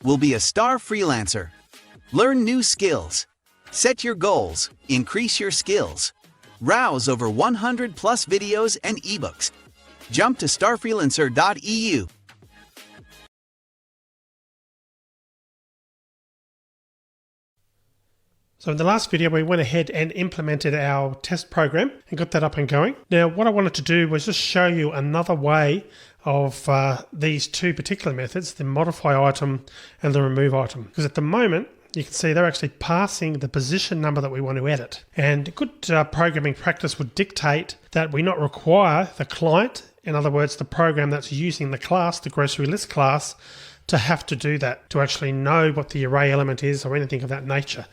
will be a Starfreelancer. Learn new skills. Set your goals. Increase your skills. Browse over 100 plus videos and ebooks. Jump to starfreelancer.eu. So in the last video, we went ahead and implemented our test program and got that up and going. Now, what I wanted to do was just show you another way of these two particular methods, the modify item and the remove item. Because at the moment, you can see they're actually passing the position number that we want to edit. And good programming practice would dictate that we not require the client, in other words, the program that's using the class, the grocery list class, to have to do that, to actually know what the array element is or anything of that nature.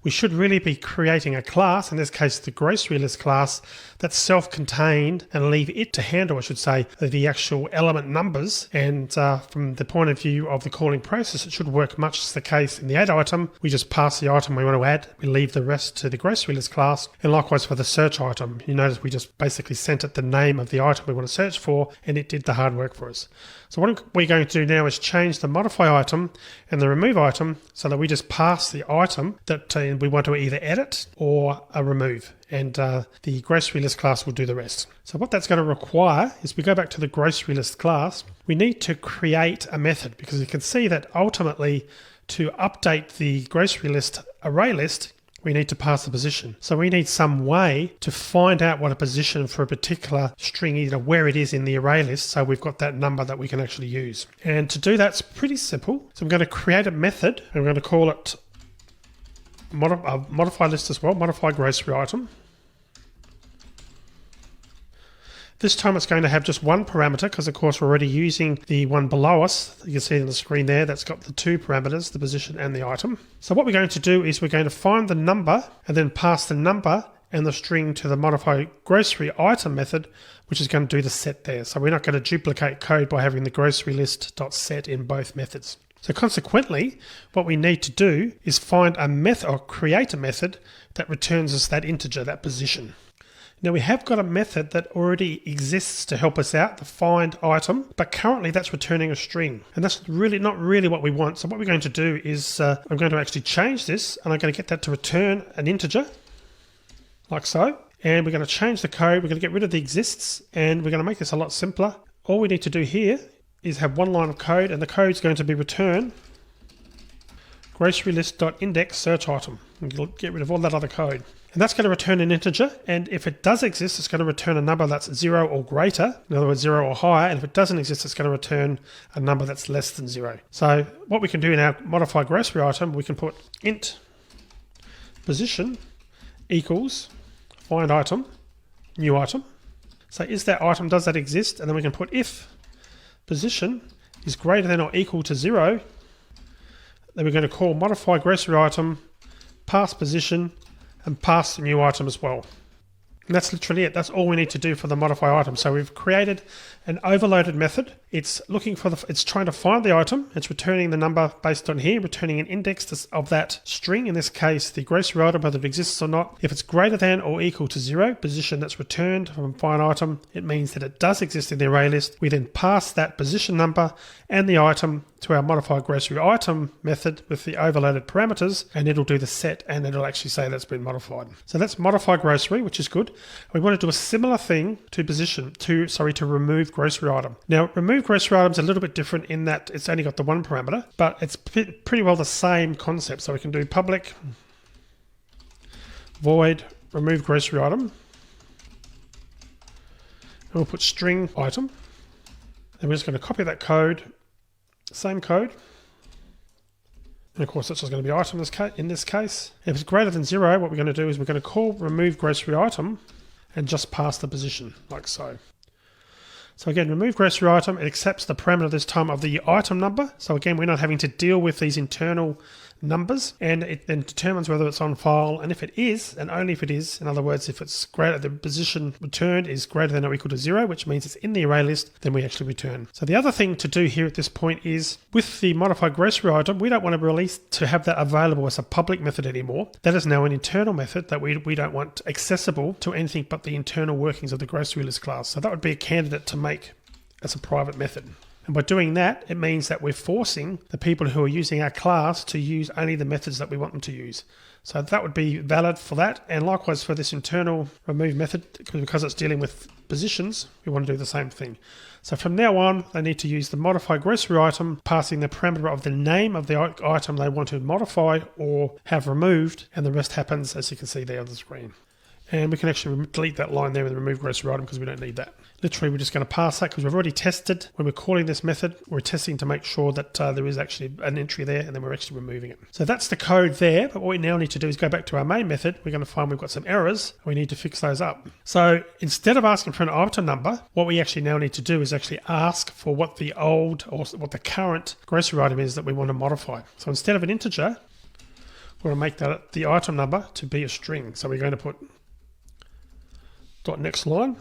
We should really be creating a class, in this case the grocery list class, that's self-contained and leave it to handle, I should say, the actual element numbers. And from the point of view of the calling process, it should work much as the case in the add item. We just pass the item we want to add, we leave the rest to the grocery list class. And likewise for the search item, you notice we just basically sent it the name of the item we want to search for, and it did the hard work for us. So what we're going to do now is change the modify item and the remove item so that we just pass the item that we want to either edit or remove. And the grocery list class will do the rest. So what that's going to require is we go back to the grocery list class. We need to create a method because you can see that ultimately to update the grocery list array list, we need to pass the position. So we need some way to find out what a position for a particular string is, where it is in the array list, so we've got that number that we can actually use. And to do that's pretty simple. So I'm going to create a method, and I'm going to call it modify list as well, modify grocery item. This time it's going to have just one parameter because of course we're already using the one below us. You can see on the screen there that's got the two parameters, the position and the item. So what we're going to do is we're going to find the number and then pass the number and the string to the modify grocery item method, which is going to do the set there. So we're not going to duplicate code by having the grocery list.set in both methods. So consequently, what we need to do is find a method or create a method that returns us that integer, that position. Now we have got a method that already exists to help us out, the find item, but currently that's returning a string. And that's really not really what we want. So what we're going to do is I'm going to actually change this and I'm going to get that to return an integer, like so. And we're going to change the code, we're going to get rid of the exists, and we're going to make this a lot simpler. All we need to do here is have one line of code, and the code is going to be return grocery list.index search item. We'll get rid of all that other code. And that's going to return an integer, and if it does exist, it's going to return a number that's 0 or greater, in other words 0 or higher, and if it doesn't exist, it's going to return a number that's less than 0. So what we can do in our modify grocery item, we can put int position equals find item, new item. So is that item, does that exist? And then we can put if position is greater than or equal to 0, then we're going to call modify grocery item, pass position, and pass the new item as well. And that's literally it. That's all we need to do for the modify item. So we've created an overloaded method. It's looking for it's trying to find the item. It's returning the number based on here, returning an index of that string. In this case, the grocery item, whether it exists or not. If it's greater than or equal to 0, position that's returned from find item, it means that it does exist in the array list. We then pass that position number and the item to our modify grocery item method with the overloaded parameters, and it'll do the set and it'll actually say that's been modified. So that's modify grocery, which is good. We want to do a similar thing to remove grocery item. Now, remove grocery item is a little bit different in that it's only got the one parameter, but it's pretty well the same concept. So we can do public void remove grocery item, and we'll put string item, and we're just going to copy that code, same code. And of course, it's just going to be item in this case. If it's greater than 0, what we're going to do is we're going to call remove grocery item and just pass the position, like so. So again, remove grocery item, it accepts the parameter this time of the item number. So again, we're not having to deal with these internal numbers, and it then determines whether it's on file, and if it is, and only if it is, in other words, if it's greater, the position returned is greater than or equal to 0, which means it's in the array list, then we actually return. So the other thing to do here at this point is, with the modified grocery item, we don't want to have that available as a public method anymore. That is now an internal method that we don't want accessible to anything but the internal workings of the grocery list class. So that would be a candidate to make as a private method. And by doing that, it means that we're forcing the people who are using our class to use only the methods that we want them to use. So that would be valid for that. And likewise for this internal remove method, because it's dealing with positions, we want to do the same thing. So from now on, they need to use the modify grocery item, passing the parameter of the name of the item they want to modify or have removed, and the rest happens as you can see there on the screen. And we can actually delete that line there with the remove grocery item because we don't need that. Literally, we're just going to pass that because we've already tested. When we're calling this method, we're testing to make sure that there is actually an entry there, and then we're actually removing it. So that's the code there. But what we now need to do is go back to our main method. We're going to find we've got some errors, and we need to fix those up. So instead of asking for an item number, what we actually now need to do is actually ask for what the old or what the current grocery item is that we want to modify. So instead of an integer, we're going to make that the item number to be a string. So we're going to put next line,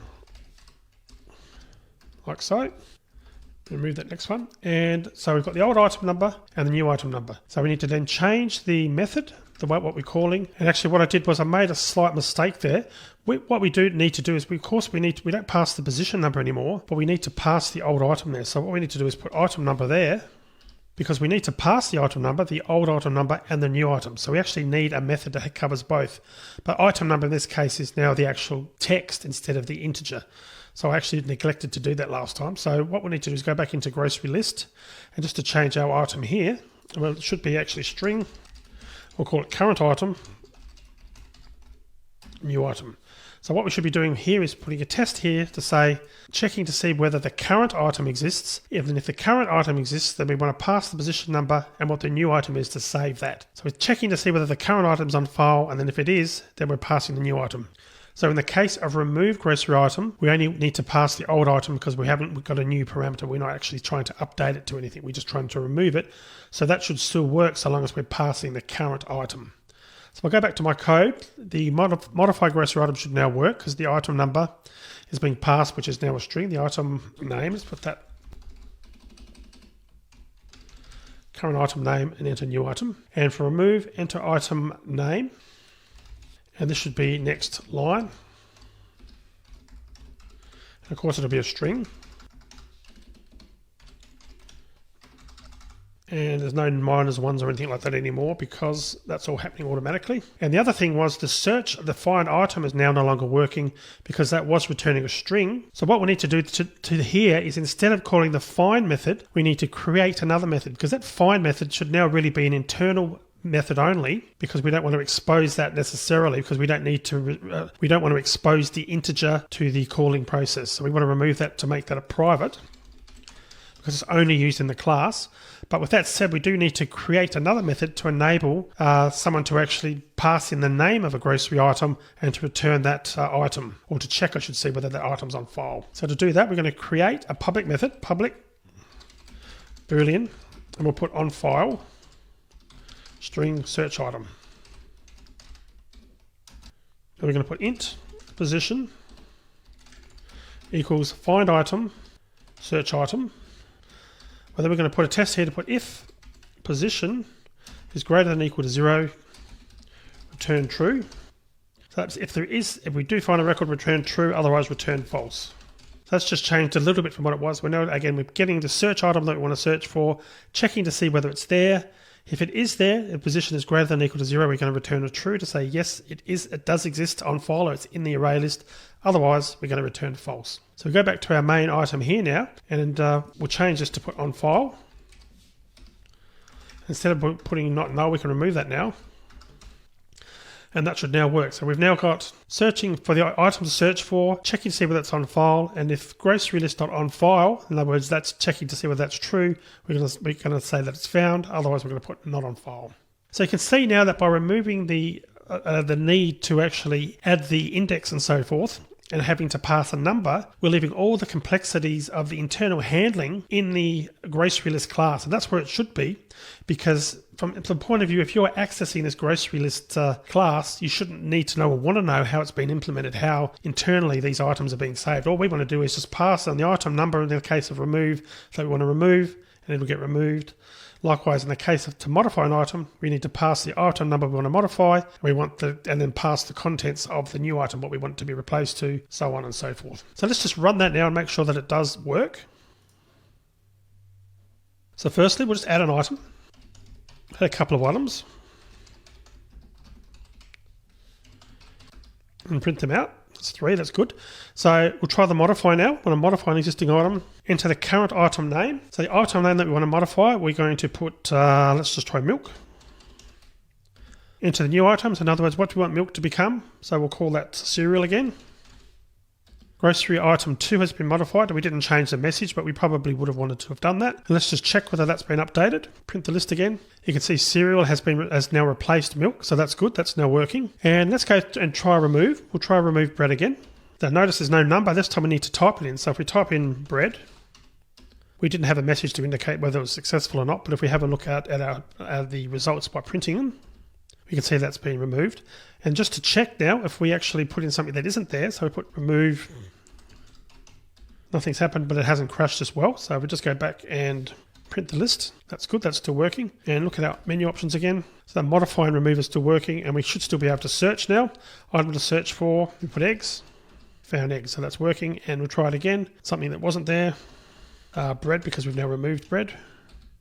like so. Remove that next one. And so we've got the old item number and the new item number. So we need to then change the method, what we're calling. And actually what I did was I made a slight mistake there. What we do need to do is, we don't pass the position number anymore, but we need to pass the old item there. So what we need to do is put item number there, because we need to pass the item number, the old item number, and the new item. So we actually need a method that covers both. But item number in this case is now the actual text instead of the integer. So I actually neglected to do that last time. So what we need to do is go back into grocery list, and just to change our item here, well, it should be actually string. We'll call it current item, new item. So what we should be doing here is putting a test here to say, checking to see whether the current item exists. If the current item exists, then we want to pass the position number and what the new item is to save that. So we're checking to see whether the current item is on file, and then if it is, then we're passing the new item. So in the case of remove grocery item, we only need to pass the old item because we've got a new parameter. We're not actually trying to update it to anything. We're just trying to remove it. So that should still work so long as we're passing the current item. So I'll go back to my code. The modify grocery item should now work because the item number is being passed, which is now a string. The item name, let's put that current item name and enter new item. And for remove, enter item name. And this should be next line. And of course, it'll be a string. And there's no minus ones or anything like that anymore because that's all happening automatically. And the other thing was the find item is now no longer working because that was returning a string. So what we need to do to here is, instead of calling the find method, we need to create another method, because that find method should now really be an internal method only, because we don't want to expose that necessarily, because we don't want to expose the integer to the calling process. So we want to remove that to make that a private, because it's only used in the class. But with that said, we do need to create another method to enable someone to actually pass in the name of a grocery item and to return that item, or to check, I should say, whether that item's on file. So to do that, we're going to create a public method, public boolean, and we'll put on file string search item. And we're going to put int position equals find item search item. Well, then we're going to put a test here to put if position is greater than or equal to 0, return true. So that's if we do find a record, return true, otherwise return false. So that's just changed a little bit from what it was. We know, again, we're getting the search item that we want to search for, checking to see whether it's there. If it is there, the position is greater than or equal to 0, we're going to return a true to say yes, it does exist on file, or it's in the array list. Otherwise, we're going to return false. So we go back to our main item here now, and we'll change this to put on file. Instead of putting not null, we can remove that now. And that should now work. So we've now got searching for the item to search for, checking to see whether it's on file, and if grocery list not on file, in other words, that's checking to see whether that's true, we're going to say that it's found, otherwise we're going to put not on file. So you can see now that by removing the need to actually add the index and so forth, and having to pass a number, we're leaving all the complexities of the internal handling in the grocery list class. And that's where it should be, because from the point of view, if you're accessing this grocery list class, you shouldn't need to know or want to know how it's been implemented, how internally these items are being saved. All we want to do is just pass on the item number in the case of remove, so we want to remove, and it'll get removed. Likewise, in the case of to modify an item, we need to pass the item number we want to modify, and then pass the contents of the new item, what we want it to be replaced to, so on and so forth. So let's just run that now and make sure that it does work. So firstly, we'll just add an item, add a couple of items, and print them out. That's 3, that's good. So we'll try the modify now. When I modify an existing item, enter the current item name. So the item name that we want to modify, we're going to put, let's just try milk. Enter the new items. In other words, what do we want milk to become? So we'll call that cereal again. Grocery item 2 has been modified. We didn't change the message, but we probably would have wanted to have done that. And let's just check whether that's been updated. Print the list again. You can see cereal has now replaced milk, so that's good. That's now working. And let's go and try remove. We'll try remove bread again. Now notice there's no number. This time we need to type it in. So if we type in bread, we didn't have a message to indicate whether it was successful or not. But if we have a look at the results by printing them, you can see that's been removed. And just to check now, if we actually put in something that isn't there, so we put remove, nothing's happened, but it hasn't crashed as well. So we just go back and print the list. That's good, that's still working. And look at our menu options again. So the modify and remove is still working, and we should still be able to search now. Item to search for, we put eggs, found eggs, so that's working. And we'll try it again, something that wasn't there. Bread, because we've now removed bread.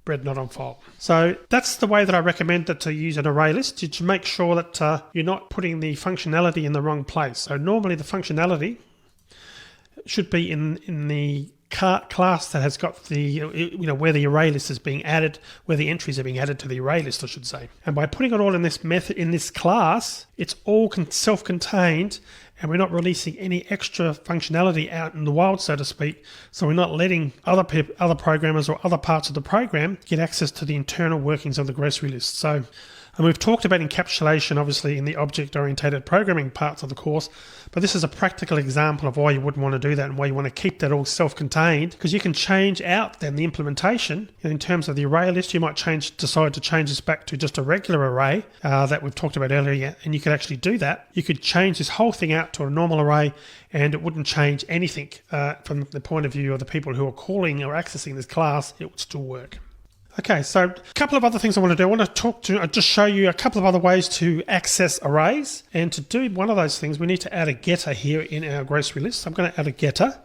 Bread not on file. So that's the way that I recommend that to use an array list. You should make sure that you're not putting the functionality in the wrong place. So normally the functionality should be in the class that has got the, where the array list is being added, where the entries are being added to the array list, I should say. And by putting it all in this method, in this class, it's all self-contained, and we're not releasing any extra functionality out in the wild, so to speak. So we're not letting other programmers or other parts of the program get access to the internal workings of the grocery list. So, and we've talked about encapsulation, obviously, in the object-oriented programming parts of the course, but this is a practical example of why you wouldn't want to do that and why you want to keep that all self-contained, because you can change out then the implementation. In terms of the array list, you might decide to change this back to just a regular array that we've talked about earlier, and you could actually do that. You could change this whole thing out to a normal array, and it wouldn't change anything from the point of view of the people who are calling or accessing this class. It would still work. Okay, so a couple of other things I want to do. I want to just show you a couple of other ways to access arrays. And to do one of those things, we need to add a getter here in our grocery list. So I'm going to add a getter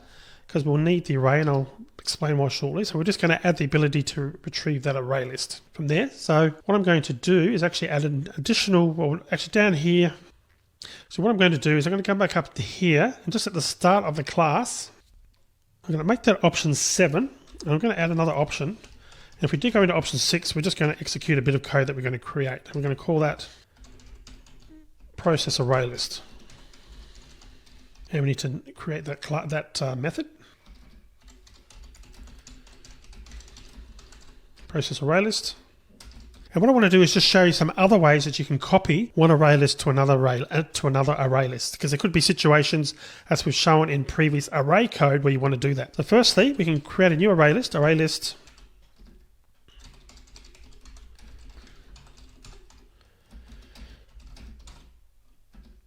because we'll need the array, and I'll explain why shortly. So we're just going to add the ability to retrieve that array list from there. So what I'm going to do is actually add an additional, well, actually down here. So what I'm going to do is I'm going to come back up to here, and just at the start of the class, I'm going to make that option 7, and I'm going to add another option. And if we do go into option 6, we're just going to execute a bit of code that we're going to create. And we're going to call that process array list. And we need to create that method. Process array list. And what I want to do is just show you some other ways that you can copy one array list to another array list, because there could be situations, as we've shown in previous array code, where you want to do that. So firstly, we can create a new array list.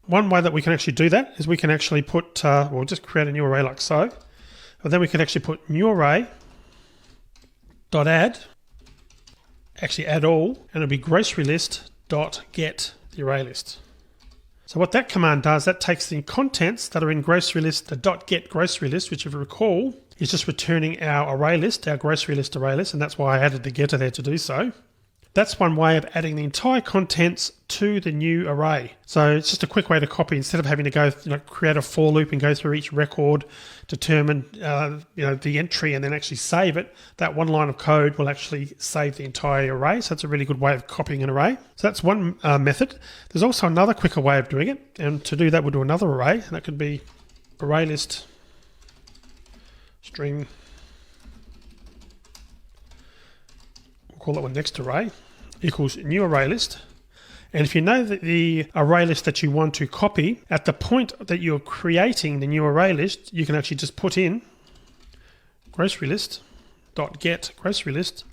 One way that we can actually do that is we can actually put, we'll just create a new array like so. But then we can actually put new array dot add, actually add all, and it'll be grocery list dot get the array list. So what that command does, that takes the contents that are in grocery list, the dot get grocery list, which if you recall is just returning our array list, our grocery list array list, and that's why I added the getter there to do so. That's one way of adding the entire contents to the new array. So it's just a quick way to copy instead of having to go, create a for loop and go through each record, determine, the entry, and then actually save it. That one line of code will actually save the entire array. So that's a really good way of copying an array. So that's one method. There's also another quicker way of doing it. And to do that, we'll do another array, and that could be array list string. Call that one next array equals new array list. And if you know that the array list that you want to copy, at the point that you're creating the new array list, you can actually just put in grocery list dot get grocery list,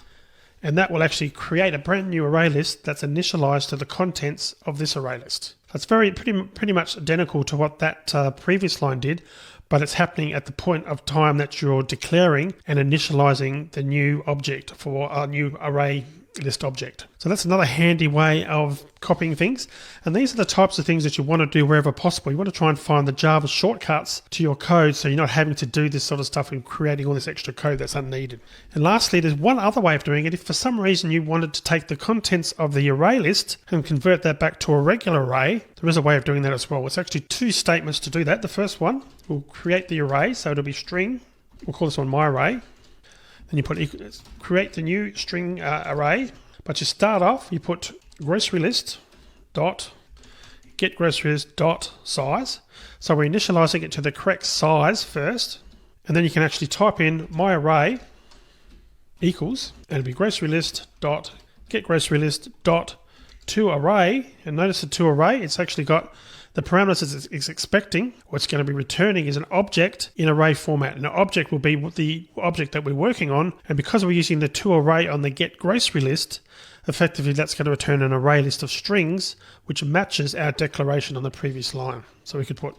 and that will actually create a brand new array list that's initialized to the contents of this array list. That's pretty much identical to what that previous line did, but it's happening at the point of time that you're declaring and initializing the new object for a new array list object. So that's another handy way of copying things. And these are the types of things that you want to do wherever possible. You want to try and find the Java shortcuts to your code so you're not having to do this sort of stuff and creating all this extra code that's unneeded. And lastly, there's one other way of doing it. If for some reason you wanted to take the contents of the array list and convert that back to a regular array, there is a way of doing that as well. It's actually two statements to do that. The first one will create the array, so it'll be string. We'll call this one my array. Then you put create the new string array, but you start off, you put grocery list dot get grocery list dot size. So we're initializing it to the correct size first, and then you can actually type in my array equals, and it'll be grocery list dot get grocery list dot to array. And notice the to array, it's actually got the parameters it's expecting. What's going to be returning is an object in array format. And an object will be the object that we're working on. And because we're using the to array on the get grocery list, effectively that's going to return an array list of strings, which matches our declaration on the previous line. So we could put.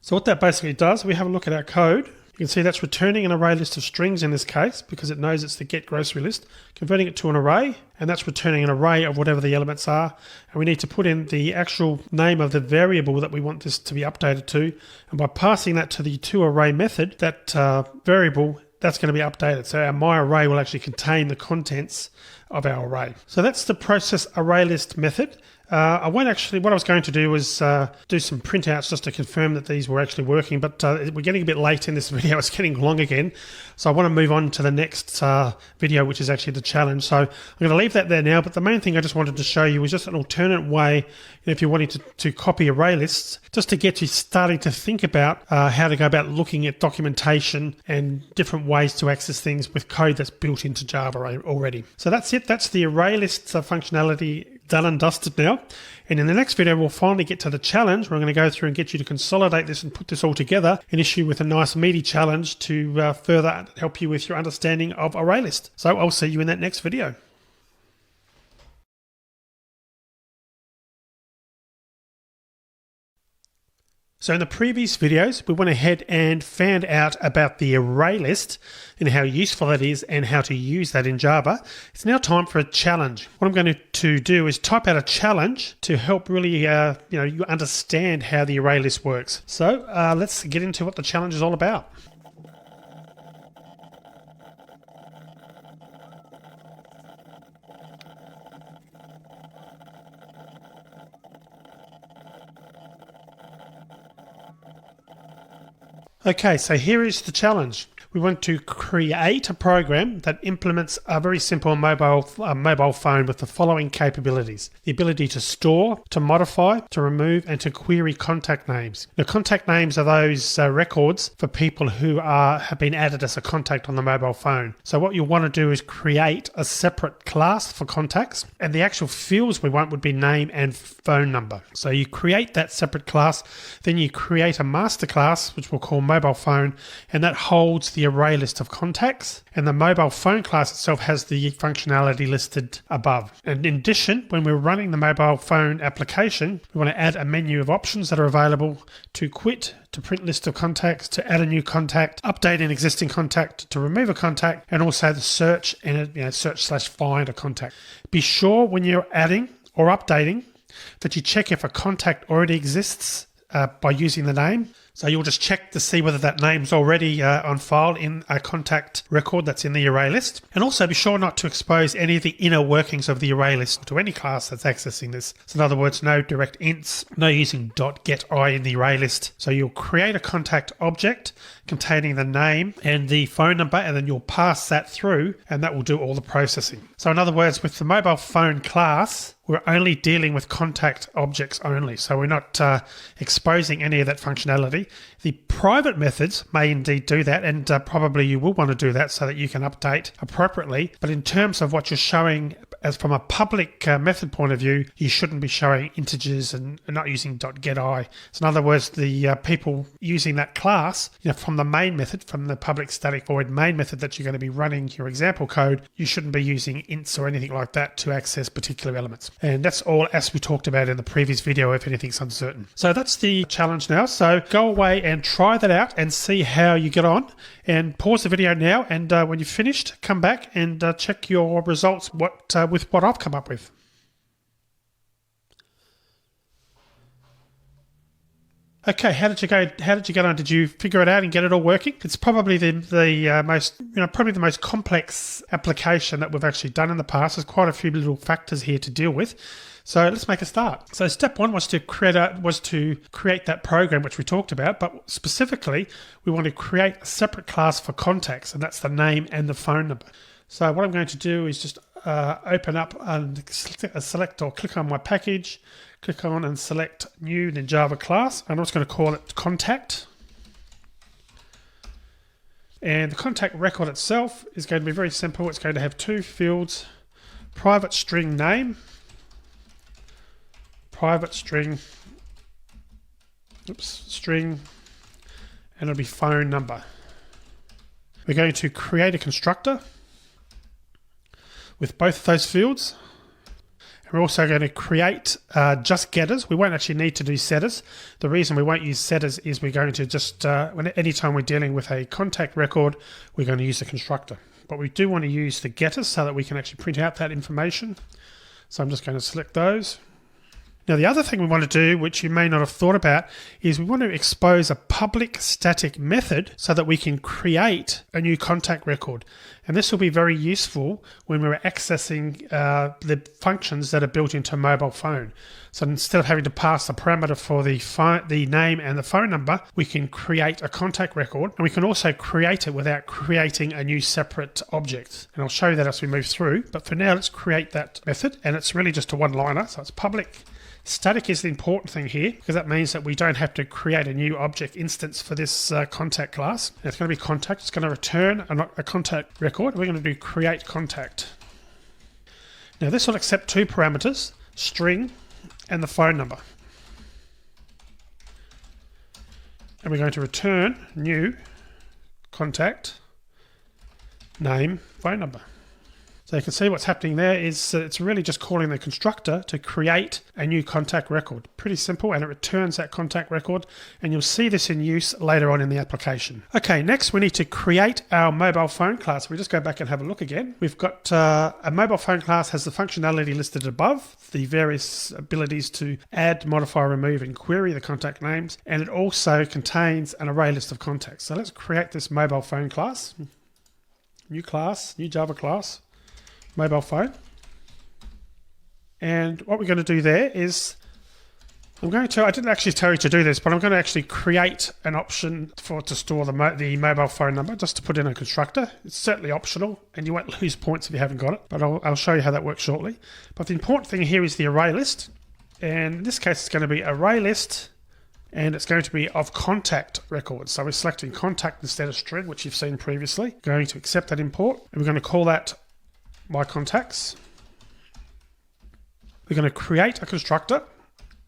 So what that basically does, we have a look at our code. You can see that's returning an array list of strings in this case because it knows it's the get grocery list, converting it to an array, and that's returning an array of whatever the elements are. And we need to put in the actual name of the variable that we want this to be updated to. And by passing that to the toArray method, that variable, that's going to be updated. So our my array will actually contain the contents of our array. So that's the process array list method. I won't actually, what I was going to do was do some printouts just to confirm that these were actually working, but we're getting a bit late in this video. It's getting long again. So I want to move on to the next video, which is actually the challenge. So I'm going to leave that there now, but the main thing I just wanted to show you was just an alternate way, if you're wanting to copy array lists, just to get you starting to think about how to go about looking at documentation and different ways to access things with code that's built into Java already. So that's it. That's the array lists functionality done and dusted now. And in the next video, we'll finally get to the challenge where I'm going to go through and get you to consolidate this and put this all together and issue with a nice meaty challenge to further help you with your understanding of array list. So I'll see you in that next video. So in the previous videos, we went ahead and found out about the array list and how useful that is and how to use that in Java. It's now time for a challenge. What I'm going to do is type out a challenge to help really you understand how the array list works. So let's get into what the challenge is all about. Okay, so here is the challenge. We want to create a program that implements a very simple mobile phone with the following capabilities. The ability to store, to modify, to remove, and to query contact names. Now, contact names are those records for people who have been added as a contact on the mobile phone. So what you want to do is create a separate class for contacts, and the actual fields we want would be name and phone number. So you create that separate class, then you create a master class, which we'll call mobile phone, and that holds the array list of contacts, and the mobile phone class itself has the functionality listed above. And in addition, when we're running the mobile phone application, we want to add a menu of options that are available to quit, to print list of contacts, to add a new contact, update an existing contact, to remove a contact, and also the search and search/find a contact. Be sure when you're adding or updating that you check if a contact already exists by using the name. So you'll just check to see whether that name's already on file in a contact record that's in the array list. And also be sure not to expose any of the inner workings of the array list to any class that's accessing this. So in other words, no direct ints, no using .getI in the array list. So you'll create a contact object containing the name and the phone number, and then you'll pass that through, and that will do all the processing. So in other words, with the mobile phone class, we're only dealing with contact objects only. So we're not exposing any of that functionality. The private methods may indeed do that, and probably you will want to do that so that you can update appropriately. But in terms of what you're showing as from a public method point of view, you shouldn't be showing integers and not using .getI. So in other words, the people using that class, from the main method, from the public static void main method that you're going to be running your example code, you shouldn't be using ints or anything like that to access particular elements. And that's all as we talked about in the previous video if anything's uncertain. So that's the challenge now. So go away and try that out and see how you get on. And pause the video now, and when you've finished, come back and check your results with what I've come up with. Okay, how did you go? How did you get on? Did you figure it out and get it all working? It's probably the most complex application that we've actually done in the past. There's quite a few little factors here to deal with. So let's make a start. So step one was to create that program which we talked about, but specifically we want to create a separate class for contacts, and that's the name and the phone number. So what I'm going to do is just open up and select or click on my package, click on and select new in Java class, and I'm just going to call it contact. And the contact record itself is going to be very simple. It's going to have two fields: private string name, private string, and it'll be phone number. We're going to create a constructor with both of those fields. And we're also going to create just getters. We won't actually need to do setters. The reason we won't use setters is we're going to just, anytime we're dealing with a contact record, we're going to use the constructor. But we do want to use the getters so that we can actually print out that information. So I'm just going to select those. Now the other thing we want to do, which you may not have thought about, is we want to expose a public static method so that we can create a new contact record. And this will be very useful when we're accessing the functions that are built into a mobile phone. So instead of having to pass the parameter for the name and the phone number, we can create a contact record, and we can also create it without creating a new separate object. And I'll show you that as we move through. But for now, let's create that method, and it's really just a one-liner. So it's public static is the important thing here, because that means that we don't have to create a new object instance for this contact class. And it's going to be contact. It's going to return a contact record. We're going to do create contact. Now this will accept two parameters, string and the phone number. And we're going to return new contact name phone number. So you can see what's happening there is it's really just calling the constructor to create a new contact record. Pretty simple, and it returns that contact record, and you'll see this in use later on in the application. Okay, next we need to create our mobile phone class. We just go back and have a look again. We've got a mobile phone class has the functionality listed above, the various abilities to add, modify, remove, and query the contact names, and it also contains an array list of contacts. So let's create this mobile phone class. New class, new Java class. Mobile phone. And what we're going to do there is I didn't actually tell you to do this, but I'm going to actually create an option to store the mobile phone number, just to put in a constructor. It's certainly optional, and you won't lose points if you haven't got it, but I'll show you how that works shortly. But the important thing here is the array list, and in this case it's going to be array list, and it's going to be of contact records. So we're selecting contact instead of string, which you've seen previously. Going to accept that import, and we're going to call that my contacts. We're going to create a constructor,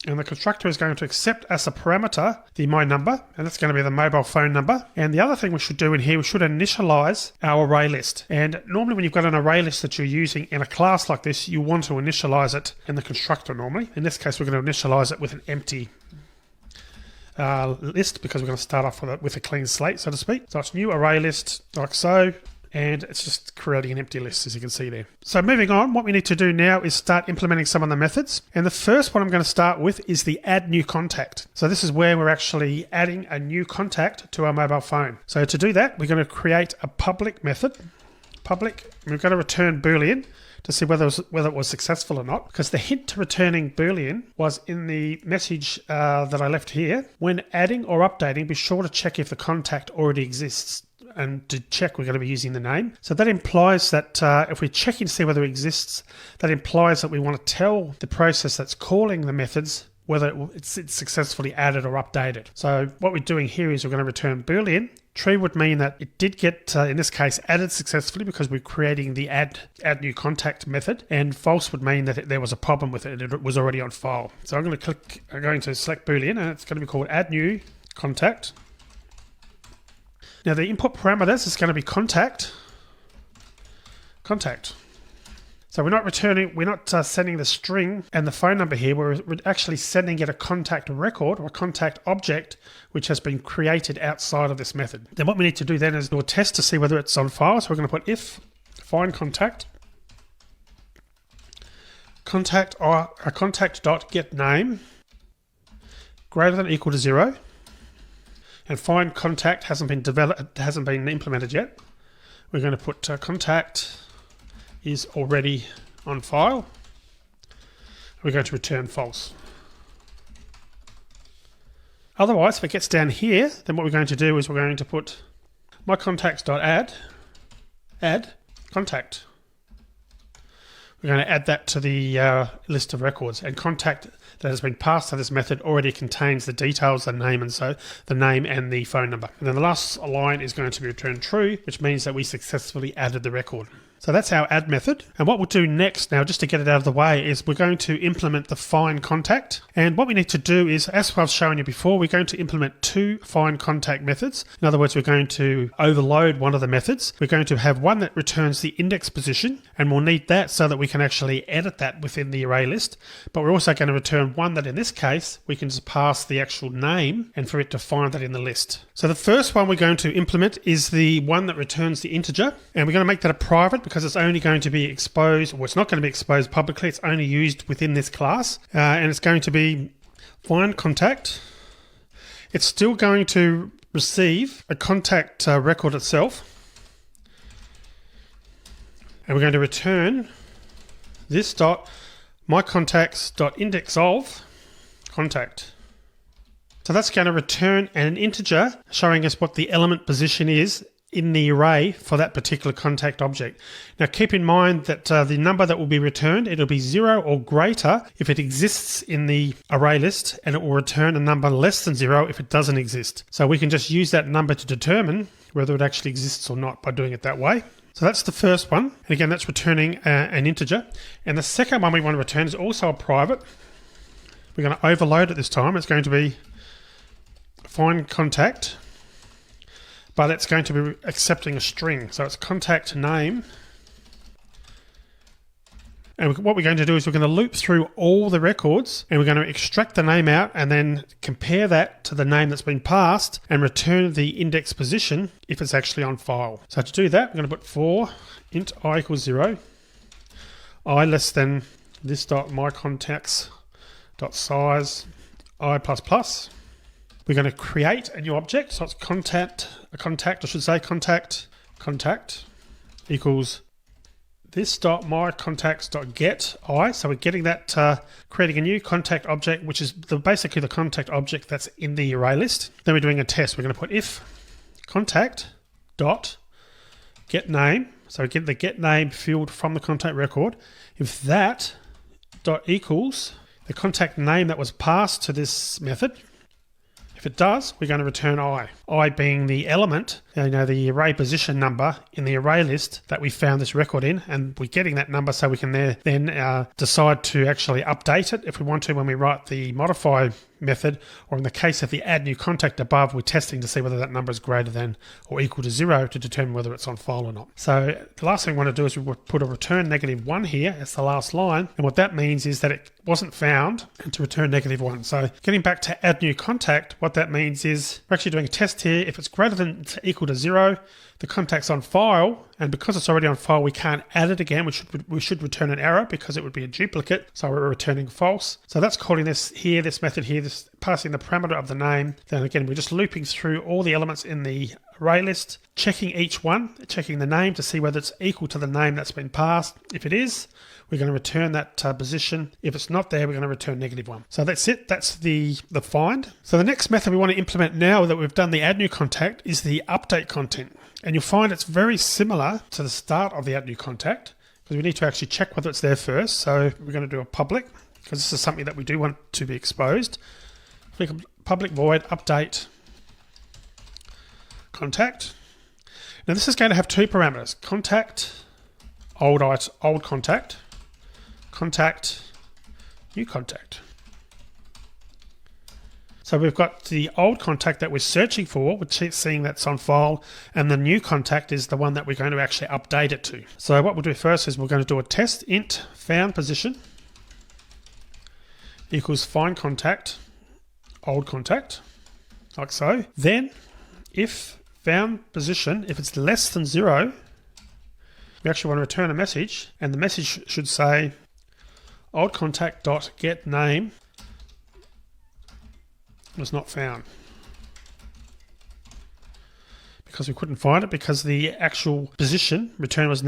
and the constructor is going to accept as a parameter the my number, and that's going to be the mobile phone number. And the other thing we should do in here, we should initialize our array list. And normally when you've got an array list that you're using in a class like this, you want to initialize it in the constructor normally. In this case, we're going to initialize it with an empty list, because we're going to start off with a clean slate, so to speak. So it's new array list, like so. And it's just creating an empty list, as you can see there. So moving on, what we need to do now is start implementing some of the methods. And the first one I'm going to start with is the add new contact. So this is where we're actually adding a new contact to our mobile phone. So to do that, we're going to create a public method. Public, and we're going to return Boolean to see whether it was successful or not, because the hint to returning Boolean was in the message that I left here. When adding or updating, be sure to check if the contact already exists. And to check, we're going to be using the name. So that implies that if we're checking to see whether it exists, that implies that we want to tell the process that's calling the methods whether it's successfully added or updated. So what we're doing here is we're going to return Boolean, True would mean that it did get, in this case, added successfully because we're creating the add new contact method. And false would mean that there was a problem with it. It was already on file. So I'm going to select Boolean, and it's going to be called add new contact. Now the input parameters is going to be contact. So we're not sending the string and the phone number here. We're actually sending it a contact record or a contact object which has been created outside of this method. Then what we need to do then is do a test to see whether it's on file. So we're going to put if find contact dot get name greater than or equal to 0, and find contact hasn't been implemented yet. We're going to put contact is already on file. We're going to return false. Otherwise, if it gets down here, then what we're going to do is we're going to put mycontacts.add contact. We're going to add that to the list of records, and contact that has been passed to this method already contains the details, the name, and so the name and the phone number. And then the last line is going to be returned true, which means that we successfully added the record. So that's our add method. And what we'll do next now, just to get it out of the way, is we're going to implement the find contact. And what we need to do is, as I've shown you before, we're going to implement 2 find contact methods. In other words, we're going to overload one of the methods. We're going to have one that returns the index position, and we'll need that so that we can actually edit that within the array list. But we're also going to return one that, in this case, we can just pass the actual name and for it to find that in the list. So the first one we're going to implement is the one that returns the integer, and we're going to make that a private because it's only going to be exposed, or it's not going to be exposed publicly. It's only used within this class, and it's going to be find contact. It's still going to receive a contact record itself, and we're going to return this dot mycontacts.index of contact. So that's going to return an integer showing us what the element position is in the array for that particular contact object. Now keep in mind that the number that will be returned, it'll be 0 or greater if it exists in the array list, and it will return a number less than 0 if it doesn't exist. So we can just use that number to determine whether it actually exists or not by doing it that way. So that's the first one. And again, that's returning an integer. And the second one we want to return is also a private. We're going to overload it this time. It's going to be find contact, but it's going to be accepting a string. So it's contact name. And what we're going to do is we're going to loop through all the records, and we're going to extract the name out and then compare that to the name that's been passed and return the index position if it's actually on file. So to do that, we're going to put for int I equals 0, I less than this dot mycontacts dot size I plus plus. We're going to create a new object. So it's contact equals this dot mycontacts dot get I. So we're getting that, creating a new contact object, which is basically the contact object that's in the array list. Then we're doing a test. We're going to put if contact dot get name. So we get the get name field from the contact record. If that dot equals the contact name that was passed to this method. If it does, we're going to return I being the element, the array position number in the array list that we found this record in, and we're getting that number so we can then decide to actually update it if we want to when we write the modify method, or in the case of the add new contact above, we're testing to see whether that number is greater than or equal to 0 to determine whether it's on file or not. So the last thing we want to do is we put a return -1 here as the last line, and what that means is that it wasn't found, and to return -1. So getting back to add new contact, what that means is we're actually doing a test here. If it's greater than or equal to 0, the contact's on file, and because it's already on file, we can't add it again. We should return an error because it would be a duplicate, so we're returning false. So that's calling this method here, this passing the parameter of the name. Then again, we're just looping through all the elements in the array list, checking each one, checking the name to see whether it's equal to the name that's been passed. If it is, we're going to return that position. If it's not there, we're going to return -1. So that's it. That's the find. So the next method we want to implement now that we've done the add new contact is the update content. And you'll find it's very similar to the start of the add new contact, because we need to actually check whether it's there first. So we're going to do a public, because this is something that we do want to be exposed. Click public void update contact. Now this is going to have two parameters: contact, old contact, contact, new contact. So we've got the old contact that we're searching for, we're seeing that's on file, and the new contact is the one that we're going to actually update it to. So what we'll do first is we're going to do a test int found position equals find contact, old contact, like so. Then if found position, if it's less than 0, we actually want to return a message, and the message should say old contact dot get name was not found, because we couldn't find it because the actual position return was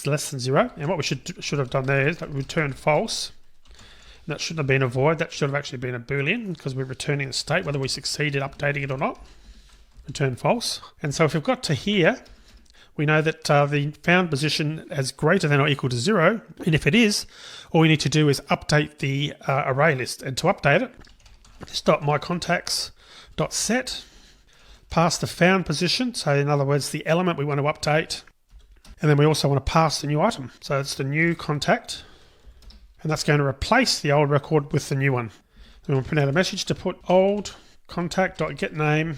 less than 0. And what we should have done there is that we returned false. And that shouldn't have been a void, that should have actually been a boolean, because we're returning the state whether we succeeded updating it or not. Return false. And so if we've got to here, we know that the found position is greater than or equal to 0, and if it is, all we need to do is update the array list. And to update it, just .mycontacts.set, pass the found position, so in other words the element we want to update, and then we also want to pass the new item, so it's the new contact, and that's going to replace the old record with the new one. Then we'll print out a message to put old contact.getName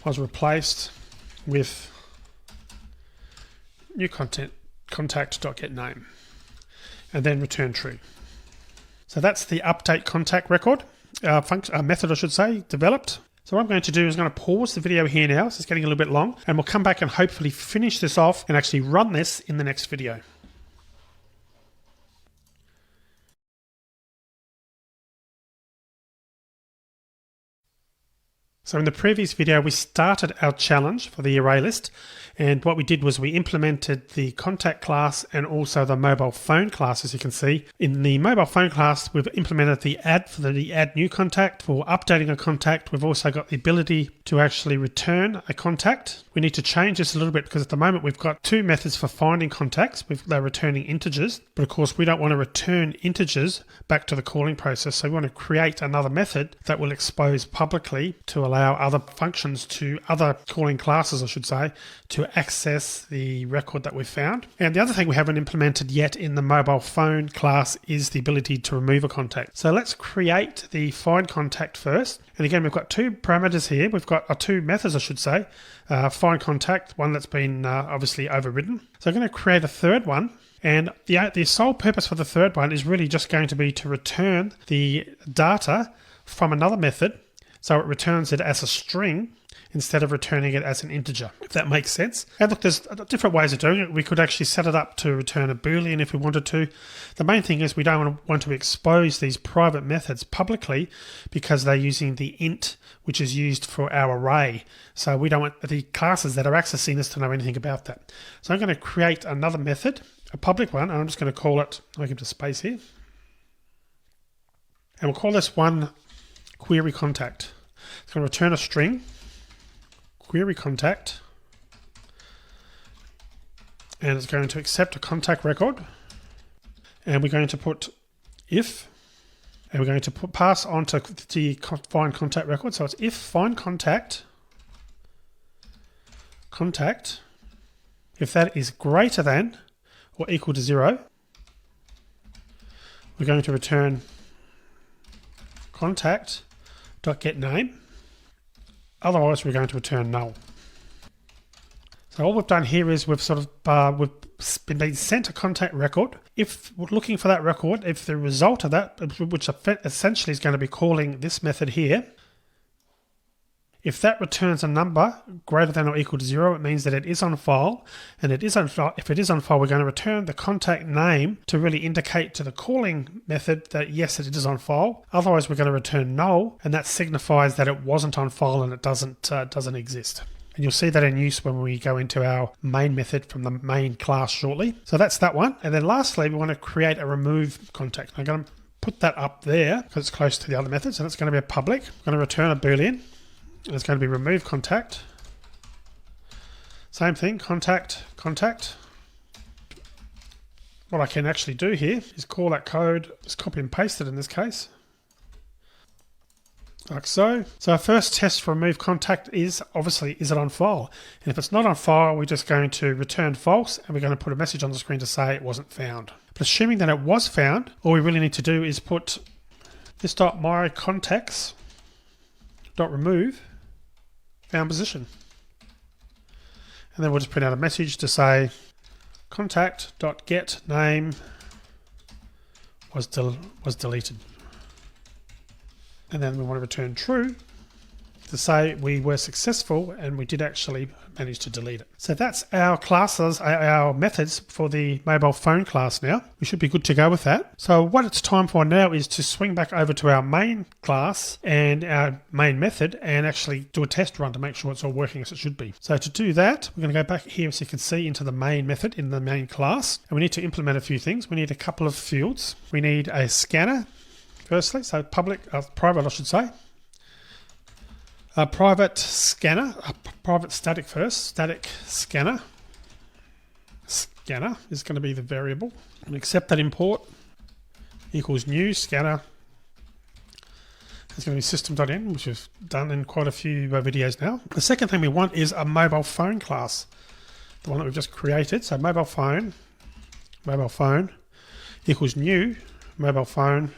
was replaced with new contact.getName, and then return true. So that's the update contact record, method I should say, developed. So what I'm going to do is I'm going to pause the video here now, so it's getting a little bit long, and we'll come back and hopefully finish this off and actually run this in the next video. So in the previous video, we started our challenge for the array list, and what we did was we implemented the contact class and also the mobile phone class, as you can see. In the mobile phone class, we've implemented the add for the add new contact. For updating a contact, we've also got the ability to actually return a contact. We need to change this a little bit because at the moment we've got two methods for finding contacts. They're returning integers, but of course we don't want to return integers back to the calling process. So we want to create another method that will expose publicly to allow other functions to other calling classes, I should say, to access the record that we've found. And the other thing we haven't implemented yet in the mobile phone class is the ability to remove a contact. So let's create the find contact first. And again, we've got two parameters here. We've got two methods, I should say. Find contact, one that's been obviously overridden. So I'm going to create a third one. And the sole purpose for the third one is really just going to be to return the data from another method. So it returns it as a string instead of returning it as an integer, if that makes sense. And look, there's different ways of doing it. We could actually set it up to return a boolean if we wanted to. The main thing is we don't want to expose these private methods publicly because they're using the int, which is used for our array. So we don't want the classes that are accessing this to know anything about that. So I'm going to create another method, a public one, and I'm just going to call it, I'll give it a space here. And we'll call this one query contact. It's going to return a string, query contact, and it's going to accept a contact record, and we're going to put if, and we're going to pass on to the find contact record. So it's if find contact, if that is greater than or equal to 0, we're going to return contact.getName. Otherwise, we're going to return null. So all we've done here is we've sort of we've been sent a contact record. If we're looking for that record, if the result of that, which essentially is going to be calling this method here, if that returns a number greater than or equal to 0, it means that it is on file. And if it is on file, we're going to return the contact name to really indicate to the calling method that yes, it is on file. Otherwise, we're going to return null, and that signifies that it wasn't on file and it doesn't exist. And you'll see that in use when we go into our main method from the main class shortly. So that's that one. And then lastly, we want to create a remove contact. I'm going to put that up there because it's close to the other methods, and it's going to be a public. I'm going to return a boolean. And it's going to be remove contact. Same thing, contact. What I can actually do here is call that code, just copy and paste it in this case. like so. So our first test for remove contact is obviously, is it on file? And if it's not on file, we're just going to return false, and we're going to put a message on the screen to say it wasn't found. But assuming that it was found, all we really need to do is put this .mycontacts.remove found position. And then we'll just print out a message to say contact.getName was deleted. And then we want to return true to say we were successful and we did actually manage to delete it. So that's our classes, our methods for the mobile phone class now. We should be good to go with that. So what it's time for now is to swing back over to our main class and our main method and actually do a test run to make sure it's all working as it should be. So to do that, we're going to go back here, so you can see, into the main method in the main class. And we need to implement a few things. We need a couple of fields. We need a scanner, firstly, so private I should say. A private scanner, a private static first, static scanner. Scanner is going to be the variable. And accept that import equals new scanner. It's going to be system.in, which we've done in quite a few videos now. The second thing we want is a mobile phone class, the one that we've just created. So mobile phone equals new mobile phone.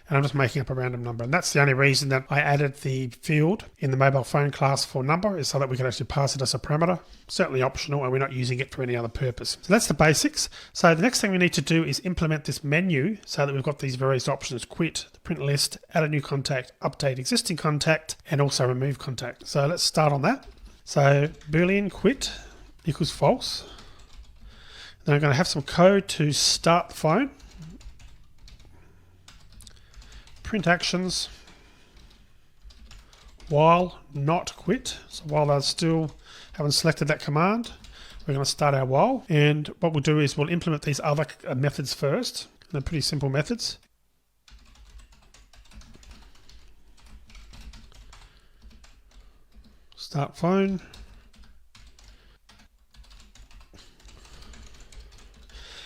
And I'm just making up a random number. And that's the only reason that I added the field in the mobile phone class for number, is so that we can actually pass it as a parameter. Certainly optional, and we're not using it for any other purpose. So that's the basics. So the next thing we need to do is implement this menu so that we've got these various options: quit, print list, add a new contact, update existing contact, and also remove contact. So let's start on that. So Boolean quit equals false. Then I'm going to have some code to start the phone. Print actions while not quit. So while they still haven't selected that command, we're going to start our while. And what we'll do is we'll implement these other methods first. They're pretty simple methods. Start phone.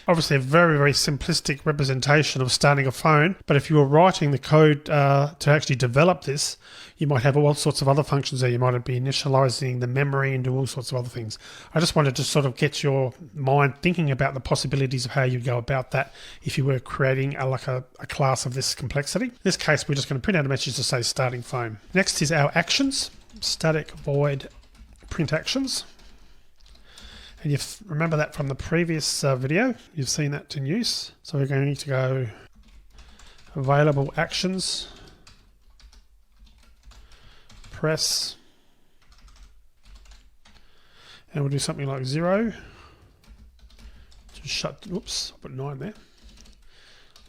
Obviously a very, very simplistic representation of starting a phone, but if you were writing the code to actually develop this, you might have all sorts of other functions there. You might be initializing the memory and do all sorts of other things. I just wanted to sort of get your mind thinking about the possibilities of how you go about that if you were creating a class of this complexity. In this case, we're just going to print out a message to say starting phone. Next is our actions, static void print actions. And you remember that from the previous video, you've seen that in use. So we're going to go available actions, press, and we'll do something like 0 to shut, oops, I put 9 there,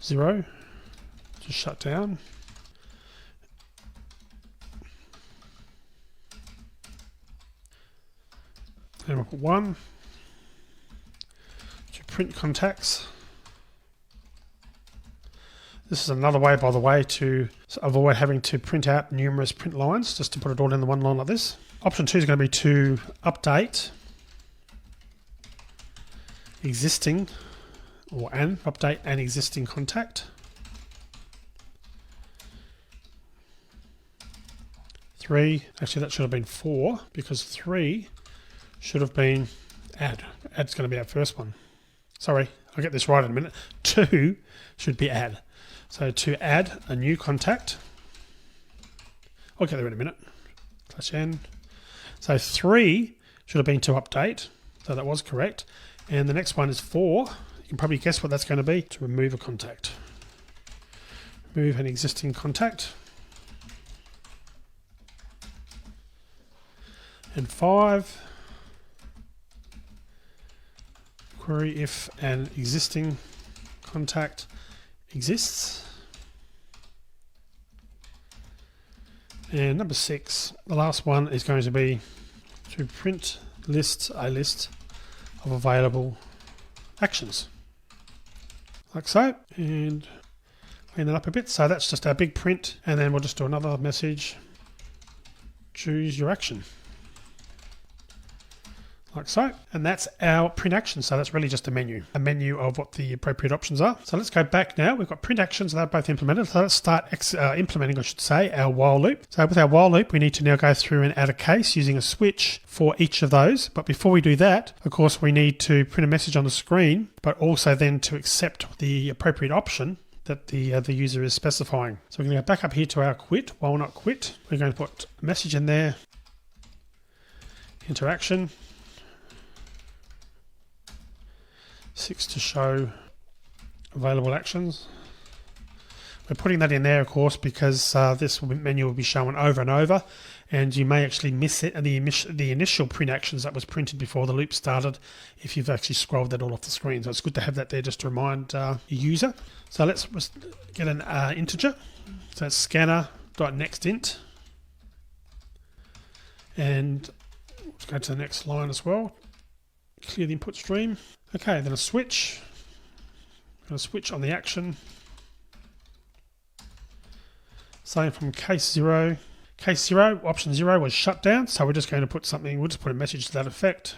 0 to shut down. And we'll put 1 to print contacts. This is another way, by the way, to avoid having to print out numerous print lines, just to put it all in the one line like this. Option 2 is going to be to update existing, or update an existing contact. 3, actually that should have been 4, because 3 should have been add. Add's going to be our first one. Sorry, I'll get this right in a minute. 2 should be add. So to add a new contact. I'll get there in a minute. Slash n. So 3 should have been to update. So that was correct. And the next one is 4. You can probably guess what that's going to be. To remove a contact. Remove an existing contact. And 5. Query if an existing contact exists. And number 6, the last one, is going to be to print a list of available actions. Like so. And clean it up a bit. So that's just our big print. And then we'll just do another message. Choose your action. like so. And that's our print action. So that's really just a menu of what the appropriate options are. So let's go back now. We've got print actions, they're both implemented. So let's start implementing, I should say, our while loop. So with our while loop, we need to now go through and add a case using a switch for each of those. But before we do that, of course, we need to print a message on the screen, but also then to accept the appropriate option that the user is specifying. So we're going to go back up here to our quit, while not quit. We're going to put a message in there, interaction, 6 to show available actions. We're putting that in there, of course, because this menu will be shown over and over, and you may actually miss it, the initial print actions that was printed before the loop started if you've actually scrolled that all off the screen. So it's good to have that there just to remind your user. So let's get an integer. So it's scanner.nextInt. And let's go to the next line as well. Clear the input stream. Okay, then a switch. Going to switch on the action. Starting from case 0. Case 0, option 0 was shut down, so we're just going to put something, we'll just put a message to that effect.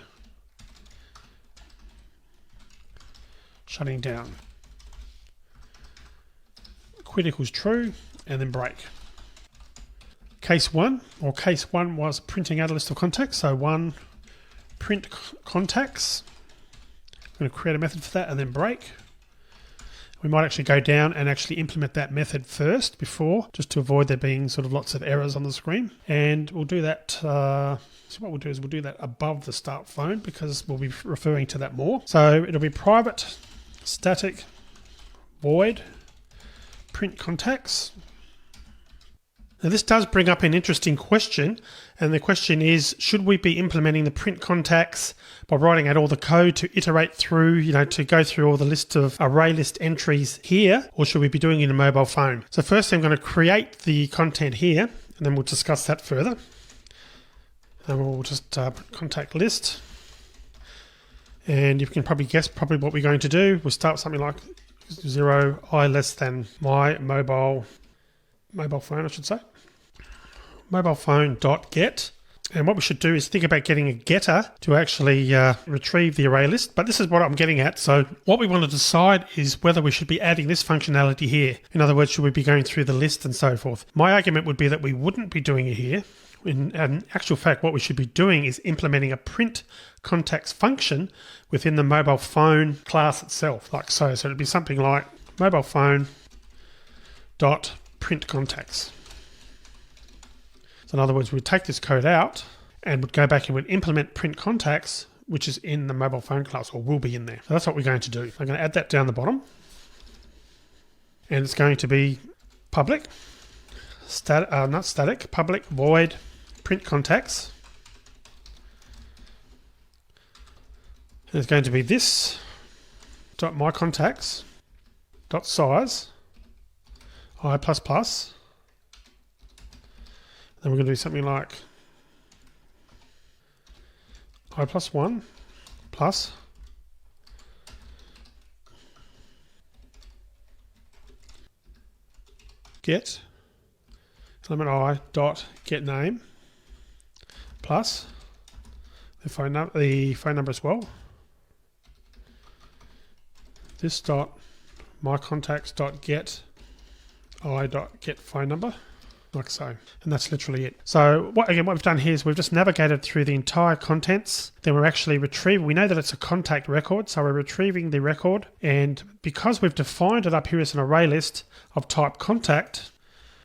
Shutting down. Quit equals true, and then break. Case 1, or case 1 was printing out a list of contacts, so 1 print contacts. I'm going to create a method for that and then break. We might actually go down and actually implement that method first before, just to avoid there being sort of lots of errors on the screen. And we'll do that, so what we'll do is we'll do that above the start phone because we'll be referring to that more. So it'll be private, static, void, print contacts. Now this does bring up an interesting question, and the question is, should we be implementing the print contacts by writing out all the code to iterate through, to go through all the list of array list entries here, or should we be doing it in a mobile phone? So first I'm going to create the content here, and then we'll discuss that further. And we'll just put contact list. And you can probably guess what we're going to do. We'll start with something like 0 I less than my mobile phone, I should say. Mobile phone dot get. And what we should do is think about getting a getter to actually retrieve the array list. But this is what I'm getting at. So what we want to decide is whether we should be adding this functionality here. In other words, should we be going through the list and so forth? My argument would be that we wouldn't be doing it here. In actual fact, what we should be doing is implementing a print contacts function within the mobile phone class itself, like so. So it'd be something like mobile phone dot print contacts. So in other words, we'd take this code out and would go back and would implement print contacts, which is in the mobile phone class, or will be in there. So that's what we're going to do. I'm going to add that down the bottom. And it's going to be public, not static, public void print contacts. And it's going to be this dot my contacts dot size I++. Then we're going to do something like I+1 plus get element I dot get name plus the phone number as well. This dot my contacts dot get I dot get phone number. Like so, and that's literally it. So what we've done here is we've just navigated through the entire contents. Then we're actually retrieving, we know that it's a contact record, so we're retrieving the record. And because we've defined it up here as an array list of type contact,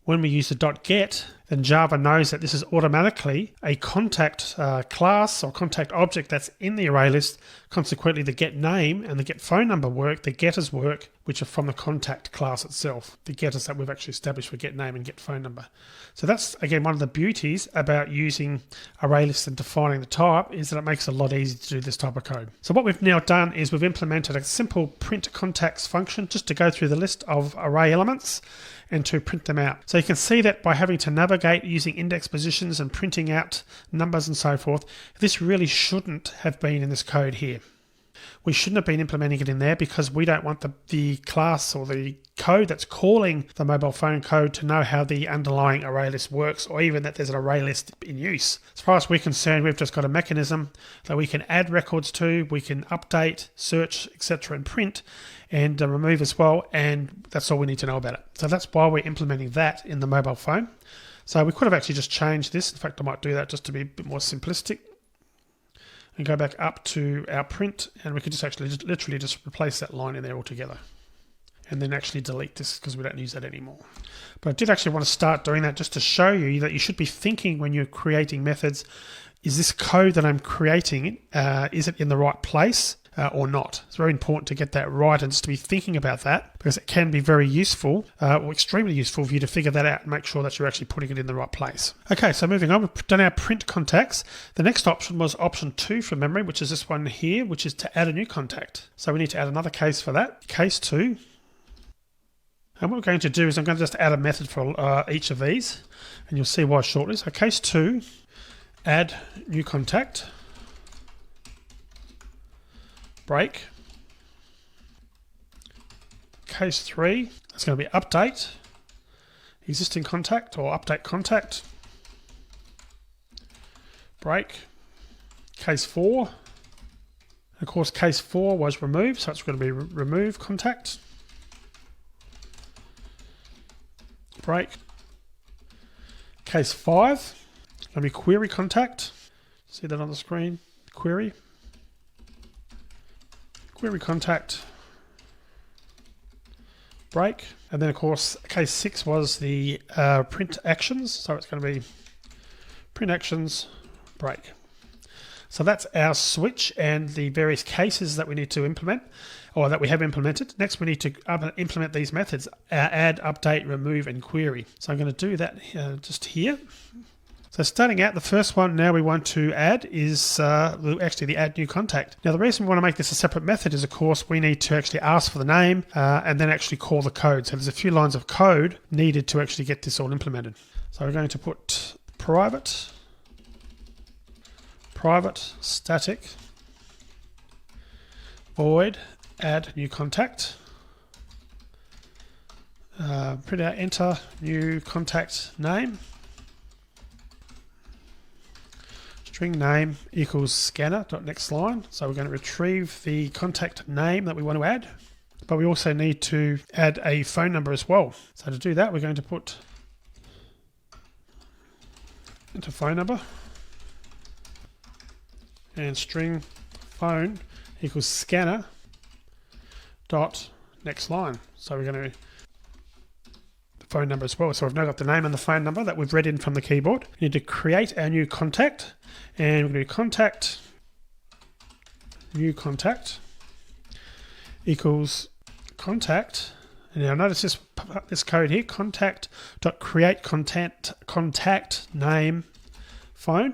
when we use the .get, then Java knows that this is automatically a contact class or contact object that's in the array list. Consequently, the get name and the get phone number work, the getters work, which are from the contact class itself, the getters that we've actually established for get name and get phone number. So that's, again, one of the beauties about using array lists and defining the type is that it makes it a lot easier to do this type of code. So what we've now done is we've implemented a simple print contacts function just to go through the list of array elements and to print them out. So you can see that by having to navigate using index positions and printing out numbers and so forth, this really shouldn't have been in this code here. we shouldn't have been implementing it in there because we don't want the class or the code that's calling the mobile phone code to know how the underlying array list works, or even that there's an array list in use. As far as we're concerned, we've just got a mechanism that we can add records to, we can update, search, etc., and print, and remove as well, and that's all we need to know about it. So that's why we're implementing that in the mobile phone. So we could have actually just changed this. In fact, I might do that just to be a bit more simplistic. And go back up to our print, and we could just actually literally just replace that line in there altogether. And then actually delete this because we don't use that anymore. But I did actually want to start doing that just to show you that you should be thinking when you're creating methods, is this code that I'm creating, is it in the right place or not? It's very important to get that right and just to be thinking about that, because it can be very useful or extremely useful for you to figure that out and make sure that you're actually putting it in the right place. Okay, so moving on, we've done our print contacts. The next option was option 2 from memory, which is this one here, which is to add a new contact. So we need to add another case for that, case 2. And what we're going to do is I'm going to just add a method for each of these, and you'll see why shortly. So case 2, add new contact, break. Case 3, it's going to be update existing contact or update contact, break. Case 4, of course case 4 was remove, so it's going to be remove contact, break. Case 5, going to be query contact. See that on the screen? Query contact, break. And then of course case 6 was the print actions, so it's going to be print actions, break. So that's our switch and the various cases that we need to implement, or that we have implemented. Next we need to implement these methods, add, update, remove, and query. So I'm going to do that just here. So starting out, the first one now we want to add is actually the add new contact. Now the reason we want to make this a separate method is, of course, we need to actually ask for the name and then actually call the code. So there's a few lines of code needed to actually get this all implemented. So we're going to put private static void add new contact, print out enter new contact name, string name equals scanner.next line. So we're going to retrieve the contact name that we want to add, but we also need to add a phone number as well. So to do that, we're going to put enter phone number and string phone equals scanner dot next line. So we're going to phone number as well. So we've now got the name and the phone number that we've read in from the keyboard. We need to create our new contact, and we're going to contact new contact equals contact. And now notice this code here, contact.create contact name phone.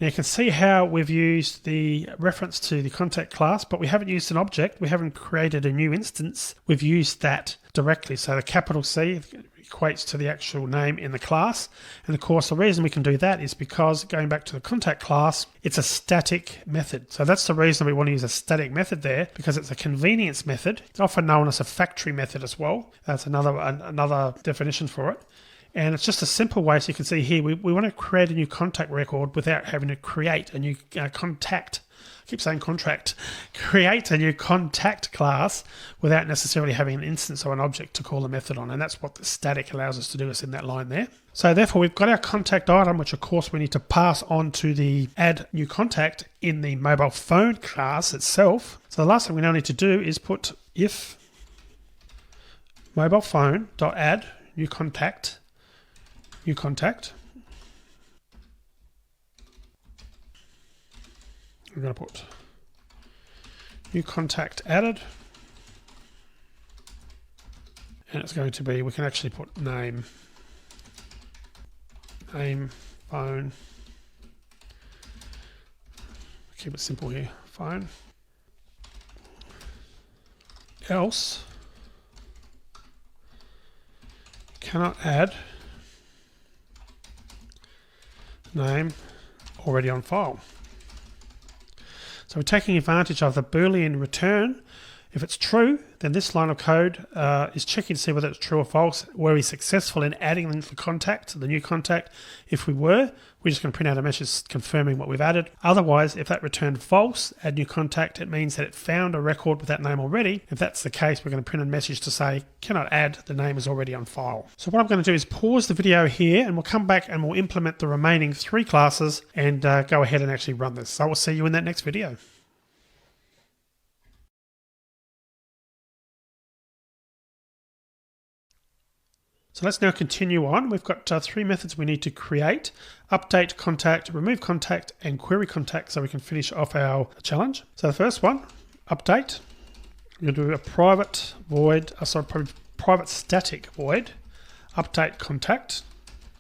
Now you can see how we've used the reference to the contact class, but we haven't used an object. We haven't created a new instance. We've used that directly. So the capital C equates to the actual name in the class. And of course, the reason we can do that is because, going back to the contact class, it's a static method. So that's the reason we want to use a static method there, because it's a convenience method. It's often known as a factory method as well. That's another definition for it. And it's just a simple way, so you can see here, we want to create a new contact record without having to create a new contact. I keep saying contract. Create a new contact class without necessarily having an instance or an object to call a method on. And that's what the static allows us to do, is in that line there. So therefore, we've got our contact item, which of course we need to pass on to the add new contact in the mobile phone class itself. So the last thing we now need to do is put if mobile phone.add new contact. New contact. We're going to put new contact added, and it's going to be, we can actually put name, phone. Keep it simple here. Phone. Else cannot add name already on file. So we're taking advantage of the Boolean return. If it's true, then this line of code is checking to see whether it's true or false. Were we successful in adding the contact, the new contact? If we were, we're just going to print out a message confirming what we've added. Otherwise, if that returned false, add new contact, it means that it found a record with that name already. If that's the case, we're going to print a message to say, cannot add, the name is already on file. So what I'm going to do is pause the video here, and we'll come back and we'll implement the remaining 3 classes and go ahead and actually run this. So we'll see you in that next video. So let's now continue on. We've got 3 methods we need to create: update contact, remove contact, and query contact, so we can finish off our challenge. So the first one, update. We're going to do a private void, private static void, update contact.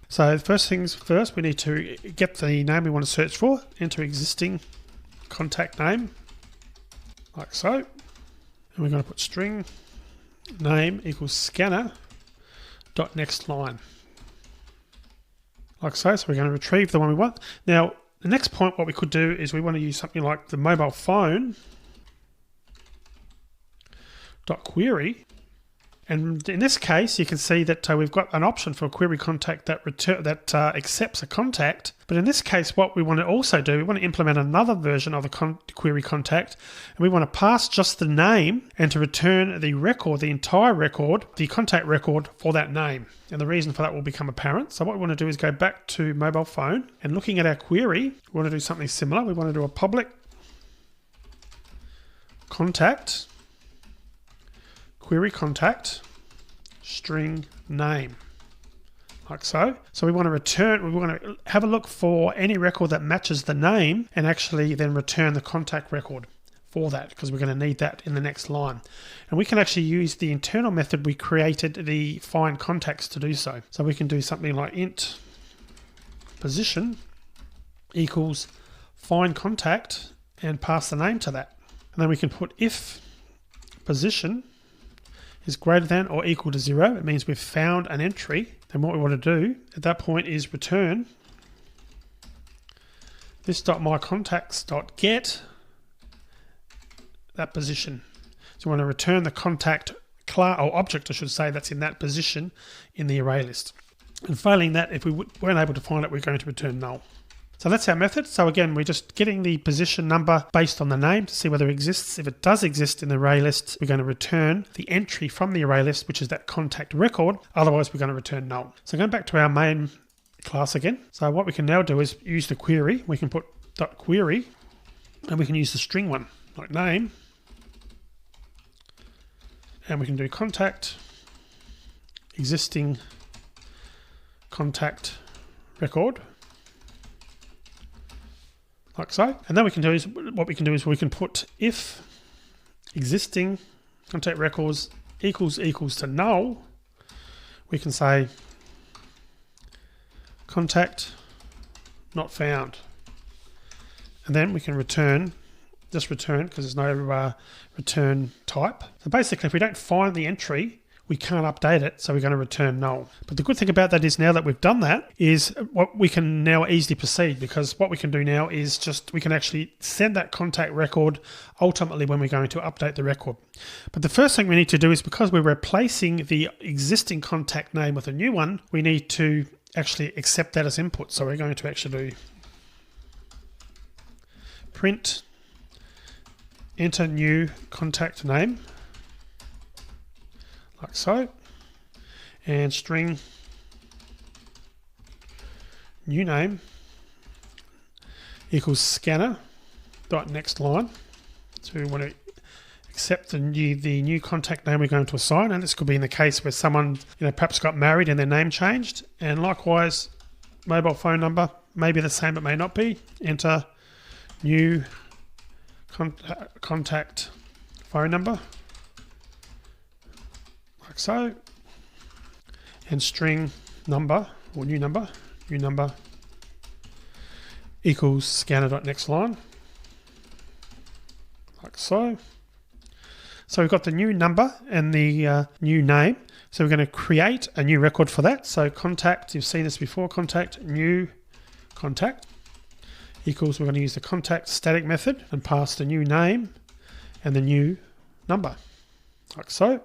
So first things first, we need to get the name we want to search for, enter existing contact name, like so. And we're going to put string name equals scanner dot next line, like so. So we're going to retrieve the one we want. Now the next point, what we could do is we want to use something like the mobile phone dot query, and in this case you can see that we've got an option for a query contact that accepts a contact. But in this case, what we want to also do, we want to implement another version of the query contact, and we want to pass just the name and to return the record, the entire record, the contact record for that name. And the reason for that will become apparent. So what we want to do is go back to mobile phone, and looking at our query, we want to do something similar. We want to do a public contact, query contact, string name, like so. So we want to return, we want to have a look for any record that matches the name and actually then return the contact record for that, because we're going to need that in the next line. And we can actually use the internal method we created, the find contacts, to do so. So we can do something like int position equals find contact and pass the name to that. And then we can put if position is greater than or equal to 0. It means we've found an entry. Then what we want to do at that point is return this.mycontacts.get that position. So we want to return the contact class or object, I should say, that's in that position in the array list. And failing that, if we weren't able to find it, we're going to return null. So that's our method. So again, we're just getting the position number based on the name to see whether it exists. If it does exist in the array list, we're going to return the entry from the array list, which is that contact record. Otherwise, we're going to return null. So going back to our main class again. So what we can now do is use the query. We can put .query, and we can use the string one, like name. And we can do contact, existing contact record, like so. And then we can do is we can put if existing contact records equals to null, we can say contact not found. And then we can return, just return, because there's no return type. So basically, if we don't find the entry, we can't update it, so we're going to return null. But the good thing about that is, now that we've done that, is what we can now easily proceed, because what we can do now is just, we can actually send that contact record ultimately when we're going to update the record. But the first thing we need to do is, because we're replacing the existing contact name with a new one, we need to actually accept that as input. So we're going to actually do print enter new contact name, like so, and string new name equals scanner dot next line. So we want to accept the new contact name we're going to assign, and this could be in the case where someone, perhaps got married and their name changed. And likewise, mobile phone number may be the same, but may not be. Enter new contact phone number, like so, and string number, or new number equals scanner.next line, like so. So we've got the new number and the new name. So we're going to create a new record for that. So contact, you've seen this before, contact, new contact. equals, we're going to use the contact static method and pass the new name and the new number, like so.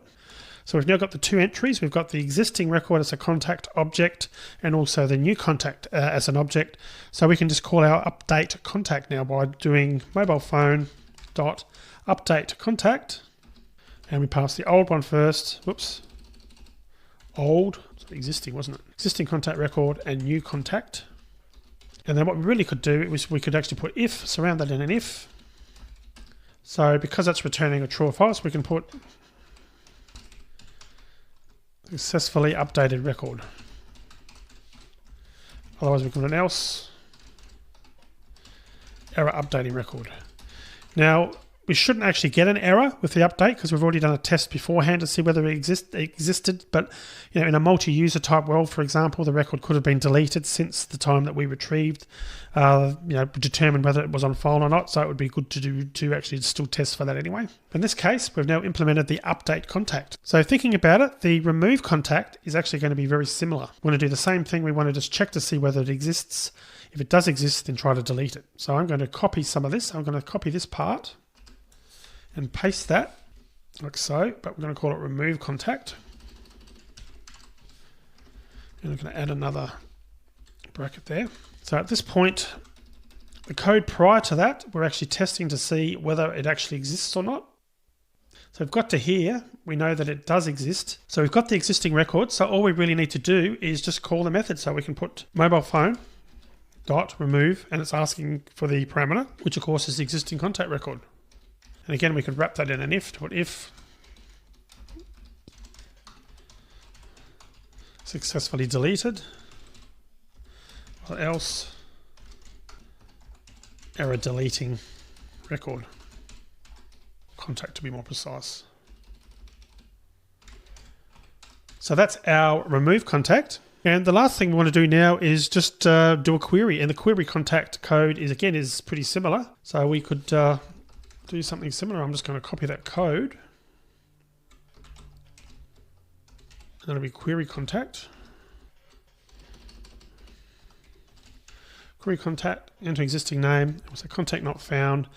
So we've now got the two entries. We've got the existing record as a contact object and also the new contact as an object. So we can just call our update contact now by doing mobile phone dot update contact, and we pass the old one first. Whoops, old, existing, wasn't it? Existing contact record and new contact. And then what we really could do is we could actually put if, surround that in an if. So because that's returning a true or false, we can put successfully updated record. Otherwise we can put an else, error updating record. Now we shouldn't actually get an error with the update because we've already done a test beforehand to see whether it existed. But in a multi-user type world, for example, the record could have been deleted since the time that we retrieved, determined whether it was on file or not. So it would be good to actually still test for that anyway. In this case, we've now implemented the update contact. So thinking about it, the remove contact is actually going to be very similar. We want to do the same thing. We want to just check to see whether it exists. If it does exist, then try to delete it. So I'm going to copy some of this. I'm going to copy this part and paste that like so, but we're going to call it remove contact. And I'm going to add another bracket there. So at this point, the code prior to that, we're actually testing to see whether it actually exists or not. So we've got to here, we know that it does exist. So we've got the existing record. So all we really need to do is just call the method. So we can put mobile phone dot remove, and it's asking for the parameter, which of course is the existing contact record. And again, we could wrap that in an if, to put if successfully deleted, or else error deleting record, contact to be more precise. So that's our remove contact. And the last thing we want to do now is just do a query. And the query contact code is pretty similar. So we could do something similar. I'm just going to copy that code. And that'll be query contact. Query contact, enter existing name. It was a contact not found.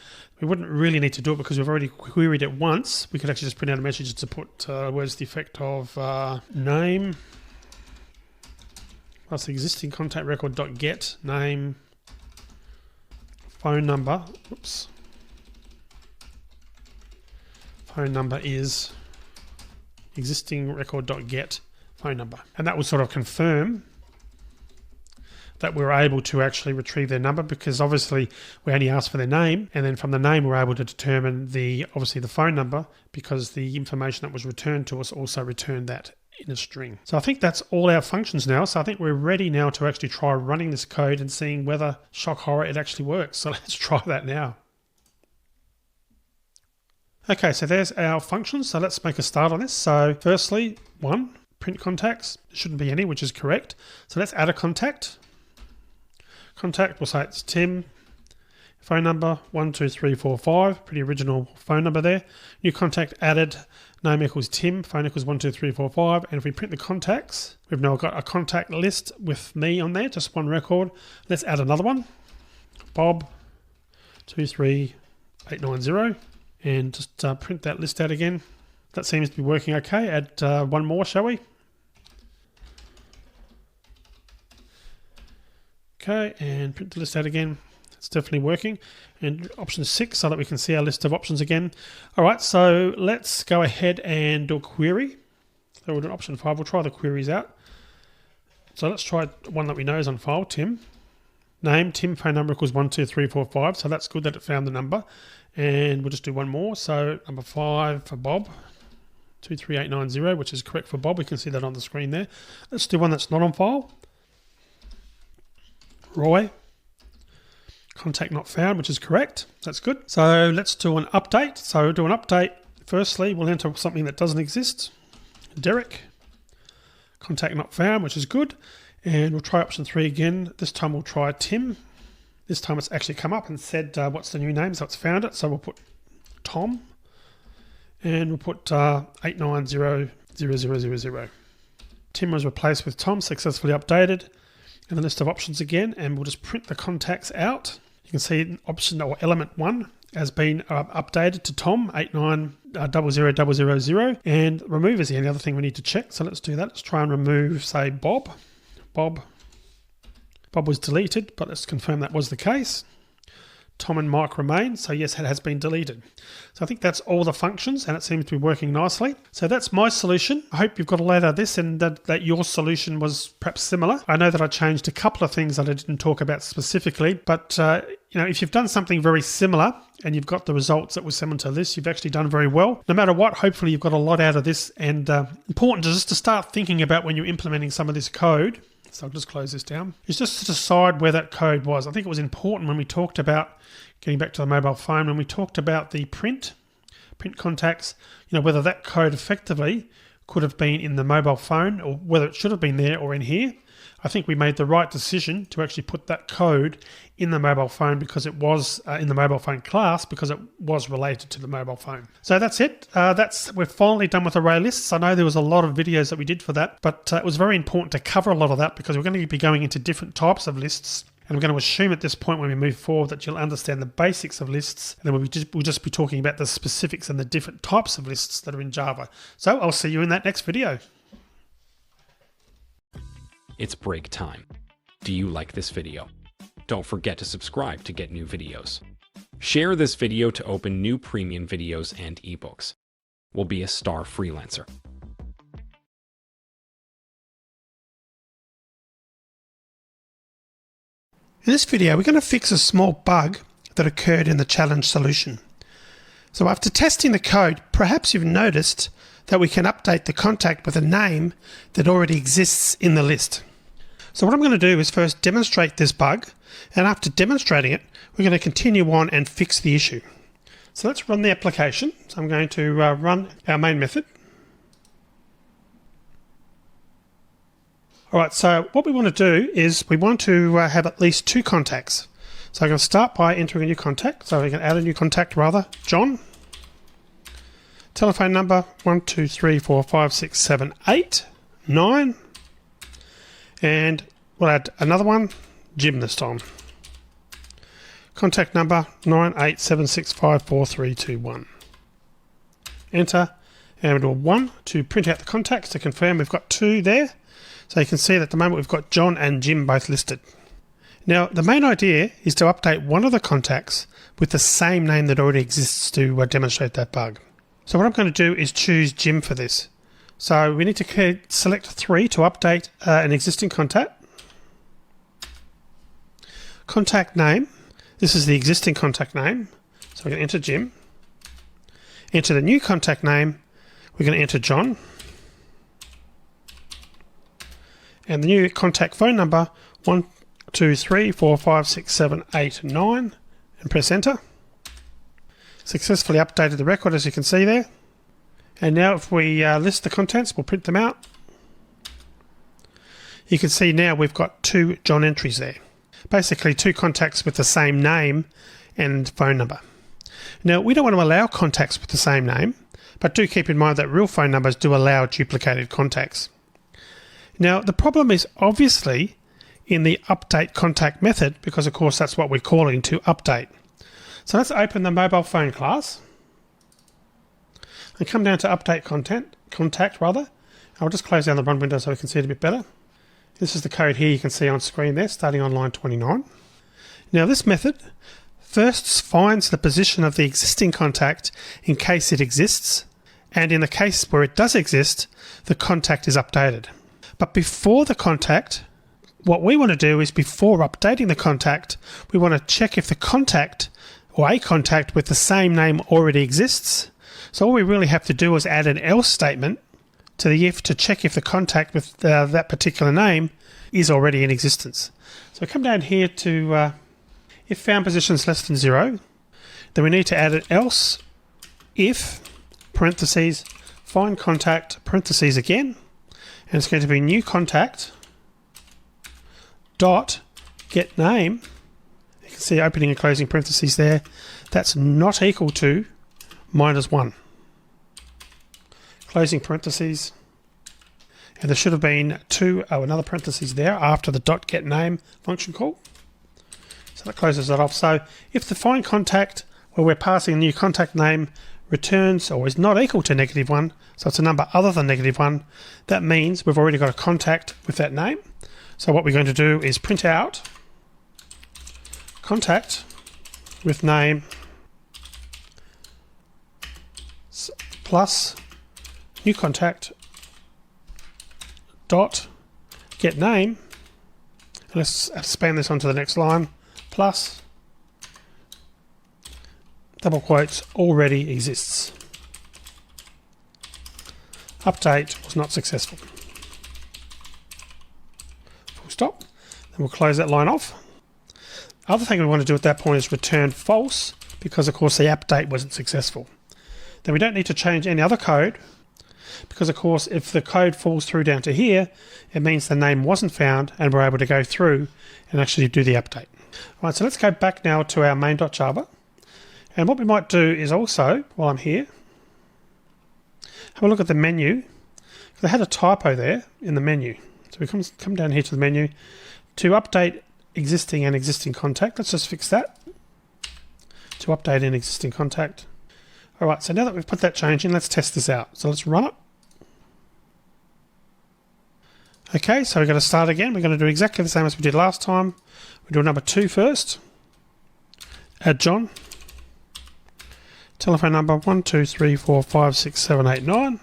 We wouldn't really need to do it because we've already queried it once. We could actually just print out a message to put where's the effect of name plus existing contact record dot get name phone number. Oops. Phone number is existing record dot get phone number, and that will sort of confirm that we're able to actually retrieve their number, because obviously we only asked for their name, and then from the name we're able to determine obviously the phone number, because the information that was returned to us also returned that in a string. So I think that's all our functions now. So I think we're ready now to actually try running this code and seeing whether, shock horror, it actually works. So let's try that now. Okay, so there's our functions. So let's make a start on this. So firstly, one, print contacts. There shouldn't be any, which is correct. So let's add a contact. Contact, we'll say it's Tim. Phone number 12345, pretty original phone number there. New contact added, name equals Tim, phone equals 12345. And if we print the contacts, we've now got a contact list with me on there, just one record. Let's add another one, Bob 23890, and just print that list out again. That seems to be working okay. Add one more, shall we? Okay, and print the list out again. It's definitely working. And option 6, so that we can see our list of options again. All right, so let's go ahead and do a query. So we'll do option 5. We'll try the queries out. So let's try one that we know is on file, Tim. Name, Tim, phone number equals 12345. So that's good that it found the number. And we'll just do one more. So number 5 for Bob, 23890, which is correct for Bob. We can see that on the screen there. Let's do one that's not on file. Roy, contact not found, which is correct. That's good. So let's do an update. So do an update. Firstly, we'll enter something that doesn't exist. Derek, contact not found, which is good. And we'll try option 3 again. This time we'll try Tim. This time it's actually come up and said what's the new name, so it's found it. So we'll put Tom, and we'll put 8900000. Tim was replaced with Tom, successfully updated. And the list of options again, and we'll just print the contacts out. You can see option or element 1 has been updated to Tom 8900000, and remove is the only other thing we need to check. So let's do that. Let's try and remove, say, Bob. Bob was deleted, but let's confirm that was the case. Tom and Mike remain, so yes, it has been deleted. So I think that's all the functions, and it seems to be working nicely. So that's my solution. I hope you've got a lot out of this, and that your solution was perhaps similar. I know that I changed a couple of things that I didn't talk about specifically, but if you've done something very similar and you've got the results that were similar to this, you've actually done very well. No matter what, hopefully you've got a lot out of this, and important just to start thinking about when you're implementing some of this code. So I'll just close this down. It's just to decide where that code was. I think it was important when we talked about, getting back to the mobile phone, when we talked about the print contacts, whether that code effectively could have been in the mobile phone or whether it should have been there or in here. I think we made the right decision to actually put that code in the mobile phone because it was in the mobile phone class, because it was related to the mobile phone. So that's it. We're finally done with array lists. I know there was a lot of videos that we did for that, but it was very important to cover a lot of that because we're going to be going into different types of lists. And we're going to assume at this point when we move forward that you'll understand the basics of lists, and then we'll just be talking about the specifics and the different types of lists that are in Java. So I'll see you in that next video. It's break time. Do you like this video? Don't forget to subscribe to get new videos. Share this video to open new premium videos and ebooks. We'll be a star freelancer. In this video, we're going to fix a small bug that occurred in the challenge solution. So after testing the code, perhaps you've noticed that we can update the contact with a name that already exists in the list. So what I'm going to do is first demonstrate this bug, and after demonstrating it, we're going to continue on and fix the issue. So let's run the application. So I'm going to run our main method. All right, so what we want to do is we want to have at least 2 contacts. So I'm going to start by entering a new contact. So we can add a new contact rather, John. Telephone number 1, 2, 3, 4, 5, 6, 7, 8, 9. And we'll add another one, Jim this time. Contact number 987654321. Enter, and we'll do a 1 to print out the contacts to confirm we've got 2 there. So you can see that at the moment we've got John and Jim both listed. Now the main idea is to update one of the contacts with the same name that already exists to demonstrate that bug. So what I'm going to do is choose Jim for this. So we need to select 3 to update an existing contact. Contact name. This is the existing contact name. So we're going to enter Jim. Enter the new contact name. We're going to enter John. And the new contact phone number 1, 2, 3, 4, 5, 6, 7, 8, 9, and press enter. Successfully updated the record, as you can see there. And now if we list the contents, we'll print them out. You can see now we've got 2 John entries there. Basically 2 contacts with the same name and phone number. Now we don't want to allow contacts with the same name, but do keep in mind that real phone numbers do allow duplicated contacts. Now the problem is obviously in the update contact method, because of course that's what we're calling to update. So let's open the mobile phone class and come down to update contact rather. I'll just close down the run window so we can see it a bit better. This is the code here you can see on screen there, starting on line 29. Now this method first finds the position of the existing contact in case it exists, and in the case where it does exist, the contact is updated. But before the contact, what we want to do is before updating the contact, we want to check if the contact or a contact with the same name already exists. So all we really have to do is add an else statement to the if to check if the contact with that particular name is already in existence. So we come down here to if found position is less than 0, then we need to add an else if parentheses find contact parentheses again, and it's going to be new contact dot get name. You can see opening and closing parentheses there. That's not equal to -1. Closing parentheses, and there should have been another parentheses there after the dot get name function call. So that closes that off. So if the find contact where we're passing a new contact name returns or is not equal to -1, so it's a number other than -1, that means we've already got a contact with that name. So what we're going to do is print out contact with name plus new contact dot get name, and let's expand this onto the next line, plus double quotes already exists. Update was not successful. Full stop. Then we'll close that line off. Other thing we want to do at that point is return false, because of course the update wasn't successful. Then we don't need to change any other code, because of course if the code falls through down to here, it means the name wasn't found and we're able to go through and actually do the update. Right, so let's go back now to our main.java. And what we might do is also, while I'm here, have a look at the menu. They had a typo there in the menu. So we come down here to the menu to update existing and existing contact. Let's just fix that. To update an existing contact. Alright, so now that we've put that change in, let's test this out. So let's run it. Okay, so we're going to start again. We're going to do exactly the same as we did last time. We do number 2 first. Add John. Telephone number 1 2 3 4 5 6 7 8 9.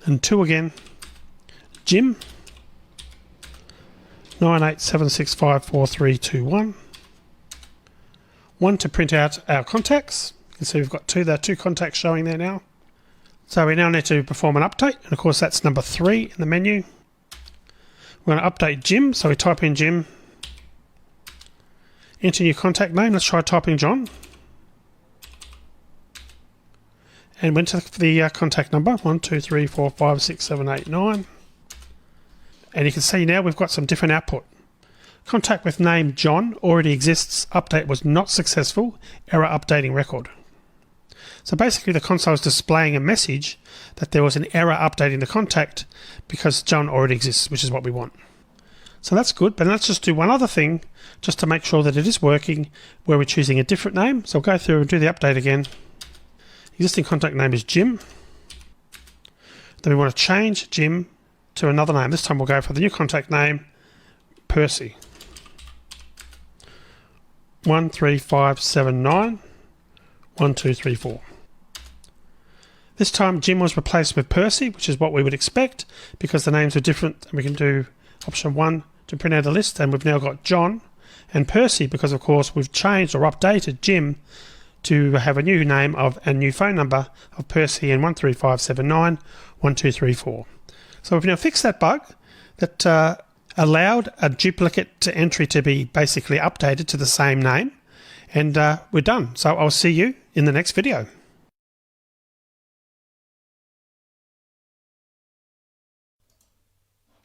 And 2 again. Jim. 9 8 7 6 5 4 3 2 1. 1 to print out our contacts. You can see we've got there are two contacts showing there now. So we now need to perform an update, and of course that's number 3 in the menu. We're going to update Jim, so we type in Jim. Enter new contact name. Let's try typing John. And went to the contact number 1 2 3 4 5 6 7 8 9. And you can see now we've got some different output. Contact with name John already exists. Update was not successful. Error updating record. So basically the console is displaying a message that there was an error updating the contact because John already exists, which is what we want. So that's good, but let's just do one other thing just to make sure that it is working, where we're choosing a different name. So I'll go through and do the update again. Existing contact name is Jim. Then we want to change Jim to another name. This time we'll go for the new contact name, Percy. 1 3 5 7 9 1 2 3 4. This time Jim was replaced with Percy, which is what we would expect because the names are different, and we can do option 1 to print out a list, and we've now got John and Percy because of course we've changed or updated Jim to have a new name of a new phone number of Percy in 13579 1234. So we've now fixed that bug that allowed a duplicate entry to be basically updated to the same name, and we're done. So I'll see you in the next video.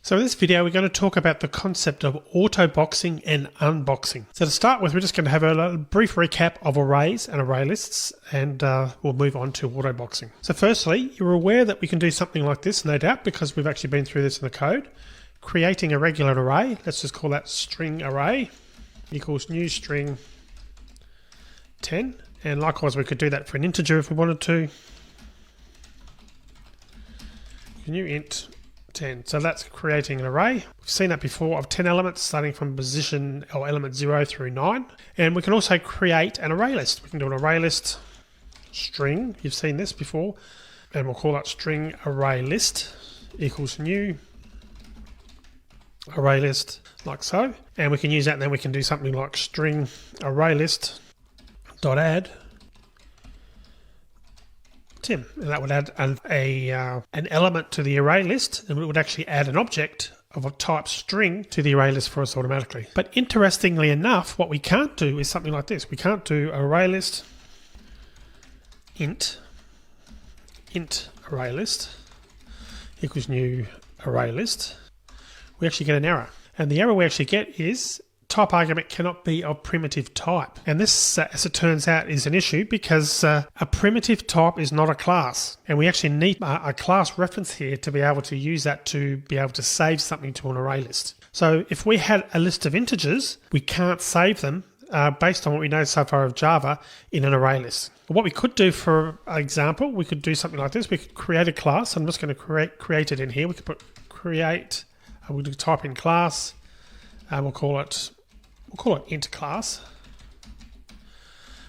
So in this video we're going to talk about the concept of auto-boxing and unboxing. So to start with, we're just going to have a brief recap of arrays and array lists, and we'll move on to auto-boxing. So firstly, you're aware that we can do something like this, no doubt, because we've actually been through this in the code. Creating a regular array, let's just call that string array, equals new string 10, and likewise we could do that for an integer if we wanted to. New int 10. So that's creating an array. We've seen that before of 10 elements starting from position or element 0 through 9. And we can also create an array list. We can do an array list string. You've seen this before. And we'll call that string array list equals new array list, like so. And we can use that, and then we can do something like string array list dot add Tim, and that would add an element to the array list, and it would actually add an object of a type string to the array list for us automatically. But interestingly enough, what we can't do is something like this. We can't do array list int array list equals new array list. We actually get an error, and the error we actually get is type argument cannot be of primitive type. And this, as it turns out, is an issue because a primitive type is not a class. And we actually need a class reference here to be able to use that to be able to save something to an array list. So if we had a list of integers, we can't save them based on what we know so far of Java in an array list. What we could do, for example, we could do something like this. We could create a class. I'm just going to create it in here. We could put create. We'll type in class, and we'll call it int class.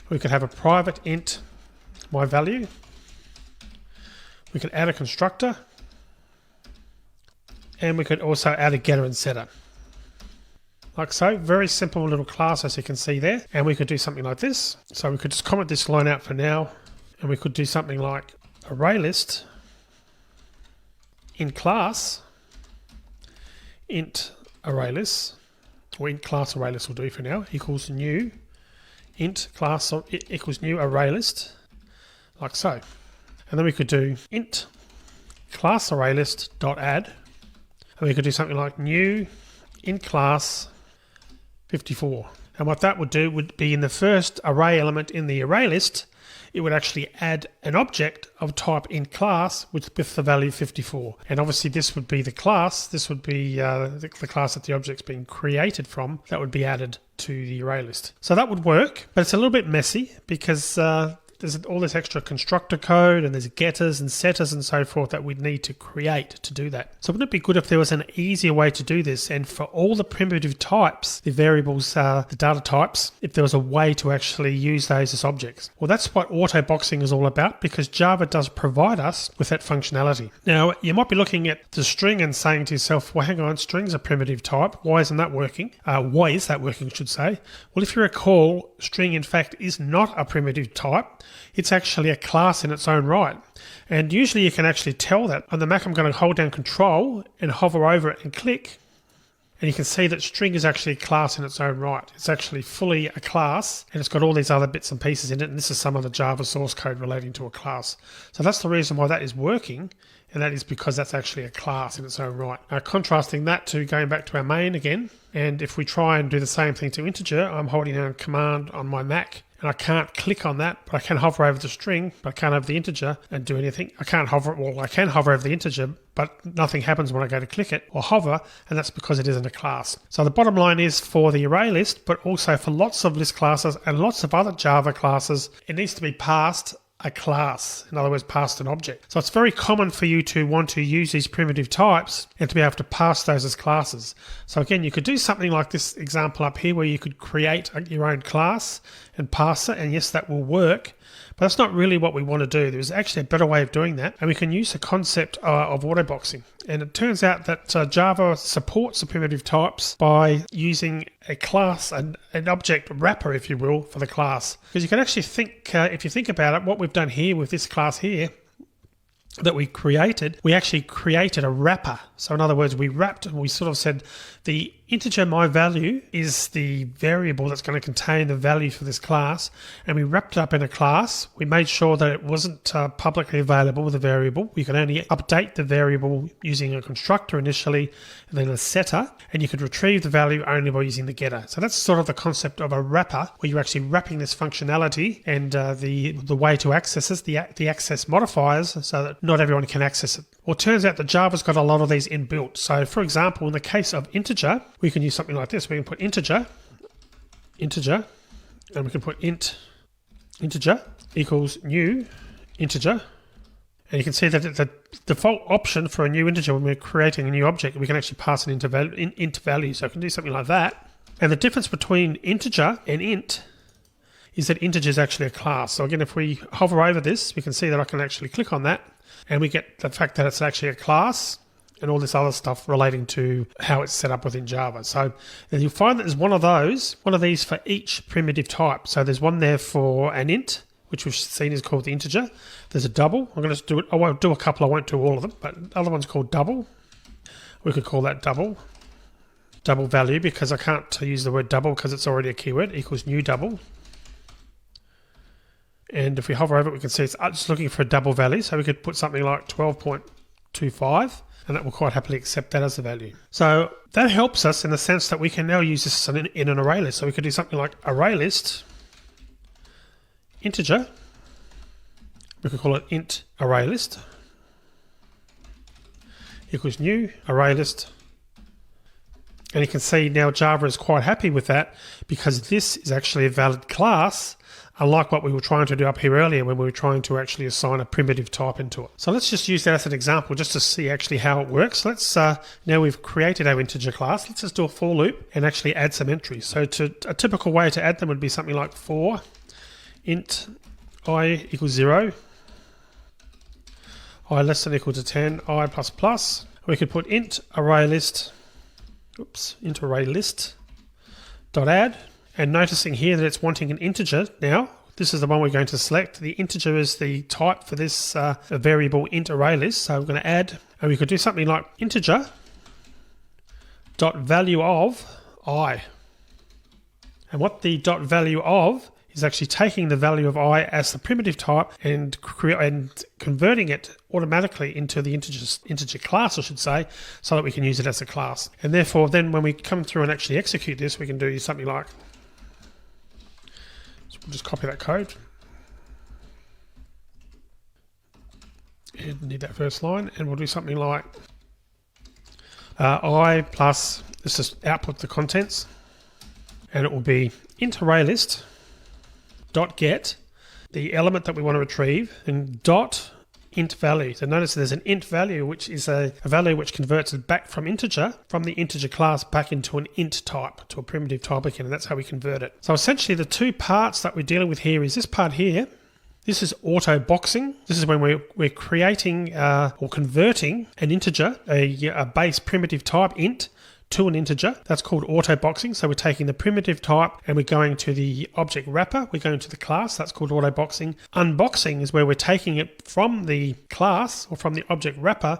We could have a private int my value. We could add a constructor, and we could also add a getter and setter. Like so, very simple little class as you can see there. And we could do something like this. So we could just comment this line out for now, and we could do something like array list in class int array list, or int class array list will do for now, equals new int class equals new array list, like so. And then we could do int class array list dot add, and we could do something like new int class 54. And what that would do would be in the first array element in the array list, it would actually add an object of type int class with the value 54. And obviously this would be the class, this would be the class that the object's being created from, that would be added to the array list. So that would work, but it's a little bit messy because there's all this extra constructor code, and there's getters and setters and so forth that we'd need to create to do that. So wouldn't it be good if there was an easier way to do this, and for all the primitive types, the variables, the data types, if there was a way to actually use those as objects? Well, that's what auto-boxing is all about, because Java does provide us with that functionality. Now, you might be looking at the string and saying to yourself, well, hang on, string's a primitive type. Why isn't that working? Why is that working, I should say? Well, if you recall, string in fact is not a primitive type. It's actually a class in its own right. And usually you can actually tell that. On the Mac, I'm going to hold down Control and hover over it and click. And you can see that string is actually a class in its own right. It's actually fully a class, and it's got all these other bits and pieces in it. And this is some of the Java source code relating to a class. So that's the reason why that is working. And that is because that's actually a class in its own right. Now, contrasting that to going back to our main again. And if we try and do the same thing to integer, I'm holding down Command on my Mac. And I can't click on that, but I can hover over the string, but I can't have the integer and do anything. I can hover over the integer, but nothing happens when I go to click it or hover, and that's because it isn't a class. So the bottom line is, for the array list, but also for lots of list classes and lots of other Java classes, it needs to be passed a class, in other words, passed an object. So it's very common for you to want to use these primitive types and to be able to pass those as classes. So again, you could do something like this example up here, where you could create your own class and pass it, and yes, that will work. But that's not really what we want to do. There's actually a better way of doing that, and we can use the concept of auto-boxing. And it turns out that Java supports the primitive types by using a class, an object wrapper, if you will, for the class. Because you can actually think, if you think about it, what we've done here with this class here that we actually created a wrapper. So in other words, we sort of said the integer my value is the variable that's going to contain the value for this class, and we wrapped it up in a class. We made sure that it wasn't publicly available with a variable. We could only update the variable using a constructor initially, and then a setter, and you could retrieve the value only by using the getter. So that's sort of the concept of a wrapper, where you're actually wrapping this functionality, and the way to access it, the access modifiers, so that not everyone can access it. Well, it turns out that Java's got a lot of these inbuilt. So for example, in the case of integer, we can use something like this. We can put integer, and we can put integer equals new integer. And you can see that the default option for a new integer, when we're creating a new object, we can actually pass it into value. So I can do something like that. And the difference between integer and int is that integer is actually a class. So again, if we hover over this, we can see that I can actually click on that, and we get the fact that it's actually a class and all this other stuff relating to how it's set up within Java. So then you'll find that there's one of these for each primitive type. So there's one there for an int, which we've seen is called the integer. There's a double. I'm going to do it. I won't do a couple. I won't do all of them, but the other one's called double. We could call that double value, because I can't use the word double because it's already a keyword, equals new double. And if we hover over it, we can see it's just looking for a double value. So we could put something like 12.25, and that will quite happily accept that as the value. So that helps us in the sense that we can now use this in an array list. So we could do something like array list integer. We could call it int array list equals new array list And you can see now Java is quite happy with that because this is actually a valid class, unlike what we were trying to do up here earlier when we were trying to actually assign a primitive type into it. So let's just use that as an example just to see actually how it works. Let's now we've created our integer class, let's just do a for loop and actually add some entries. So a typical way to add them would be something like for int I equals 0, I less than or equal to 10, I plus plus. We could put int array list, int array list dot add, and noticing here that it's wanting an integer now. This is the one we're going to select. The integer is the type for this variable int array list. So we're going to add, and we could do something like integer dot value of I. And what the dot value of is actually taking the value of I as the primitive type and converting it automatically into the integer class, I should say, so that we can use it as a class. And therefore, then when we come through and actually execute this, we can do something like, so we'll just copy that code. And need that first line, and we'll do something like I plus, let's just output the contents, and it will be int array list dot get the element that we want to retrieve and dot int value. So notice there's an int value, which is a value which converts it back from the integer class back into an int type, to a primitive type again, and that's how we convert it. So essentially the two parts that we're dealing with here is this part here. This is auto boxing. This is when we're creating or converting an integer, a base primitive type int, to an integer. That's called auto boxing. So we're taking the primitive type and we're going to the object wrapper. We're going to the class. That's called auto boxing. Unboxing is where we're taking it from the class or from the object wrapper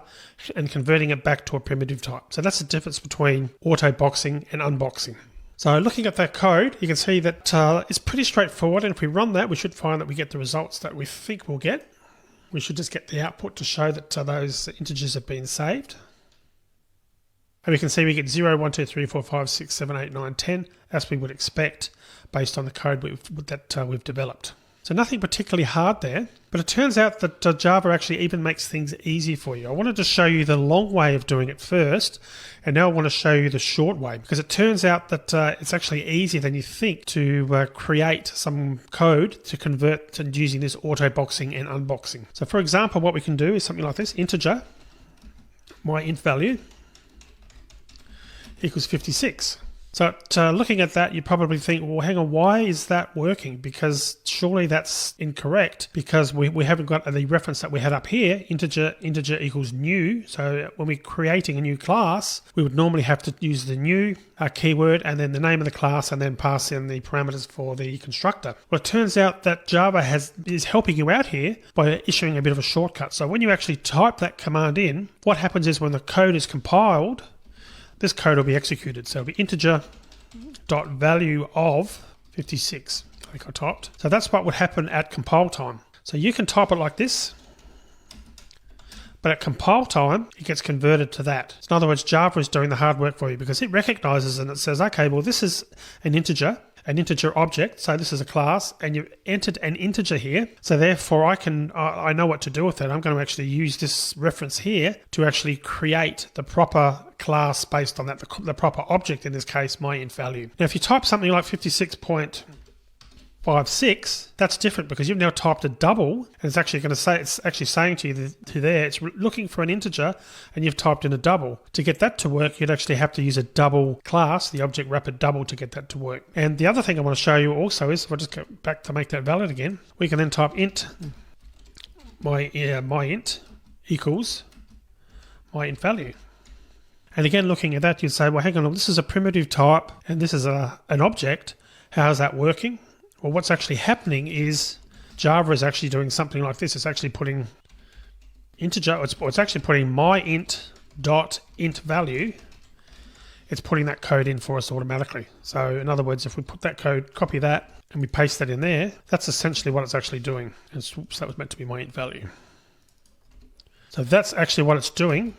and converting it back to a primitive type. So that's the difference between auto boxing and unboxing. So looking at that code, you can see that it's pretty straightforward. And if we run that, we should find that we get the results that we think we'll get. We should just get the output to show that those integers have been saved. And we can see we get 0, 1, 2, 3, 4, 5, 6, 7, 8, 9, 10, as we would expect based on the code we've developed. So nothing particularly hard there, but it turns out that Java actually even makes things easy for you. I wanted to show you the long way of doing it first, and now I want to show you the short way, because it turns out that it's actually easier than you think to create some code to convert to using this auto boxing and unboxing. So for example, what we can do is something like this: integer, my int value, equals 56. So looking at that, you probably think, well, hang on, why is that working? Because surely that's incorrect, because we haven't got the reference that we had up here, integer equals new. So when we're creating a new class, we would normally have to use the new keyword and then the name of the class and then pass in the parameters for the constructor. Well, it turns out that Java is helping you out here by issuing a bit of a shortcut. So when you actually type that command in, what happens is when the code is compiled, this code will be executed. So it'll be integer dot value of 56. I think I typed. So that's what would happen at compile time. So you can type it like this, but at compile time, it gets converted to that. So in other words, Java is doing the hard work for you because it recognizes and it says, okay, well, this is an integer object, so this is a class, and you've entered an integer here, so therefore I know what to do with it. I'm going to actually use this reference here to actually create the proper class based on that, the proper object, in this case, my int value. Now, if you type something like 56.56, that's different because you've now typed a double, and it's actually going to say, it's actually saying to you there, it's looking for an integer, and you've typed in a double. To get that to work, you'd actually have to use a double class, the object wrapper double, to get that to work. And the other thing I want to show you also is, if I just go back to make that valid again, we can then type int my int equals my int value. And again, looking at that, you'd say, well, hang on, this is a primitive type, and this is an object. How is that working? Well, what's actually happening is Java is actually doing something like this. It's actually putting integer, it's actually putting my int dot int value. It's putting that code in for us automatically. So in other words, if we put that code, copy that, and we paste that in there, that's essentially what it's actually doing. Oops, that was meant to be my int value. So that's actually what it's doing.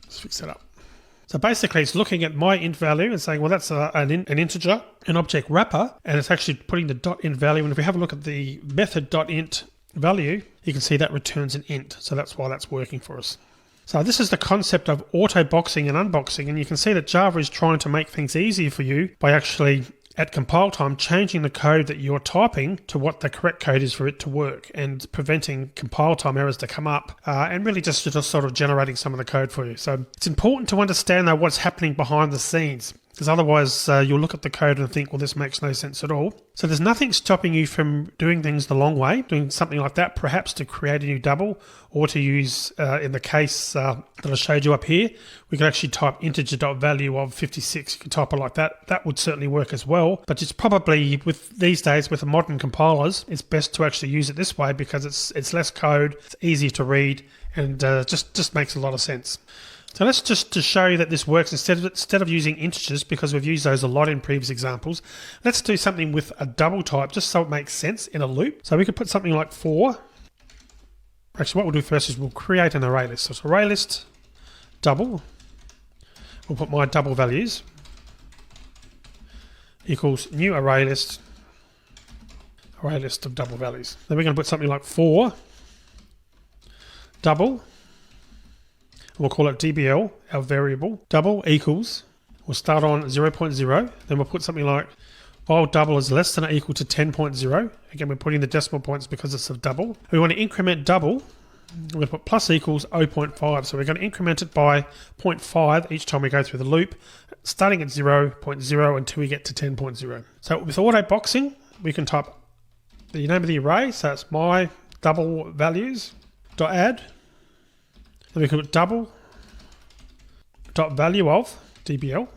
Let's fix that up. So basically, it's looking at my int value and saying, well, that's an integer, an object wrapper, and it's actually putting the dot int value. And if we have a look at the method dot int value, you can see that returns an int. So that's why that's working for us. So this is the concept of auto boxing and unboxing, and you can see that Java is trying to make things easier for you by actually, at compile time, changing the code that you're typing to what the correct code is for it to work, and preventing compile time errors to come up, and really just sort of generating some of the code for you. So it's important to understand though what's happening behind the scenes, because otherwise you'll look at the code and think, well, this makes no sense at all. So there's nothing stopping you from doing things the long way, doing something like that, perhaps to create a new double, or to use, in the case that I showed you up here, we can actually type integer.value of 56. You can type it like that. That would certainly work as well, but it's probably, with these days, with the modern compilers, it's best to actually use it this way because it's less code, it's easier to read, and just makes a lot of sense. So let's just to show you that this works, instead of using integers, because we've used those a lot in previous examples, let's do something with a double type just so it makes sense in a loop. So we could put something like 4. Actually, what we'll do first is we'll create an array list. So it's array list double. We'll put my double values equals new array list of double values. Then we're going to put something like 4 double. We'll call it DBL, our variable. Double equals, we'll start on 0.0, then we'll put something like, while double is less than or equal to 10.0. Again, we're putting the decimal points because it's a double. We want to increment double, we're going to put plus equals 0.5. So we're going to increment it by 0.5 each time we go through the loop, starting at 0.0 until we get to 10.0. So with auto boxing, we can type the name of the array, so it's my double values dot add. Then we can put double dot value of DBL,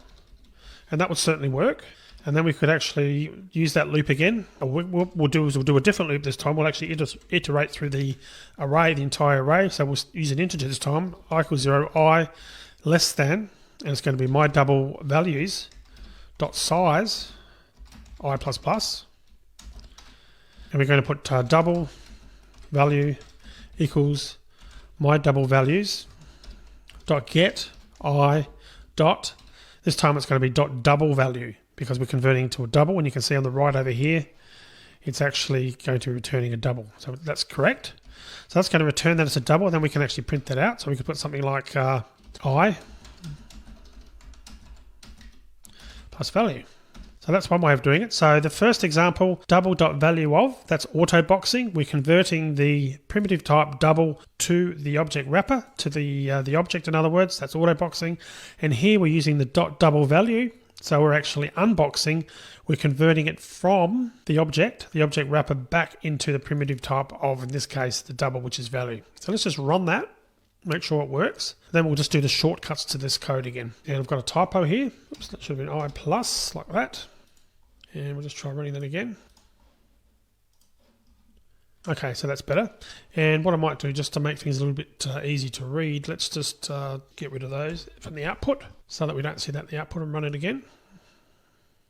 and that would certainly work. And then we could actually use that loop again. What we'll do a different loop this time. We'll actually iterate through the array, the entire array. So we'll use an integer this time, I equals 0, I less than, and it's going to be my double values dot size I plus plus. And we're going to put double value equals my double values dot get I dot, this time it's going to be dot double value because we're converting to a double, and you can see on the right over here it's actually going to be returning a double, so that's correct. So that's going to return that as a double, and then we can actually print that out. So we could put something like I plus value. So that's one way of doing it. So the first example, double.value of, that's auto boxing. We're converting the primitive type double to the object wrapper, to the object, in other words, that's auto boxing. And here we're using the dot double value. So we're actually unboxing. We're converting it from the object wrapper, back into the primitive type of, in this case, the double, which is value. So let's just run that, make sure it works. Then we'll just do the shortcuts to this code again. And I've got a typo here. Oops, that should have been I plus, like that. And we'll just try running that again. Okay, so that's better. And what I might do, just to make things a little bit easy to read, let's just get rid of those from the output so that we don't see that in the output, and run it again.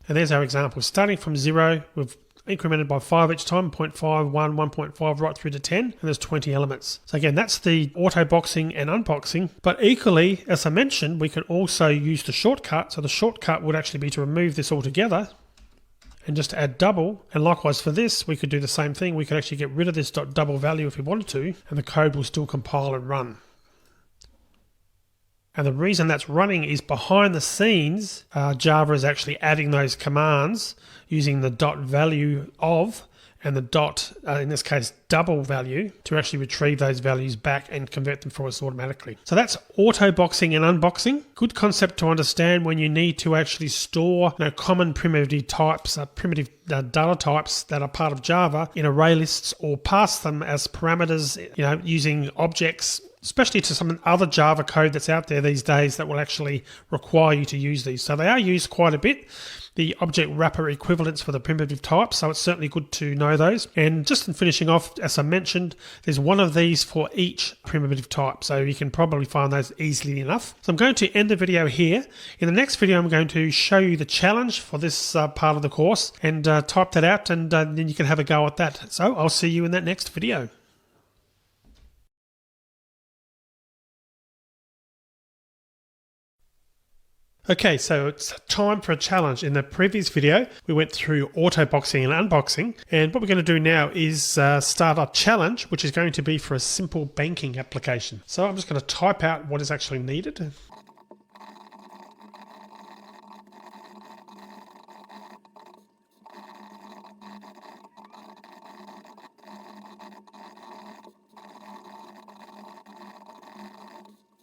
And there's our example. Starting from 0, we've incremented by 5 each time, 0.5, 1, 1.5, right through to 10, and there's 20 elements. So again, that's the auto boxing and unboxing. But equally, as I mentioned, we can also use the shortcut. So the shortcut would actually be to remove this altogether and just add double. And likewise for this, we could do the same thing. We could actually get rid of this dot double value if we wanted to, and the code will still compile and run. And the reason that's running is behind the scenes, Java is actually adding those commands using the dot value of and the dot, in this case, double value, to actually retrieve those values back and convert them for us automatically. So that's auto boxing and unboxing. Good concept to understand when you need to actually store common primitive types, primitive data types that are part of Java in array lists, or pass them as parameters, using objects, especially to some other Java code that's out there these days that will actually require you to use these. So they are used quite a bit, the object wrapper equivalents for the primitive types, so it's certainly good to know those. And just in finishing off, as I mentioned, there's one of these for each primitive type, so you can probably find those easily enough. So I'm going to end the video here. In the next video, I'm going to show you the challenge for this part of the course, and type that out, and then you can have a go at that. So I'll see you in that next video. Okay, so it's time for a challenge. In the previous video, we went through auto boxing and unboxing, and what we're going to do now is start a challenge, which is going to be for a simple banking application. So I'm just going to type out what is actually needed.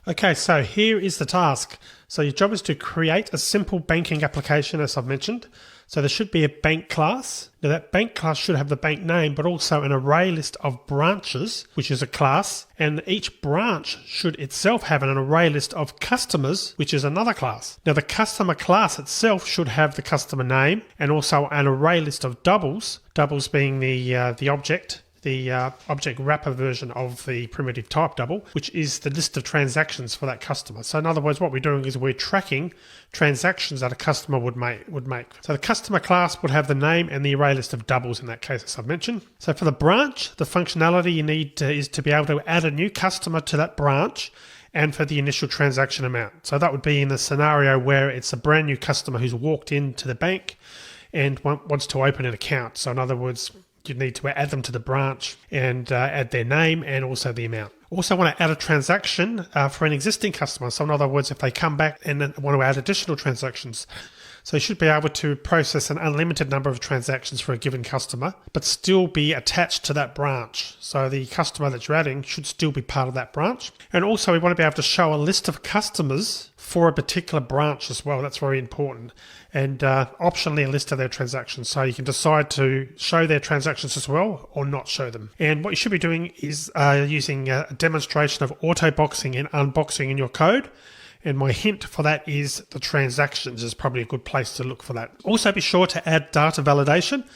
Okay, so here is the task. So your job is to create a simple banking application, as I've mentioned. So there should be a bank class. Now that bank class should have the bank name, but also an array list of branches, which is a class. And each branch should itself have an array list of customers, which is another class. Now the customer class itself should have the customer name and also an array list of doubles, doubles being the object. The object wrapper version of the primitive type double, which is the list of transactions for that customer. So in other words, what we're doing is we're tracking transactions that a customer would make. So the customer class would have the name and the array list of doubles in that case, as I've mentioned. So for the branch, the functionality you need is to be able to add a new customer to that branch and for the initial transaction amount. So that would be in the scenario where it's a brand new customer who's walked into the bank and wants to open an account. So in other words, you need to add them to the branch and add their name and also the amount. Also want to add a transaction for an existing customer. So in other words, if they come back and want to add additional transactions. So you should be able to process an unlimited number of transactions for a given customer, but still be attached to that branch. So the customer that you're adding should still be part of that branch. And also we want to be able to show a list of customers for a particular branch as well. That's very important. And optionally a list of their transactions. So you can decide to show their transactions as well or not show them. And what you should be doing is using a demonstration of auto boxing and unboxing in your code. And my hint for that is the transactions is probably a good place to look for that. Also be sure to add data validation.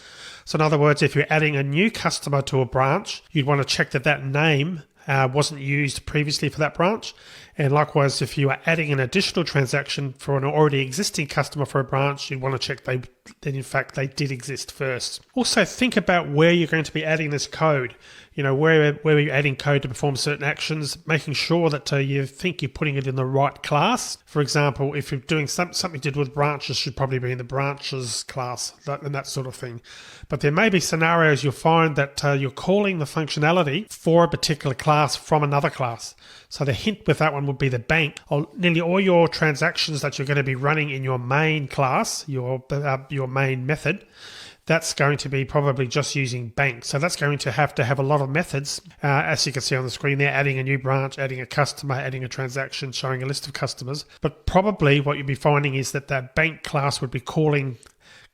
So in other words, if you're adding a new customer to a branch, you'd want to check that that name wasn't used previously for that branch. And likewise, if you are adding an additional transaction for an already existing customer for a branch, you'd want to check that in fact they did exist first. Also think about where you're going to be adding this code. You know, where you're adding code to perform certain actions, making sure that you think you're putting it in the right class. For example, if you're doing something to do with branches, should probably be in the branches class and that sort of thing. But there may be scenarios you'll find that you're calling the functionality for a particular class from another class. So the hint with that one would be the bank. Nearly all your transactions that you're going to be running in your main class, your main method, that's going to be probably just using bank. So that's going to have a lot of methods, as you can see on the screen there, adding a new branch, adding a customer, adding a transaction, showing a list of customers. But probably what you'll be finding is that that bank class would be calling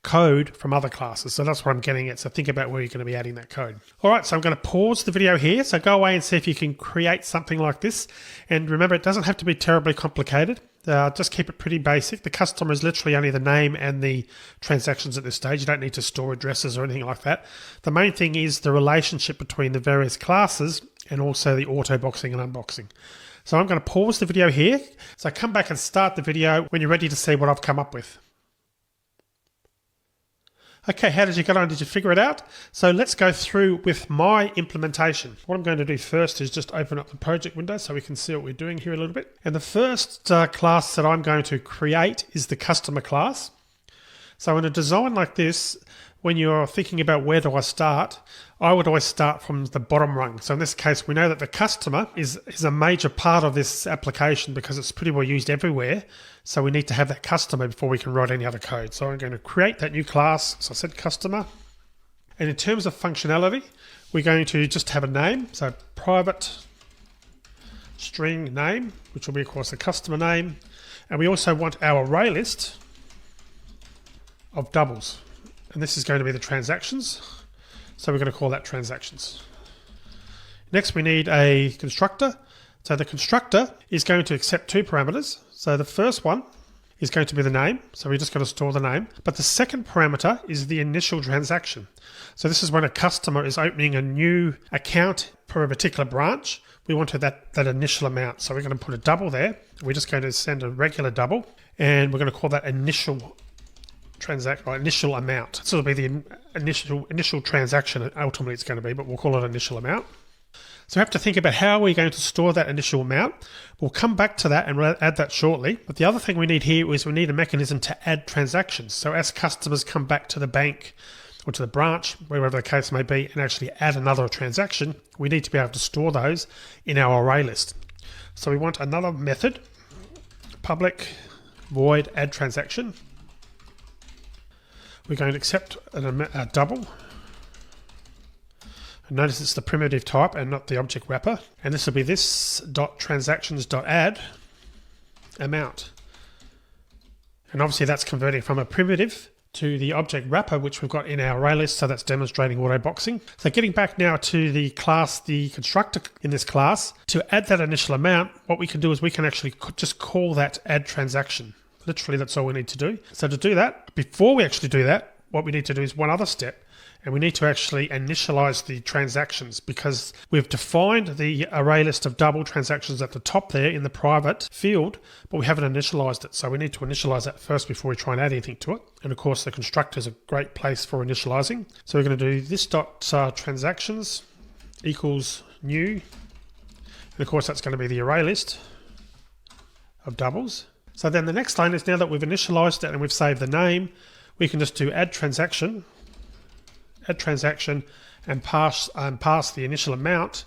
code from other classes. So that's what I'm getting at. So think about where you're going to be adding that code. All right, so I'm going to pause the video here. So go away and see if you can create something like this. And remember, it doesn't have to be terribly complicated. Just keep it pretty basic. The customer is literally only the name and the transactions at this stage. You don't need to store addresses or anything like that. The main thing is the relationship between the various classes and also the auto boxing and unboxing. So I'm going to pause the video here. So come back and start the video when you're ready to see what I've come up with. Okay, how did you get on? Did you figure it out? So let's go through with my implementation. What I'm going to do first is just open up the project window so we can see what we're doing here a little bit. And the first class that I'm going to create is the customer class. So in a design like this, when you're thinking about where do I start, I would always start from the bottom rung. So in this case, we know that the customer is a major part of this application because it's pretty well used everywhere. So we need to have that customer before we can write any other code. So I'm going to create that new class. So I said customer. And in terms of functionality, we're going to just have a name. So private string name, which will be, of course, the customer name. And we also want our array list of doubles. And this is going to be the transactions. So we're going to call that transactions. Next, we need a constructor. So the constructor is going to accept two parameters. So the first one is going to be the name. So we're just going to store the name. But the second parameter is the initial transaction. So this is when a customer is opening a new account for a particular branch. We want that initial amount. So we're going to put a double there. We're just going to send a regular double. And we're going to call that initial initial amount. So it'll be the initial transaction ultimately it's going to be, but we'll call it initial amount. So we have to think about how we're going to store that initial amount. We'll come back to that and we'll add that shortly. But the other thing we need here is we need a mechanism to add transactions. So as customers come back to the bank or to the branch, wherever the case may be, and actually add another transaction, we need to be able to store those in our array list. So we want another method, public void add transaction. We're going to accept a double. And notice it's the primitive type and not the object wrapper. And this will be this .transactions.add amount. And obviously that's converting from a primitive to the object wrapper, which we've got in our array list. So that's demonstrating auto boxing. So getting back now to the class, the constructor in this class, to add that initial amount, what we can do is we can actually just call that add transaction. Literally, that's all we need to do. So to do that, before we actually do that, what we need to do is one other step. And we need to actually initialize the transactions because we've defined the array list of double transactions at the top there in the private field, but we haven't initialized it. So we need to initialize that first before we try and add anything to it. And of course, the constructor is a great place for initializing. So we're going to do this transactions equals new. And of course, that's going to be the array list of doubles. So then the next line is, now that we've initialized it and we've saved the name, we can just do add transaction and pass the initial amount,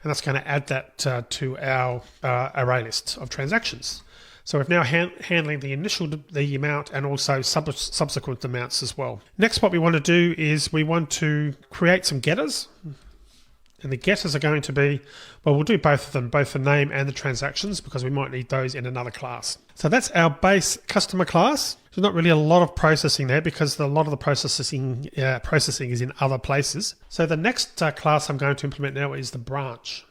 and that's going to add that to our array list of transactions. So we're now handling the amount and also subsequent amounts as well. Next, what we want to do is we want to create some getters. And the getters are going to be, well, we'll do both of them, both the name and the transactions, because we might need those in another class. So that's our base customer class. There's not really a lot of processing there because a lot of the processing is in other places. So the next class I'm going to implement now is the branch.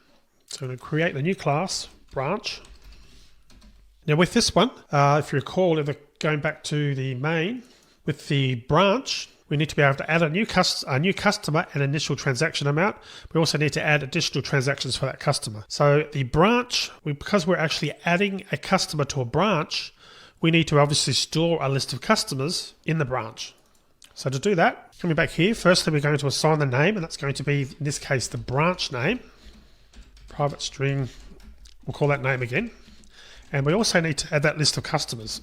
So I'm going to create the new class, branch. Now with this one, if you recall, going back to the main, with the branch, we need to be able to add a new customer and initial transaction amount. We also need to add additional transactions for that customer. So the branch, because we're actually adding a customer to a branch, we need to obviously store a list of customers in the branch. So to do that, coming back here, firstly we're going to assign the name, and that's going to be, in this case, the branch name. Private string, we'll call that name again. And we also need to add that list of customers.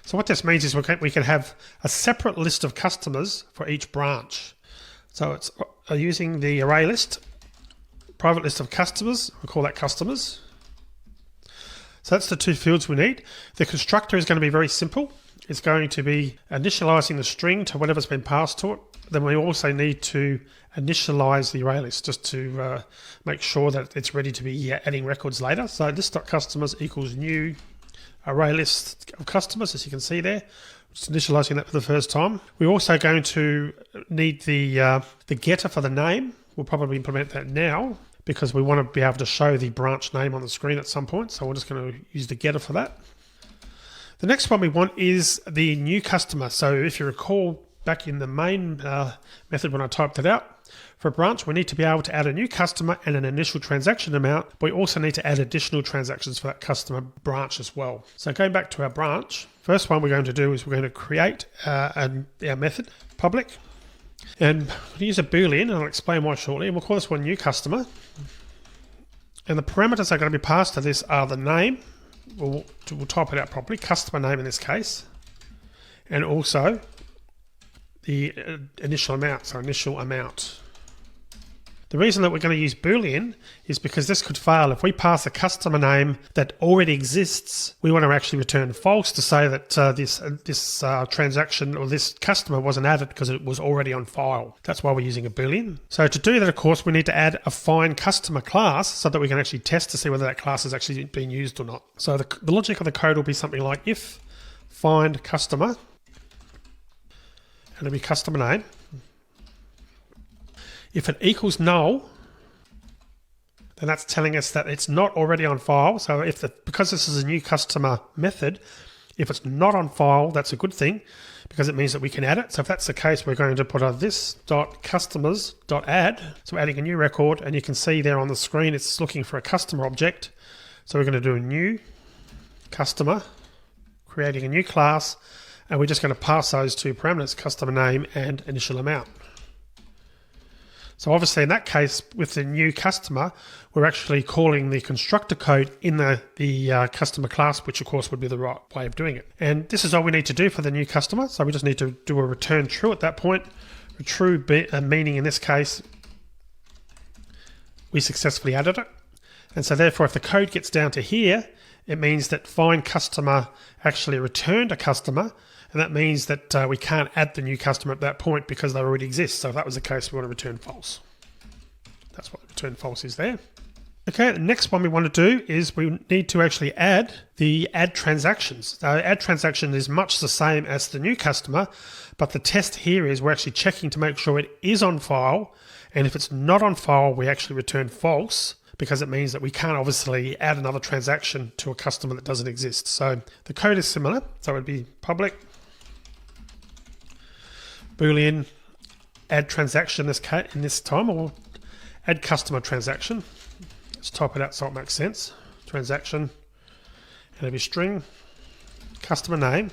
So what this means is we can have a separate list of customers for each branch. So it's using the array list, private list of customers, we'll call that customers. So that's the two fields we need. The constructor is going to be very simple. It's going to be initializing the string to whatever's been passed to it. Then we also need to initialize the array list just to make sure that it's ready to be adding records later. So list.customers equals new array list of customers, as you can see there. Just initializing that for the first time. We're also going to need the getter for the name. We'll probably implement that now because we want to be able to show the branch name on the screen at some point. So we're just going to use the getter for that. The next one we want is the new customer. So if you recall back in the main method when I typed it out, for a branch, we need to be able to add a new customer and an initial transaction amount, but we also need to add additional transactions for that customer branch as well. So going back to our branch, first one we're going to do is we're going to create our method, public, and we'll use a Boolean, and I'll explain why shortly, and we'll call this one new customer. And the parameters that are going to be passed to this are the name, we'll type it out properly, customer name in this case, and also the initial amount, so initial amount. The reason that we're going to use Boolean is because this could fail. If we pass a customer name that already exists, we want to actually return false to say that this transaction or this customer wasn't added because it was already on file. That's why we're using a Boolean. So to do that, of course, we need to add a find customer class so that we can actually test to see whether that class is actually being used or not. So the logic of the code will be something like if find customer, and it'll be customer name. If it equals null, then that's telling us that it's not already on file. So because this is a new customer method, if it's not on file, that's a good thing because it means that we can add it. So if that's the case, we're going to put this.customers.add. So we're adding a new record, and you can see there on the screen, it's looking for a customer object. So we're going to do a new customer, creating a new class, and we're just going to pass those two parameters, customer name and initial amount. So obviously in that case, with the new customer, we're actually calling the constructor code in the customer class, which of course would be the right way of doing it. And this is all we need to do for the new customer. So we just need to do a return true at that point. A true meaning in this case, we successfully added it. And so therefore, if the code gets down to here, it means that find customer actually returned a customer. And that means that we can't add the new customer at that point because they already exist. So if that was the case, we want to return false. That's what return false is there. Okay, the next one we want to do is we need to actually add the add transactions. So add transaction is much the same as the new customer, but the test here is we're actually checking to make sure it is on file. And if it's not on file, we actually return false, because it means that we can't obviously add another transaction to a customer that doesn't exist. So the code is similar. So it would be public Boolean add transaction in this time, or add customer transaction. Let's type it out so it makes sense. Transaction, and it'll be string, customer name,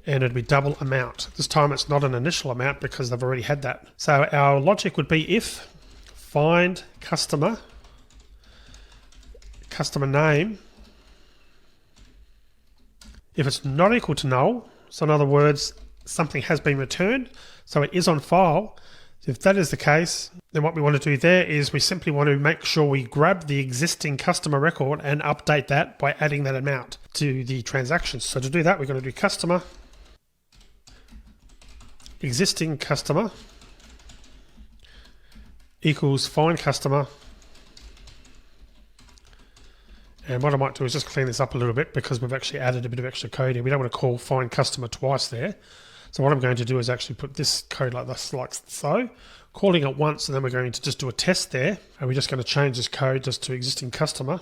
and it'd be double amount. This time it's not an initial amount because they've already had that. So our logic would be if find customer name, if it's not equal to null, so in other words, something has been returned, so it is on file. If that is the case, then what we want to do there is we simply want to make sure we grab the existing customer record and update that by adding that amount to the transactions. So to do that, we're going to do customer, existing customer equals find customer. And what I might do is just clean this up a little bit because we've actually added a bit of extra code here. We don't want to call find customer twice there. So what I'm going to do is actually put this code like this, like so, calling it once, and then we're going to just do a test there. And we're just going to change this code just to existing customer.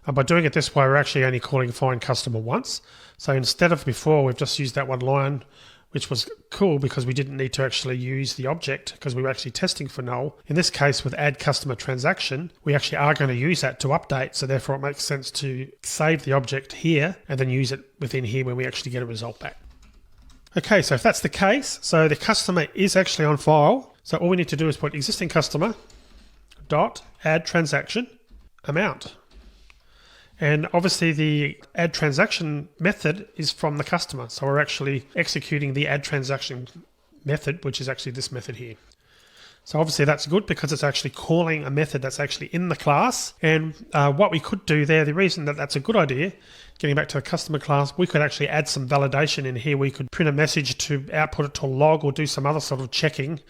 And by doing it this way, we're actually only calling find customer once. So instead of before, we've just used that one line, which was cool because we didn't need to actually use the object because we were actually testing for null. In this case, with add customer transaction, we actually are going to use that to update. So therefore, it makes sense to save the object here and then use it within here when we actually get a result back. Okay, so if that's the case, so the customer is actually on file. So all we need to do is put existing customer dot add transaction amount. And obviously the add transaction method is from the customer. So we're actually executing the add transaction method, which is actually this method here. So obviously that's good because it's actually calling a method that's actually in the class. And what we could do there, the reason that that's a good idea, getting back to the customer class, we could actually add some validation in here. We could print a message to output it to a log or do some other sort of checking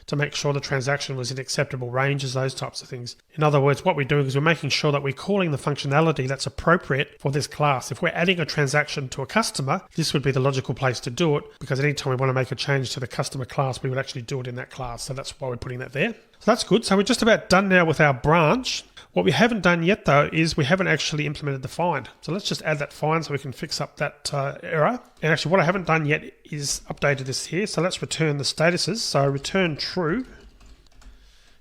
to make sure the transaction was in acceptable ranges, those types of things. In other words, what we're doing is we're making sure that we're calling the functionality that's appropriate for this class. If we're adding a transaction to a customer, this would be the logical place to do it, because anytime we want to make a change to the customer class, we would actually do it in that class. So that's why we're putting that there. So that's good. So we're just about done now with our branch. What we haven't done yet, though, is we haven't actually implemented the find. So let's just add that find so we can fix up that error. And actually what I haven't done yet is updated this here. So let's return the statuses. So return true,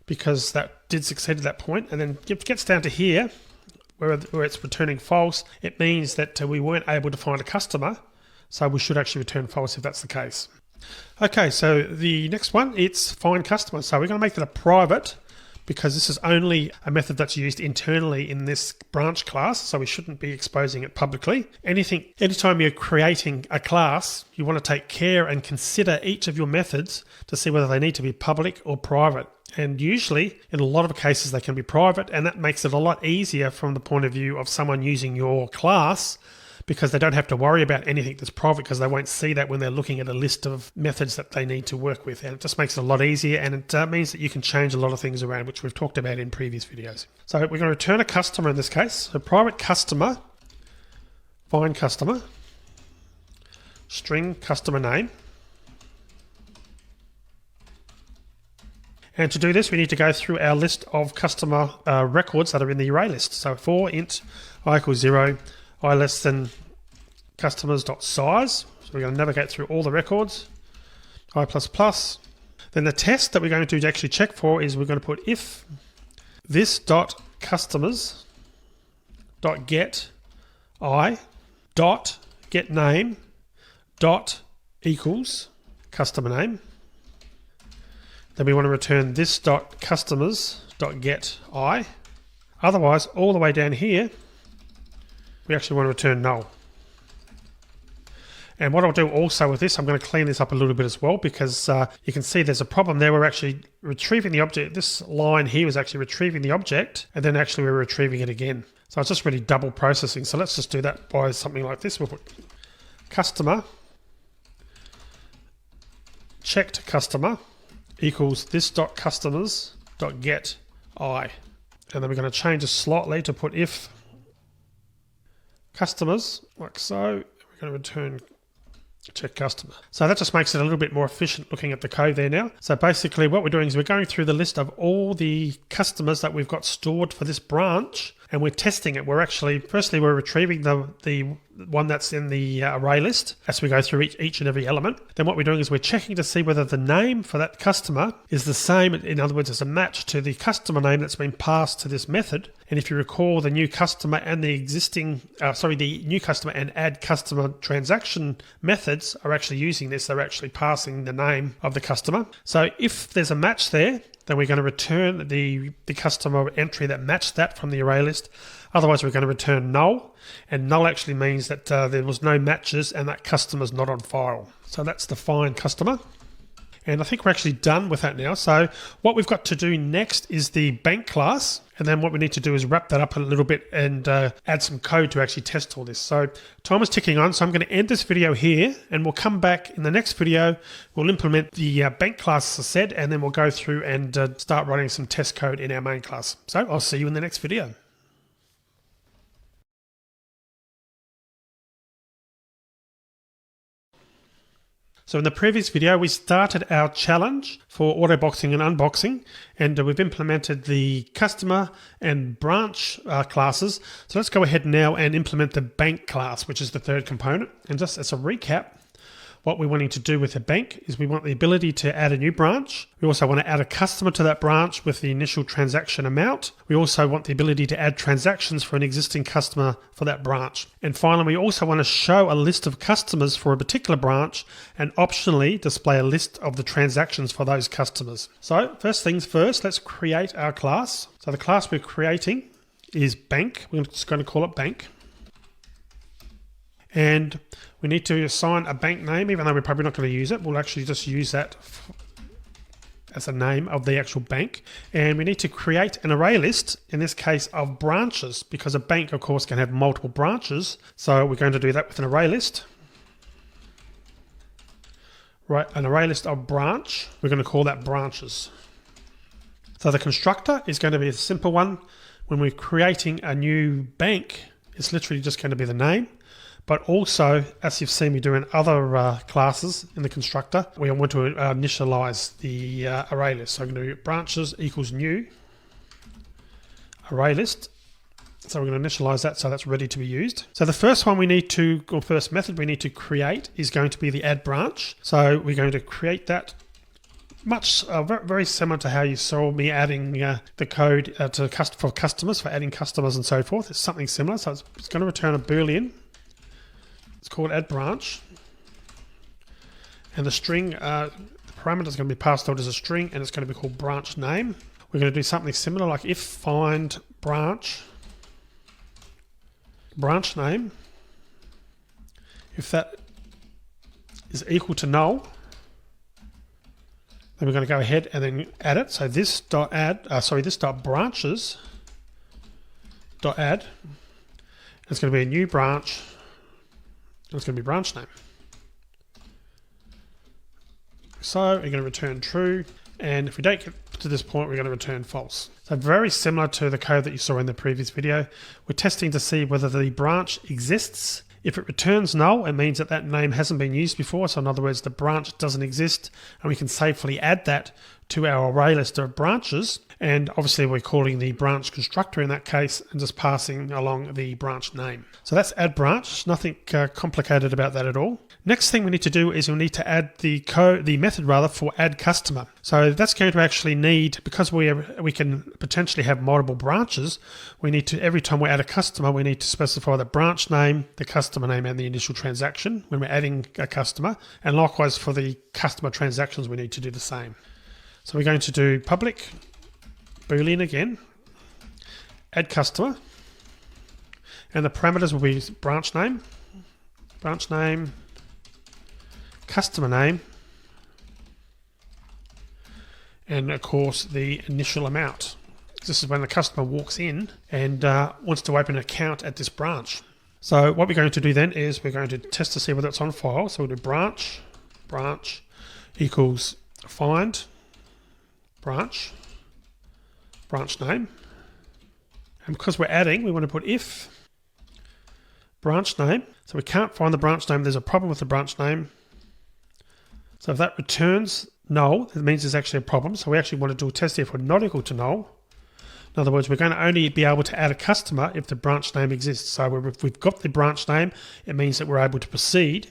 because that did succeed at that point. And then it gets down to here, where it's returning false. It means that we weren't able to find a customer. So we should actually return false if that's the case. Okay, so the next one, it's find customer. So we're going to make that a private, because this is only a method that's used internally in this branch class, so we shouldn't be exposing it publicly. Anytime you're creating a class, you want to take care and consider each of your methods to see whether they need to be public or private. And usually, in a lot of cases, they can be private, and that makes it a lot easier from the point of view of someone using your class, because they don't have to worry about anything that's private, because they won't see that when they're looking at a list of methods that they need to work with. And it just makes it a lot easier, and it means that you can change a lot of things around, which we've talked about in previous videos. So we're going to return a customer in this case. So private customer, find customer, string customer name. And to do this, we need to go through our list of customer records that are in the array list. So for int I equals 0, I less than customers.size. So we're going to navigate through all the records. I++. Then the test that we're going to actually check for is we're going to put if this dot customers dot get I dot get name dot equals customer name. Then we want to return this dot customers dot get I. Otherwise, all the way down here, we actually want to return null. And what I'll do also with this, I'm going to clean this up a little bit as well, because you can see there's a problem there. We're actually retrieving the object. This line here is actually retrieving the object, and then actually we're retrieving it again. So it's just really double processing. So let's just do that by something like this. We'll put customer checked customer equals this dot customers dot get I. And then we're going to change this slightly to put if customers, like so. We're going to return check customer. So that just makes it a little bit more efficient looking at the code there now. So basically what we're doing is we're going through the list of all the customers that we've got stored for this branch, and we're testing it. We're actually, firstly, we're retrieving the one that's in the array list as we go through each and every element. Then what we're doing is we're checking to see whether the name for that customer is the same. In other words, it's a match to the customer name that's been passed to this method. And if you recall, the new customer and the existing, the new customer and add customer transaction methods are actually using this. They're actually passing the name of the customer. So if there's a match there, then we're going to return the customer entry that matched that from the array list. Otherwise, we're going to return null. And null actually means that there was no matches and that customer's not on file. So that's the find customer. And I think we're actually done with that now. So what we've got to do next is the bank class. And then what we need to do is wrap that up a little bit and add some code to actually test all this. So time is ticking on. So I'm going to end this video here, and we'll come back in the next video. We'll implement the bank class as I said, and then we'll go through and start writing some test code in our main class. So I'll see you in the next video. So in the previous video, we started our challenge for autoboxing and unboxing, and we've implemented the customer and branch classes. So let's go ahead now and implement the bank class, which is the third component. And just as a recap, what we're wanting to do with the bank is we want the ability to add a new branch. We also want to add a customer to that branch with the initial transaction amount. We also want the ability to add transactions for an existing customer for that branch. And finally, we also want to show a list of customers for a particular branch and optionally display a list of the transactions for those customers. So first things first, let's create our class. So the class we're creating is bank. We're just going to call it bank. And we need to assign a bank name, even though we're probably not going to use it. We'll actually just use that as a name of the actual bank. And we need to create an array list, in this case of branches, because a bank, of course, can have multiple branches. So we're going to do that with an array list. Right, an array list of branch. We're going to call that branches. So the constructor is going to be a simple one. When we're creating a new bank, it's literally just going to be the name. But also, as you've seen me do in other classes in the constructor, we want to initialize the array list. So I'm going to do branches equals new array list. So we're going to initialize that so that's ready to be used. So the first one we need to, or first method we need to create is going to be the add branch. So we're going to create that much very similar to how you saw me adding the code for customers, for adding customers and so forth. It's something similar. So it's going to return a Boolean. It's called add branch, and the string, the parameter is going to be passed out as a string, and it's going to be called branch name. We're going to do something similar, like if find branch name, if that is equal to null, then we're going to go ahead and then add it. So this dot add, this dot branches dot add. It's going to be a new branch. It's going to be branch name. So we're going to return true, and if we don't get to this point, we're going to return false. So very similar to the code that you saw in the previous video. We're testing to see whether the branch exists. If it returns null, it means that that name hasn't been used before. So in other words, the branch doesn't exist, and we can safely add that to our array list of branches. And obviously we're calling the branch constructor in that case and just passing along the branch name. So that's add branch, nothing complicated about that at all. Next thing we need to do is we need to add the method for add customer. So that's going to actually need, because we can potentially have multiple branches, we need to, every time we add a customer, we need to specify the branch name, the customer name, and the initial transaction when we're adding a customer. And likewise for the customer transactions, we need to do the same. So we're going to do public Boolean again, add customer, and the parameters will be branch name, customer name, and of course the initial amount. This is when the customer walks in and wants to open an account at this branch. So what we're going to do then is we're going to test to see whether it's on file. So we'll do branch equals find branch name, and because we're adding, we want to put if branch name. So we can't find the branch name. There's a problem with the branch name. So if that returns null, that means there's actually a problem. So we actually want to do a test if we're not equal to null. In other words, we're going to only be able to add a customer if the branch name exists. So if we've got the branch name, it means that we're able to proceed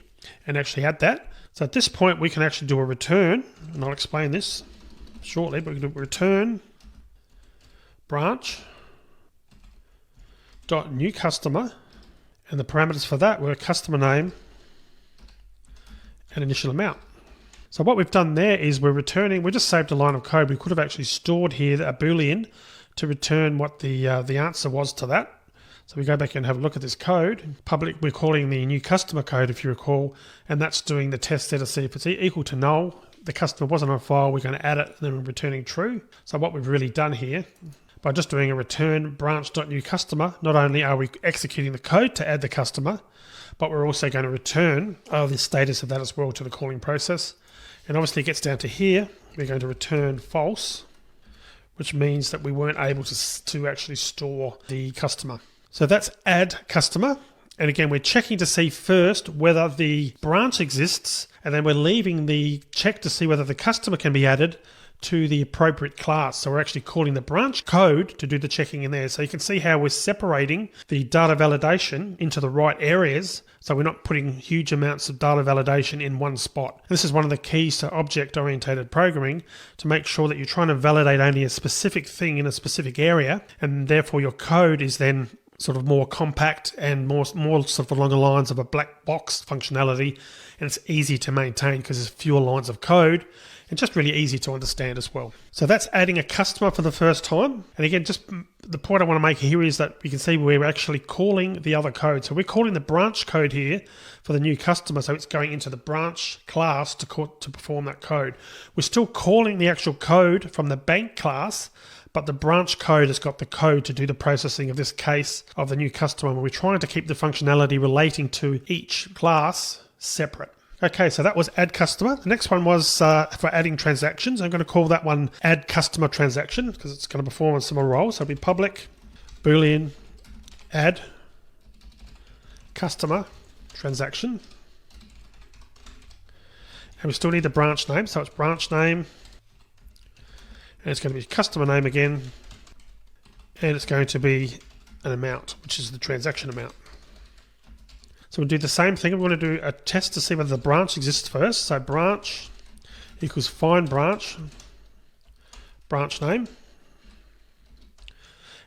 and actually add that. So at this point, we can actually do a return, and I'll explain this shortly, but we can do return branch dot new customer, and the parameters for that were customer name and initial amount. So what we've done there is we're just saved a line of code. We could have actually stored here a Boolean to return what the answer was to that. So we go back and have a look at this code. Public, we're calling the new customer code, if you recall, and that's doing the test there to see if it's equal to null. The customer wasn't on file, we're going to add it, and then we're returning true. So what we've really done here, by just doing a return branch.newCustomer, not only are we executing the code to add the customer, but we're also going to return the status of that as well to the calling process. And obviously it gets down to here, we're going to return false, which means that we weren't able to actually store the customer. So that's add customer. And again, we're checking to see first whether the branch exists, and then we're leaving the check to see whether the customer can be added to the appropriate class. So we're actually calling the branch code to do the checking in there. So you can see how we're separating the data validation into the right areas. So we're not putting huge amounts of data validation in one spot. This is one of the keys to object-oriented programming, to make sure that you're trying to validate only a specific thing in a specific area, and therefore your code is then sort of more compact and more sort of along the lines of a black box functionality, and it's easy to maintain because there's fewer lines of code and just really easy to understand as well. So that's adding a customer for the first time. And again, just the point I want to make here is that you can see we're actually calling the other code. So we're calling the branch code here for the new customer. So it's going into the branch class to perform that code. We're still calling the actual code from the bank class, but the branch code has got the code to do the processing of this case of the new customer. And we're trying to keep the functionality relating to each class separate. Okay, so that was add customer. The next one was for adding transactions. I'm going to call that one add customer transaction because it's going to perform a similar role. So it'll be public Boolean add customer transaction. And we still need the branch name. So it's branch name. And it's going to be customer name again. And it's going to be an amount, which is the transaction amount. So we'll do the same thing. We're going to do a test to see whether the branch exists first. So branch equals find branch name.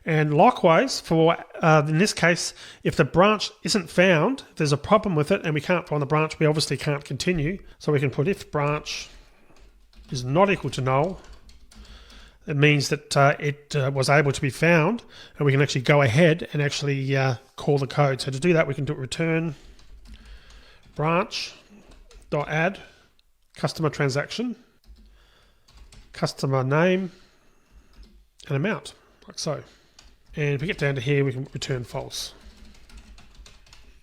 And likewise, for in this case, if the branch isn't found, if there's a problem with it and we can't find the branch, we obviously can't continue. So we can put if branch is not equal to null. It means that it was able to be found, and we can actually go ahead and actually call the code. So to do that, we can do return branch.add customer transaction, customer name, and amount, like so. And if we get down to here, we can return false.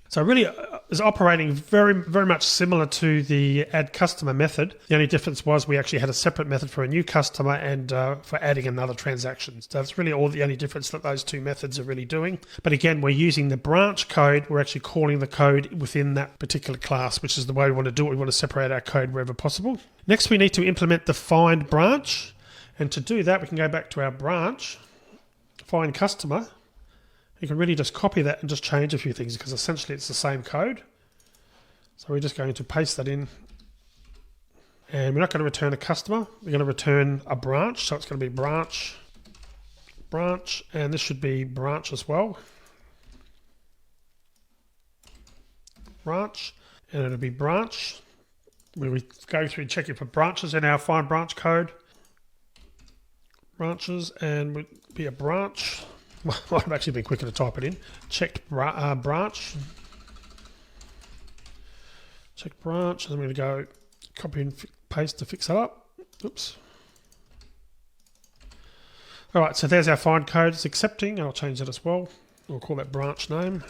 So really is operating very, very much similar to the add customer method. The only difference was we actually had a separate method for a new customer and for adding another transaction. So that's really all the only difference that those two methods are really doing. But again, we're using the branch code. We're actually calling the code within that particular class, which is the way we want to do it. We want to separate our code wherever possible. Next, we need to implement the find branch. And to do that, we can go back to our branch, find customer. You can really just copy that and just change a few things because essentially it's the same code. So we're just going to paste that in. And we're not going to return a customer. We're going to return a branch. So it's going to be branch, and this should be branch as well. Branch, and it'll be branch. Where we go through checking for branches in our find branch code. Branches, and would be a branch. Might have actually been quicker to type it in. Checked branch. Check branch, and I'm going to go copy and paste to fix that up. Oops. All right, so there's our find code. It's accepting. I'll change that as well. We'll call that branch name.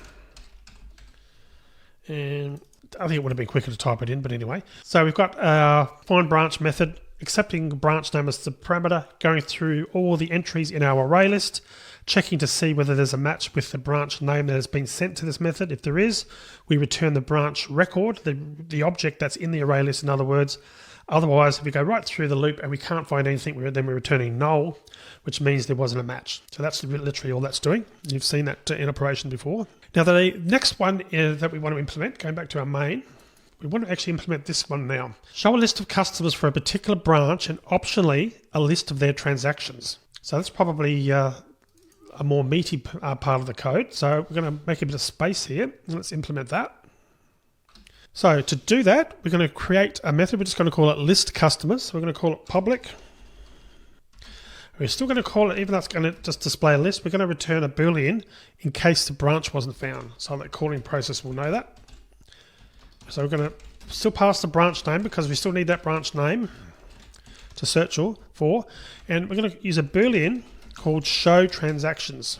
And I think it would have been quicker to type it in, but anyway. So we've got our find branch method, accepting branch name as the parameter, going through all the entries in our array list, checking to see whether there's a match with the branch name that has been sent to this method. If there is, we return the branch record, the object that's in the array list, in other words. Otherwise, if we go right through the loop and we can't find anything, then we're returning null, which means there wasn't a match. So that's literally all that's doing. You've seen that in operation before. Now, the next one that we want to implement, going back to our main, we want to actually implement this one now. Show a list of customers for a particular branch and optionally a list of their transactions. So that's probably a more meaty part of the code. So we're going to make a bit of space here. Let's implement that. So to do that, we're going to create a method. We're just going to call it list customers. So we're going to call it public. We're still going to call it, even though it's going to just display a list, we're going to return a Boolean in case the branch wasn't found. So that calling process will know that. So we're going to still pass the branch name because we still need that branch name to search for. And we're going to use a Boolean called show transactions.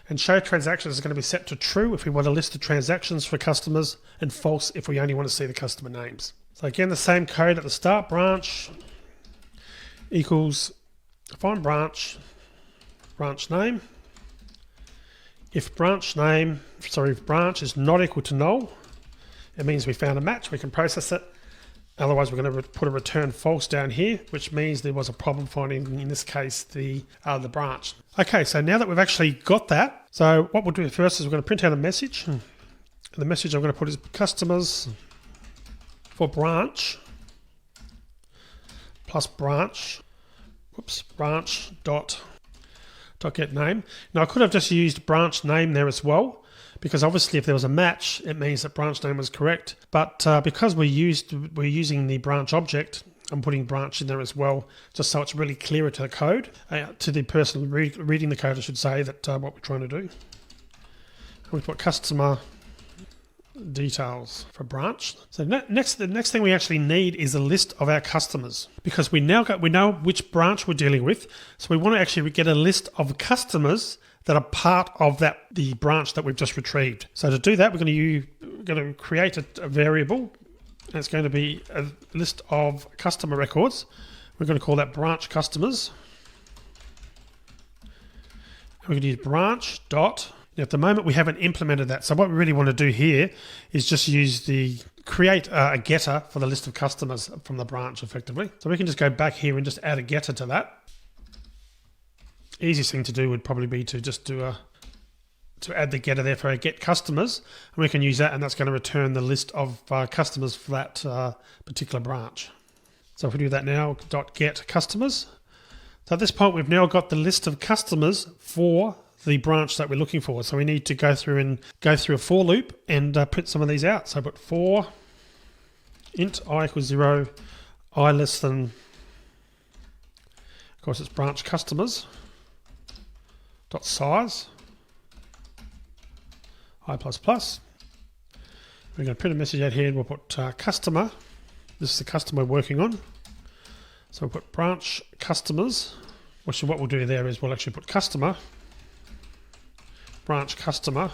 And show transactions is going to be set to true if we want to list the transactions for customers and false if we only want to see the customer names. So again, the same code at the start, branch equals find branch name. If branch is not equal to null, it means we found a match, we can process it. Otherwise, we're going to put a return false down here, which means there was a problem finding, in this case, the branch. Okay, so now that we've actually got that, so what we'll do first is we're going to print out a message. And the message I'm going to put is customers for branch plus branch dot get name. Now, I could have just used branch name there as well, because obviously if there was a match, it means that branch name was correct. But because we're using the branch object, I'm putting branch in there as well, just so it's really clearer to the code, to the person reading the code, I should say, that what we're trying to do. We put customer details for branch. So the next thing we actually need is a list of our customers, because we know which branch we're dealing with. So we want to actually get a list of customers that are part of the branch that we've just retrieved. So to do that, we're going to create a variable, and it's going to be a list of customer records. We're going to call that branch customers. And we're going to use branch dot. Now, at the moment, we haven't implemented that. So what we really want to do here is just create a getter for the list of customers from the branch, effectively. So we can just go back here and just add a getter to that. Easiest thing to do would probably be to just to add the getter there for our get customers, and we can use that, and that's going to return the list of customers for that particular branch. So if we do that now, .get customers. So at this point, we've now got the list of customers for the branch that we're looking for. So we need to go through a for loop and print some of these out. So I put for int I equals 0, I less than, of course it's branch customers, dot size, I++. We're going to print a message out here and we'll put customer. This is the customer we're working on. So we'll put branch customers, which what we'll do there is we'll actually put customer, branch customer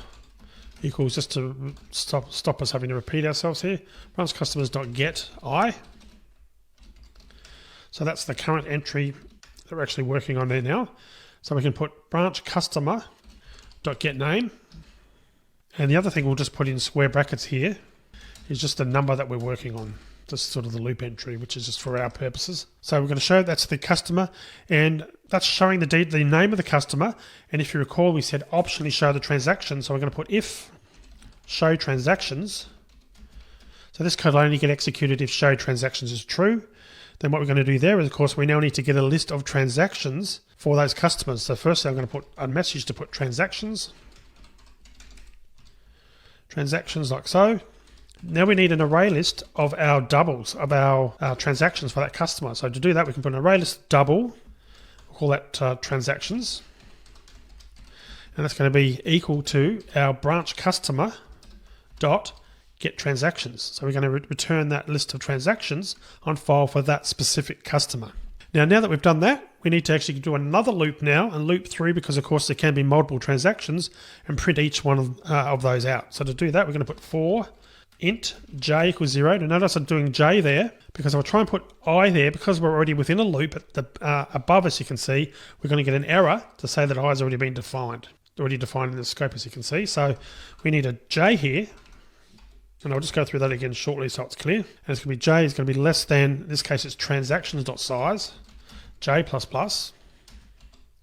equals, just to stop us having to repeat ourselves here, branch customers dot get I. So that's the current entry that we're actually working on there now. So we can put branch customer dot get name. And the other thing we'll just put in square brackets here is just the number that we're working on. just sort of the loop entry, which is just for our purposes. So we're going to show that's the customer, and that's showing the name of the customer. And if you recall, we said optionally show the transaction. So we're going to put if show transactions. So this code will only get executed if show transactions is true. Then what we're going to do there is, of course, we now need to get a list of transactions for those customers. So firstly, I'm going to put a message to put transactions like so. Now we need an array list of our doubles, of our transactions for that customer. So to do that, we can put an array list double, we'll call that transactions. And that's going to be equal to our branch customer dot get transactions. So we're going to return that list of transactions on file for that specific customer. Now that we've done that, we need to actually do another loop now and loop through, because of course there can be multiple transactions, and print each one of those out. So to do that, we're going to put for int j equals 0. Now notice I'm doing j there because I'll try and put I there, because we're already within a loop. At the above, as you can see, we're going to get an error to say that I has already been defined, in the scope, as you can see. So we need a j here. And I'll just go through that again shortly so it's clear. And it's going to be j is going to be less than, in this case it's transactions.size, j++.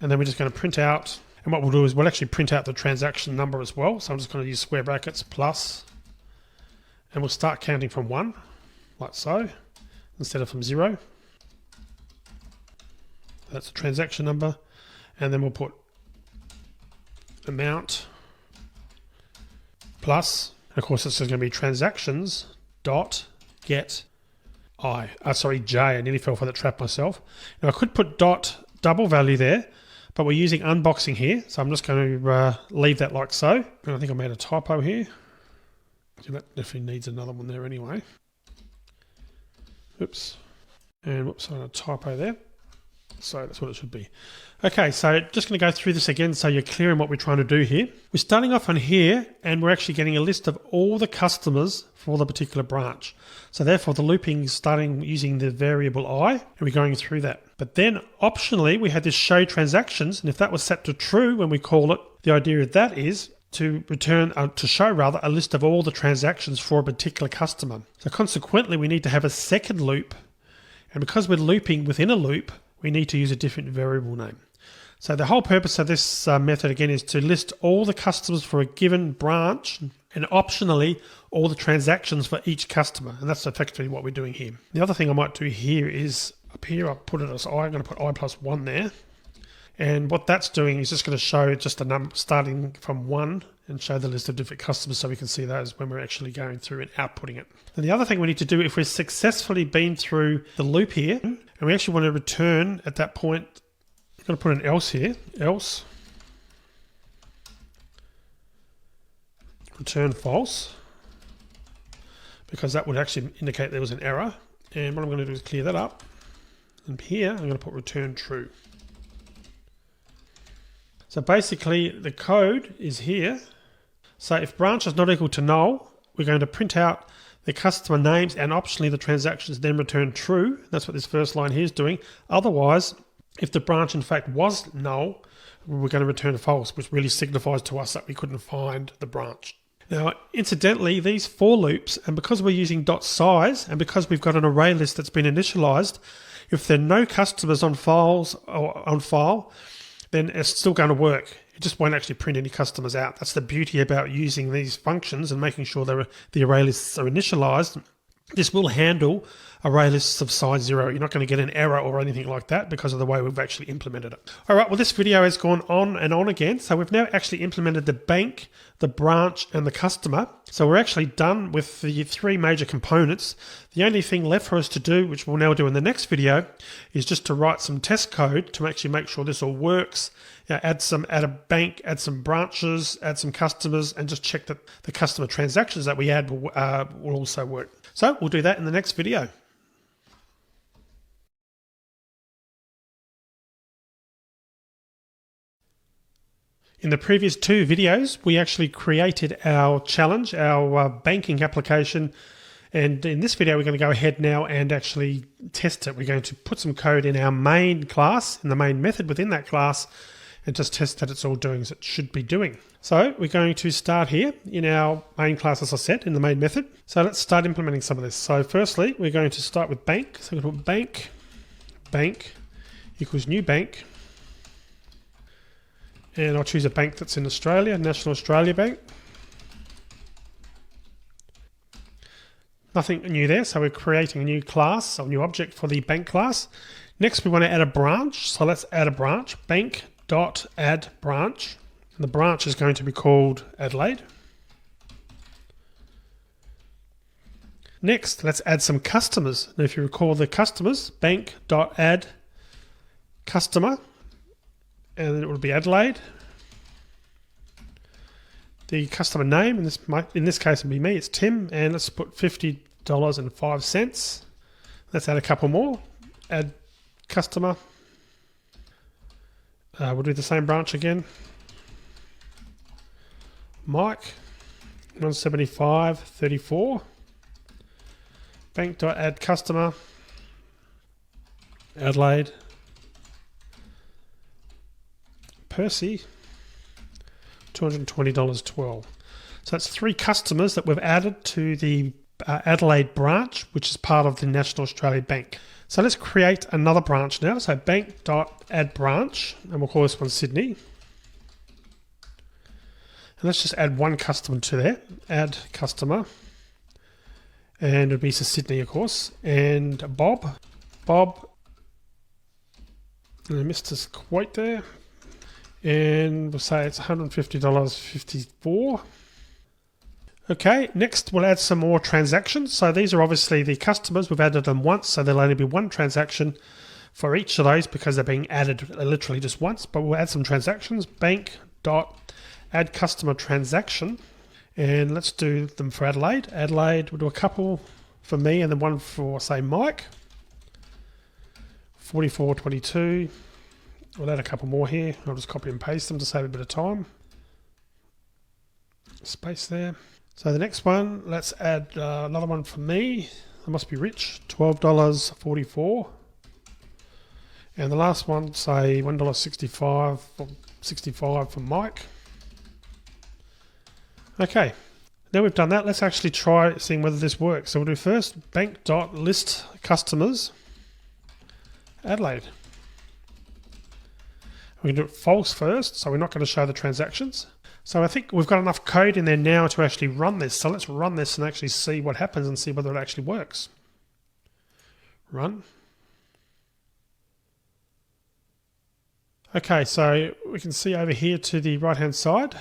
And then we're just going to print out, and what we'll do is we'll actually print out the transaction number as well. So I'm just going to use square brackets plus, and we'll start counting from 1, like so, instead of from 0. That's the transaction number. And then we'll put amount plus, of course, this is going to be transactions dot get j. I nearly fell for that trap myself. Now I could put dot double value there, but we're using unboxing here, so I'm just going to leave that like so. And I think I made a typo here. So that definitely needs another one there anyway. Oops. And whoops, I had a typo there. So that's what it should be. Okay, so just going to go through this again so you're clear on what we're trying to do here. We're starting off on here, and we're actually getting a list of all the customers for the particular branch. So therefore the looping is starting using the variable I, and we're going through that. But then optionally we had this show transactions, and if that was set to true when we call it, the idea of that is to return, to show rather, a list of all the transactions for a particular customer. So consequently we need to have a second loop, and because we're looping within a loop, we need to use a different variable name. So the whole purpose of this method again is to list all the customers for a given branch, and optionally all the transactions for each customer. And that's effectively what we're doing here. The other thing I might do here is up here, I'll put it as I. I'm going to put I+1 there. And what that's doing is just going to show just a number starting from 1 and show the list of different customers so we can see those when we're actually going through and outputting it. And the other thing we need to do, if we've successfully been through the loop here, and we actually want to return at that point, I'm going to put an else here, else, return false, because that would actually indicate there was an error. And what I'm going to do is clear that up. And here I'm going to put return true. So basically the code is here. So if branch is not equal to null, we're going to print out the customer names and optionally the transactions, then return true. That's what this first line here is doing. Otherwise, if the branch in fact was null, we're going to return false, which really signifies to us that we couldn't find the branch. Now, incidentally, these for loops, and because we're using .size, and because we've got an array list that's been initialized, if there are no customers on file, then it's still going to work. It just won't actually print any customers out. That's the beauty about using these functions and making sure the array lists are initialized. This will handle array lists of size 0. You're not going to get an error or anything like that because of the way we've actually implemented it. All right, well, this video has gone on and on again. So we've now actually implemented the bank, the branch, and the customer. So we're actually done with the 3 major components. The only thing left for us to do, which we'll now do in the next video, is just to write some test code to actually make sure this all works. Add a bank, add some branches, add some customers, and just check that the customer transactions that we add will also work. So we'll do that in the next video. In the previous 2 videos, we actually created our challenge, our banking application. And in this video, we're going to go ahead now and actually test it. We're going to put some code in our main class, in the main method within that class, and just test that it's all doing as it should be doing. So we're going to start here in our main class, as I said, in the main method. So let's start implementing some of this. So firstly, we're going to start with bank. So we're going to put bank equals new bank. And I'll choose a bank that's in Australia, National Australia Bank. Nothing new there, so we're creating a new class, or new object for the bank class. Next, we want to add a branch. So let's add a branch, bank.add_branch. And the branch is going to be called Adelaide. Next, let's add some customers. Now, if you recall the customers, bank.add_customer, and then it will be Adelaide. The customer name, in this case, would be me, it's Tim, and let's put $50.05. Let's add a couple more. Add customer. We'll do the same branch again. Mike, 175.34. Bank.add_customer. Adelaide. Percy, $220.12. So that's 3 customers that we've added to the Adelaide branch, which is part of the National Australia Bank. So let's create another branch now. So bank.add_branch, and we'll call this one Sydney. And let's just add one customer to there. Add customer. And it'll be to Sydney, of course. And Bob. And I missed his quote there. And we'll say it's $150.54. Okay, next we'll add some more transactions. So these are obviously the customers. We've added them once, so there'll only be one transaction for each of those because they're being added literally just once. But we'll add some transactions. Bank.add_customer transaction. And let's do them for Adelaide. Adelaide, we'll do a couple for me and then one for, say, Mike. 44.22. We'll add a couple more here. I'll just copy and paste them to save a bit of time. Space there. So the next one, let's add another one for me. I must be rich. $12.44. And the last one, say $1.65 for Mike. Okay. Now we've done that, let's actually try seeing whether this works. So we'll do first bank.list_customers Adelaide. We can do it false first, so we're not going to show the transactions. So I think we've got enough code in there now to actually run this. So let's run this and actually see what happens and see whether it actually works. Run. Okay, so we can see over here to the right-hand side,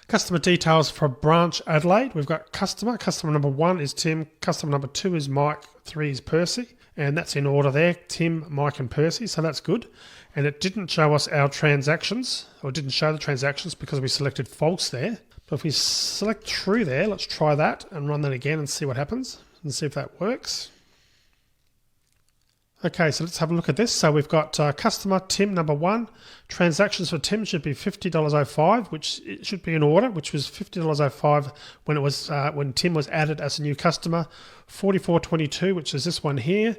customer details for branch Adelaide. We've got customer. Customer number 1 is Tim. Customer number 2 is Mike. 3 is Percy. And that's in order there, Tim, Mike and Percy, so that's good. And it didn't show us our transactions, or it didn't show the transactions because we selected false there. But if we select true there, let's try that and run that again and see what happens and see if that works. Okay, so let's have a look at this. So we've got customer Tim number 1. Transactions for Tim should be $50.05, which it should be in order, which was $50.05 when it was when Tim was added as a new customer. $44.22, which is this one here,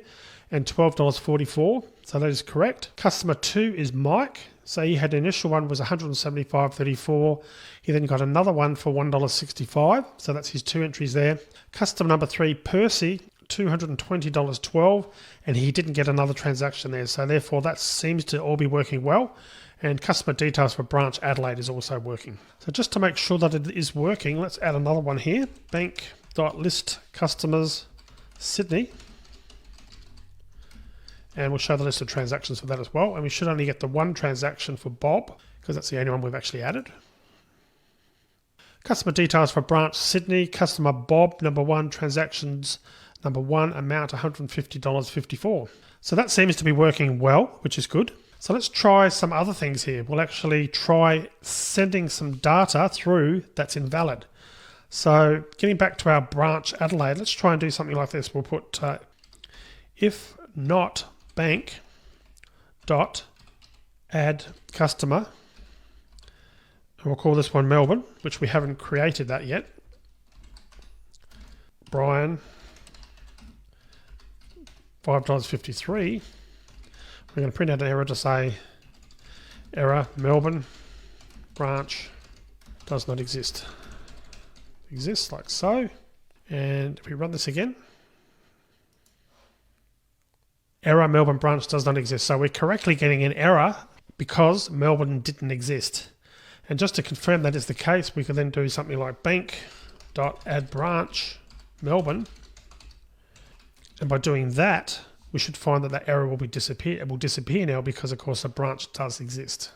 and $12.44. So that is correct. Customer 2 is Mike. So he had an initial one was $175.34. He then got another one for $1.65. So that's his 2 entries there. Customer number 3, Percy. $220.12, and he didn't get another transaction there, so therefore that seems to all be working well. And customer details for branch Adelaide is also working. So just to make sure that it is working, let's add another one here. Bank.list_customers Sydney, and we'll show the list of transactions for that as well. And we should only get the one transaction for Bob because that's the only one we've actually added. Customer details for branch Sydney. Customer Bob number 1, transactions number 1, amount $150.54. So that seems to be working well, which is good. So let's try some other things here. We'll actually try sending some data through that's invalid. So getting back to our branch Adelaide, let's try and do something like this. We'll put if not bank dot add customer, and we'll call this one Melbourne, which we haven't created that yet. Brian, $5.53. We're going to print out an error to say error Melbourne branch does not exist. Exists like so. And if we run this again, error Melbourne branch does not exist. So we're correctly getting an error because Melbourne didn't exist. And just to confirm that is the case, we can then do something like bank.addBranch Melbourne. And by doing that, we should find that that error will disappear. It will disappear now because, of course, the branch does exist.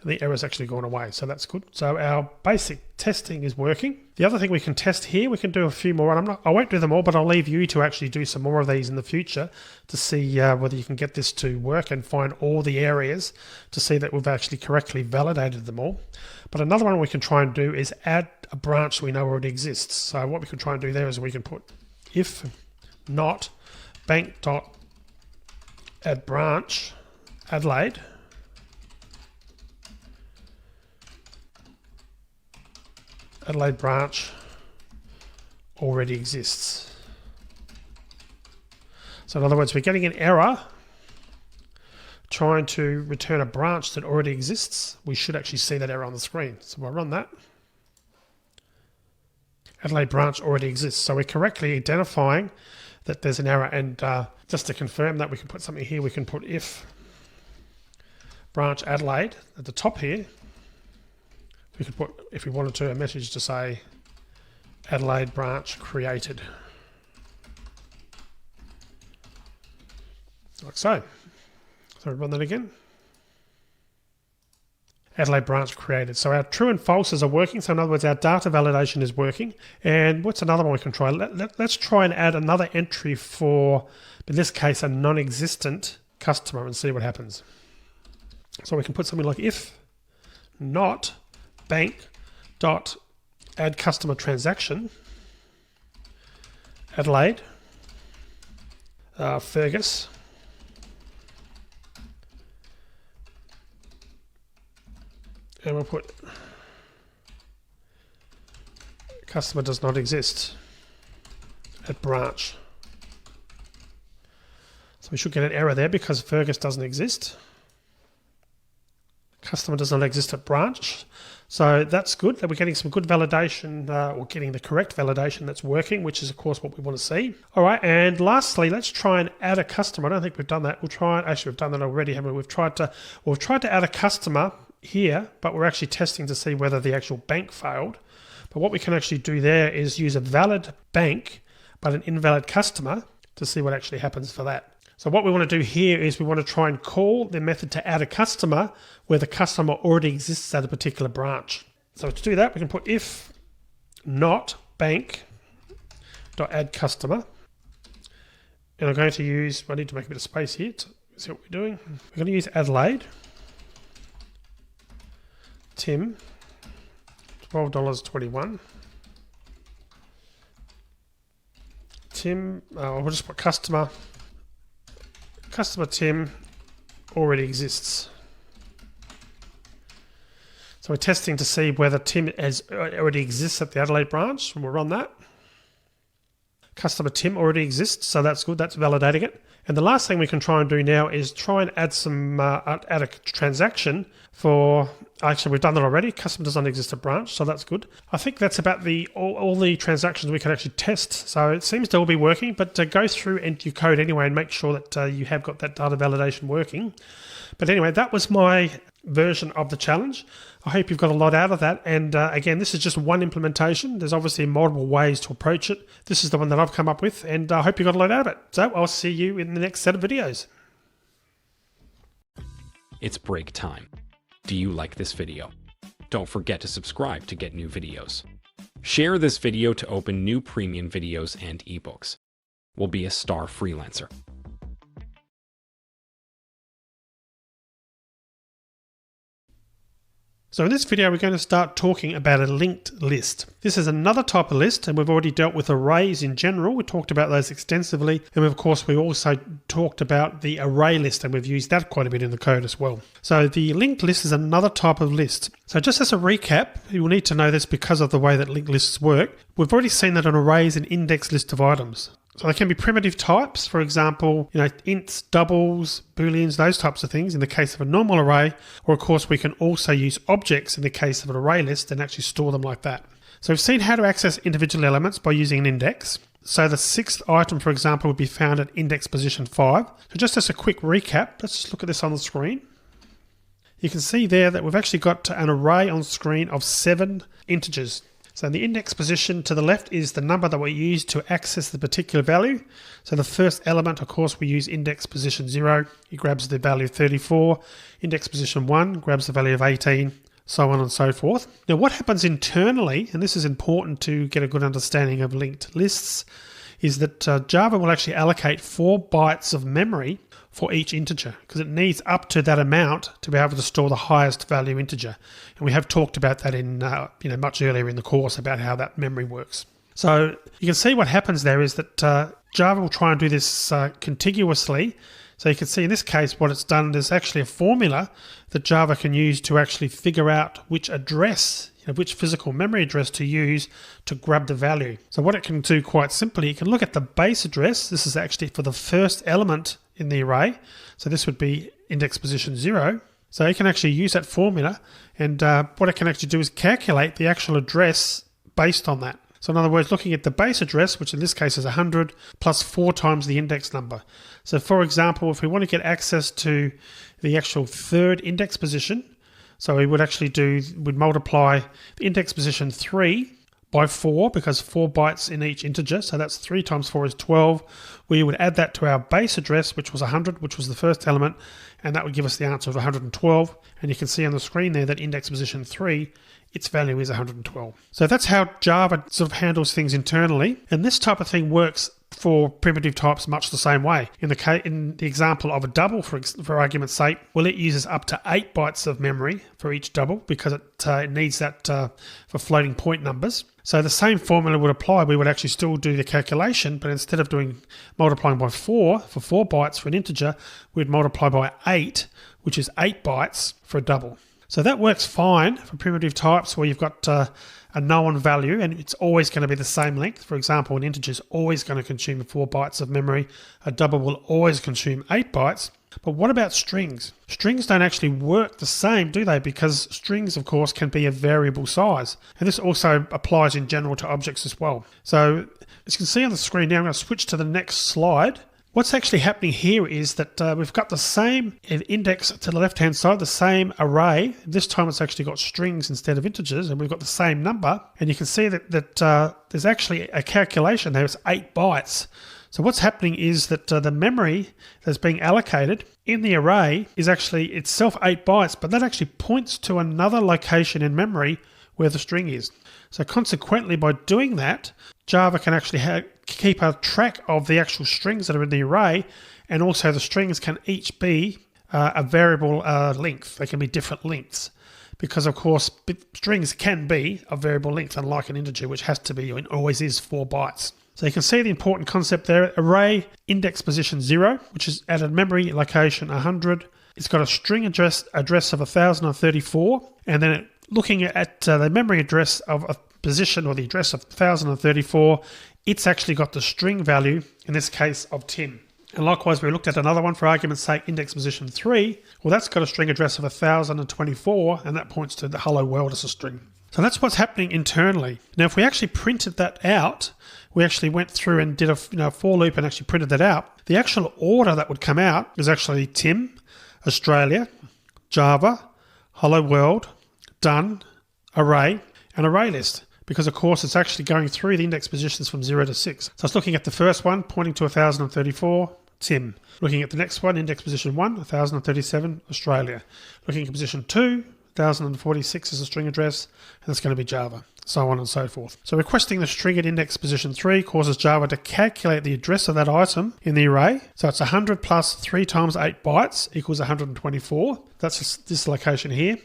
And the error's actually gone away, so that's good. So our basic testing is working. The other thing we can test here, we can do a few more. I won't do them all, but I'll leave you to actually do some more of these in the future to see whether you can get this to work and find all the areas to see that we've actually correctly validated them all. But another one we can try and do is add a branch we know already exists. So what we can try and do there is we can put if not bank.addBranch Adelaide branch already exists. So in other words, we're getting an error trying to return a branch that already exists. We should actually see that error on the screen. So we'll run that. Adelaide branch already exists. So we're correctly identifying that there's an error. And just to confirm that, we can put something here. We can put if branch Adelaide at the top here. We could put, if we wanted to, a message to say Adelaide branch created. Like so. So run that again. Adelaide branch created. So our true and falses are working. So in other words, our data validation is working. And what's another one we can try? Let's try and add another entry for, in this case, a non-existent customer and see what happens. So we can put something like if not bank.addCustomerTransaction Adelaide Fergus and we'll put customer does not exist at branch. So we should get an error there because Fergus doesn't exist. Customer does not exist at branch. So that's good that we're getting some good validation or getting the correct validation that's working, which is of course what we want to see. All right, and lastly, let's try and add a customer. I don't think we've done that. We'll try, actually we've done that already, haven't we? We've tried to add a customer here, but we're actually testing to see whether the actual bank failed. But what we can actually do there is use a valid bank, but an invalid customer to see what actually happens for that. So what we want to do here is we want to try and call the method to add a customer where the customer already exists at a particular branch. So to do that, we can put if not bank.addCustomer. And I'm going to use, I need to make a bit of space here to see what we're doing. We're going to use Adelaide. Tim, $12.21. Tim, we'll just put customer. Customer Tim already exists. So we're testing to see whether Tim already exists at the Adelaide branch, and we'll run that. Customer Tim already exists, so that's good. That's validating it. And the last thing we can try and do now is try and add some add a transaction for. Actually, we've done that already. Customer does not exist at branch, so that's good. I think that's about all the transactions we can actually test. So it seems to all be working, but go through and your code anyway and make sure that you have got that data validation working. But anyway, that was my version of the challenge. I hope you've got a lot out of that. And again, this is just one implementation. There's obviously multiple ways to approach it. This is the one that I've come up with, and I hope you got a lot out of it. So I'll see you in the next set of videos. It's break time. Do you like this video? Don't forget to subscribe to get new videos. Share this video to open new premium videos and ebooks. We'll be a star freelancer. So in this video, we're going to start talking about a linked list. This is another type of list, and we've already dealt with arrays in general. We talked about those extensively. And of course, we also talked about the array list, and we've used that quite a bit in the code as well. So the linked list is another type of list. So just as a recap, you will need to know this because of the way that linked lists work. We've already seen that an array is an indexed list of items. So they can be primitive types, for example, ints, doubles, booleans, those types of things in the case of a normal array. Or of course, we can also use objects in the case of an array list and actually store them like that. So we've seen how to access individual elements by using an index. So the 6th item, for example, would be found at index position 5. So just as a quick recap, let's just look at this on the screen. You can see there that we've actually got an array on screen of 7 integers. So the index position to the left is the number that we use to access the particular value. So the first element, of course, we use index position 0. It grabs the value 34. Index position 1 grabs the value of 18. So on and so forth. Now what happens internally, and this is important to get a good understanding of linked lists, is that Java will actually allocate 4 bytes of memory for each integer because it needs up to that amount to be able to store the highest value integer. And we have talked about that in much earlier in the course about how that memory works. So you can see what happens there is that Java will try and do this contiguously. So you can see in this case what it's done, there's actually a formula that Java can use to actually figure out which address, which physical memory address to use to grab the value. So what it can do quite simply, it can look at the base address. This is actually for the first element in the array. So this would be index position 0. So you can actually use that formula and what it can actually do is calculate the actual address based on that. So in other words, looking at the base address, which in this case is 100 plus 4 times the index number. So for example, if we want to get access to the actual 3rd index position, so we would actually we'd multiply the index position 3 by 4 because 4 bytes in each integer. So that's 3 times 4 is 12. We would add that to our base address, which was 100, which was the first element, and that would give us the answer of 112. And you can see on the screen there that index position 3, its value is 112. So that's how Java sort of handles things internally. And this type of thing works for primitive types much the same way. In the example of a double, for argument's sake, well, it uses up to 8 bytes of memory for each double because it needs that for floating point numbers. So the same formula would apply. We would actually still do the calculation, but instead of multiplying by 4 for 4 bytes for an integer, we'd multiply by 8, which is 8 bytes for a double. So that works fine for primitive types where you've got a known value and it's always going to be the same length. For example, an integer is always going to consume 4 bytes of memory. A double will always consume 8 bytes. But what about strings? Strings don't actually work the same, do they? Because strings, of course, can be a variable size. And this also applies in general to objects as well. So as you can see on the screen now, I'm going to switch to the next slide. What's actually happening here is that we've got the same index to the left-hand side, the same array. This time it's actually got strings instead of integers, and we've got the same number. And you can see that there's actually a calculation there. It's 8 bytes. So what's happening is that the memory that's being allocated in the array is actually itself 8 bytes, but that actually points to another location in memory where the string is. So consequently, by doing that, Java can actually keep a track of the actual strings that are in the array, and also the strings can each be a variable length. They can be different lengths because, of course, strings can be a variable length, unlike an integer, which has to be and always is 4 bytes. So you can see the important concept there. Array index position 0, which is at a memory location 100. It's got a string address of 1034, and then looking at the memory address of a position or the address of 1034, it's actually got the string value, in this case, of Tim. And likewise, we looked at another one for argument's sake, index position 3. Well, that's got a string address of 1024, and that points to the hello world as a string. So that's what's happening internally. Now, if we actually printed that out, we actually went through and did a for loop and actually printed that out. The actual order that would come out is actually Tim, Australia, Java, hello world, done, array, and array list. Because, of course, it's actually going through the index positions from 0 to 6. So it's looking at the first one, pointing to 1034, Tim. Looking at the next one, index position 1, 1037, Australia. Looking at position 2, 1046 is a string address, and that's going to be Java, so on and so forth. So requesting the string at index position 3 causes Java to calculate the address of that item in the array. So it's 100 plus 3 times 8 bytes equals 124. That's just this location here.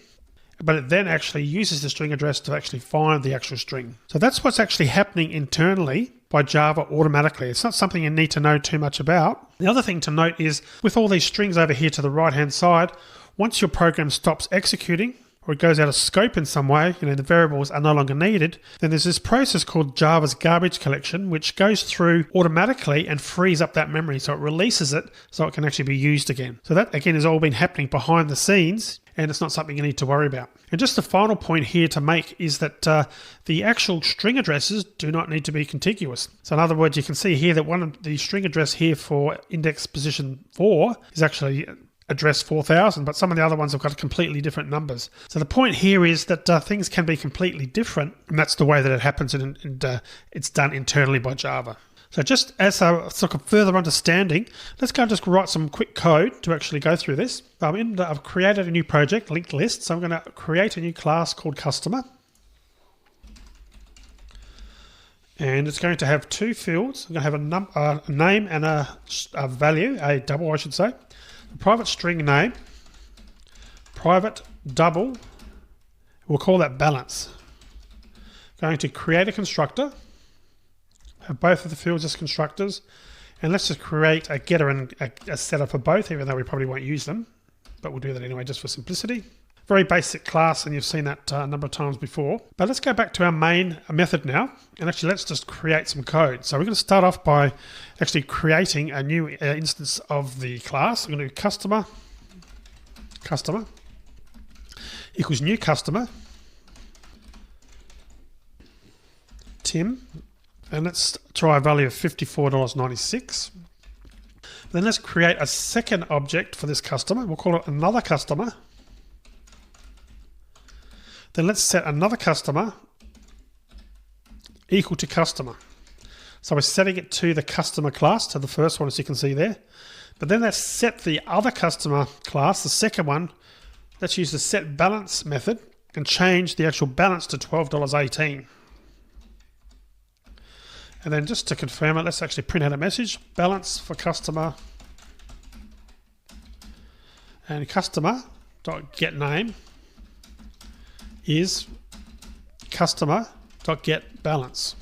But it then actually uses the string address to actually find the actual string. So that's what's actually happening internally by Java automatically. It's not something you need to know too much about. The other thing to note is with all these strings over here to the right-hand side, once your program stops executing, or it goes out of scope in some way, the variables are no longer needed, then there's this process called Java's garbage collection, which goes through automatically and frees up that memory. So it releases it so it can actually be used again. So that again has all been happening behind the scenes, and it's not something you need to worry about. And just the final point here to make is that the actual string addresses do not need to be contiguous. So in other words, you can see here that one of the string address here for index position 4 is actually address 4000, but some of the other ones have got completely different numbers. So the point here is that things can be completely different, and that's the way that it happens, and it's done internally by Java. So just as a sort of further understanding, let's go and just write some quick code to actually go through this. I've created a new project, linked list, so I'm going to create a new class called customer. And it's going to have two fields. I'm going to have a name and a value, a double I should say. The private string name, private double, we'll call that balance. Going to create a constructor, have both of the fields as constructors, and let's just create a getter and a setter for both, even though we probably won't use them, but we'll do that anyway just for simplicity. Very basic class, and you've seen that a number of times before. But let's go back to our main method now, and actually let's just create some code. So we're going to start off by actually creating a new instance of the class. We're going to do customer equals new customer, Tim, and let's try a value of $54.96. Then let's create a second object for this customer. We'll call it another customer. Then let's set another customer equal to customer. So we're setting it to the customer class, to the first one, as you can see there. But then let's set the other customer class, the second one. Let's use the set balance method and change the actual balance to $12.18. And then just to confirm it, let's actually print out a message. Balance for customer and customer.getName is customer.getBalance.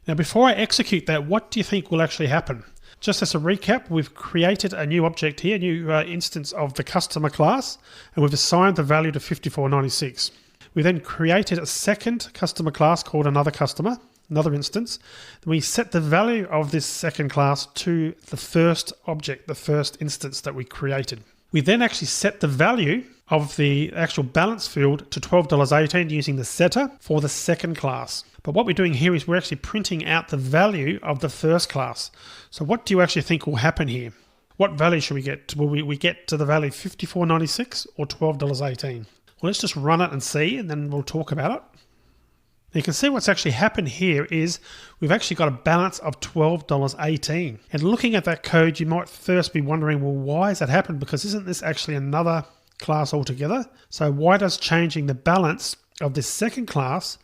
Now before I execute that, what do you think will actually happen? Just as a recap, we've created a new object here, a new instance of the customer class, and we've assigned the value to 54.96. We then created a second customer class called another customer, another instance. Then we set the value of this second class to the first object, the first instance that we created. We then actually set the value of the actual balance field to $12.18 using the setter for the second class. But what we're doing here is we're actually printing out the value of the first class. So what do you actually think will happen here? What value should we get? Will we get to the value $54.96 or $12.18? Well, let's just run it and see, and then we'll talk about it. You can see what's actually happened here is we've actually got a balance of $12.18. And looking at that code, you might first be wondering, well, why has that happened? Because isn't this actually another class altogether? So why does changing the balance of this second class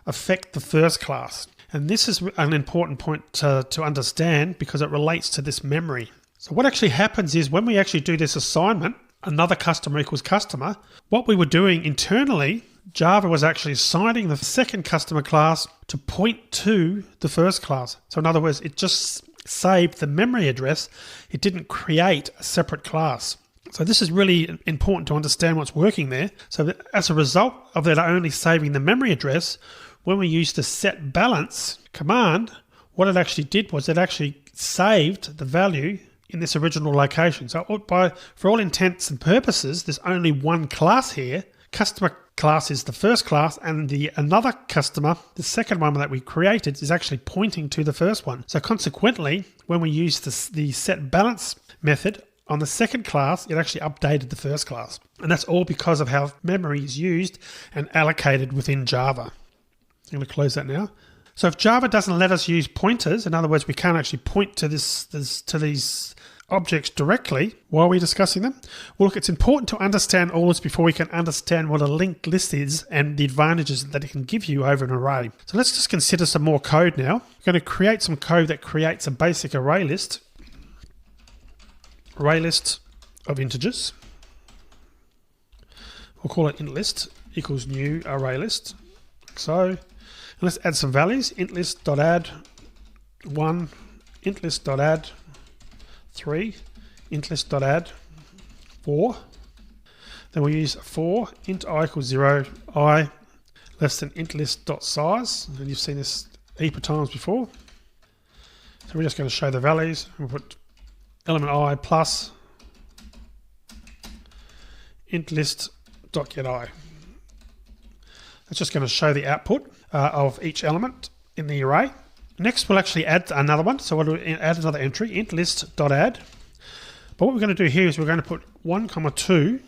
affect the first class? And this is an important point to understand because it relates to this memory. So what actually happens is when we actually do this assignment, another customer equals customer, what we were doing internally, Java was actually assigning the second customer class to point to the first class. So in other words, it just saved the memory address. It didn't create a separate class. So this is really important to understand what's working there. So as a result of that only saving the memory address, when we used the set balance command, what it actually did was it actually saved the value in this original location. So for all intents and purposes, there's only one class here. Customer class is the first class, and another customer, the second one that we created, is actually pointing to the first one. So consequently, when we use the set balance method on the second class, it actually updated the first class. And that's all because of how memory is used and allocated within Java. I'm going to close that now. So if Java doesn't let us use pointers, in other words, we can't actually point to these objects directly, why are we discussing them? Well, look, it's important to understand all this before we can understand what a linked list is and the advantages that it can give you over an array. So let's just consider some more code now. We're going to create some code that creates a basic array list of integers. We'll call it int list equals new array list. So let's add some values. Int list.add 1, int list.add 3, int list.add 4. Then we'll use for int I equals 0, I less than int list.size. And you've seen this a heap of times before. So we're just going to show the values. We'll put element I plus int list.getI. That's just going to show the output of each element in the array. Next, we'll actually add another one. So we'll add another entry, int list.add. But what we're going to do here is we're going to put 1, 2.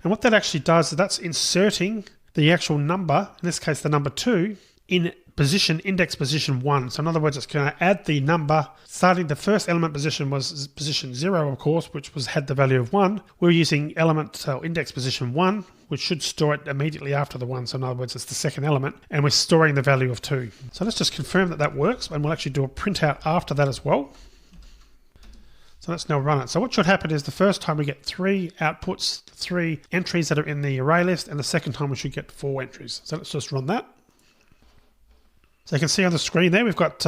And what that actually does is that's inserting the actual number, in this case the number 2, in position, index position 1. So in other words, it's going to add the number, starting the first element position was position 0, of course, which had the value of 1. We're using index position 1, which should store it immediately after the 1. So in other words, it's the second element, and we're storing the value of 2. So let's just confirm that that works, and we'll actually do a printout after that as well. So let's now run it. So what should happen is the first time we get 3 outputs, 3 entries that are in the array list, and the second time we should get 4 entries. So let's just run that. So you can see on the screen there, we've got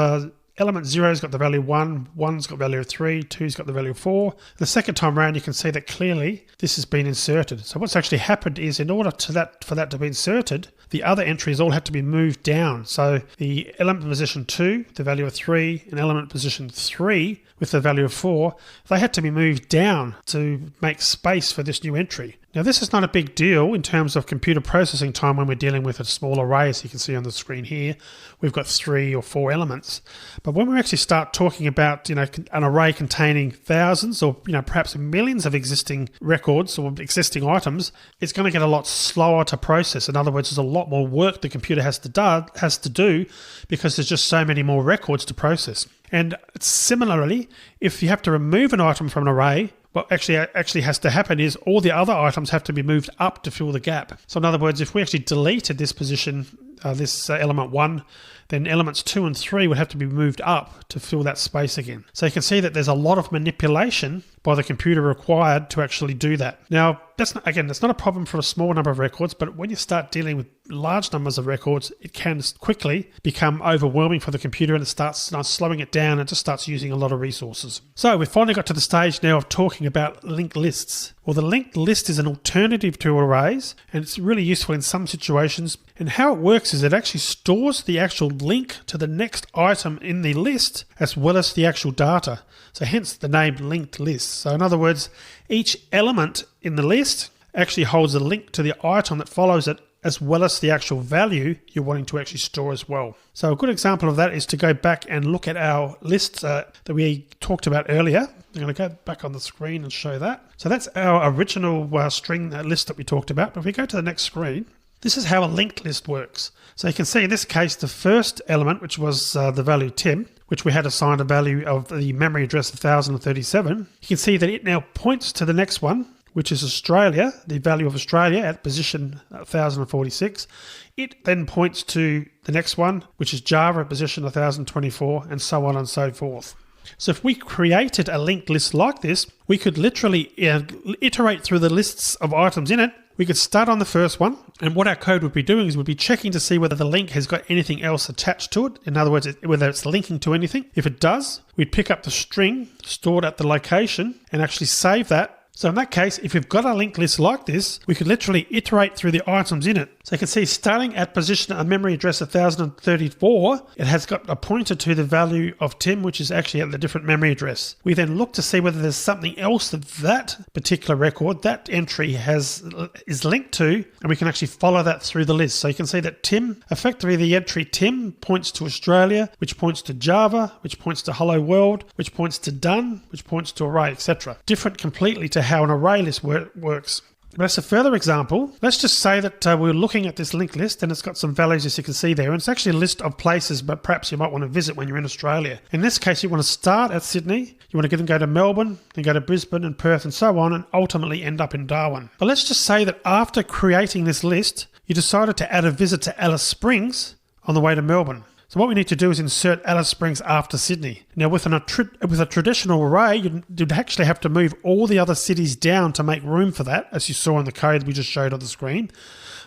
element 0's got the value 1, 1's got the value of 3, 2's got the value of 4. The second time around, you can see that clearly this has been inserted. So what's actually happened is in order for that to be inserted, the other entries all had to be moved down. So the element position 2, the value of 3, and element position 3 with the value of 4, they had to be moved down to make space for this new entry. Now this is not a big deal in terms of computer processing time when we're dealing with a small array, as you can see on the screen here. We've got 3 or 4 elements. But when we actually start talking about an array containing thousands or perhaps millions of existing records or existing items, it's going to get a lot slower to process. In other words, there's a lot more work the computer has to do because there's just so many more records to process. And similarly, if you have to remove an item from an array, what actually has to happen is all the other items have to be moved up to fill the gap. So in other words, if we actually deleted this position, element 1, then elements 2 and 3 would have to be moved up to fill that space again. So you can see that there's a lot of manipulation by the computer required to actually do that. Now, that's not a problem for a small number of records, but when you start dealing with large numbers of records, it can quickly become overwhelming for the computer and it starts slowing it down and just starts using a lot of resources. So we've finally got to the stage now of talking about linked lists. Well, the linked list is an alternative to arrays, and it's really useful in some situations. And how it works is it actually stores the actual link to the next item in the list as well as the actual data. So hence the name linked list. So in other words, each element in the list actually holds a link to the item that follows it as well as the actual value you're wanting to actually store as well. So a good example of that is to go back and look at our list that we talked about earlier. I'm going to go back on the screen and show that. So that's our original string list that we talked about. But if we go to the next screen, this is how a linked list works. So you can see in this case, the first element, which was the value Tim, which we had assigned a value of the memory address 1037, you can see that it now points to the next one, which is Australia, the value of Australia at position 1046. It then points to the next one, which is Java at position 1024, and so on and so forth. So if we created a linked list like this, we could literally iterate through the lists of items in it. We could start on the first one, and what our code would be doing is we'd be checking to see whether the link has got anything else attached to it. In other words, whether it's linking to anything. If it does, we'd pick up the string stored at the location and actually save that. So in that case, if we've got a linked list like this, we could literally iterate through the items in it. So you can see starting at position a memory address 1034, it has got a pointer to the value of Tim, which is actually at the different memory address. We then look to see whether there's something else that particular record, that entry is linked to, and we can actually follow that through the list. So you can see that Tim, effectively the entry Tim points to Australia, which points to Java, which points to Hello World, which points to Done, which points to Array, etc. Different completely to how an array list works. But as a further example, let's just say that we're looking at this linked list and it's got some values, as you can see there, and it's actually a list of places but perhaps you might want to visit when you're in Australia. In this case, you want to start at Sydney, you want to then go to Melbourne, then go to Brisbane and Perth and so on, and ultimately end up in Darwin. But let's just say that after creating this list, you decided to add a visit to Alice Springs on the way to Melbourne. So what we need to do is insert Alice Springs after Sydney. Now with a traditional array, you'd actually have to move all the other cities down to make room for that, as you saw in the code we just showed on the screen.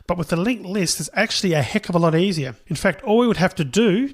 But with the linked list, it's actually a heck of a lot easier. In fact, all we would have to do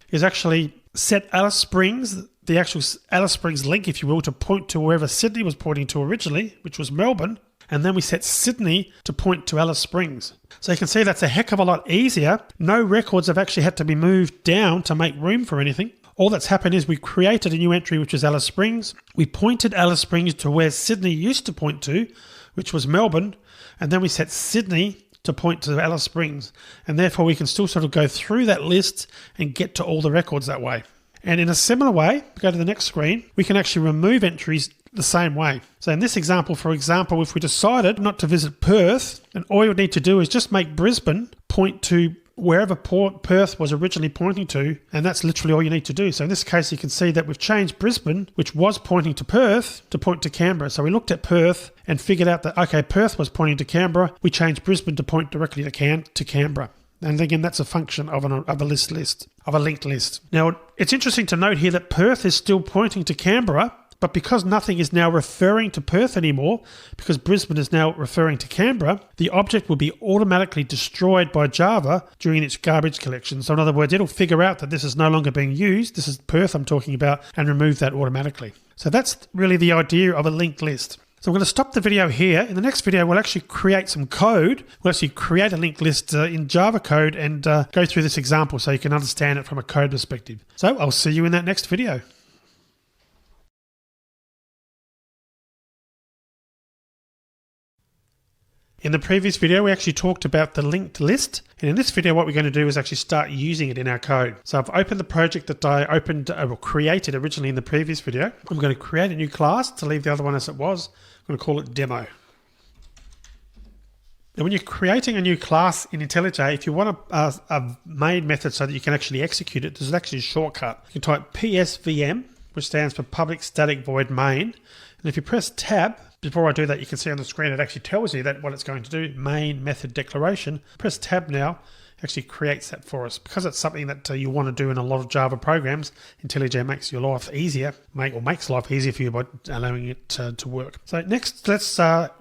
is actually set Alice Springs, the actual Alice Springs link, if you will, to point to wherever Sydney was pointing to originally, which was Melbourne. and then we set Sydney to point to Alice Springs. So you can see that's a heck of a lot easier. No records have actually had to be moved down to make room for anything. All that's happened is we created a new entry, which is Alice Springs. We pointed Alice Springs to where Sydney used to point to, which was Melbourne, and then we set Sydney to point to Alice Springs, and therefore we can still sort of go through that list and get to all the records that way. And in a similar way, go to the next screen, we can actually remove entries the same way. So in this example, for example, if we decided not to visit Perth, then all you need to do is just make Brisbane point to wherever Perth was originally pointing to, and that's literally all you need to do. So in this case, you can see that we've changed Brisbane, which was pointing to Perth, to point to Canberra. So we looked at Perth and figured out that, okay, Perth was pointing to Canberra. We changed Brisbane to point directly to Canberra. And again, that's a function of a linked list. Now, it's interesting to note here that Perth is still pointing to Canberra, but because nothing is now referring to Perth anymore, because Brisbane is now referring to Canberra, the object will be automatically destroyed by Java during its garbage collection. So in other words, it'll figure out that this is no longer being used, this is Perth I'm talking about, and remove that automatically. So that's really the idea of a linked list. So I'm going to stop the video here. In the next video, we'll actually create some code. We'll actually create a linked list in Java code and go through this example so you can understand it from a code perspective. So I'll see you in that next video. In the previous video, we actually talked about the linked list. And in this video, what we're going to do is actually start using it in our code. So I've opened the project that I created originally in the previous video. I'm going to create a new class to leave the other one as it was. I'm going to call it demo. Now, when you're creating a new class in IntelliJ, if you want a main method so that you can actually execute it, there's actually a shortcut. You can type PSVM, which stands for public static void main. And if you press tab, before I do that, you can see on the screen it actually tells you that what it's going to do, main method declaration. Press tab now, actually creates that for us. Because it's something that you want to do in a lot of Java programs, IntelliJ makes your life easier, makes life easier for you by allowing it to work. So next, let's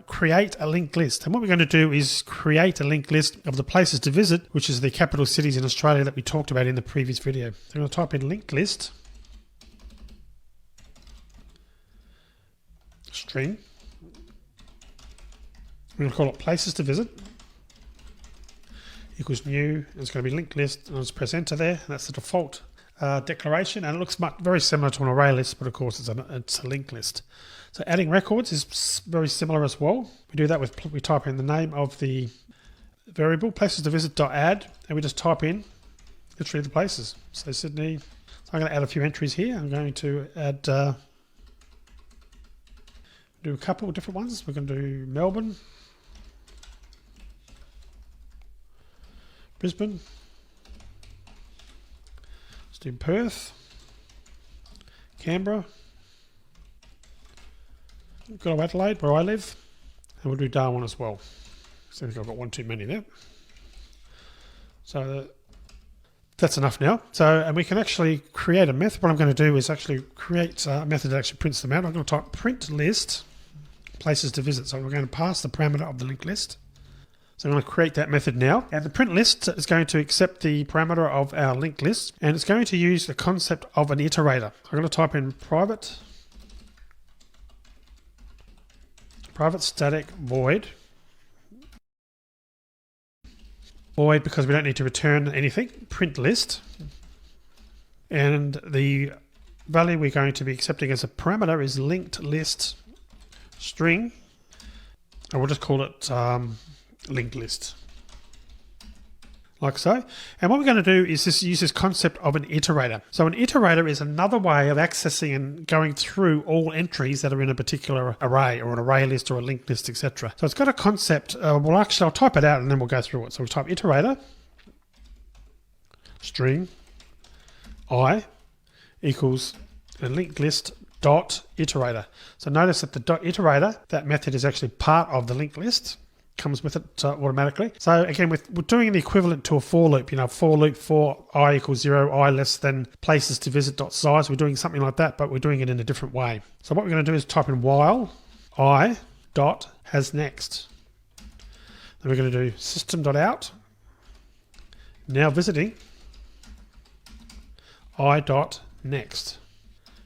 create a linked list. And what we're going to do is create a linked list of the places to visit, which is the capital cities in Australia that we talked about in the previous video. So I'm going to type in linked list, string. I'm going to call it places to visit equals new, and it's going to be linked list, and I'll just press enter there, and that's the default declaration, and it looks very similar to an array list, but of course it's a linked list. So adding records is very similar as well. We do that we type in the name of the variable, places to visit.add, and we just type in literally the places. So Sydney. So I'm going to add a few entries here. I'm going to add do a couple of different ones. We're going to do Melbourne, Brisbane, let's do Perth, Canberra, got Adelaide where I live, and we'll do Darwin as well. So I think I've got one too many there. So that's enough now. So, and we can actually create a method. What I'm going to do is actually create a method that actually prints them out. I'm going to type print list places to visit. So we're going to pass the parameter of the linked list. So I'm going to create that method now. And the print list is going to accept the parameter of our linked list, and it's going to use the concept of an iterator. So I'm going to type in private static void because we don't need to return anything, print list, and the value we're going to be accepting as a parameter is linked list string, and we'll just call it linked list, like so. And what we're going to do is just use this concept of an iterator. So an iterator is another way of accessing and going through all entries that are in a particular array, or an array list, or a linked list, etc. So it's got a concept. Well, actually, I'll type it out and then we'll go through it. So we'll type iterator string I equals a linked list dot iterator. So notice that the dot iterator, that method is actually part of the linked list, comes with it automatically. So again, we're doing the equivalent to a for loop, for loop for I equals 0, I less than places to visit dot size. We're doing something like that, but we're doing it in a different way. So what we're going to do is type in while I dot has next. Then we're going to do system dot out now visiting I dot next.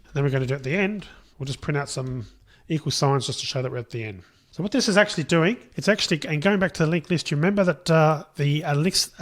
And then we're going to do at the end, we'll just print out some equal signs just to show that we're at the end. So what this is actually doing, it's actually, and going back to the linked list, you remember that a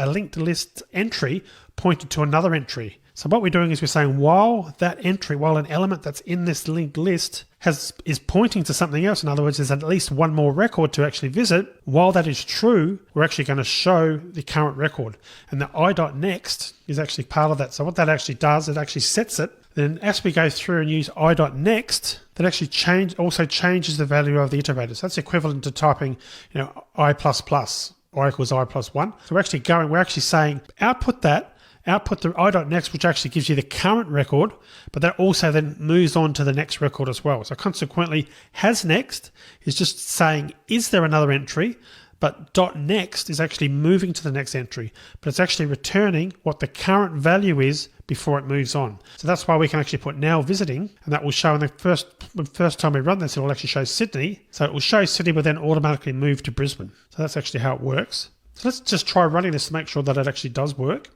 linked list entry pointed to another entry. So what we're doing is we're saying while an element that's in this linked list is pointing to something else, in other words, there's at least one more record to actually visit, while that is true, we're actually going to show the current record. And the i.next is actually part of that. So what that actually does, it actually sets it. Then as we go through and use i.next, that actually also changes the value of the iterator. So that's equivalent to typing, I++, I equals I plus 1. So we're actually saying output the i.next, which actually gives you the current record, but that also then moves on to the next record as well. So consequently, hasNext is just saying, is there another entry? But .next is actually moving to the next entry, but it's actually returning what the current value is before it moves on. So that's why we can actually put now visiting, and that will show in the first time we run this, it will actually show Sydney. So it will show Sydney, but then automatically move to Brisbane. So that's actually how it works. So let's just try running this to make sure that it actually does work.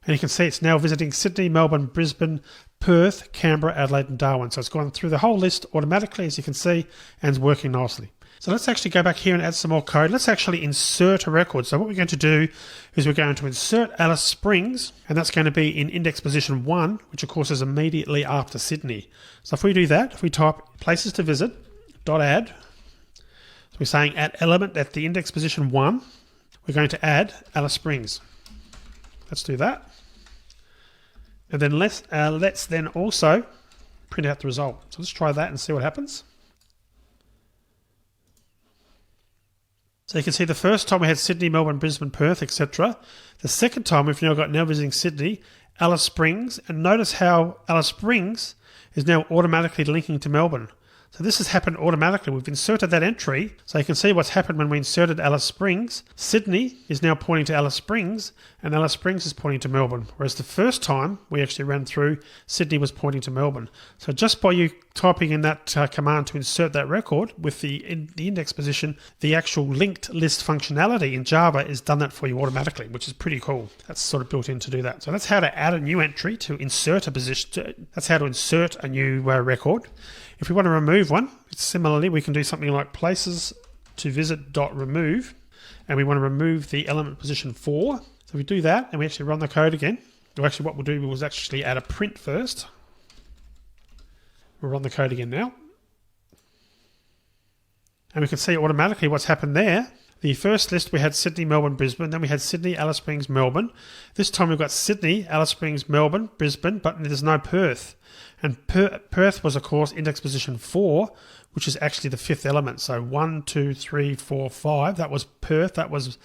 And you can see it's now visiting Sydney, Melbourne, Brisbane, Perth, Canberra, Adelaide and Darwin. So it's gone through the whole list automatically, as you can see, and it's working nicely. So let's actually go back here and add some more code. Let's actually insert a record. So what we're going to do is we're going to insert Alice Springs, and that's going to be in index position 1, which of course is immediately after Sydney. So if we do that, if we type places to visit, .add, so we're saying add element at the index position 1, we're going to add Alice Springs. Let's do that. And then let's then also print out the result. So let's try that and see what happens. So you can see the first time we had Sydney, Melbourne, Brisbane, Perth, etc. The second time we've now visiting Sydney, Alice Springs, and notice how Alice Springs is now automatically linking to Melbourne. So this has happened automatically. We've inserted that entry, so you can see what's happened when we inserted Alice Springs. Sydney is now pointing to Alice Springs, and Alice Springs is pointing to Melbourne. Whereas the first time we actually ran through, Sydney was pointing to Melbourne. So just by you typing in that command to insert that record with the index position, the actual linked list functionality in Java is done that for you automatically, which is pretty cool. That's sort of built in to do that. So that's how to add a new entry, to insert a position. That's how to insert a new record. If we want to remove one, similarly, we can do something like places to visit.remove, and we want to remove the element position 4. So we do that, and we actually run the code again. Or actually, what we'll do is actually add a print first. We'll run the code again now. And we can see automatically what's happened there. The first list we had Sydney, Melbourne, Brisbane. Then we had Sydney, Alice Springs, Melbourne. This time we've got Sydney, Alice Springs, Melbourne, Brisbane, but there's no Perth. And Perth was, of course, index position 4, which is actually the 5th element. So 1, 2, 3, 4, 5. That was Perth. That was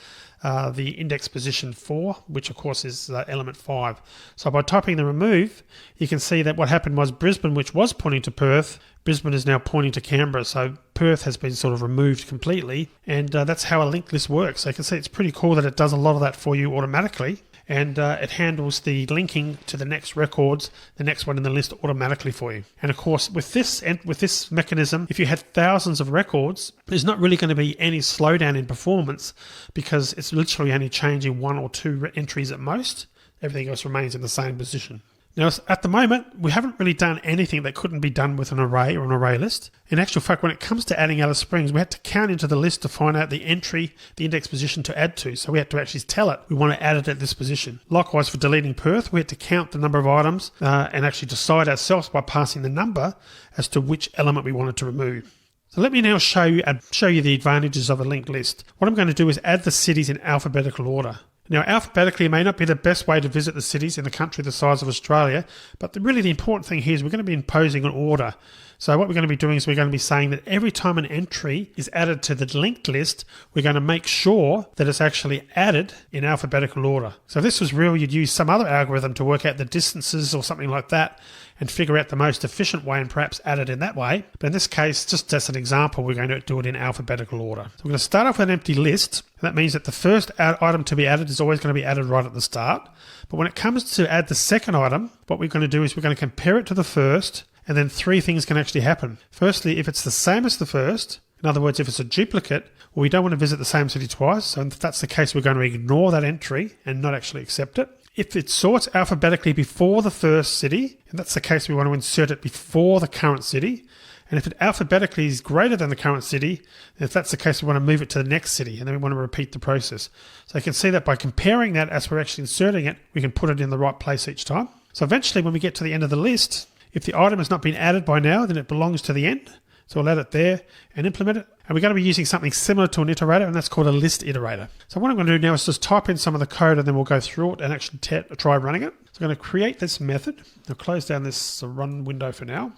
the index position 4, which, of course, is element 5. So by typing the remove, you can see that what happened was Brisbane, which was pointing to Perth, Brisbane is now pointing to Canberra. So Perth has been sort of removed completely. And that's how a linked list works. So you can see it's pretty cool that it does a lot of that for you automatically. And it handles the linking to the next records, the next one in the list automatically for you. And of course, with this mechanism, if you had thousands of records, there's not really going to be any slowdown in performance because it's literally only changing 1 or 2 entries at most. Everything else remains in the same position. Now, at the moment, we haven't really done anything that couldn't be done with an array or an array list. In actual fact, when it comes to adding Alice Springs, we had to count into the list to find out the entry, the index position to add to. So we had to actually tell it we want to add it at this position. Likewise, for deleting Perth, we had to count the number of items and actually decide ourselves by passing the number as to which element we wanted to remove. So let me now show you the advantages of a linked list. What I'm going to do is add the cities in alphabetical order. Now, alphabetically may not be the best way to visit the cities in a country the size of Australia, but really the important thing here is we're going to be imposing an order. So what we're going to be doing is we're going to be saying that every time an entry is added to the linked list, we're going to make sure that it's actually added in alphabetical order. So if this was real, you'd use some other algorithm to work out the distances or something like that and figure out the most efficient way and perhaps add it in that way. But in this case, just as an example, we're going to do it in alphabetical order. So we're going to start off with an empty list. That means that the first item to be added is always going to be added right at the start. But when it comes to add the second item, what we're going to do is we're going to compare it to the first, and then 3 things can actually happen. Firstly, if it's the same as the first, in other words, if it's a duplicate, well, we don't want to visit the same city twice. So if that's the case, we're going to ignore that entry and not actually accept it. if it sorts alphabetically before the first city, and that's the case, we want to insert it before the current city. And if it alphabetically is greater than the current city, if that's the case, we want to move it to the next city, and then we want to repeat the process. So you can see that by comparing that as we're actually inserting it, we can put it in the right place each time. So eventually when we get to the end of the list, if the item has not been added by now, then it belongs to the end. So we'll add it there and implement it. And we're going to be using something similar to an iterator, and that's called a list iterator. So what I'm going to do now is just type in some of the code, and then we'll go through it and actually try running it. So I'm going to create this method. I'll close down this run window for now.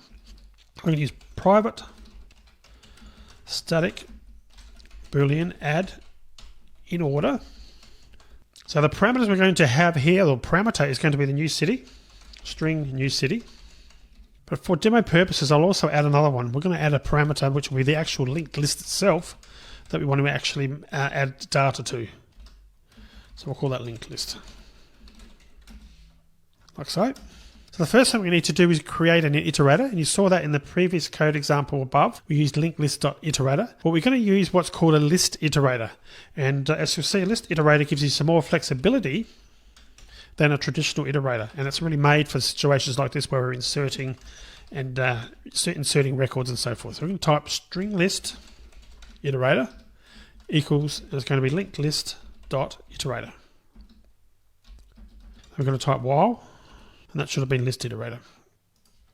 I'm going to use private static boolean add in order. So the parameters we're going to have here, or parameter, is going to be the new city, string new city. But for demo purposes, I'll also add another one. We're going to add a parameter which will be the actual linked list itself that we want to actually add data to. So we'll call that linked list. Like so. So the first thing we need to do is create an iterator, and you saw that in the previous code example above. We used linked_list.iterator. But we're going to use what's called a list iterator. And as you'll see, a list iterator gives you some more flexibility than a traditional iterator, and it's really made for situations like this where we're inserting and inserting records and so forth. So we're going to type string list iterator equals, and it's going to be linked list dot iterator. We're going to type while, and that should have been list iterator,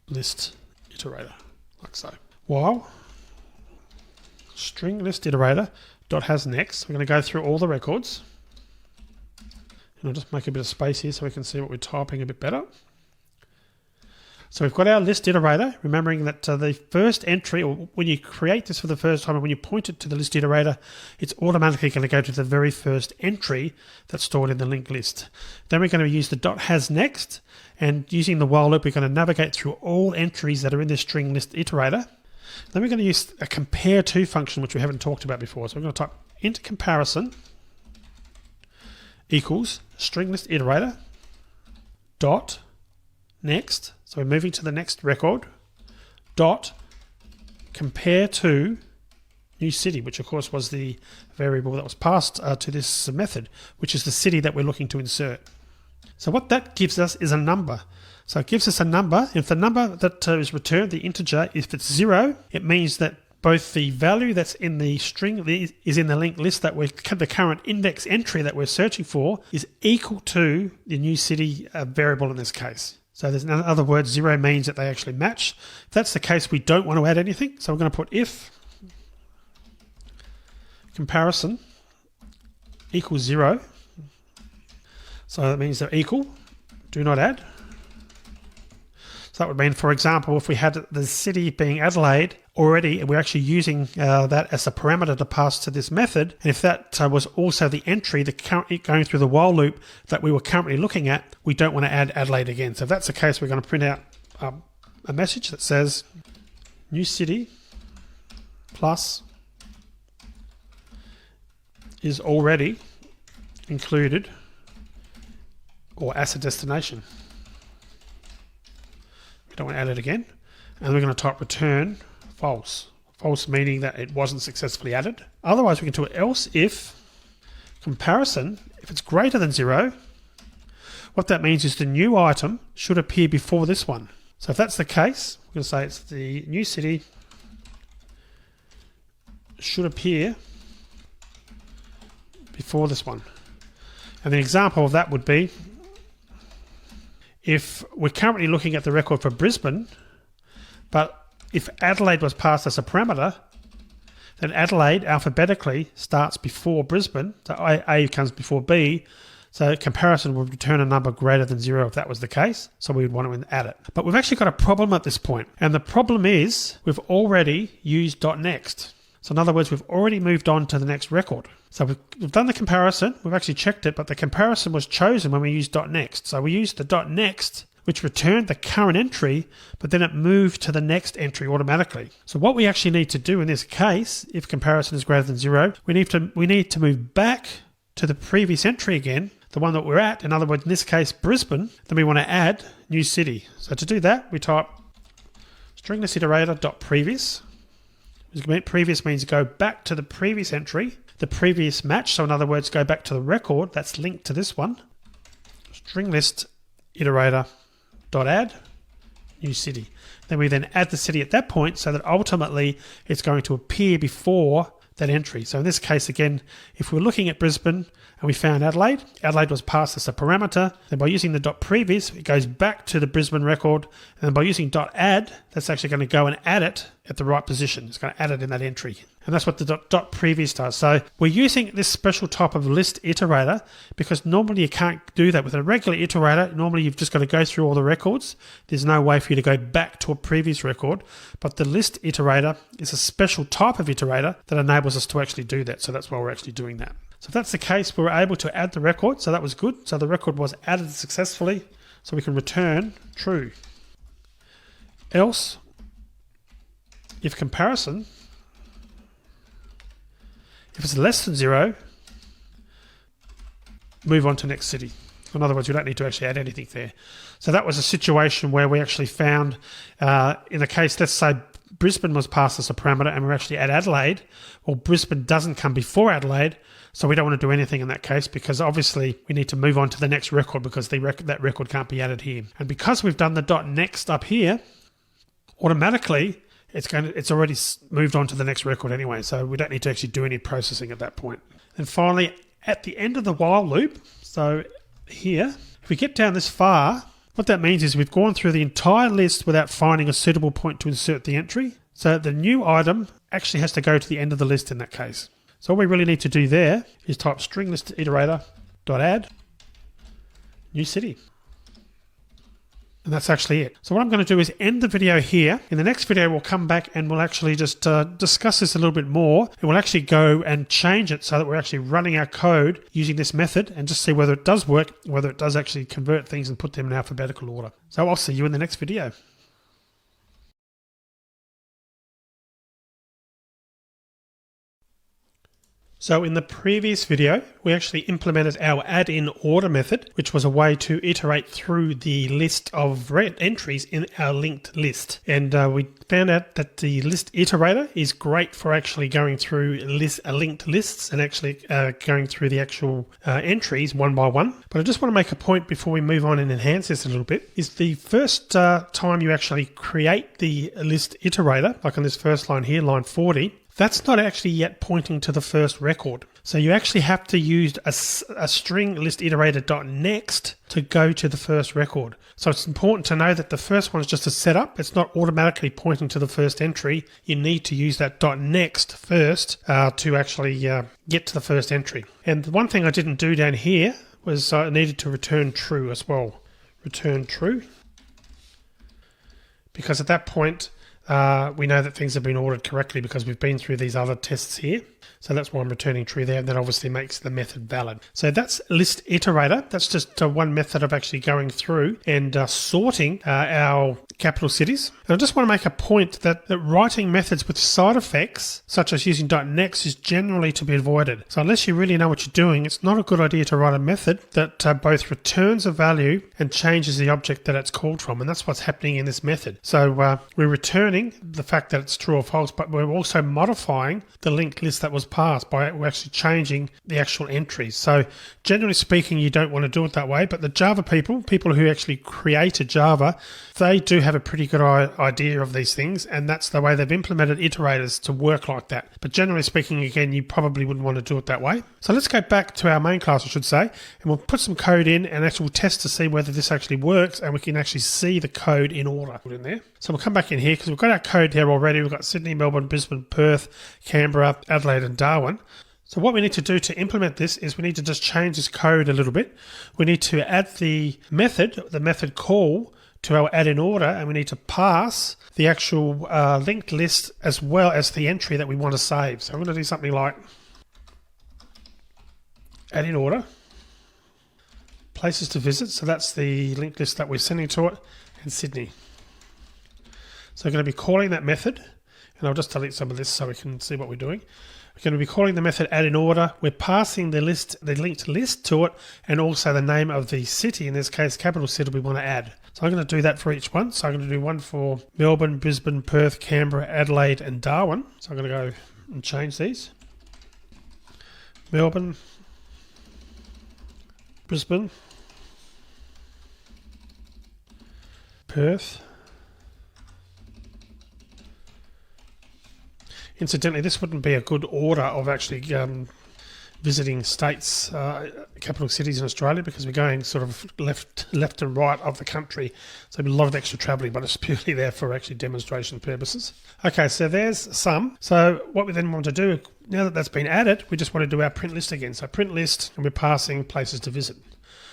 like so. While string list iterator dot has next. We're going to go through all the records. And I'll just make a bit of space here so we can see what we're typing a bit better. So we've got our list iterator, remembering that the first entry, or when you create this for the first time and when you point it to the list iterator, it's automatically going to go to the very first entry that's stored in the linked list. Then we're going to use the .hasNext, and using the while loop, we're going to navigate through all entries that are in this string list iterator. Then we're going to use a compare to function, which we haven't talked about before. So we're going to type int comparison equals string list iterator dot next, so we're moving to the next record, dot compare to new city, which of course was the variable that was passed to this method, which is the city that we're looking to insert. So what that gives us is a number. So it gives us a number. If the number that is returned, the integer, if it's 0, it means that both the value that's in the string is in the linked list that the current index entry that we're searching for is equal to the new city variable in this case. So there's, in other words, 0 means that they actually match. If that's the case, we don't want to add anything. So we're going to put if comparison equals 0. So that means they're equal. Do not add. So that would mean, for example, if we had the city being Adelaide already, we're actually using that as a parameter to pass to this method. And if that was also the entry, going through the while loop that we were currently looking at, we don't want to add Adelaide again. So if that's the case, we're going to print out a message that says new city plus is already included or as a destination. We don't want to add it again. And we're going to type return false. False meaning that it wasn't successfully added. Otherwise, we can do it else if comparison, if it's greater than 0, what that means is the new item should appear before this one. So if that's the case, we're going to say it's the new city should appear before this one. And the example of that would be if we're currently looking at the record for Brisbane, but if Adelaide was passed as a parameter, then Adelaide alphabetically starts before Brisbane, so A comes before B, so comparison would return a number greater than 0 if that was the case, so we would want to add it. But we've actually got a problem at this point, and the problem is we've already used .next. So in other words, we've already moved on to the next record. So we've done the comparison, we've actually checked it, but the comparison was chosen when we used .next. So we used the .next, which returned the current entry, but then it moved to the next entry automatically. So what we actually need to do in this case, if comparison is greater than 0, we need to move back to the previous entry again, the one that we're at. In other words, in this case, Brisbane. Then we want to add new city. So to do that, we type string list iterator.previous. Previous means go back to the previous entry, the previous match. So in other words, go back to the record that's linked to this one. string list iterator dot add new city. Then we then add the city at that point so that ultimately it's going to appear before that entry. So in this case, again, if we're looking at Brisbane and we found Adelaide, Adelaide was passed as a parameter. Then by using the .previous, it goes back to the Brisbane record. And then by using .add, that's actually going to go and add it at the right position. It's going to add it in that entry. And that's what the .previous does. So we're using this special type of list iterator because normally you can't do that with a regular iterator. Normally you've just got to go through all the records. There's no way for you to go back to a previous record. But the list iterator is a special type of iterator that enables us to actually do that. So that's why we're actually doing that. So if that's the case, we were able to add the record. So that was good. So the record was added successfully. So we can return true. Else, if comparison, if it's less than 0, move on to next city. In other words, we don't need to actually add anything there. So that was a situation where we actually found, in the case, let's say Brisbane was passed as a parameter and we're actually at Adelaide. Well, Brisbane doesn't come before Adelaide, so we don't want to do anything in that case because obviously we need to move on to the next record because that record can't be added here. And because we've done the .next up here, automatically it's already moved on to the next record anyway, so we don't need to actually do any processing at that point. And finally, at the end of the while loop, so here, if we get down this far, what that means is we've gone through the entire list without finding a suitable point to insert the entry. So the new item actually has to go to the end of the list in that case. So all we really need to do there is type string list iterator dot add new city. And that's actually it. So what I'm going to do is end the video here. In the next video, we'll come back and we'll actually just discuss this a little bit more. And we'll actually go and change it so that we're actually running our code using this method and just see whether it does work, whether it does actually convert things and put them in alphabetical order. So I'll see you in the next video. So in the previous video, we actually implemented our add-in order method, which was a way to iterate through the list of entries in our linked list. And we found out that the list iterator is great for actually going through linked lists and actually going through the actual entries one by one. But I just want to make a point before we move on and enhance this a little bit, is the first time you actually create the list iterator, like on this first line here, line 40, that's not actually yet pointing to the first record. So you actually have to use a string list iterator.next to go to the first record. So it's important to know that the first one is just a setup. It's not automatically pointing to the first entry. You need to use that .next first to actually get to the first entry. And the one thing I didn't do down here was I needed to return true as well. Return true. Because at that point, we know that things have been ordered correctly because we've been through these other tests here. So that's why I'm returning true there, and that obviously makes the method valid. So that's list iterator. That's just one method of actually going through and sorting our capital cities. And I just want to make a point that writing methods with side effects, such as using .next, is generally to be avoided. So unless you really know what you're doing, it's not a good idea to write a method that both returns a value and changes the object that it's called from. And that's what's happening in this method. So we're returning the fact that it's true or false, but we're also modifying the linked list that was passed by we're actually changing the actual entries. So generally speaking, you don't want to do it that way, but the Java people who actually created Java, they do have a pretty good idea of these things, and that's the way they've implemented iterators to work like that. But generally speaking, again, you probably wouldn't want to do it that way. So let's go back to our main class, I should say, and we'll put some code in and actually we'll test to see whether this actually works, and we can actually see the code in order in there. So we'll come back in here because we've got our code here already. We've got Sydney, Melbourne, Brisbane, Perth, Canberra, Adelaide and Darwin. So what we need to do to implement this is we need to just change this code a little bit. We need to add the method call to our add in order, and we need to pass the actual linked list as well as the entry that we want to save. So I'm going to do something like add in order, places to visit. So that's the linked list that we're sending to it, and Sydney. So I'm going to be calling that method, and I'll just delete some of this so we can see what we're doing. We're going to be calling the method add in order. We're passing the linked list to it, and also the name of the city, in this case, capital city we want to add. So I'm going to do that for each one. So I'm going to do one for Melbourne, Brisbane, Perth, Canberra, Adelaide, and Darwin. So I'm going to go and change these. Melbourne, Brisbane, Perth. Incidentally, this wouldn't be a good order of actually visiting states, capital cities in Australia, because we're going sort of left and right of the country. So a lot of extra travelling, but it's purely there for actually demonstration purposes. Okay, so there's some. So what we then want to do, now that that's been added, we just want to do our print list again. So print list, and we're passing places to visit.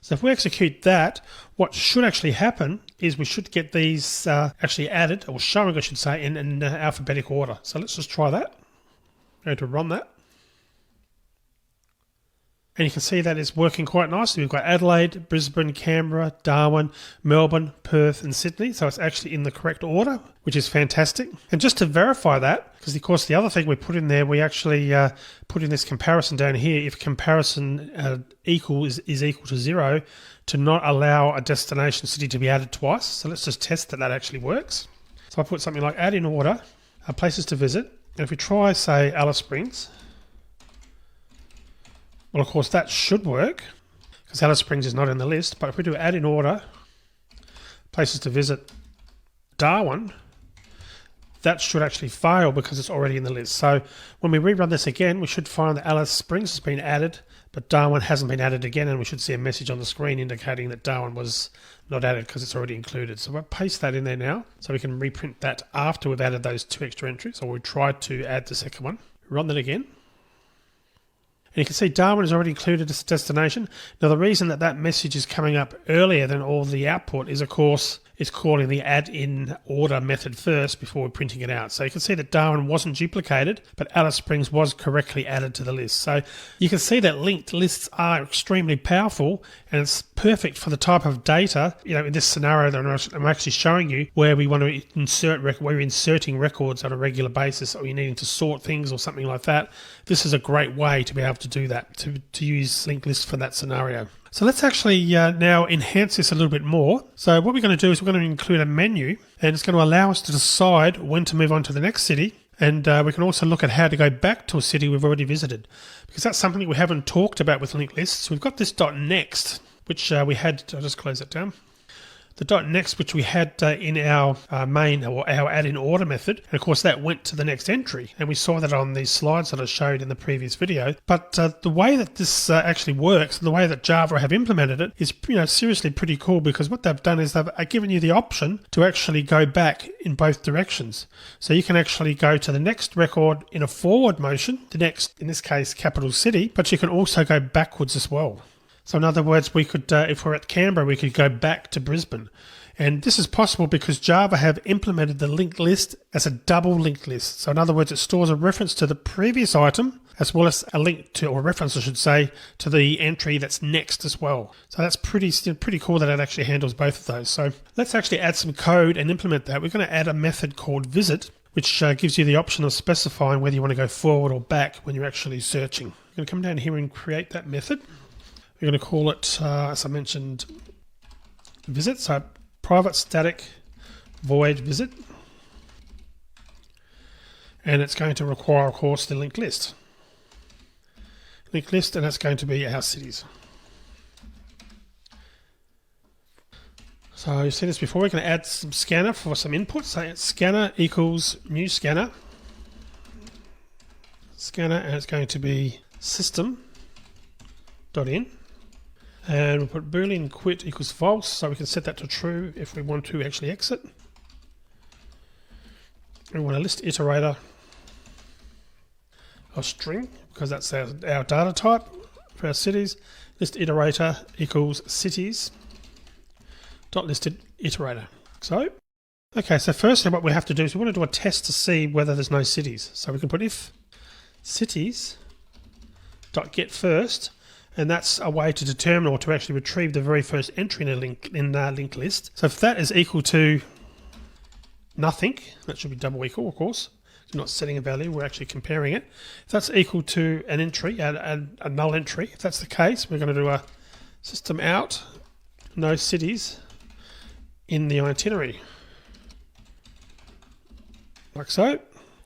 So if we execute that, what should actually happen is we should get these actually added, or showing I should say, in alphabetic order. So let's just try that. I'm going to run that. And you can see that it's working quite nicely. We've got Adelaide, Brisbane, Canberra, Darwin, Melbourne, Perth and Sydney. So it's actually in the correct order, which is fantastic. And just to verify that, because of course the other thing we put in there, we actually put in this comparison down here. If comparison is equal to 0, to not allow a destination city to be added twice. So let's just test that that actually works. So I put something like add in order, places to visit. And if we try, say, Alice Springs, well, of course, that should work because Alice Springs is not in the list. But if we do add in order, places to visit, Darwin, that should actually fail because it's already in the list. So when we rerun this again, we should find that Alice Springs has been added, but Darwin hasn't been added again. And we should see a message on the screen indicating that Darwin was not added because it's already included. So we'll paste that in there now so we can reprint that after we've added those 2 extra entries, or we tried to add the second one. Run that again. And you can see Darwin is already included as a destination. Now, the reason that that message is coming up earlier than all the output is, of course, it's calling the add in order method first before we're printing it out. So you can see that Darwin wasn't duplicated, but Alice Springs was correctly added to the list. So you can see that linked lists are extremely powerful, and it's perfect for the type of data, in this scenario that I'm actually showing you, where we want to insert, where we're inserting records on a regular basis, or you're needing to sort things or something like that. This is a great way to be able to do that, to use linked lists for that scenario. So let's actually now enhance this a little bit more. So what we're going to do is we're going to include a menu, and it's going to allow us to decide when to move on to the next city. And we can also look at how to go back to a city we've already visited, because that's something that we haven't talked about with linked lists. We've got this .next, which we had, I'll just close that down. The .next, which we had in our main, or our add in order method, and of course that went to the next entry, and we saw that on these slides that I showed in the previous video. But the way that this actually works, and the way that Java have implemented it, is seriously pretty cool, because what they've done is they've given you the option to actually go back in both directions. So you can actually go to the next record in a forward motion, the next, in this case, capital city, but you can also go backwards as well. So in other words, we could, if we're at Canberra, we could go back to Brisbane. And this is possible because Java have implemented the linked list as a double linked list. So in other words, it stores a reference to the previous item, as well as a link to, or a reference I should say, to the entry that's next as well. So that's pretty cool that it actually handles both of those. So let's actually add some code and implement that. We're going to add a method called visit, which gives you the option of specifying whether you want to go forward or back when you're actually searching. I'm going to come down here and create that method. We're going to call it, as I mentioned, visit. So private static void visit. And it's going to require, of course, the linked list. Linked list, and that's going to be our cities. So you've seen this before. We're going to add some scanner for some input. So scanner equals new scanner. Scanner, and it's going to be system.in. And we'll put boolean quit equals false, so we can set that to true if we want to actually exit. We want a list iterator of string, because that's our data type for our cities. List iterator equals cities dot listed iterator. So, okay, so firstly what we have to do is we want to do a test to see whether there's no cities. So we can put if cities dot get first. And that's a way to determine, or to actually retrieve, the very first entry in a linked list. So if that is equal to nothing, that should be double equal, of course. We're not setting a value, we're actually comparing it. If that's equal to an entry, a null entry, if that's the case, we're going to do a system out, no cities in the itinerary. Like so.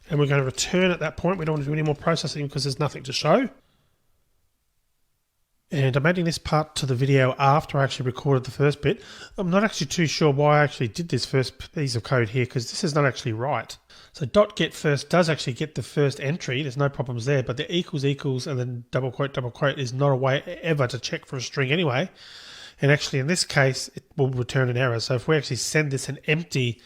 And we're going to return at that point. We don't want to do any more processing because there's nothing to show. And I'm adding this part to the video after I actually recorded the first bit. I'm not actually too sure why I actually did this first piece of code here, because this is not actually right. So .get first does actually get the first entry. There's no problems there, but the equals and then double quote is not a way ever to check for a string anyway. And actually in this case, it will return an error. So if we actually send this an empty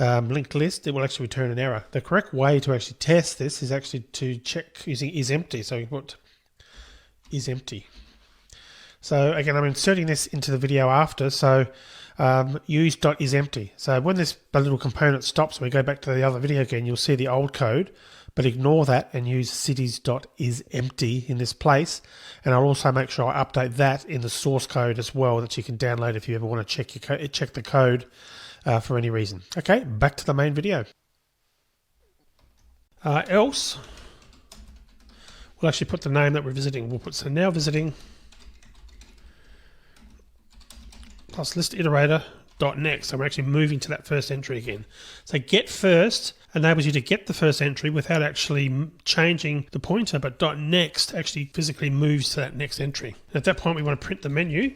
linked list, it will actually return an error. The correct way to actually test this is actually to check using isEmpty. So we put isEmpty. So again, I'm inserting this into the video after, so use.isEmpty. So when this little component stops and we go back to the other video again, you'll see the old code, but ignore that and use cities.isEmpty in this place. And I'll also make sure I update that in the source code as well, that you can download if you ever want to check the code for any reason. Okay, back to the main video. Else, we'll actually put the name that we're visiting. We'll put so now visiting plus list iterator dot next. So we're actually moving to that first entry again. So get first enables you to get the first entry without actually changing the pointer, but dot next actually physically moves to that next entry. And at that point, we want to print the menu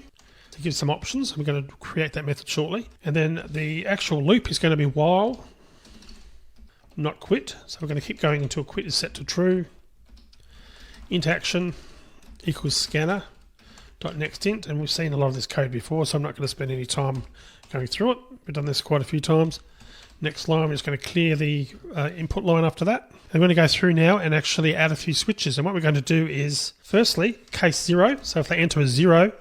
to give some options. We're going to create that method shortly. And then the actual loop is going to be while not quit. So we're going to keep going until quit is set to true. Int action equals scanner. .next int, and we've seen a lot of this code before, so I'm not going to spend any time going through it. We've done this quite a few times. Next line, we're just going to clear the input line after that. I'm going to go through now and actually add a few switches, and what we're going to do is, firstly, case 0. So if they enter a 0,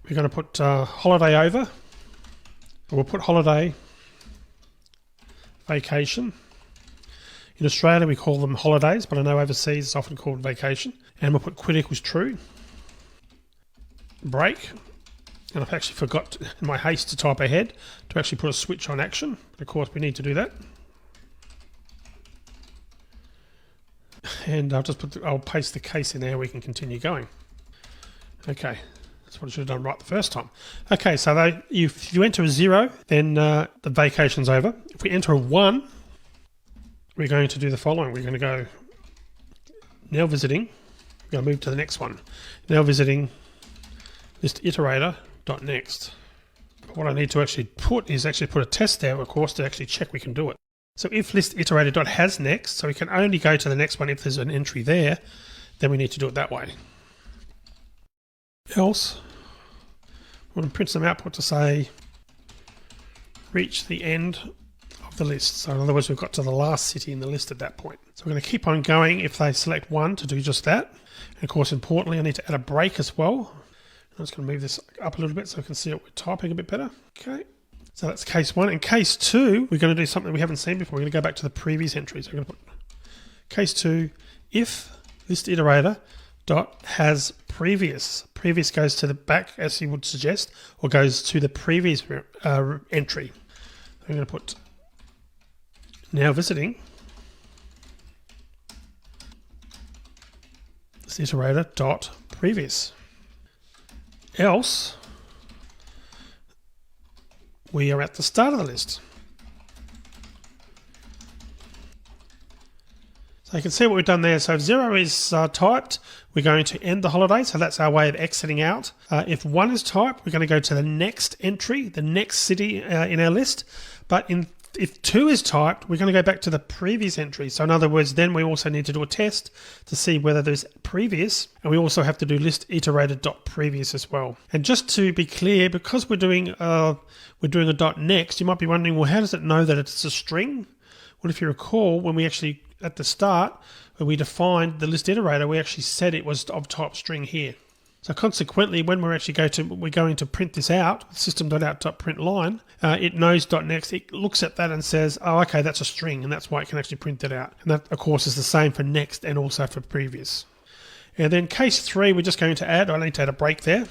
we're going to put holiday over. We'll put holiday vacation. In Australia, we call them holidays, but I know overseas it's often called vacation. And we'll put quit equals true. Break, and I've actually forgot in my haste to type ahead to actually put a switch on action. Of course, we need to do that. And I'll paste the case in there. We can continue going. Okay, that's what I should have done right the first time. Okay, so if you enter a 0, then the vacation's over. If we enter a 1, we're going to do the following. We're going to go now visiting. We're going to move to the next one. Now visiting list iterator dot next. What I need to actually put is put a test there, of course, to actually check we can do it. So if list iterator dot has next, so we can only go to the next one if there's an entry there, then we need to do it that way. Else, we're going to print some output to say reach the end of the list. So in other words, we've got to the last city in the list at that point. So we're going to keep on going if they select 1 to do just that. And of course, importantly, I need to add a break as well. I'm just going to move this up a little bit so I can see what we're typing a bit better. Okay, so that's case 1. In case 2, we're going to do something we haven't seen before. We're going to go back to the previous entry. So we're going to put case 2, if list iterator dot has previous. Previous goes to the back, as you would suggest, or goes to the previous entry. I'm going to put now visiting list iterator dot previous. Else, we are at the start of the list. So you can see what we've done there. So if 0 is typed, we're going to end the holiday. So that's our way of exiting out. If 1 is typed, we're going to go to the next entry, the next city in our list. But if 2 is typed, we're going to go back to the previous entry. So in other words, then we also need to do a test to see whether there's previous, and we also have to do list iterator.previous as well. And just to be clear, because we're doing a .next, you might be wondering, well, how does it know that it's a string? Well, if you recall, when we actually at the start, when we defined the list iterator, we actually said it was of type string here. So consequently, when we're going to print this out, system.out.println, it knows .next, it looks at that and says, oh, okay, that's a string, and that's why it can actually print it out. And that, of course, is the same for next and also for previous. And then case 3, we're just going to add, I need to add a break there.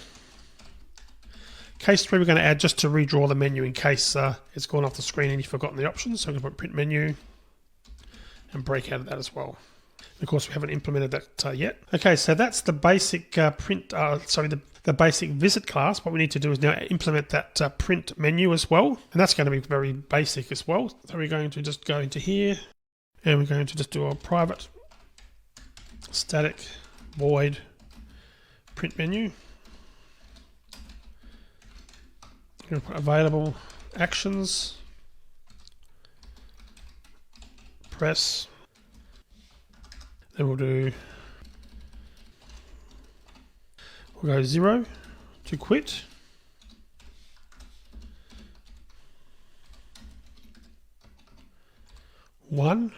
Case 3, we're going to add just to redraw the menu in case it's gone off the screen and you've forgotten the options. So I'm going to put print menu and break out of that as well. Of course, we haven't implemented that yet. Okay, so that's the basic the basic visit class. What we need to do is now implement that print menu as well. And that's going to be very basic as well. So we're going to just go into here and we're going to just do a private static void print menu. I'm going to put available actions, press, then we'll go 0 to quit. One,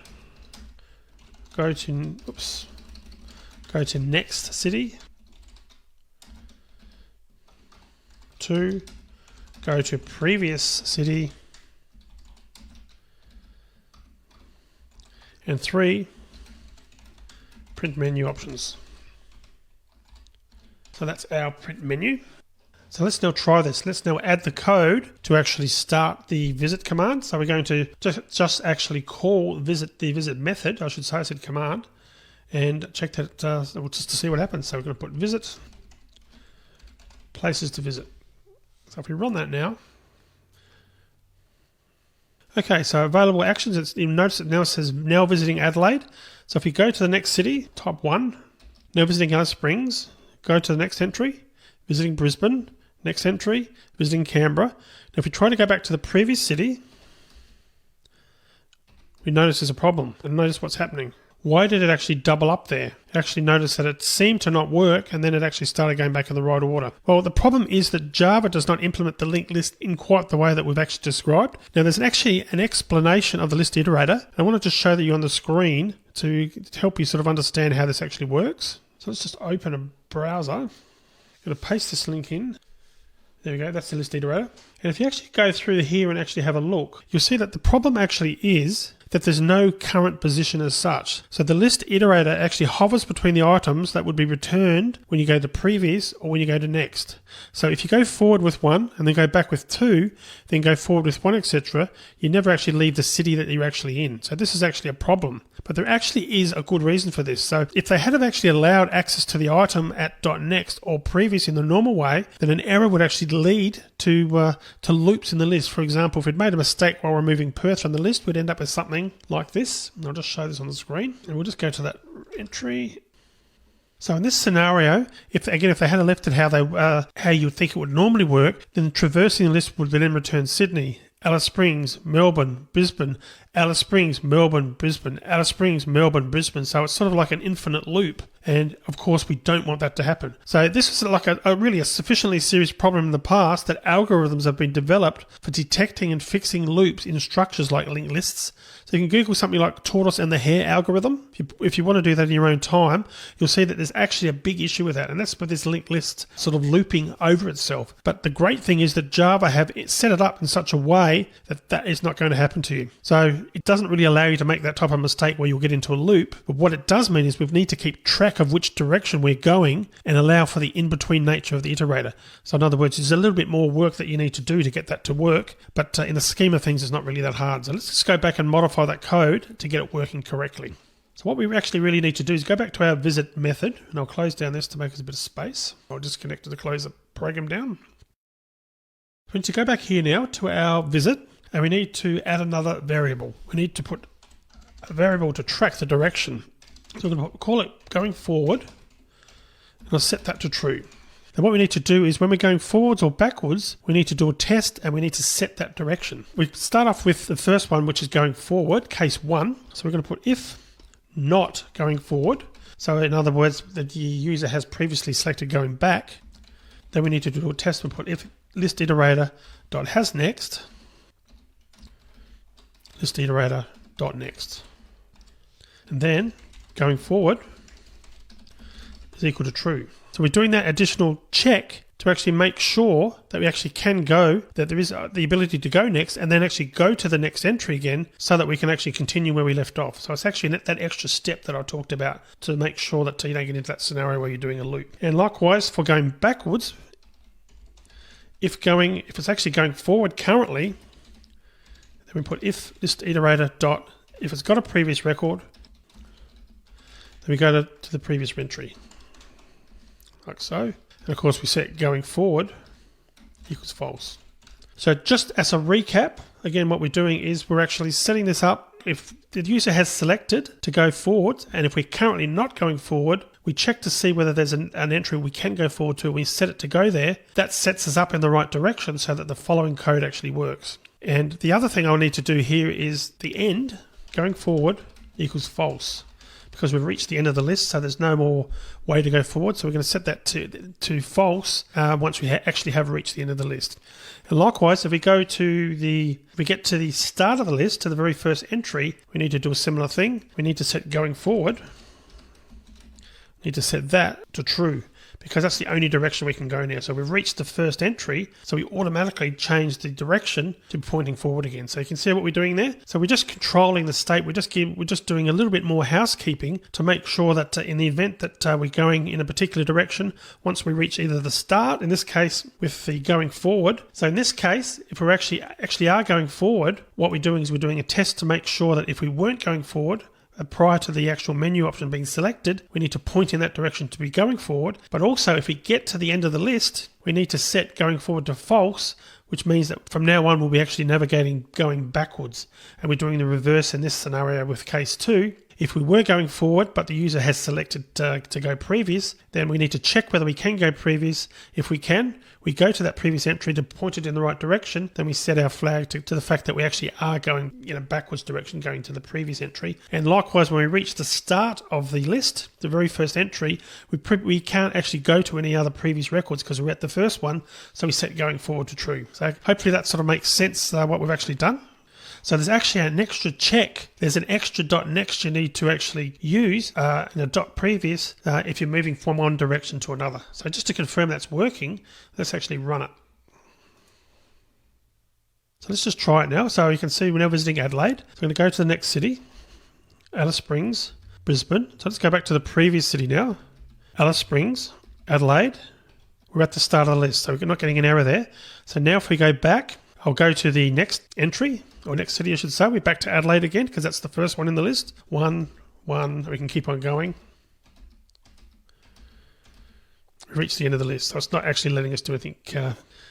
go to next city. 2, go to previous city. And 3, print menu options. So that's our print menu. So let's now try this. Let's now add the code to actually start the visit command. So we're going to just actually call the visit method, I should say. I said command, and check that just to see what happens. So we're going to put visit places to visit. So if we run that now, okay, so available actions, you'll notice it now says now visiting Adelaide. So if you go to the next city, type 1, now visiting Alice Springs, go to the next entry, visiting Brisbane, next entry, visiting Canberra. Now if we try to go back to the previous city, we notice there's a problem. And notice what's happening. Why did it actually double up there? It actually noticed that it seemed to not work, and then it actually started going back in the right order. Well, the problem is that Java does not implement the linked list in quite the way that we've actually described. Now, there's actually an explanation of the list iterator. I want to just show that you on the screen to help you sort of understand how this actually works. So let's just open a browser. I'm going to paste this link in. There we go, that's the list iterator. And if you actually go through here and actually have a look, you'll see that the problem actually is that there's no current position as such. So the list iterator actually hovers between the items that would be returned when you go to previous or when you go to next. So if you go forward with 1 and then go back with 2, then go forward with 1, etc., you never actually leave the city that you're actually in. So this is actually a problem. But there actually is a good reason for this. So if they had have actually allowed access to the item at .next or previous in the normal way, then an error would actually lead to loops in the list. For example, if we'd made a mistake while removing Perth from the list, we'd end up with something like this. And I'll just show this on the screen. And we'll just go to that entry. So in this scenario, if they had left it how you would think it would normally work, then traversing the list would then return Sydney, Alice Springs, Melbourne, Brisbane, Alice Springs, Melbourne, Brisbane, Alice Springs, Melbourne, Brisbane. So it's sort of like an infinite loop. And of course, we don't want that to happen. So this is like a really sufficiently serious problem in the past that algorithms have been developed for detecting and fixing loops in structures like linked lists. So you can Google something like tortoise and the hare algorithm. If you want to do that in your own time, you'll see that there's actually a big issue with that. And that's with this linked list sort of looping over itself. But the great thing is that Java have set it up in such a way that that is not going to happen to you. So it doesn't really allow you to make that type of mistake where you'll get into a loop. But what it does mean is we need to keep track of which direction we're going and allow for the in-between nature of the iterator. So in other words, there's a little bit more work that you need to do to get that to work. But in the scheme of things, it's not really that hard. So let's just go back and modify that code to get it working correctly. So what we actually really need to do is go back to our visit method, and I'll close down this to make us a bit of space. I'll disconnect it to close the program down. We need to go back here now to our visit, and we need to add another variable. We need to put a variable to track the direction. So we're going to call it going forward, and I'll set that to true. Then what we need to do is when we're going forwards or backwards, we need to do a test and we need to set that direction. We start off with the first one, which is going forward, case 1. So we're going to put if not going forward. So in other words, the user has previously selected going back. Then we need to do a test. We put if list iterator dot has next, list iterator dot next. And then going forward is equal to true. So we're doing that additional check to actually make sure that we actually can go, that there is the ability to go next and then actually go to the next entry again so that we can actually continue where we left off. So it's actually that extra step that I talked about to make sure that you don't get into that scenario where you're doing a loop. And likewise for going backwards, if it's actually going forward currently, then we put if list iterator dot, if it's got a previous record, then we go to the previous entry, like so. And of course we set going forward equals false. So just as a recap, again what we're doing is we're actually setting this up if the user has selected to go forward, and if we're currently not going forward, we check to see whether there's an entry we can go forward to, and we set it to go there. That sets us up in the right direction so that the following code actually works. And the other thing I'll need to do here is the end, going forward, equals false, because we've reached the end of the list, so there's no more way to go forward. So we're going to set that to false once we actually have reached the end of the list. And likewise, if we get to the start of the list, to the very first entry, we need to do a similar thing. We need to set going forward. We need to set that to true, because that's the only direction we can go now. So we've reached the first entry, so we automatically change the direction to pointing forward again. So you can see what we're doing there. So we're just controlling the state. We're just doing a little bit more housekeeping to make sure that in the event that we're going in a particular direction, once we reach either the start, in this case with the going forward. So in this case, if we're actually are going forward, what we're doing is we're doing a test to make sure that if we weren't going forward, prior to the actual menu option being selected, we need to point in that direction to be going forward. But also, if we get to the end of the list, we need to set going forward to false, which means that from now on, we'll be actually navigating going backwards. And we're doing the reverse in this scenario with case 2. If we were going forward, but the user has selected to go previous, then we need to check whether we can go previous. If we can, we go to that previous entry to point it in the right direction. Then we set our flag to the fact that we actually are going in a backwards direction, going to the previous entry. And likewise, when we reach the start of the list, the very first entry, we can't actually go to any other previous records because we're at the first one. So we set going forward to true. So hopefully that sort of makes sense what we've actually done. So there's actually an extra check. There's an extra .next you need to actually use in a .previous if you're moving from one direction to another. So just to confirm that's working, let's actually run it. So let's just try it now. So you can see we're now visiting Adelaide. So I'm going to go to the next city, Alice Springs, Brisbane. So let's go back to the previous city now, Alice Springs, Adelaide. We're at the start of the list, so we're not getting an error there. So now if we go back, I'll go to the next entry, or next city I should say. We're back to Adelaide again because that's the first one in the list. 1, 1, we can keep on going. We reach the end of the list, so it's not actually letting us do anything.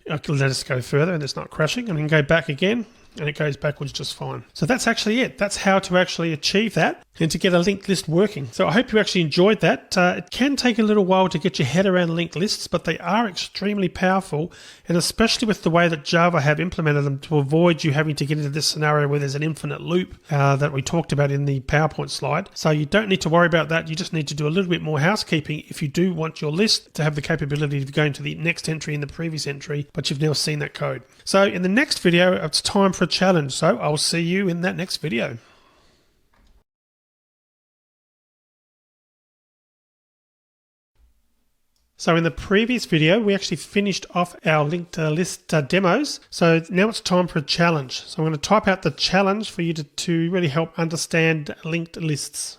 Let us go further and it's not crashing. And we can go back again and it goes backwards just fine. So that's actually it. That's how to actually achieve that and to get a linked list working. So I hope you actually enjoyed that. It can take a little while to get your head around linked lists, but they are extremely powerful, and especially with the way that Java have implemented them to avoid you having to get into this scenario where there's an infinite loop that we talked about in the PowerPoint slide. So you don't need to worry about that. You just need to do a little bit more housekeeping if you do want your list to have the capability of going to the next entry in the previous entry, but you've now seen that code. So in the next video, it's time for a challenge. So I'll see you in that next video. So in the previous video, we actually finished off our linked list demos. So now it's time for a challenge. So I'm going to type out the challenge for you to really help understand linked lists.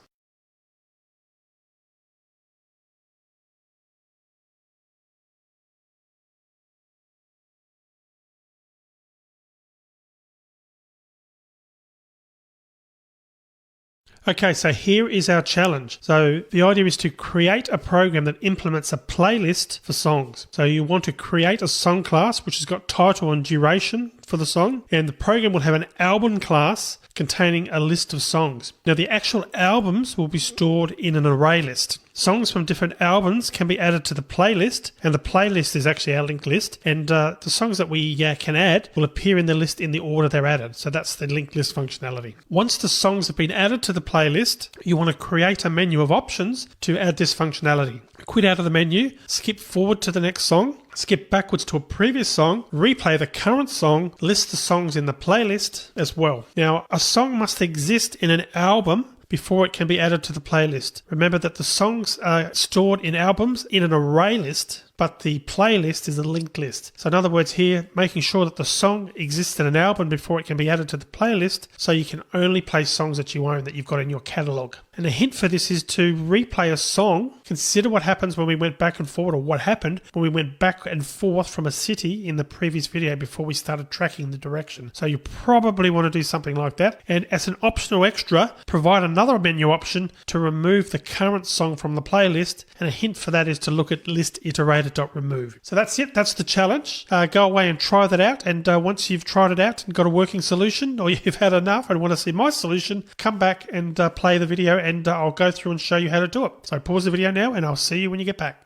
Okay, so here is our challenge. So the idea is to create a program that implements a playlist for songs. So you want to create a song class which has got title and duration for the song, and the program will have an album class containing a list of songs. Now the actual albums will be stored in an array list. Songs from different albums can be added to the playlist, and the playlist is actually our linked list, and the songs that we can add will appear in the list in the order they're added. So that's the linked list functionality. Once the songs have been added to the playlist, you want to create a menu of options to add this functionality. Quit out of the menu, skip forward to the next song, skip backwards to a previous song, replay the current song, list the songs in the playlist as well. Now, a song must exist in an album before it can be added to the playlist. Remember that the songs are stored in albums in an array list, but the playlist is a linked list. So in other words here, making sure that the song exists in an album before it can be added to the playlist, so you can only play songs that you own, that you've got in your catalog. And a hint for this is to replay a song. Consider what happens when we went back and forward, or what happened when we went back and forth from a city in the previous video before we started tracking the direction. So you probably want to do something like that. And as an optional extra, provide another menu option to remove the current song from the playlist. And a hint for that is to look at list iterator automated.remove. So that's it. That's the challenge. Go away and try that out. And once you've tried it out and got a working solution, or you've had enough and want to see my solution, come back and play the video, and I'll go through and show you how to do it. So pause the video now, and I'll see you when you get back.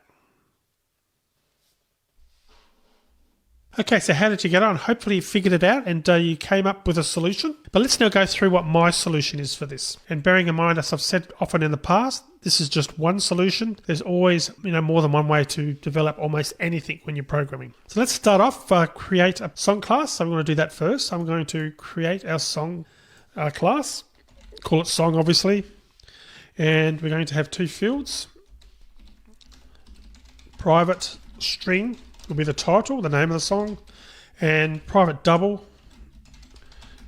Okay, so how did you get on? Hopefully you figured it out and you came up with a solution. But let's now go through what my solution is for this. And bearing in mind, as I've said often in the past, this is just one solution. There's always, more than one way to develop almost anything when you're programming. So let's start off, create a song class. So I'm going to do that first. I'm going to create our song class. Call it song, obviously. And we're going to have two fields. Private string will be the title, the name of the song, and private double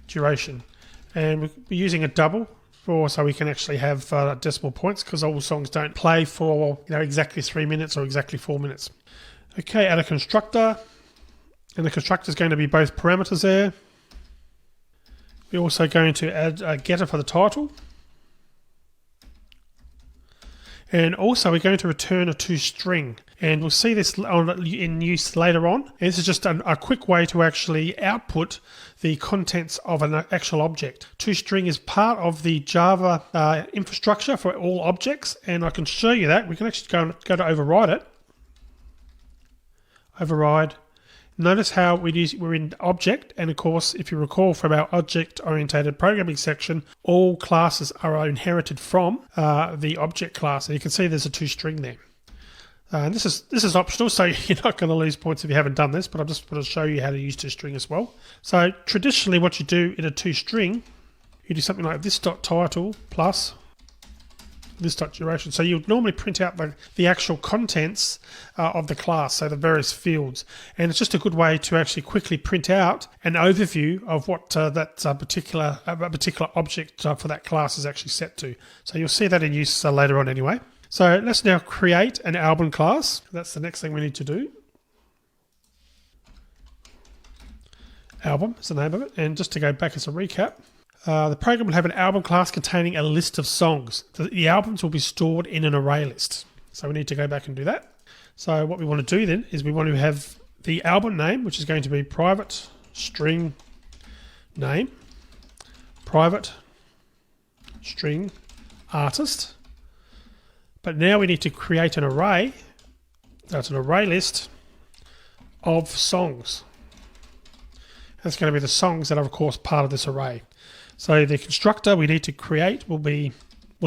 duration. And we're using a double so we can actually have decimal points, because all songs don't play for exactly 3 minutes or exactly 4 minutes. Okay, add a constructor, and the constructor is going to be both parameters there. We're also going to add a getter for the title. And also we're going to return a toString. And we'll see this in use later on. And this is just a quick way to actually output the contents of an actual object. ToString is part of the Java infrastructure for all objects, and I can show you that. We can actually go to override it. Override. Notice how we're in object, and of course, if you recall from our object-oriented programming section, all classes are inherited from the object class. And you can see there's a toString there. And this is optional, so you're not going to lose points if you haven't done this, but I'm just going to show you how to use toString as well. So traditionally what you do in a toString, you do something like this.title plus this.duration. So you would normally print out the actual contents of the class, so the various fields. And it's just a good way to actually quickly print out an overview of what that particular object for that class is actually set to. So you'll see that in use later on anyway. So let's now create an album class. That's the next thing we need to do. Album is the name of it. And just to go back as a recap, the program will have an album class containing a list of songs. The albums will be stored in an array list. So we need to go back and do that. So what we want to do then is we want to have the album name, which is going to be private string name, private string artist. But now we need to create an array. That's an array list of songs. That's going to be the songs that are, of course, part of this array. So the constructor we need to create will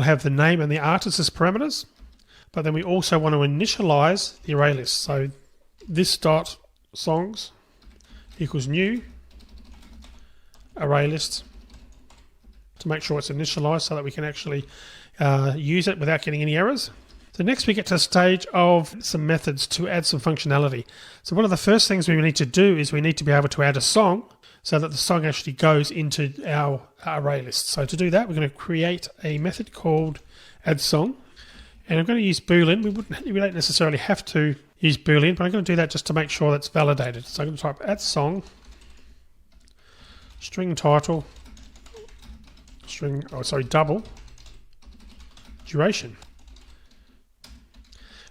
have the name and the artist as parameters. But then we also want to initialize the array list. So this dot songs equals new array list to make sure it's initialized so that we can actually use it without getting any errors. So next we get to the stage of some methods to add some functionality. So one of the first things we need to do is we need to be able to add a song so that the song actually goes into our array list. So to do that, we're going to create a method called addSong. And I'm going to use Boolean. We don't necessarily have to use Boolean, but I'm going to do that just to make sure that's validated. So I'm going to type addSong, string title, double duration.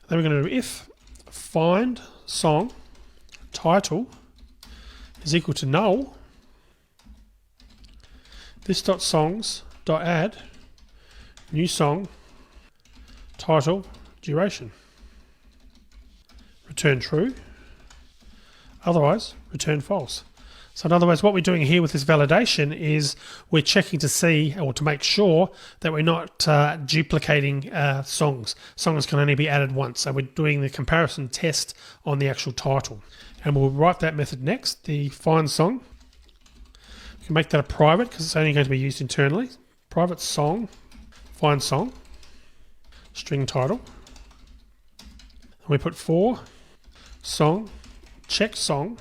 Then we're going to do if find song title is equal to null, this.songs.add new song title duration. Return true, otherwise return false. So in other words, what we're doing here with this validation is we're checking to see, or to make sure, that we're not duplicating songs. Songs can only be added once. So we're doing the comparison test on the actual title. And we'll write that method next, the find song. We can make that a private because it's only going to be used internally. Private song, find song, string title. And we put for song, check song,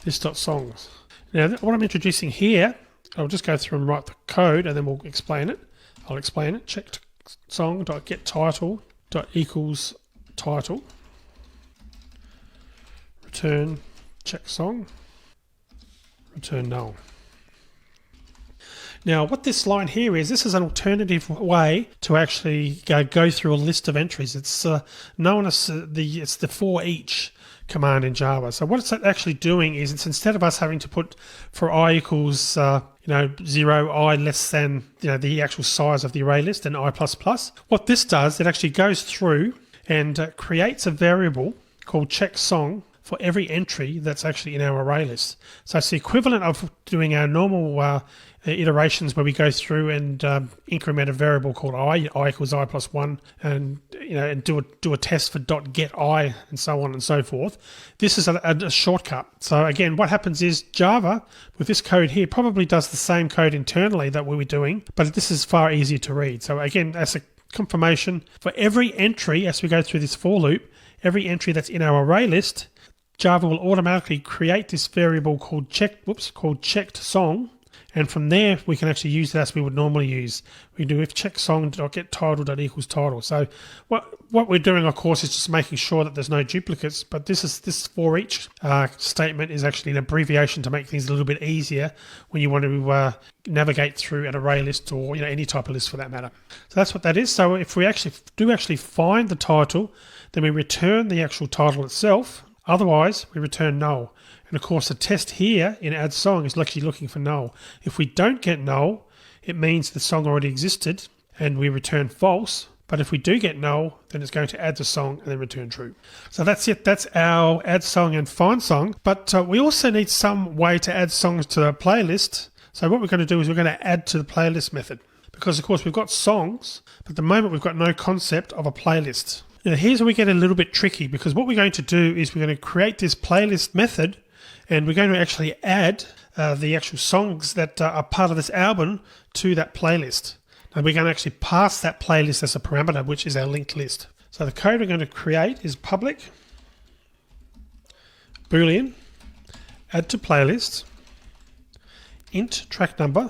this.songs. Now what I'm introducing here, I'll just go through and write the code and then we'll explain it. I'll explain it. Check song.getTitle.equals title. Return check song. Return null. Now, what this line here is, this is an alternative way to actually go through a list of entries. It's known as it's the for each command in Java. So what it's actually doing is, it's instead of us having to put for I equals 0, I less than the actual size of the array list and I++. What this does, it actually goes through and creates a variable called checksong for every entry that's actually in our array list. So it's the equivalent of doing our normal iterations where we go through and increment a variable called I equals I+1, and do a test for .get I and so on and so forth. This is a shortcut. So again, what happens is Java with this code here probably does the same code internally that we were doing, but this is far easier to read. So again, as a confirmation, for every entry as we go through this for loop, every entry that's in our array list, Java will automatically create this variable called checked song, and from there we can actually use that as we would normally use. We do if checksong.getTitle =title. So what we're doing, of course, is just making sure that there's no duplicates. But this for each statement is actually an abbreviation to make things a little bit easier when you want to navigate through an array list or any type of list for that matter. So that's what that is. So if we actually find the title, then we return the actual title itself. Otherwise, we return null. And of course, the test here in add song is actually looking for null. If we don't get null, it means the song already existed and we return false. But if we do get null, then it's going to add the song and then return true. So that's it. That's our add song and find song. But we also need some way to add songs to a playlist. So what we're going to do is we're going to add to the playlist method. Because of course we've got songs, but at the moment we've got no concept of a playlist. Now here's where we get a little bit tricky, because what we're going to do is we're going to create this playlist method, and we're going to actually add the actual songs that are part of this album to that playlist. Now we're going to actually pass that playlist as a parameter, which is our linked list. So the code we're going to create is public boolean add to playlist int track number,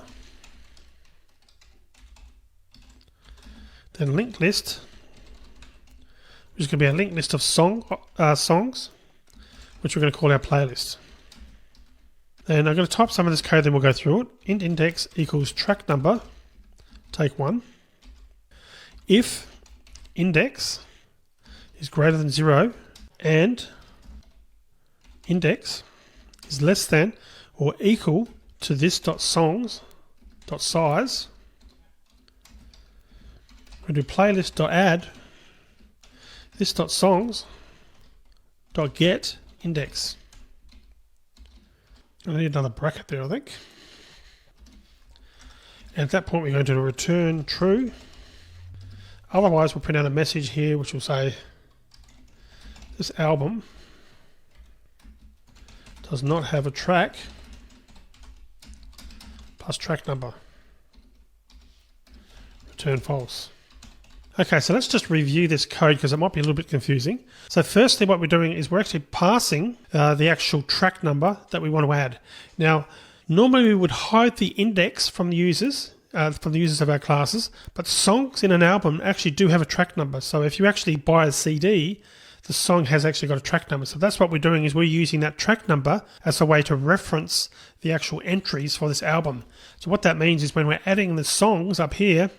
then linked list, which is going to be a linked list of songs, which we're going to call our playlist. And I'm going to type some of this code, then we'll go through it. Int index equals track number, take 1. If index is greater than 0 and index is less than or equal to this .songs.size, we're going to do playlist.add this .songs.get index. I need another bracket there, I think. And at that point, we're going to return true. Otherwise, we'll print out a message here which will say this album does not have a track plus track number. Return false. Okay, so let's just review this code because it might be a little bit confusing. So firstly, what we're doing is we're actually passing the actual track number that we want to add. Now, normally we would hide the index from the users of our classes, but songs in an album actually do have a track number. So if you actually buy a CD, the song has actually got a track number. So that's what we're doing, is we're using that track number as a way to reference the actual entries for this album. So what that means is when we're adding the songs up here,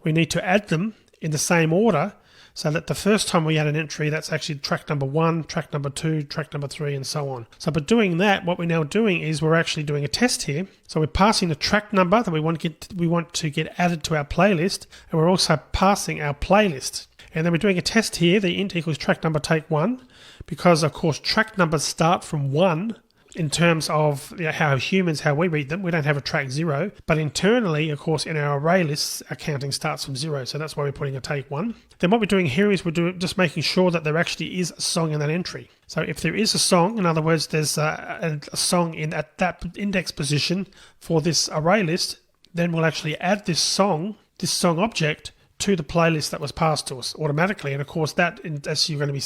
we need to add them in the same order, so that the first time we add an entry, that's actually track number 1, track number 2, track number 3, and so on. So by doing that, what we're now doing is we're actually doing a test here. So we're passing the track number that we want to get added to our playlist, and we're also passing our playlist. And then we're doing a test here, the int equals track number take 1, because of course track numbers start from 1. In terms of how we read them, we don't have a track 0, but internally, of course, in our array lists, our counting starts from 0, so that's why we're putting a take 1. Then what we're doing here is we're just making sure that there actually is a song in that entry. So if there is a song, in other words, there's a song at that index position for this array list, then we'll actually add this song object to the playlist that was passed to us automatically. And of course that, as you're going to be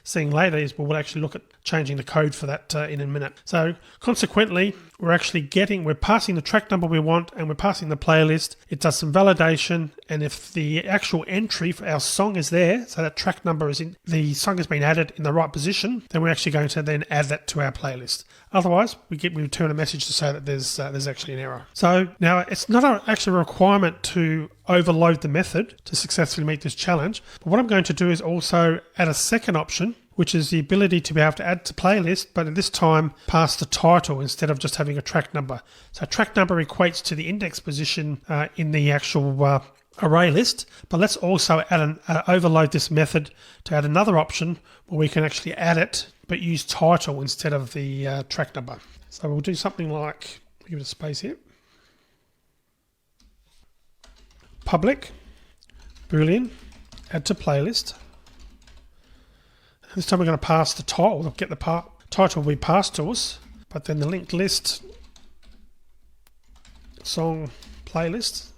seeing later, is we'll actually look at changing the code for that in a minute. So consequently, we're passing the track number we want, and we're passing the playlist. It does some validation, and if the actual entry for our song is there, so that track number is in, the song has been added in the right position, then we're actually going to then add that to our playlist. Otherwise, we return a message to say that there's actually an error. So now it's not actually a requirement to overload the method to successfully meet this challenge. But what I'm going to do is also add a second option, which is the ability to be able to add to playlist, but at this time pass the title instead of just having a track number. So track number equates to the index position in the actual array list, but let's also add overload this method to add another option where we can actually add it but use title instead of the track number. So we'll do something like, give it a space here, public boolean add to playlist. This time we're going to pass the title. We'll get the title we passed to us, but then the linked list song playlist.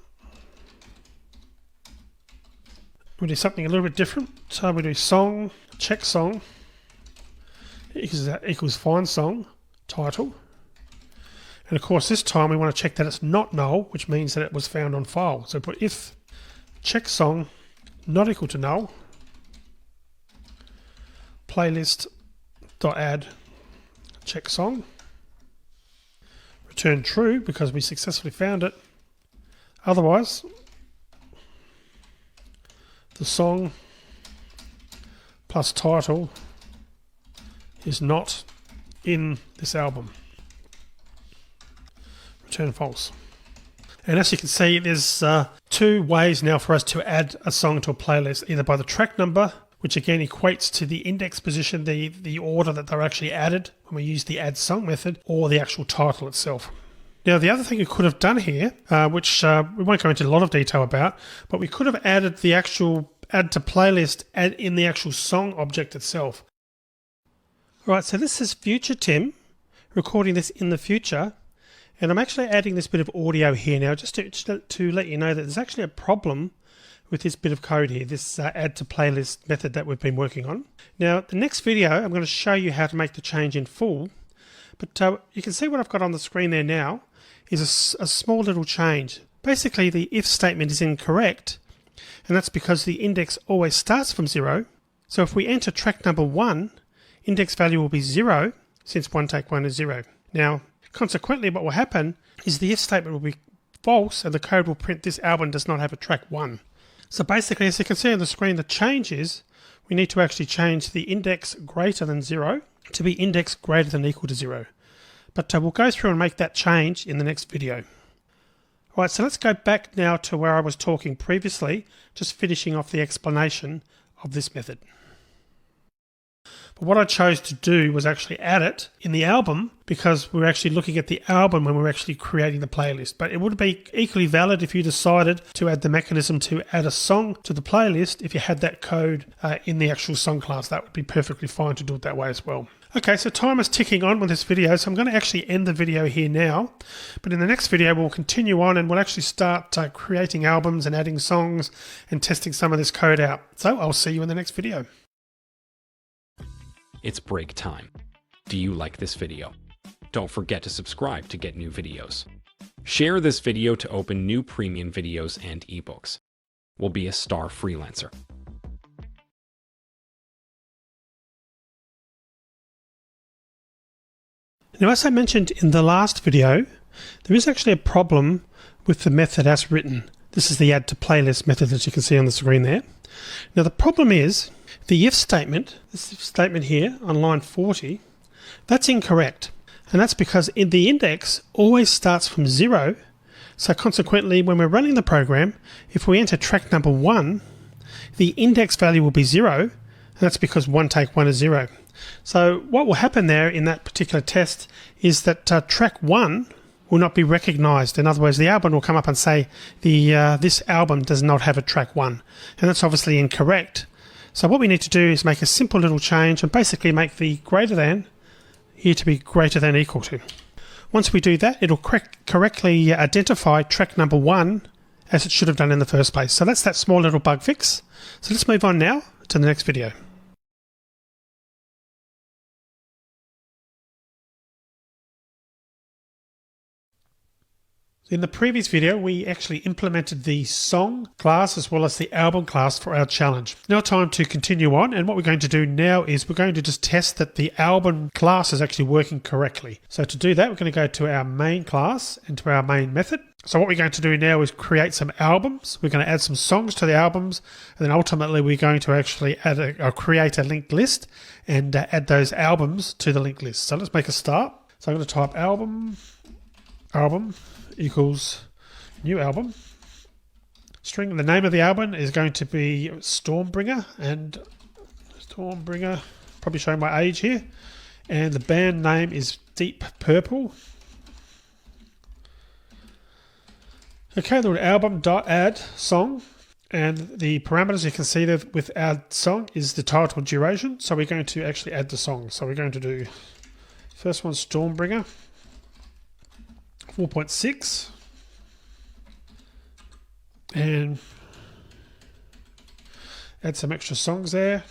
We'll do something a little bit different. So we do song, check song, equals find song, title. And of course this time we want to check that it's not null, which means that it was found on file. So put if check song not equal to null, playlist.add check song, return true because we successfully found it. Otherwise, the song plus title is not in this album. Return false. And as you can see, there's two ways now for us to add a song to a playlist, either by the track number, which again equates to the index position, the order that they're actually added when we use the add song method, or the actual title itself. Now the other thing we could have done here, which we won't go into a lot of detail about, but we could have added the actual add to playlist in the actual song object itself. Right, so this is future Tim recording this in the future, and I'm actually adding this bit of audio here now just to let you know that there's actually a problem with this bit of code here, this add to playlist method that we've been working on. Now the next video I'm going to show you how to make the change in full, but you can see what I've got on the screen there now is a small little change. Basically the if statement is incorrect, and that's because the index always starts from 0. So if we enter track number 1, index value will be 0, since 1 take 1 is 0. Now consequently what will happen is the if statement will be false and the code will print this album does not have a track 1. So basically, as you can see on the screen, the change is we need to actually change the index greater than 0 to be index greater than equal to 0. But we'll go through and make that change in the next video. Alright, so let's go back now to where I was talking previously, just finishing off the explanation of this method. But what I chose to do was actually add it in the album because we're actually looking at the album when we're actually creating the playlist. But it would be equally valid if you decided to add the mechanism to add a song to the playlist. If you had that code in the actual song class, that would be perfectly fine to do it that way as well. Okay, so time is ticking on with this video, so I'm going to actually end the video here now. But in the next video, we'll continue on and we'll actually start creating albums and adding songs and testing some of this code out. So I'll see you in the next video. It's break time. Do you like this video? Don't forget to subscribe to get new videos. Share this video to open new premium videos and ebooks. We'll be a star freelancer. Now, as I mentioned in the last video, there is actually a problem with the method as written. This is the add to playlist method that you can see on the screen there. Now, the problem is the if statement, this if statement here on line 40, that's incorrect. And that's because the index always starts from 0. So consequently, when we're running the program, if we enter track number 1, the index value will be 0. And that's because 1 take 1 is 0. So what will happen there in that particular test is that track 1 will not be recognized. In other words, the album will come up and say this album does not have a track 1. And that's obviously incorrect. So what we need to do is make a simple little change and basically make the greater than here to be greater than equal to. Once we do that, it'll correctly identify track number 1 as it should have done in the first place. So that's that small little bug fix. So let's move on now to the next video. In the previous video, we actually implemented the song class as well as the album class for our challenge. Now time to continue on, and what we're going to do now is we're going to just test that the album class is actually working correctly. So to do that, we're going to go to our main class and to our main method. So what we're going to do now is create some albums. We're going to add some songs to the albums, and then ultimately we're going to actually create a linked list and add those albums to the linked list. So let's make a start. So I'm going to type album equals new album. String, the name of the album is going to be Stormbringer, and Stormbringer, probably showing my age here, and the band name is Deep Purple. Okay, the album.add song, and the parameters you can see there with add song is the title and duration, so we're going to actually add the song. So we're going to do first one, Stormbringer 4.6, and add some extra songs there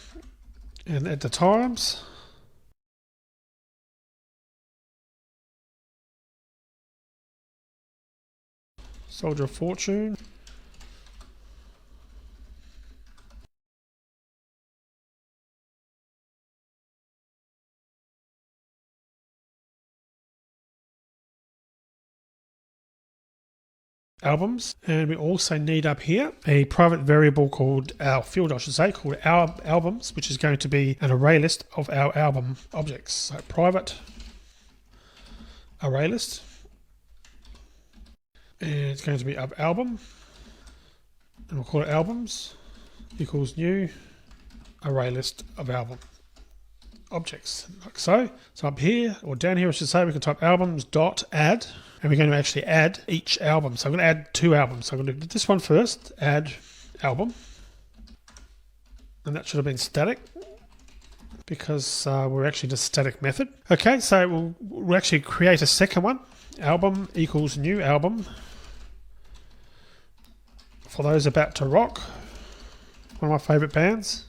and add the times. Soldier of Fortune. Albums, and we also need up here a private variable called our field, I should say, called our albums, which is going to be an array list of our album objects. So private array list, and it's going to be of album, and we'll call it albums equals new array list of album objects, like so. So up here, or down here I should say, we can type albums dot add, and we're going to actually add each album. So I'm going to add two albums. So I'm going to do this one first, add album, and that should have been static because we're actually just static method. Okay, so we'll actually create a second one, album equals new album for those about to rock, one of my favorite bands.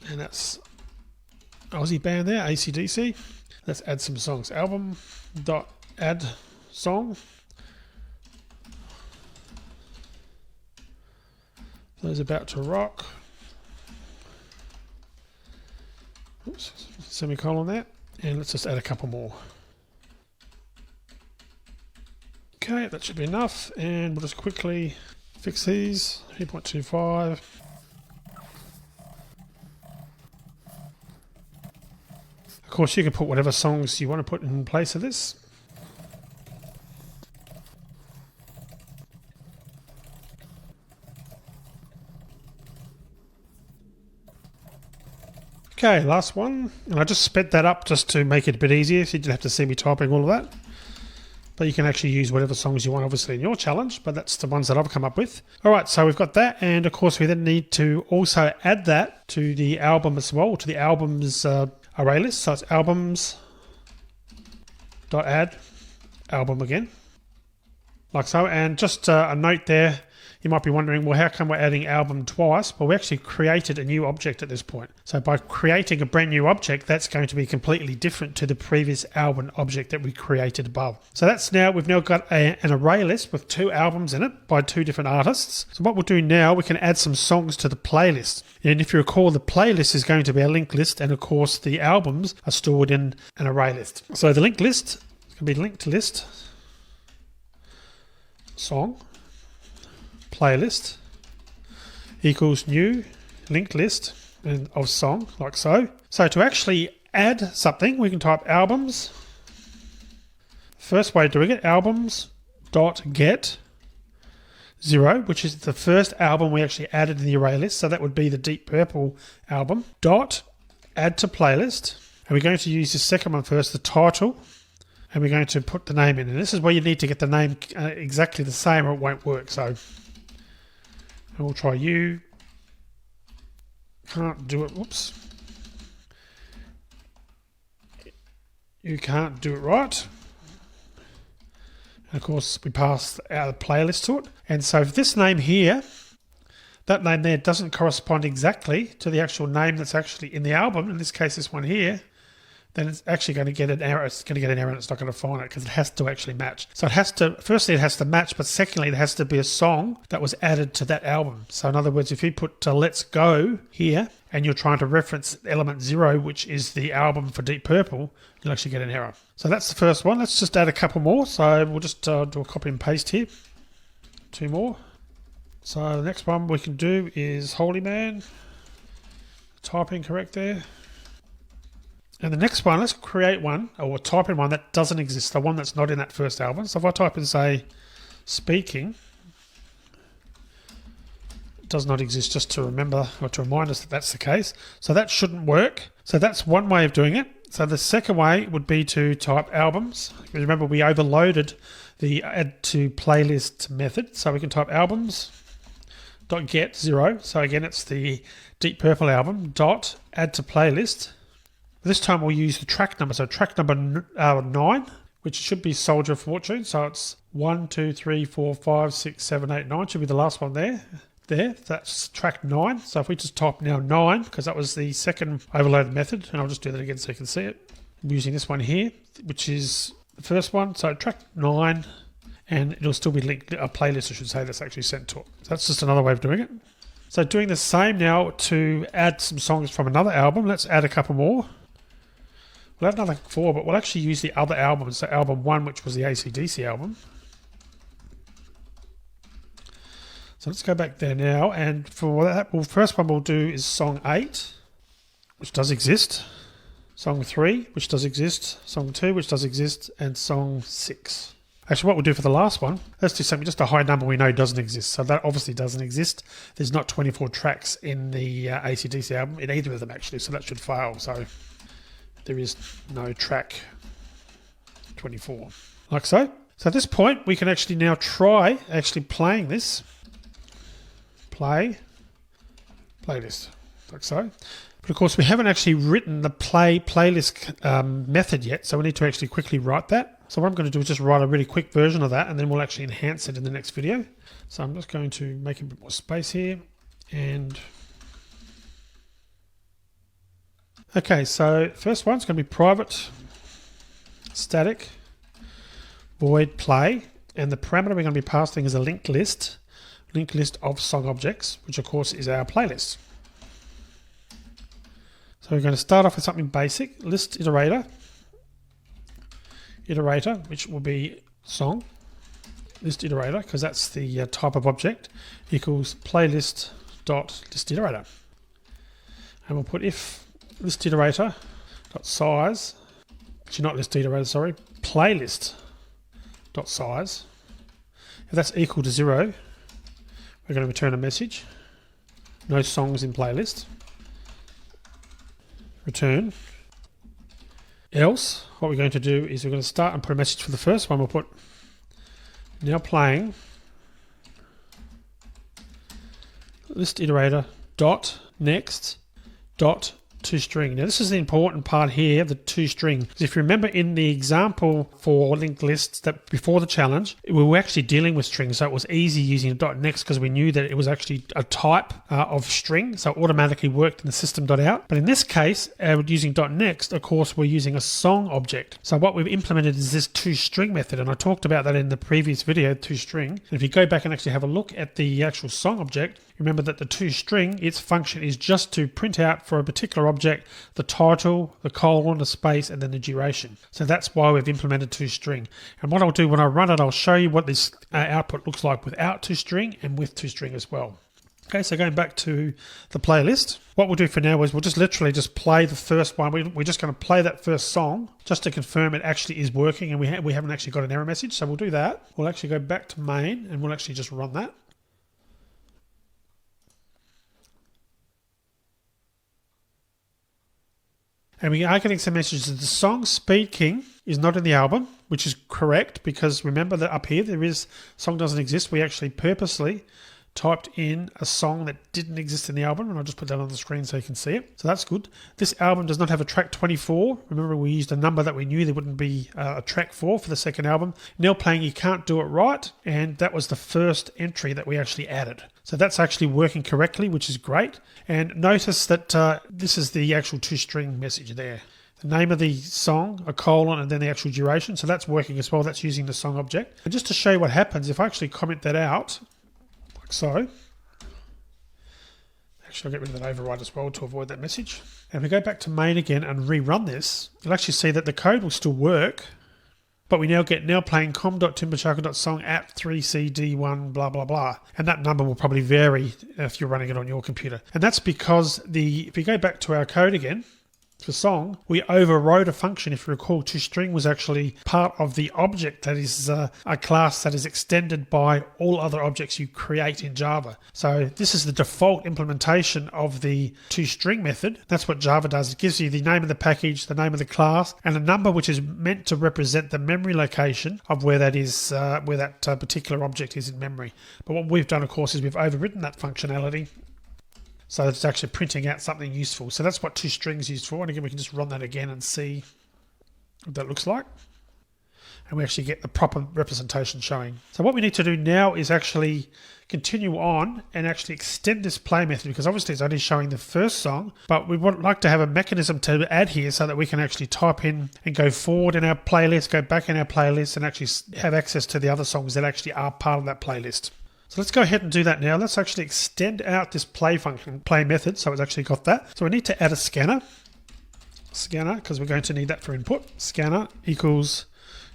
And that's Aussie band there, AC/DC. Let's add some songs. Album dot add song. Those about to rock. Oops, semicolon there. And let's just add a couple more. Okay, that should be enough. And we'll just quickly fix these. 3.25. Of course, you can put whatever songs you want to put in place of this. Okay, last one. And I just sped that up just to make it a bit easier, so you didn't have to see me typing all of that. But you can actually use whatever songs you want, obviously, in your challenge, but that's the ones that I've come up with. All right, so we've got that, and of course, we then need to also add that to the album as well, to the album's array list. So it's albums dot add album again, like so. And just a note there, you might be wondering, well, how come we're adding album twice? Well, we actually created a new object at this point. So by creating a brand new object, that's going to be completely different to the previous album object that we created above. So that's now, we've now got an array list with two albums in it by two different artists. So what we'll do now, we can add some songs to the playlist. And if you recall, the playlist is going to be a linked list, and of course the albums are stored in an array list. So the linked list is going to be linked list song playlist equals new linked list and of song, like so. So to actually add something, we can type albums. First way of doing it, albums dot get 0, which is the first album we actually added in the array list. So that would be the Deep Purple album. Dot add to playlist, and we're going to use the second one first, the title, and we're going to put the name in. And this is where you need to get the name exactly the same, or it won't work. So and we'll try you can't do it. Whoops. You can't do it right. And of course, we pass our playlist to it. And so if this name here, that name there doesn't correspond exactly to the actual name that's actually in the album, in this case this one here, then it's actually going to get an error. It's going to get an error and it's not going to find it because it has to actually match. So it has to, firstly it has to match, but secondly it has to be a song that was added to that album. So in other words, if you put Let's Go here and you're trying to reference element 0, which is the album for Deep Purple, you'll actually get an error. So that's the first one. Let's just add a couple more. So we'll just do a copy and paste here. 2 more. So the next one we can do is Holy Man. Typing correct there. And the next one, let's create one, or type in one that doesn't exist, the one that's not in that first album. So if I type in, say, Speaking, it does not exist, just to remember, or to remind us that that's the case. So that shouldn't work. So that's one way of doing it. So the second way would be to type albums. Remember, we overloaded the add to playlist method. So we can type albums.get 0. So again, it's the Deep Purple album, dot add to playlist. This time we'll use the track number. So track number 9, which should be Soldier of Fortune. So it's 1, 2, 3, 4, 5, 6, 7, 8, 9 should be the last one there. That's track 9. So if we just type now 9, because that was the second overloaded method, and I'll just do that again so you can see it. I'm using this one here, which is the first one. So track 9, and it'll still be linked, a playlist I should say, that's actually sent to it. So that's just another way of doing it. So doing the same now to add some songs from another album. Let's add a couple more. We'll add another 4, but we'll actually use the other album. So album 1, which was the AC/DC album. So let's go back there now. And for that, well, first one we'll do is song 8, which does exist. Song 3, which does exist. Song 2, which does exist. And song 6. Actually, what we'll do for the last one, let's do something, just a high number we know doesn't exist. So that obviously doesn't exist. There's not 24 tracks in the AC/DC album, in either of them actually, so that should fail. So there is no track 24, like so. So at this point, we can actually now try actually playing this. Playlist, like so. But of course, we haven't actually written the playlist method yet, so we need to actually quickly write that. So what I'm going to do is just write a really quick version of that, and then we'll actually enhance it in the next video. So I'm just going to make a bit more space here, and okay, so first one's going to be private static void play, and the parameter we're going to be passing is a linked list of song objects, which of course is our playlist. So we're going to start off with something basic, list iterator, which will be song, list iterator, because that's the type of object, equals playlist dot list iterator. And we'll put if list iterator dot size, actually not list iterator, sorry, playlist dot size. If that's equal to 0, we're going to return a message. No songs in playlist. Return. Else, what we're going to do is we're going to start and put a message for the first one. We'll put now playing list iterator dot next dot toString. Now this is the important part here, the toString. If you remember in the example for linked lists that before the challenge, we were actually dealing with strings, so it was easy using .next because we knew that it was actually a type of string, so it automatically worked in the system.out. But in this case, using .next, of course, we're using a song object. So what we've implemented is this toString method, and I talked about that in the previous video, toString. And if you go back and actually have a look at the actual song object, remember that the toString, its function is just to print out for a particular object the title, the colon, the space, and then the duration. So that's why we've implemented toString. And what I'll do when I run it, I'll show you what this output looks like without toString and with toString as well. Okay, so going back to the playlist, what we'll do for now is we'll just literally just play the first one. We're just going to play that first song just to confirm it actually is working, and we haven't actually got an error message. So we'll do that. We'll actually go back to main, and we'll actually just run that. And we are getting some messages. The song Speaking is not in the album, which is correct because remember that up here there is song doesn't exist. We actually purposely typed in a song that didn't exist in the album, and I'll just put that on the screen so you can see it. So that's good. This album does not have a track 24. Remember, we used a number that we knew there wouldn't be a track for the second album. Now playing You Can't Do It Right, and that was the first entry that we actually added. So that's actually working correctly, which is great. And notice that this is the actual 2-string message there. The name of the song, a colon, and then the actual duration. So that's working as well. That's using the song object. And just to show you what happens, if I actually comment that out, like so. Actually, I'll get rid of that override as well to avoid that message. And we go back to main again and rerun this. You'll actually see that the code will still work, but we now get now playing com.timbercharker.song at 3CD1 blah blah blah. And that number will probably vary if you're running it on your computer. And that's because if you go back to our code again, for song, we overrode a function. If you recall, toString was actually part of the object that is a class that is extended by all other objects you create in Java. So this is the default implementation of the toString method. That's what Java does. It gives you the name of the package, the name of the class, and a number which is meant to represent the memory location of where that is, where that particular object is in memory. But what we've done, of course, is we've overridden that functionality, so it's actually printing out something useful. So that's what toString is used for. And again, we can just run that again and see what that looks like. And we actually get the proper representation showing. So what we need to do now is actually continue on and actually extend this play method, because obviously it's only showing the first song, but we would like to have a mechanism to add here so that we can actually type in and go forward in our playlist, go back in our playlist, and actually have access to the other songs that actually are part of that playlist. So let's go ahead and do that now. Let's actually extend out this play function, play method, so it's actually got that. So we need to add a scanner, because we're going to need that for input. Scanner equals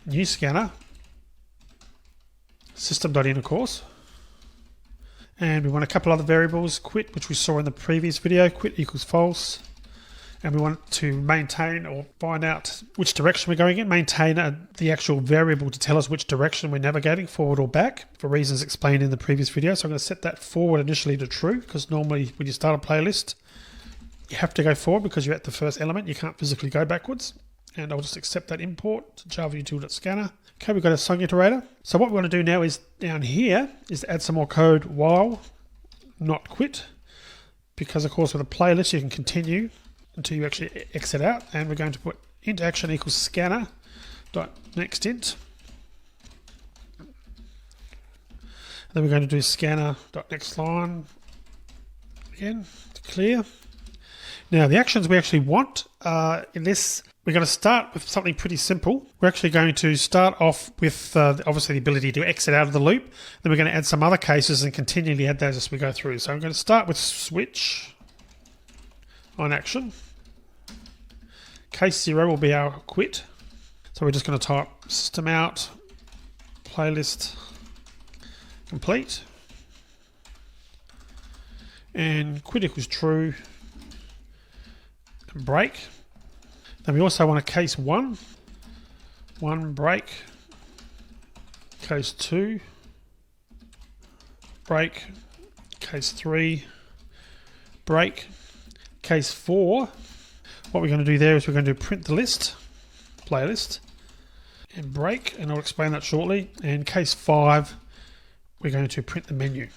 new scanner, system.in, of course. And we want a couple other variables, quit, which we saw in the previous video, quit equals false. And we want to maintain or find out which direction we're going in, maintain the actual variable to tell us which direction we're navigating, forward or back, for reasons explained in the previous video. So I'm going to set that forward initially to true, because normally when you start a playlist, you have to go forward because you're at the first element. You can't physically go backwards. And I'll just accept that import to java-util.scanner. Okay, we've got a song iterator. So what we want to do now is down here is add some more code while not quit, because of course with a playlist you can continue until you actually exit out. And we're going to put int action equals scanner dot next int. Then we're going to do scanner dot next line again to clear. Now the actions we actually want in this, we're going to start with something pretty simple. We're actually going to start off with obviously the ability to exit out of the loop. Then we're going to add some other cases and continually add those as we go through. So I'm going to start with switch on action. Case 0 will be our quit. So we're just going to type system out playlist complete. And quit equals true. And break. Then we also want a case 1. 1 break. Case 2. Break. Case 3. Break. Case 4. What we're going to do there is we're going to print the list, playlist, and break, and I'll explain that shortly. And case 5, we're going to print the menu.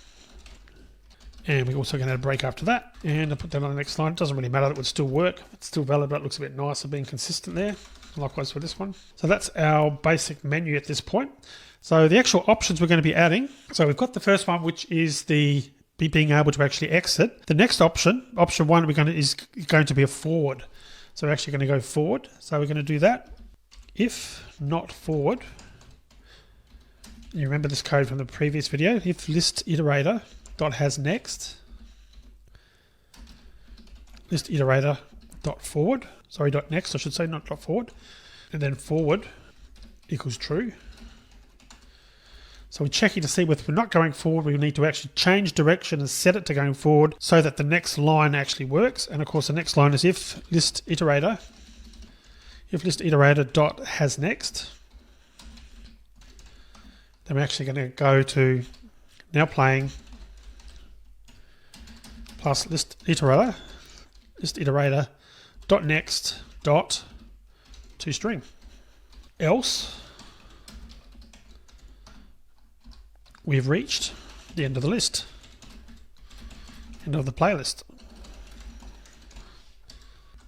And we're also going to add a break after that. And I'll put that on the next slide. It doesn't really matter, that would still work. It's still valid, but it looks a bit nicer being consistent there. Likewise for this one. So that's our basic menu at this point. So the actual options we're going to be adding. So we've got the first one, which is the being able to actually exit. The next option, option 1, is going to be a forward. So we're actually going to go forward. So we're going to do that. If not forward, you remember this code from the previous video, if list iterator dot has next, list iterator dot forward, sorry, dot next, I should say, not dot forward, and then forward equals true. So we're checking to see if we're not going forward, we need to actually change direction and set it to going forward so that the next line actually works. And of course the next line is if list iterator dot has next. Then we're actually going to go to now playing plus list iterator dot next dot toString. Else we've reached the end of the list. end of the playlist.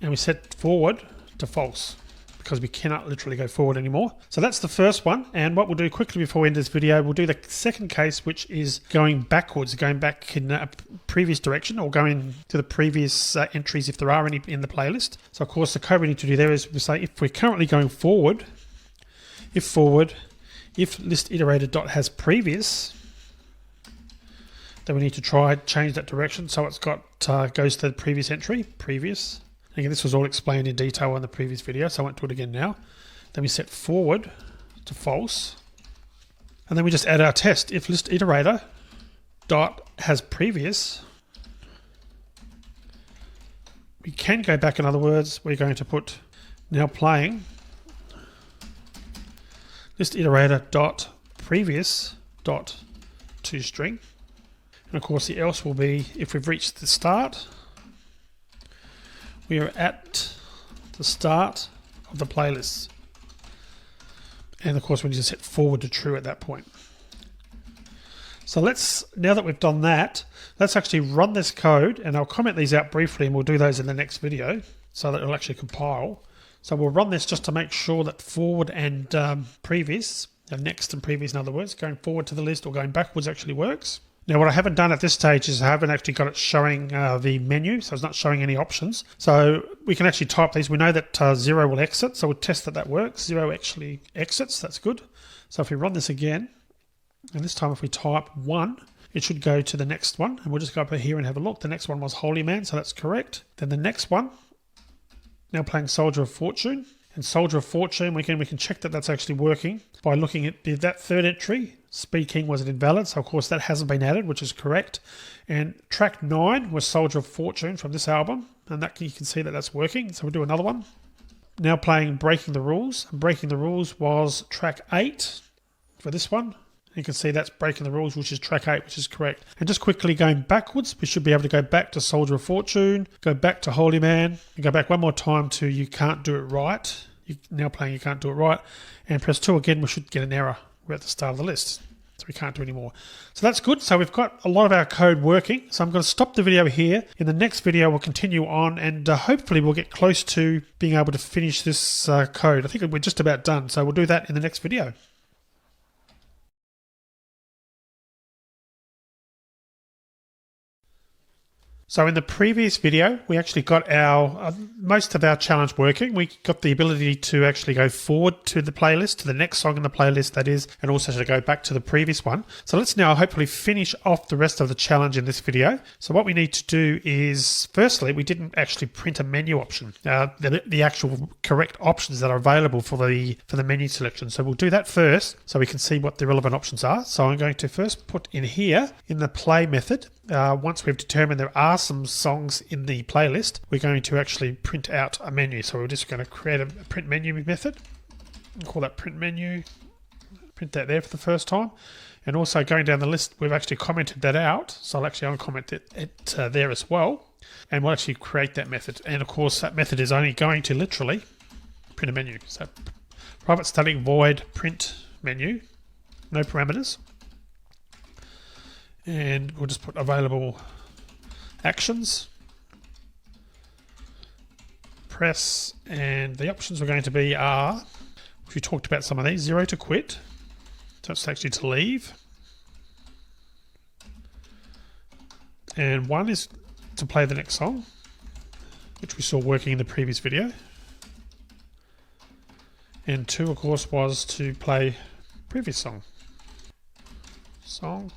And we set forward to false, because we cannot literally go forward anymore. So that's the first one. And what we'll do quickly before we end this video, we'll do the second case, which is going backwards, going back in a previous direction, or going to the previous entries if there are any in the playlist. So of course the code we need to do there is we say if we're currently going forward, if list iterator dot has previous, then we need to try change that direction so it's got goes to the previous entry, previous. Again, this was all explained in detail in the previous video, so I won't do it again now. Then we set forward to false. And then we just add our test. If list iterator dot has previous, we can go back. In other words, we're going to put now playing list iterator dot previous dot toString. And of course the else will be if we've reached the start. We are at the start of the playlist. And of course we need to set forward to true at that point. So now that we've done that, let's actually run this code, and I'll comment these out briefly and we'll do those in the next video so that it'll actually compile. So we'll run this just to make sure that forward and previous, next and previous in other words, going forward to the list or going backwards actually works. Now what I haven't done at this stage is I haven't actually got it showing the menu, so it's not showing any options. So we can actually type these. We know that 0 will exit, so we'll test that works. 0 actually exits, that's good. So if we run this again, and this time if we type 1, it should go to the next one. And we'll just go up here and have a look. The next one was Holy Man, so that's correct. Then the next one, now playing Soldier of Fortune. And Soldier of Fortune, we can check that that's actually working by looking at that third entry. Speed King was invalid, so of course that hasn't been added, which is correct. And track 9 was Soldier of Fortune from this album, and that you can see that that's working. So we'll do another one. Now playing Breaking the Rules. Breaking the Rules was track 8 for this one. You can see that's Breaking the Rules, which is track 8, which is correct. And just quickly going backwards, we should be able to go back to Soldier of Fortune, go back to Holy Man, and go back one more time to You Can't Do It Right. Now playing You Can't Do It Right, and press 2 again, we should get an error. We're at the start of the list, so we can't do any more. So that's good. So we've got a lot of our code working. So I'm going to stop the video here. In the next video, we'll continue on, and hopefully we'll get close to being able to finish this code. I think we're just about done, so we'll do that in the next video. So in the previous video, we actually got our most of our challenge working. We got the ability to actually go forward to the playlist, to the next song in the playlist that is, and also to go back to the previous one. So let's now hopefully finish off the rest of the challenge in this video. So what we need to do is, firstly, we didn't actually print a menu option, the actual correct options that are available for the menu selection. So we'll do that first so we can see what the relevant options are. So I'm going to first put in here, in the play method, once we've determined there are some songs in the playlist, we're going to actually print out a menu. So we're just going to create a print menu method. We'll call that print menu. Print that there for the first time. And also going down the list, we've actually commented that out. So I'll actually uncomment it there as well. And we'll actually create that method. And of course, that method is only going to literally print a menu. So private static void print menu, no parameters. And we'll just put available actions, press, and the options we're going to be are, which we talked about some of these, 0 to quit, so it's actually to leave, and 1 is to play the next song, which we saw working in the previous video, and 2 of course was to play previous song.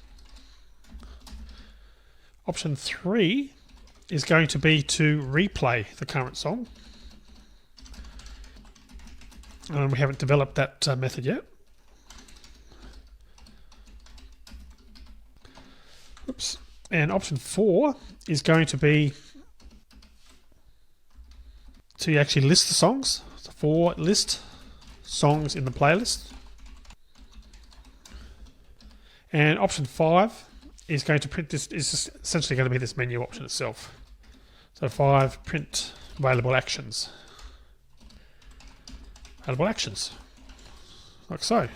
Option 3 is going to be to replay the current song. We haven't developed that method yet. Oops. And option 4 is going to be to actually list the songs. So for list songs in the playlist. And option 5 is going to print this, is essentially going to be this menu option itself. So 5, print available actions. Available actions, like so.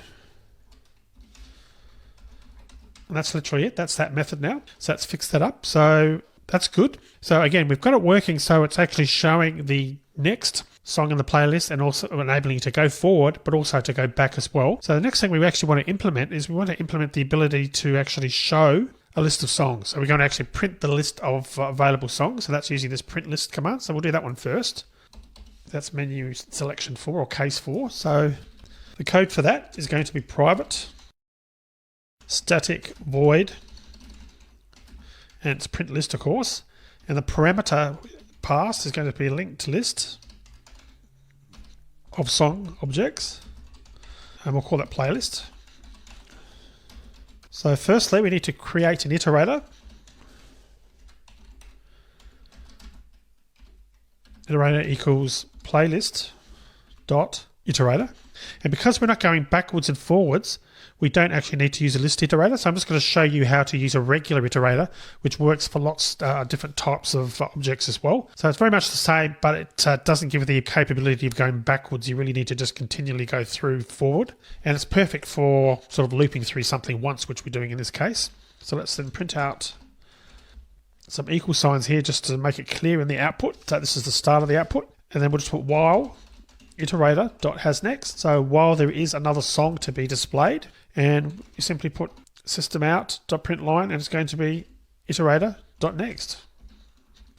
And that's literally it. That's that method now. So that's fixed that up. So That's good. So again, we've got it working so it's actually showing the next song in the playlist and also enabling you to go forward, but also to go back as well. So the next thing we actually want to implement is we want to implement the ability to actually show a list of songs. So we're going to actually print the list of available songs. So that's using this print list command. So we'll do that one first. That's menu selection 4 or case 4. So the code for that is going to be private static void, and it's print list, of course. And the parameter passed is going to be linked list of song objects, and we'll call that playlist. So firstly, we need to create an iterator. Iterator equals playlist dot iterator. And because we're not going backwards and forwards, we don't actually need to use a list iterator. So I'm just going to show you how to use a regular iterator, which works for lots of different types of objects as well. So it's very much the same, but it doesn't give you the capability of going backwards. You really need to just continually go through forward. And it's perfect for sort of looping through something once, which we're doing in this case. So let's then print out some equal signs here just to make it clear in the output. So this is the start of the output. And then we'll just put while iterator.hasNext. So while there is another song to be displayed, and you simply put systemout.println, and it's going to be iterator.next.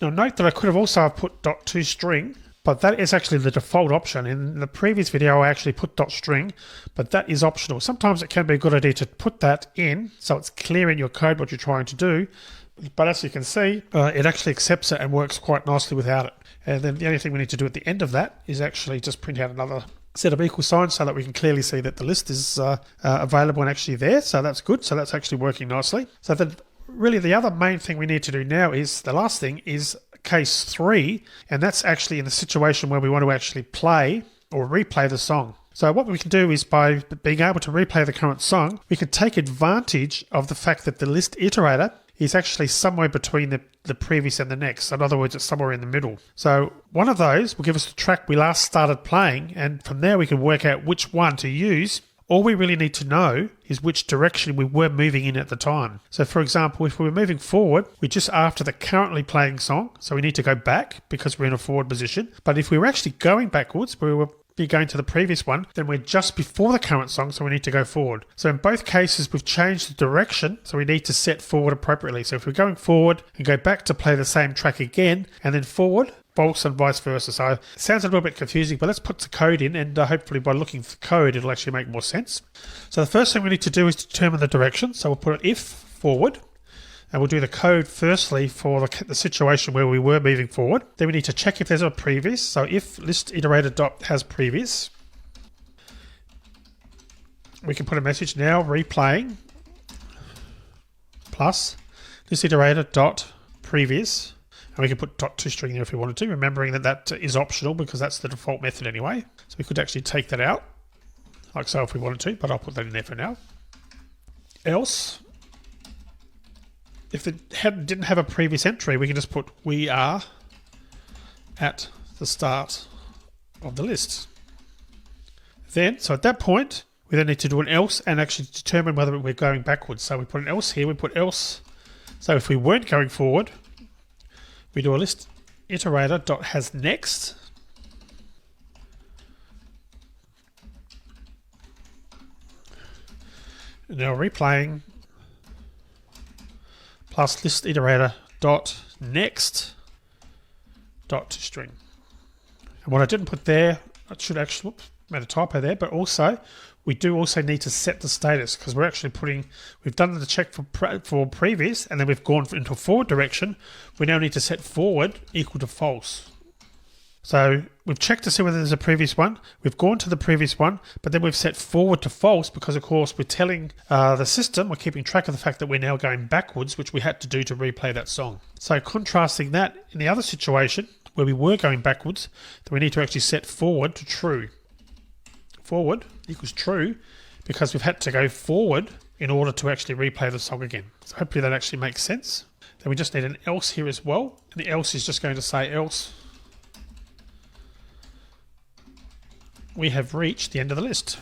Now note that I could have also put .toString, but that is actually the default option. In the previous video I actually put .string, but that is optional. Sometimes it can be a good idea to put that in so it's clear in your code what you're trying to do, but as you can see, it actually accepts it and works quite nicely without it. And then the only thing we need to do at the end of that is actually just print out another set of equal signs so that we can clearly see that the list is available and actually there. So that's good. So that's actually working nicely. So really the other main thing we need to do now is, the last thing is case 3, and that's actually in the situation where we want to actually play or replay the song. So what we can do is, by being able to replay the current song, we can take advantage of the fact that the list iterator is actually somewhere between the previous and the next. So in other words, it's somewhere in the middle. So one of those will give us the track we last started playing, and from there we can work out which one to use. All we really need to know is which direction we were moving in at the time. So for example, if we were moving forward, we're just after the currently playing song, so we need to go back because we're in a forward position. But if we were actually going backwards, we were be going to the previous one, then we're just before the current song, so we need to go forward. So in both cases, we've changed the direction, so we need to set forward appropriately. So if we're going forward and go back to play the same track again, and then forward, false, and vice versa. So it sounds a little bit confusing, but let's put the code in, and hopefully by looking for the code, it'll actually make more sense. So the first thing we need to do is determine the direction. So we'll put an if forward, and we'll do the code firstly for the situation where we were moving forward. Then we need to check if there's a previous. So if list iterator.hasPrevious, we can put a message now replaying plus list iterator.previous, and we can put .toString there if we wanted to, remembering that that is optional because that's the default method anyway. So we could actually take that out like so if we wanted to, but I'll put that in there for now. Else, if it didn't have a previous entry, we can just put we are at the start of the list. Then, so at that point, we then need to do an else and actually determine whether we're going backwards. So we put an else here, we put else. So if we weren't going forward, we do a list iterator.hasNext. Now replaying plus list iterator dot next dot string. And what I didn't put there, I should actually made a typo there, but also we do also need to set the status, because we're actually we've done the check for previous, and then we've gone into a forward direction. We now need to set forward equal to false. So we've checked to see whether there's a previous one. We've gone to the previous one, but then we've set forward to false because, of course, we're telling the system, we're keeping track of the fact that we're now going backwards, which we had to do to replay that song. So contrasting that, in the other situation, where we were going backwards, then we need to actually set forward to true. Forward equals true because we've had to go forward in order to actually replay the song again. So hopefully that actually makes sense. Then we just need an else here as well. And the else is just going to say else we have reached the end of the list.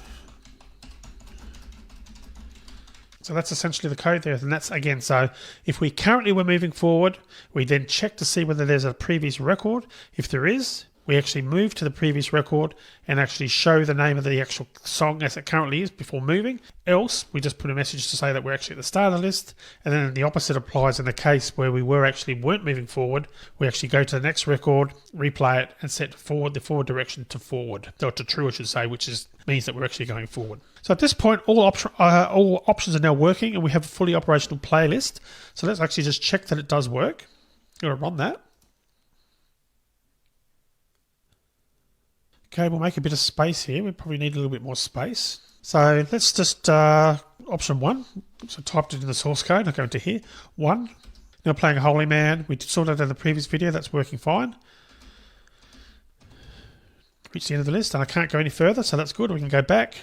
So that's essentially the code there. And that's again, so if we currently were moving forward, we then check to see whether there's a previous record. If there is, we actually move to the previous record and actually show the name of the actual song as it currently is before moving. Else, we just put a message to say that we're actually at the start of the list. And then the opposite applies in the case where we weren't moving forward. We actually go to the next record, replay it, and set forward the forward direction to forward, or to true, I should say, which means that we're actually going forward. So at this point, all options are now working, and we have a fully operational playlist. So let's actually just check that it does work. I'm going to run that. Okay, we'll make a bit of space here. We probably need a little bit more space. So let's just, option 1. So typed it in the source code. I'll go into here. 1. Now playing a Holy Man. We saw that in the previous video. That's working fine. Reach the end of the list, and I can't go any further, so that's good. We can go back.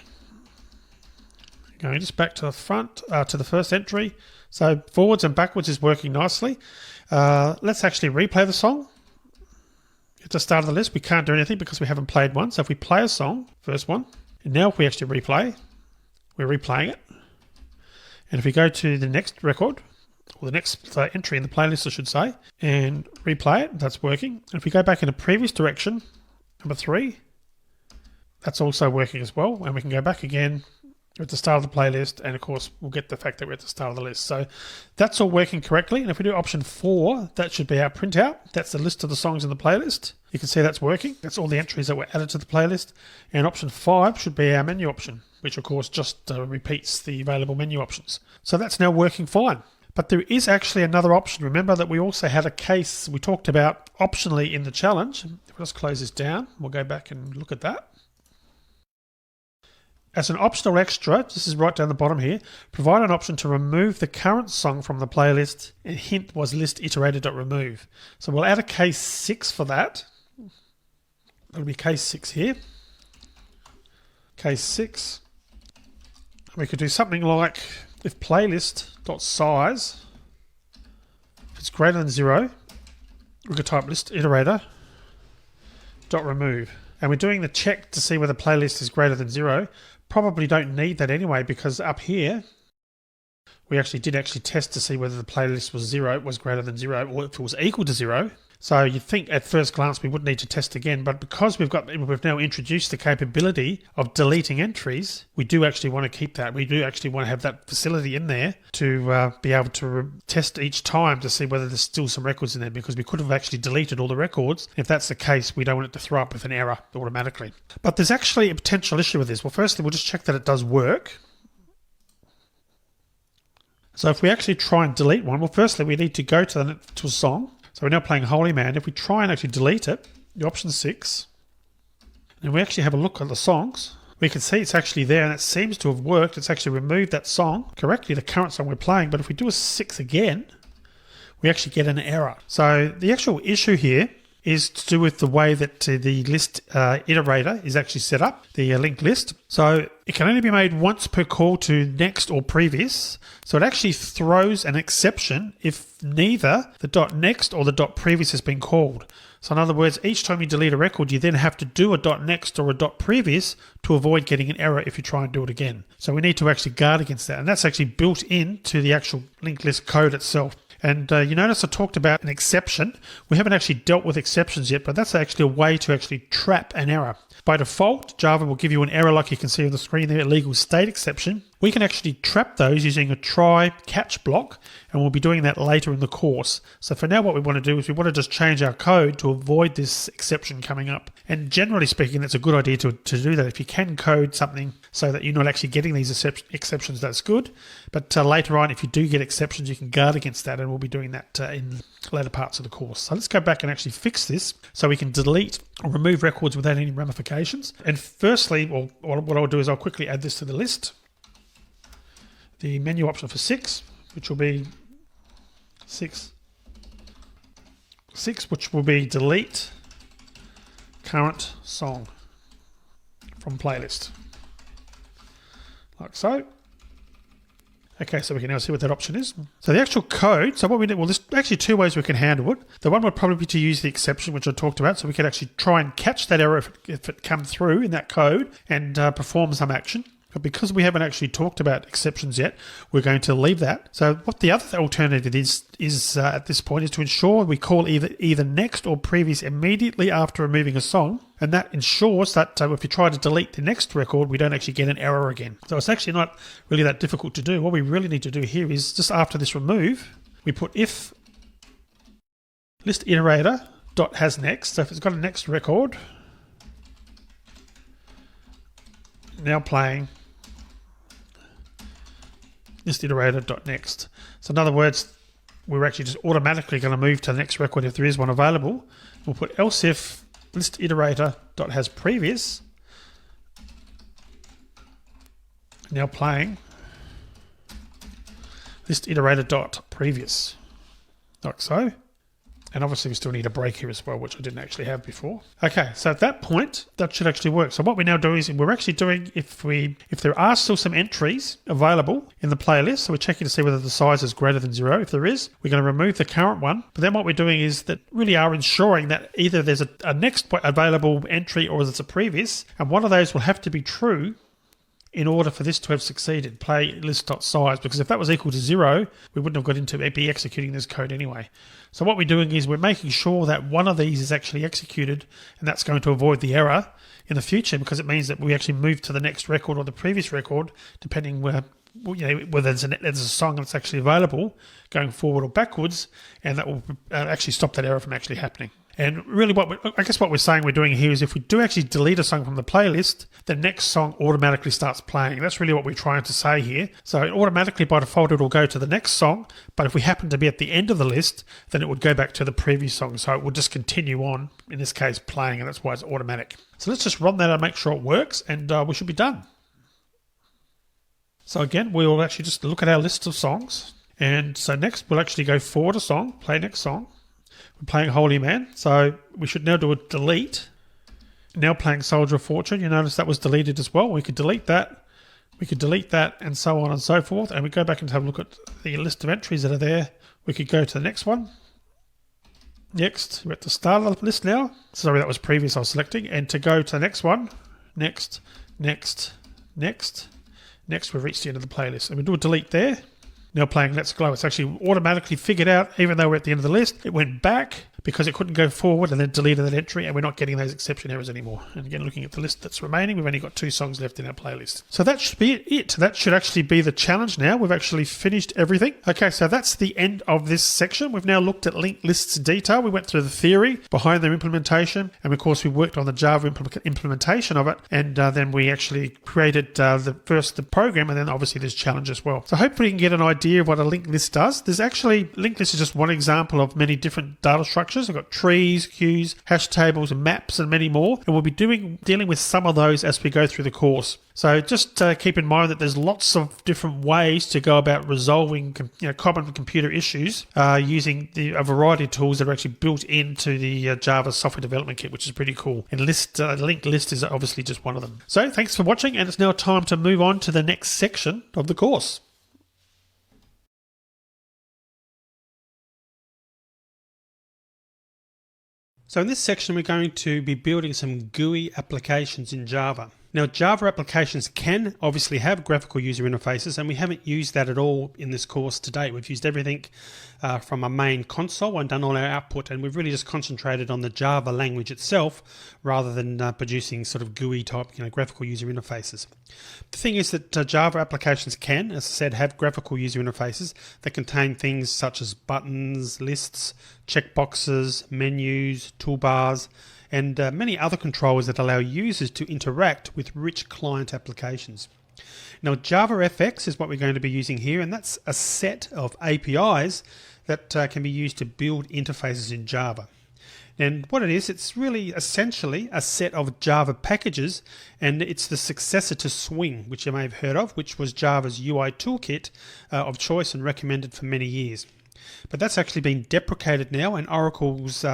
Going just back to the front, to the first entry. So forwards and backwards is working nicely. Let's actually replay the song. At the start of the list, we can't do anything because we haven't played one. So if we play a song, first one, and now if we actually replay, we're replaying it. And if we go to the next record, or the next entry in the playlist, I should say, and replay it, that's working. And if we go back in a previous direction, number 3, that's also working as well. And we can go back again at the start of the playlist, and of course we'll get the fact that we're at the start of the list. So that's all working correctly. And if we do option 4, that should be our printout. That's the list of the songs in the playlist. You can see that's working. That's all the entries that were added to the playlist. And option 5 should be our menu option, which of course just repeats the available menu options. So that's now working fine. But there is actually another option. Remember that we also had a case we talked about optionally in the challenge. If we just close this down, we'll go back and look at that. As an optional extra, this is right down the bottom here, provide an option to remove the current song from the playlist, and hint was list iterator.remove. So we'll add a case 6 for that. It'll be case 6 here. Case 6. We could do something like if playlist.size, if it's greater than 0, we could type list iterator.remove. And we're doing the check to see whether playlist is greater than 0. Probably don't need that anyway, because up here we did test to see whether the playlist was greater than 0, or if it was equal to 0. So you'd think at first glance we wouldn't need to test again, but because we've now introduced the capability of deleting entries, we do actually want to keep that. We do actually want to have that facility in there to be able to test each time to see whether there's still some records in there, because we could have actually deleted all the records. If that's the case, we don't want it to throw up with an error automatically. But there's actually a potential issue with this. Well, firstly, we'll just check that it does work. So if we actually try and delete one, well, firstly, we need to go to a song. So we're now playing Holy Man. If we try and actually delete it, the option 6, and we actually have a look at the songs, we can see it's actually there, and it seems to have worked. It's actually removed that song correctly, the current song we're playing. But if we do a 6 again, we actually get an error. So the actual issue here is to do with the way that the list iterator is actually set up, the linked list. So it can only be made once per call to next or previous. So it actually throws an exception if neither the .next or the .previous has been called. So in other words, each time you delete a record, you then have to do a .next or a .previous to avoid getting an error if you try and do it again. So we need to actually guard against that. And that's actually built into the actual linked list code itself. And you notice I talked about an exception. We haven't actually dealt with exceptions yet, but that's actually a way to actually trap an error. By default, Java will give you an error like you can see on the screen there, illegal state exception. We can actually trap those using a try-catch block, and we'll be doing that later in the course. So for now, what we want to do is we want to just change our code to avoid this exception coming up. And generally speaking, it's a good idea to do that. If you can code something so that you're not actually getting these exceptions, that's good. But later on, if you do get exceptions, you can guard against that, and we'll be doing that in later parts of the course. So let's go back and actually fix this so we can delete or remove records without any ramifications. And firstly, well, what I'll do is I'll quickly add this to the list. The menu option for 6, which will be 6, which will be delete current song from playlist, like so. Okay, so we can now see what that option is. So the actual code, so what we did, well, there's actually 2 ways we can handle it. The one would probably be to use the exception, which I talked about, so we could actually try and catch that error if it comes through in that code and perform some action. But because we haven't actually talked about exceptions yet, we're going to leave that. So what the other alternative is at this point is to ensure we call either next or previous immediately after removing a song. And that ensures that if you try to delete the next record, we don't actually get an error again. So it's actually not really that difficult to do. What we really need to do here is just after this remove, we put if list iterator dot has next. So if it's got a next record, now playing list iterator dot next. So in other words, we're actually just automatically going to move to the next record if there is one available. We'll put else if list iterator dot has previous, now playing list iterator dot previous, like so. And obviously we still need a break here as well, which I didn't actually have before. Okay, so at that point, that should actually work. So what we now do is we're actually doing, if there are still some entries available in the playlist, so we're checking to see whether the size is greater than 0. If there is, we're going to remove the current one. But then what we're doing is that really are ensuring that either there's a next available entry or there's a previous, and one of those will have to be true in order for this to have succeeded, playlist.size, because if that was equal to 0, we wouldn't have got into be executing this code anyway. So what we're doing is we're making sure that one of these is actually executed, and that's going to avoid the error in the future, because it means that we actually move to the next record or the previous record, depending whether there's a song that's actually available going forward or backwards, and that will actually stop that error from actually happening. And really what we're saying we're doing here is if we do actually delete a song from the playlist, the next song automatically starts playing. That's really what we're trying to say here. So automatically by default it will go to the next song, but if we happen to be at the end of the list, then it would go back to the previous song. So it will just continue on, in this case playing, and that's why it's automatic. So let's just run that and make sure it works, and we should be done. So again, we'll actually just look at our list of songs. And so next we'll actually go forward a song, play next song. We're playing Holy Man, so we should now do a delete. Now playing Soldier of Fortune, you notice that was deleted as well. We could delete that, and so on and so forth. And we go back and have a look at the list of entries that are there. We could go to the next one. Next, we're at the start of the list now. Sorry, that was previous I was selecting. And to go to the next one, next. Next, we've reached the end of the playlist. And we do a delete there. Now playing Let's Glow, it's actually automatically figured out, even though we're at the end of the list, it went back because it couldn't go forward and then deleted that entry, and we're not getting those exception errors anymore. And again, looking at the list that's remaining, we've only got 2 songs left in our playlist. So that should be it. That should actually be the challenge now. We've actually finished everything. Okay, so that's the end of this section. We've now looked at linked lists in detail. We went through the theory behind their implementation, and of course we worked on the Java implementation of it, and then we actually created the program, and then obviously there's challenge as well. So hopefully you can get an idea of what a linked list does. There's actually, linked list is just one example of many different data structures. I've got trees, queues, hash tables, and maps, and many more. And we'll be dealing with some of those as we go through the course. So just keep in mind that there's lots of different ways to go about resolving common computer issues using a variety of tools that are actually built into the Java software development kit, which is pretty cool. And linked list is obviously just one of them. So thanks for watching, and it's now time to move on to the next section of the course. So in this section, we're going to be building some GUI applications in Java. Now, Java applications can obviously have graphical user interfaces, and we haven't used that at all in this course to date. We've used everything from a main console and done all our output, and we've really just concentrated on the Java language itself rather than producing sort of GUI type, graphical user interfaces. The thing is that Java applications can, as I said, have graphical user interfaces that contain things such as buttons, lists, checkboxes, menus, toolbars, and many other controllers that allow users to interact with rich client applications. Now, JavaFX is what we're going to be using here, and that's a set of APIs that can be used to build interfaces in Java. And what it is, it's really essentially a set of Java packages, and it's the successor to Swing, which you may have heard of, which was Java's UI toolkit of choice and recommended for many years. But that's actually been deprecated now, and Oracle's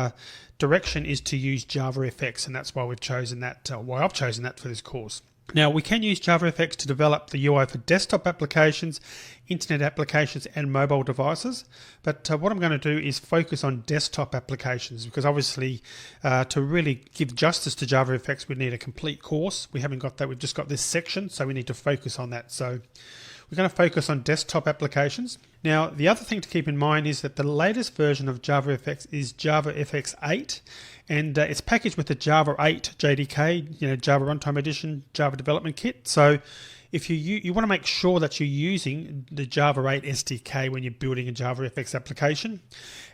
direction is to use JavaFX, and that's why we've chosen that. Why I've chosen that for this course. Now, we can use JavaFX to develop the UI for desktop applications, internet applications, and mobile devices. But what I'm going to do is focus on desktop applications, because obviously to really give justice to JavaFX, we need a complete course. We haven't got that. We've just got this section, so we need to focus on that. So we're going to focus on desktop applications. Now, the other thing to keep in mind is that the latest version of JavaFX is JavaFX8, and it's packaged with the Java 8 JDK, Java Runtime Edition, Java Development Kit. So if you want to make sure that you're using the Java 8 SDK when you're building a JavaFX application.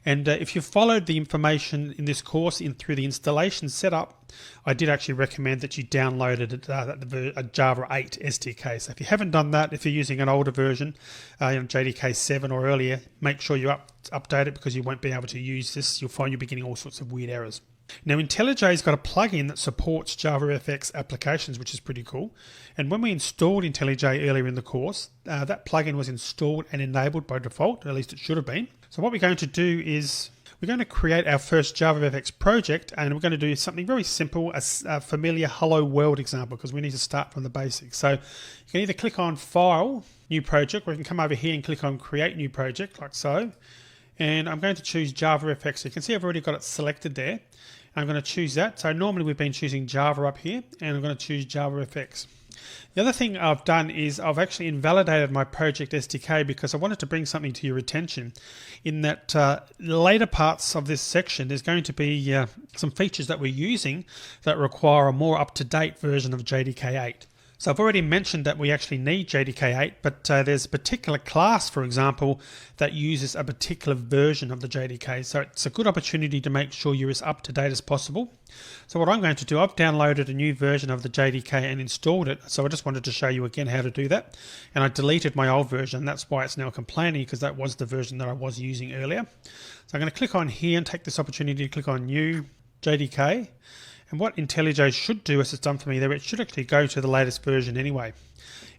And if you followed the information in this course through the installation setup, I did actually recommend that you downloaded a Java 8 SDK. So if you haven't done that, if you're using an older version, JDK 7 or earlier, make sure you update it, because you won't be able to use this. You'll find you're beginning all sorts of weird errors. Now, IntelliJ's got a plugin that supports JavaFX applications, which is pretty cool. And when we installed IntelliJ earlier in the course, that plugin was installed and enabled by default, at least it should have been. So what we're going to do is we're going to create our first JavaFX project, and we're going to do something very simple, a familiar Hello World example, because we need to start from the basics. So you can either click on File, New Project, or you can come over here and click on Create New Project, like so. And I'm going to choose JavaFX. So you can see I've already got it selected there. I'm going to choose that. So normally we've been choosing Java up here, and I'm going to choose JavaFX. The other thing I've done is I've actually invalidated my project SDK, because I wanted to bring something to your attention. In that later parts of this section, there's going to be some features that we're using that require a more up-to-date version of JDK 8. So I've already mentioned that we actually need JDK 8, but there's a particular class, for example, that uses a particular version of the JDK. So it's a good opportunity to make sure you're as up to date as possible. So what I'm going to do, I've downloaded a new version of the JDK and installed it. So I just wanted to show you again how to do that. And I deleted my old version. That's why it's now complaining, because that was the version that I was using earlier. So I'm going to click on here and take this opportunity to click on New JDK. And what IntelliJ should do, as it's done for me there, it should actually go to the latest version anyway.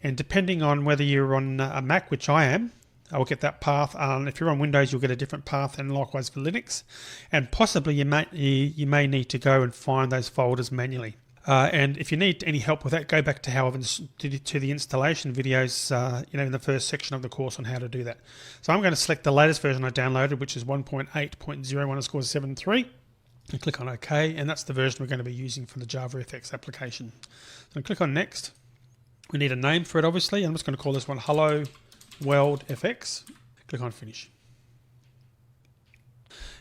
And depending on whether you're on a Mac, which I am, I will get that path. If you're on Windows, you'll get a different path, and likewise for Linux. And possibly you may need to go and find those folders manually. And if you need any help with that, go back to how I've to the installation videos, in the first section of the course on how to do that. So I'm going to select the latest version I downloaded, which is 1.8.0_73. And click on OK, and that's the version we're going to be using for the JavaFX application. So click on Next. We need a name for it, obviously. I'm just going to call this one Hello World FX. Click on Finish.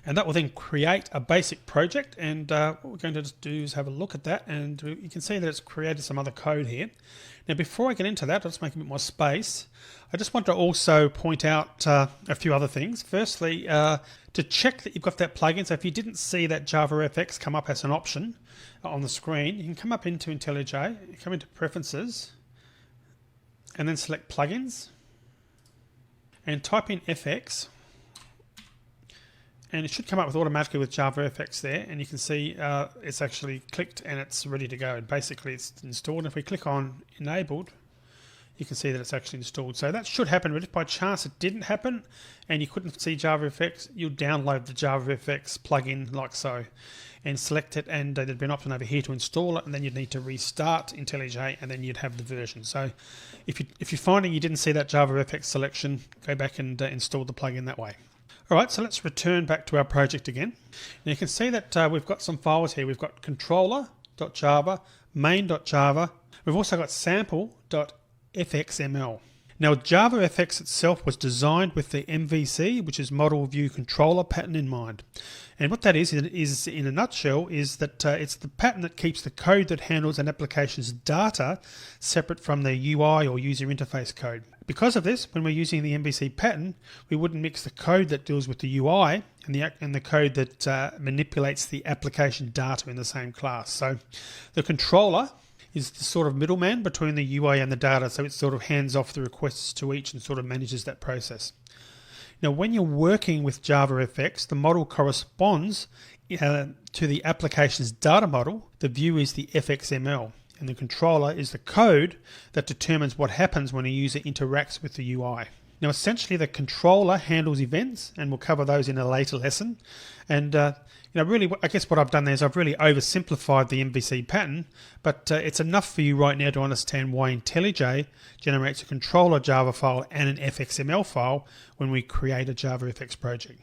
And that will then create a basic project, and what we're going to do is have a look at that, and you can see that it's created some other code here. Now, before I get into that, I'll just make a bit more space. I just want to also point out a few other things. Firstly, to check that you've got that plugin. So if you didn't see that JavaFX come up as an option on the screen, you can come up into IntelliJ, come into Preferences, and then select Plugins, and type in FX. And it should come up automatically with JavaFX there, and you can see it's actually clicked and it's ready to go. And basically it's installed. And if we click on Enabled, you can see that it's actually installed. So that should happen, but if by chance it didn't happen and you couldn't see JavaFX, you'll download the JavaFX plugin like so and select it, and there'd be an option over here to install it, and then you'd need to restart IntelliJ, and then you'd have the version. So if you're finding you didn't see that JavaFX selection, go back and install the plugin that way. Alright, so let's return back to our project again. Now you can see that we've got some files here. We've got controller.java, main.java. We've also got sample.fxml. Now JavaFX itself was designed with the MVC, which is Model View Controller pattern in mind. And what that is in a nutshell, is that it's the pattern that keeps the code that handles an application's data separate from the UI or user interface code. Because of this, when we're using the MVC pattern, we wouldn't mix the code that deals with the UI and the code that manipulates the application data in the same class. So the controller is the sort of middleman between the UI and the data, so it sort of hands off the requests to each and sort of manages that process. Now, when you're working with JavaFX, the model corresponds to the application's data model. The view is the FXML, and the controller is the code that determines what happens when a user interacts with the UI. Now essentially the controller handles events, and we'll cover those in a later lesson. And really I guess what I've done there is I've really oversimplified the MVC pattern, but it's enough for you right now to understand why IntelliJ generates a controller Java file and an FXML file when we create a JavaFX project.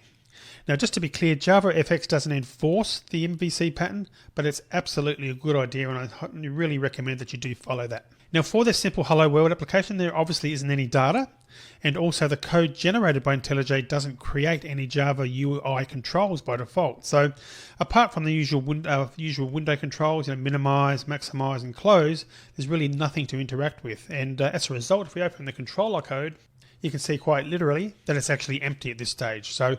Now just to be clear, JavaFX doesn't enforce the MVC pattern, but it's absolutely a good idea, and I really recommend that you do follow that. Now for this simple Hello World application, there obviously isn't any data, and also the code generated by IntelliJ doesn't create any Java UI controls by default. So apart from the usual window controls, minimize, maximize and close, there's really nothing to interact with. And as a result, if we open the controller code, you can see quite literally that it's actually empty at this stage. So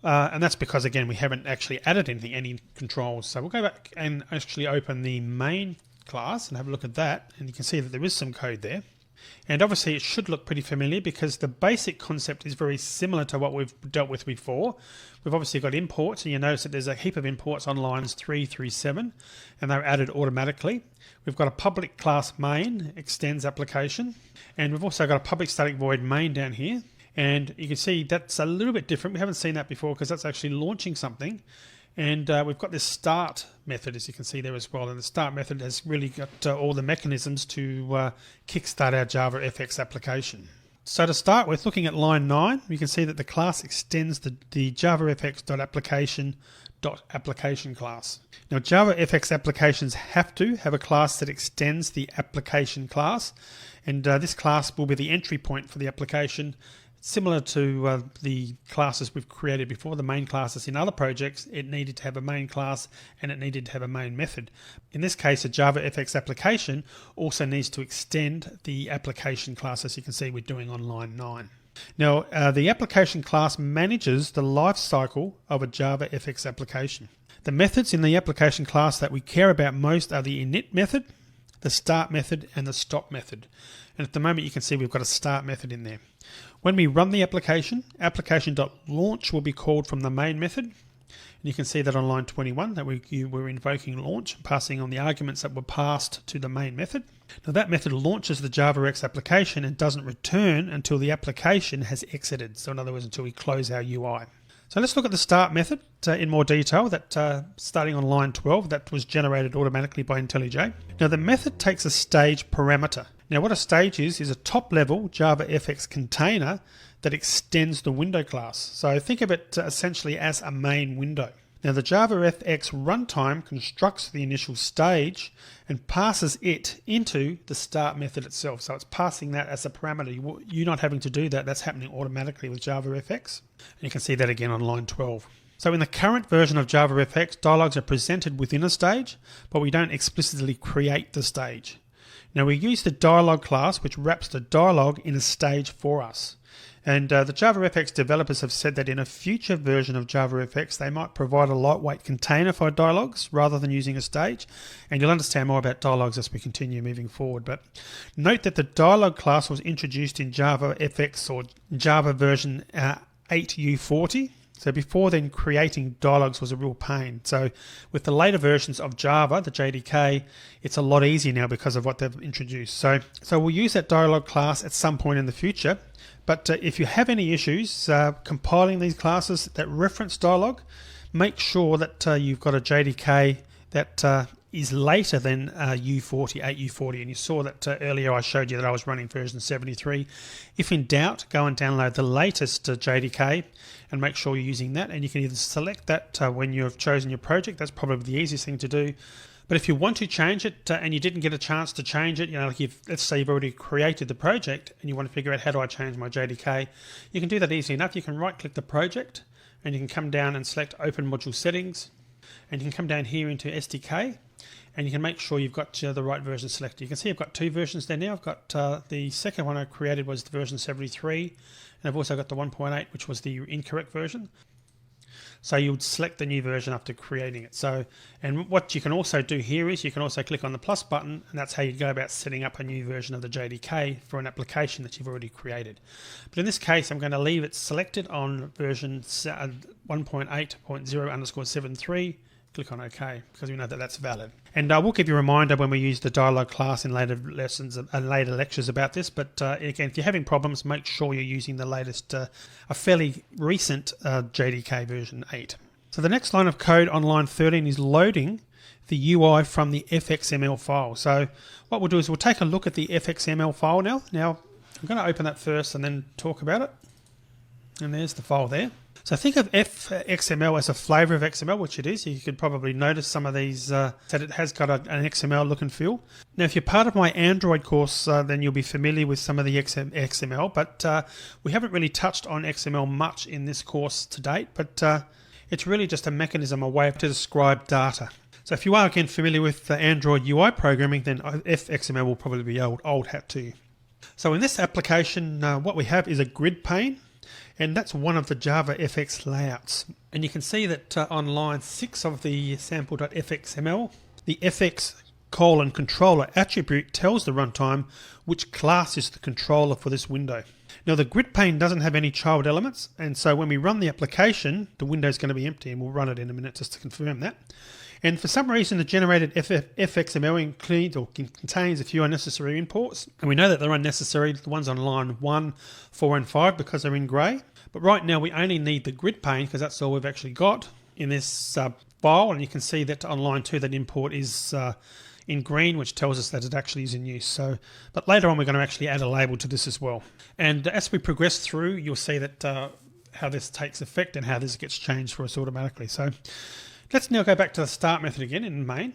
and that's because, again, we haven't actually added any controls. So we'll go back and actually open the main class and have a look at that, and you can see that there is some code there. And obviously it should look pretty familiar because the basic concept is very similar to what we've dealt with before. We've obviously got imports, and you notice that there's a heap of imports on lines 3 through 7, and they're added automatically. We've got a public class main extends application, and we've also got a public static void main down here. And you can see that's a little bit different. We haven't seen that before because that's actually launching something. And we've got this start method, as you can see there as well. And the start method has really got all the mechanisms to kickstart our JavaFX application. So to start with, looking at line 9, we can see that the class extends the JavaFX.application class. Now JavaFX applications have to have a class that extends the application class. And this class will be the entry point for the application. Similar to the classes we've created before, the main classes in other projects, it needed to have a main class and it needed to have a main method. In this case, a JavaFX application also needs to extend the application class, as you can see we're doing on line 9. Now, the application class manages the life cycle of a JavaFX application. The methods in the application class that we care about most are the init method, the start method, and the stop method. And at the moment you can see we've got a start method in there. When we run the application, application.launch will be called from the main method. And you can see that on line 21 that we're invoking launch, passing on the arguments that were passed to the main method. Now that method launches the JavaFX application and doesn't return until the application has exited. So in other words, until we close our UI. So let's look at the start method in more detail, that starting on line 12, that was generated automatically by IntelliJ. Now the method takes a stage parameter. Now what a stage is a top-level JavaFX container that extends the window class. So think of it essentially as a main window. Now the JavaFX runtime constructs the initial stage and passes it into the start method itself. So it's passing that as a parameter. You're not having to do that. That's happening automatically with JavaFX. And you can see that again on line 12. So in the current version of JavaFX, dialogues are presented within a stage, but we don't explicitly create the stage. Now we use the dialog class, which wraps the dialogue in a stage for us. And the JavaFX developers have said that in a future version of JavaFX, they might provide a lightweight container for dialogues rather than using a stage. And you'll understand more about dialogues as we continue moving forward. But note that the dialog class was introduced in JavaFX or Java version 8U40. So before then, creating dialogues was a real pain. So with the later versions of Java, the JDK, it's a lot easier now because of what they've introduced. So we'll use that dialog class at some point in the future. But if you have any issues compiling these classes that reference dialog, make sure that you've got a JDK that is later than U40, 8U40. And you saw that earlier I showed you that I was running version 73. If in doubt, go and download the latest JDK and make sure you're using that. And you can either select that when you've chosen your project. That's probably the easiest thing to do. But if you want to change it and you didn't get a chance to change it, like let's say you've already created the project and you want to figure out how do I change my JDK, you can do that easily enough. You can right click the project and you can come down and select Open Module Settings, and you can come down here into SDK and you can make sure you've got the right version selected. You can see I've got two versions there now. I've got the second one I created was the version 73, and I've also got the 1.8, which was the incorrect version. So you would select the new version after creating it. And what you can also do here is you can also click on the plus button, and that's how you go about setting up a new version of the JDK for an application that you've already created. But in this case, I'm going to leave it selected on version 1.8.0_73, click on OK, because we know that that's valid. And we'll give you a reminder when we use the dialogue class in later lessons and later lectures about this. But again, if you're having problems, make sure you're using the latest, a fairly recent JDK version 8. So the next line of code on line 13 is loading the UI from the fxml file. So what we'll do is we'll take a look at the fxml file now. Now I'm going to open that first and then talk about it. And there's the file there. So think of fxml as a flavor of XML, which it is. You could probably notice some of these that it has got an XML look and feel. Now, if you're part of my Android course, then you'll be familiar with some of the XML, but we haven't really touched on XML much in this course to date, but it's really just a mechanism, a way to describe data. So if you are, again, familiar with Android UI programming, then fxml will probably be old hat to you. So in this application, what we have is a grid pane. And that's one of the Java FX layouts. And you can see that on line 6 of the sample.fxml, the fx:controller attribute tells the runtime which class is the controller for this window. Now the grid pane doesn't have any child elements, and so when we run the application, the window is going to be empty, and we'll run it in a minute just to confirm that. And for some reason, the generated fxml includes or contains a few unnecessary imports. And we know that they're unnecessary, the ones on line 1, 4, and 5, because they're in grey. But right now, we only need the grid pane, because that's all we've actually got in this file. And you can see that on line 2, that import is in green, which tells us that it actually is in use. So, but later on, we're going to actually add a label to this as well. And as we progress through, you'll see that how this takes effect and how this gets changed for us automatically. So let's now go back to the start method again in main.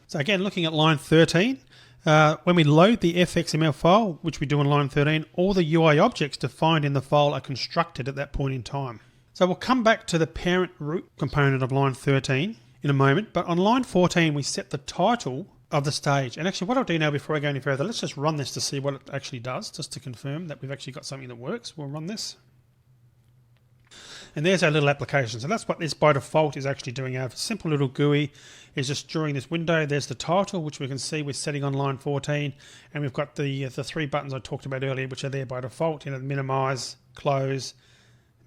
So again, looking at line 13, when we load the fxml file, which we do on line 13, all the UI objects defined in the file are constructed at that point in time. So we'll come back to the parent root component of line 13 in a moment, but on line 14, we set the title of the stage. And actually what I'll do now before I go any further, let's just run this to see what it actually does, just to confirm that we've actually got something that works. We'll run this. And there's our little application. So that's what this by default is actually doing. Our simple little GUI is just drawing this window. There's the title, which we can see we're setting on line 14. And we've got the 3 buttons I talked about earlier, which are there by default. You know, minimize, close,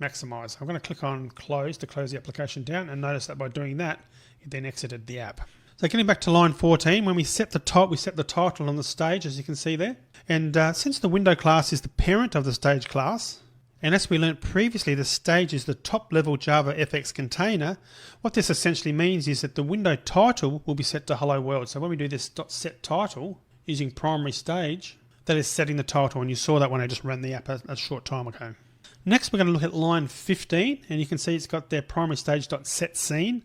maximize. I'm going to click on close to close the application down. And notice that by doing that, it then exited the app. So getting back to line 14, when we set the title on the stage, as you can see there. And since the window class is the parent of the stage class, and as we learnt previously, the stage is the top-level Java FX container. What this essentially means is that the window title will be set to Hello World. So when we do this .setTitle using primary stage, that is setting the title. And you saw that when I just ran the app a short time ago. Next, we're going to look at line 15, and you can see it's got their primary stage.setScene,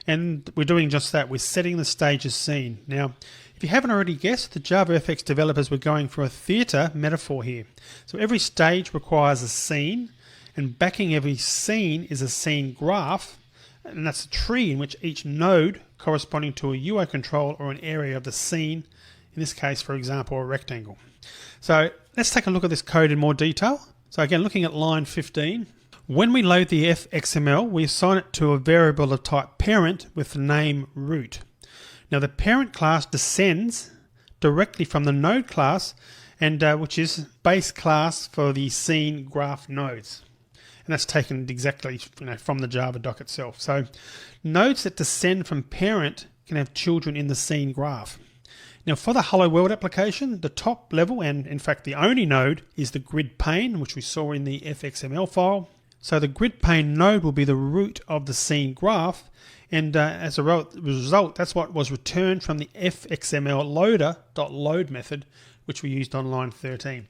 and we're doing just that. We're setting the stage's scene. Now, if you haven't already guessed, the JavaFX developers were going for a theatre metaphor here. So every stage requires a scene, and backing every scene is a scene graph, and that's a tree in which each node corresponding to a UI control or an area of the scene, in this case, for example, a rectangle. So let's take a look at this code in more detail. So again, looking at line 15, when we load the fxml, we assign it to a variable of type parent with the name root. Now the parent class descends directly from the node class, and which is base class for the scene graph nodes. And that's taken exactly from the Java doc itself. So nodes that descend from parent can have children in the scene graph. Now for the Hello World application, the top level, and in fact the only node, is the grid pane, which we saw in the fxml file. So the grid pane node will be the root of the scene graph, and as a result, that's what was returned from the fxml loader.load method, which we used on line 13.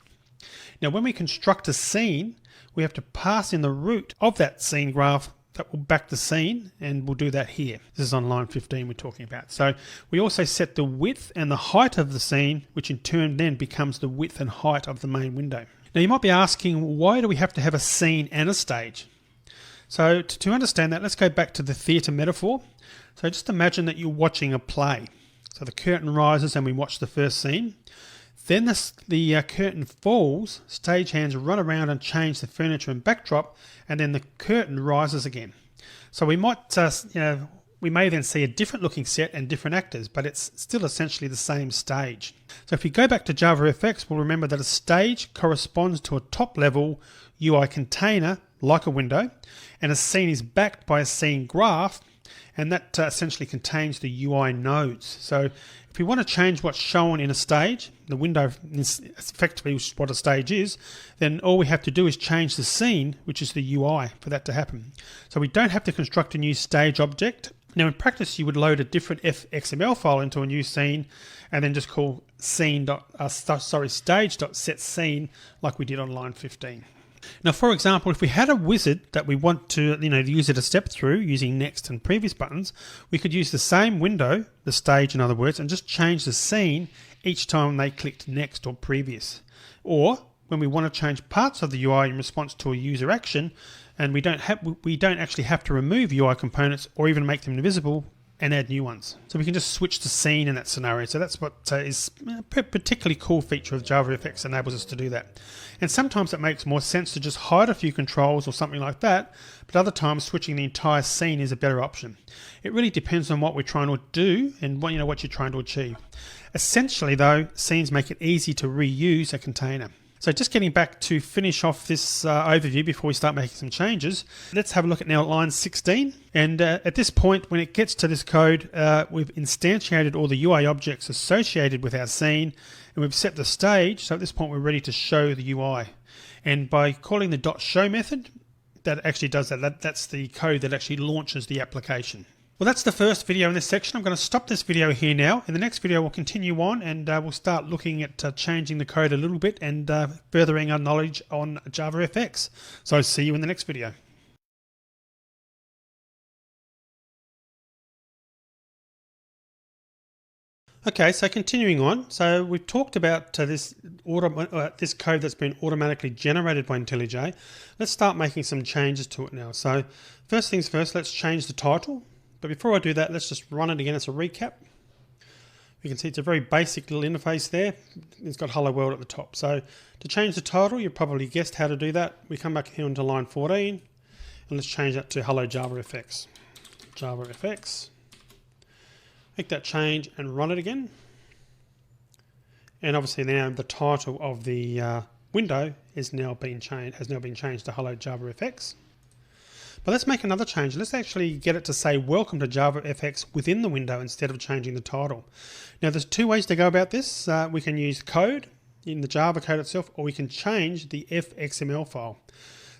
Now when we construct a scene, we have to pass in the root of that scene graph that will back the scene, and we'll do that here. This is on line 15 we're talking about. So we also set the width and the height of the scene, which in turn then becomes the width and height of the main window. Now you might be asking, why do we have to have a scene and a stage? So to understand that, let's go back to the theatre metaphor. So just imagine that you're watching a play. So the curtain rises and we watch the first scene. Then the curtain falls, stagehands run around and change the furniture and backdrop, and then the curtain rises again. So we might, we may then see a different looking set and different actors, but it's still essentially the same stage. So if we go back to JavaFX, we'll remember that a stage corresponds to a top level UI container, like a window, and a scene is backed by a scene graph, and that essentially contains the UI nodes. So if we want to change what's shown in a stage, the window is effectively what a stage is, then all we have to do is change the scene, which is the UI, for that to happen. So we don't have to construct a new stage object. Now in practice you would load a different XML file into a new scene and then just call stage.setScene like we did on line 15. Now, for example, if we had a wizard that we want to, the user to step through using next and previous buttons, we could use the same window, the stage in other words, and just change the scene each time they clicked next or previous. Or when we want to change parts of the UI in response to a user action, and we don't actually have to remove UI components or even make them invisible and add new ones. So we can just switch the scene in that scenario. So that's what is a particularly cool feature of JavaFX, enables us to do that. And sometimes it makes more sense to just hide a few controls or something like that, but other times switching the entire scene is a better option. It really depends on what we're trying to do and what you're trying to achieve. Essentially though, scenes make it easy to reuse a container. So just getting back to finish off this overview before we start making some changes, let's have a look at now line 16. And at this point, when it gets to this code, we've instantiated all the UI objects associated with our scene, and we've set the stage. So at this point, we're ready to show the UI. And by calling the .show method, that actually does that. That's the code that actually launches the application. Well, that's the first video in this section. I'm going to stop this video here now. In the next video, we'll continue on and we'll start looking at changing the code a little bit and furthering our knowledge on JavaFX. So see you in the next video. Okay, so continuing on. So we've talked about this code that's been automatically generated by IntelliJ. Let's start making some changes to it now. So first things first, let's change the title. But before I do that, let's just run it again as a recap. You can see it's a very basic little interface there. It's got Hello World at the top. So to change the title, you probably guessed how to do that. We come back here onto line 14 and let's change that to Hello JavaFX. JavaFX. Make that change and run it again. And obviously now the title of the window has now been changed to Hello JavaFX. But let's make another change. Let's actually get it to say welcome to JavaFX within the window instead of changing the title. Now there's two ways to go about this. We can use code in the Java code itself, or we can change the fxml file.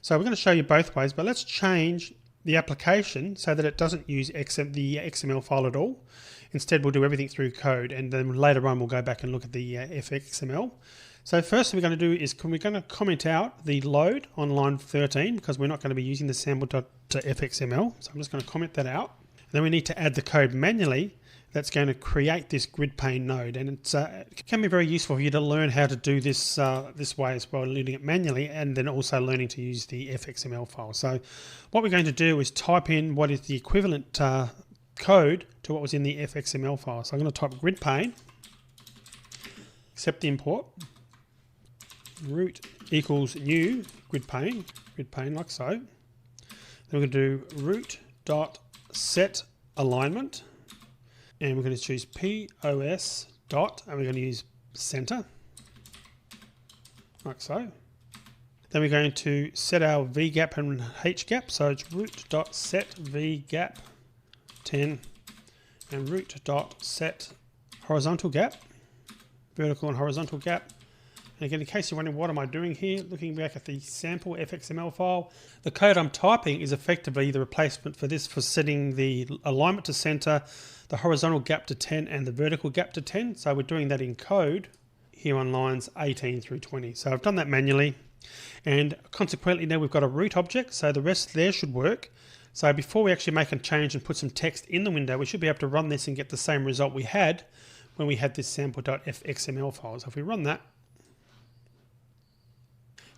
So we're going to show you both ways, but let's change the application so that it doesn't use the XML file at all. Instead we'll do everything through code, and then later on we'll go back and look at the fxml. So first thing we're going to do is we're going to comment out the load on line 13 because we're not going to be using the sample.fxml. So I'm just going to comment that out. And then we need to add the code manually that's going to create this grid pane node. And it can be very useful for you to learn how to do this this way as well, learning it manually and then also learning to use the fxml file. So what we're going to do is type in what is the equivalent code to what was in the fxml file. So I'm going to type grid pane, accept the import. Root equals new grid pane like so. Then we're going to do root dot set alignment, and we're going to choose POS dot, and we're going to use center like so. Then we're going to set our VGAP and HGAP, so it's root dot set VGAP 10 and root dot set horizontal gap, vertical and horizontal gap. And again, in case you're wondering what am I doing here, looking back at the sample fxml file, the code I'm typing is effectively the replacement for this, for setting the alignment to center, the horizontal gap to 10 and the vertical gap to 10. So we're doing that in code here on lines 18 through 20. So I've done that manually, and consequently now we've got a root object, so the rest there should work. So before we actually make a change and put some text in the window, we should be able to run this and get the same result we had when we had this sample.fxml file. So if we run that,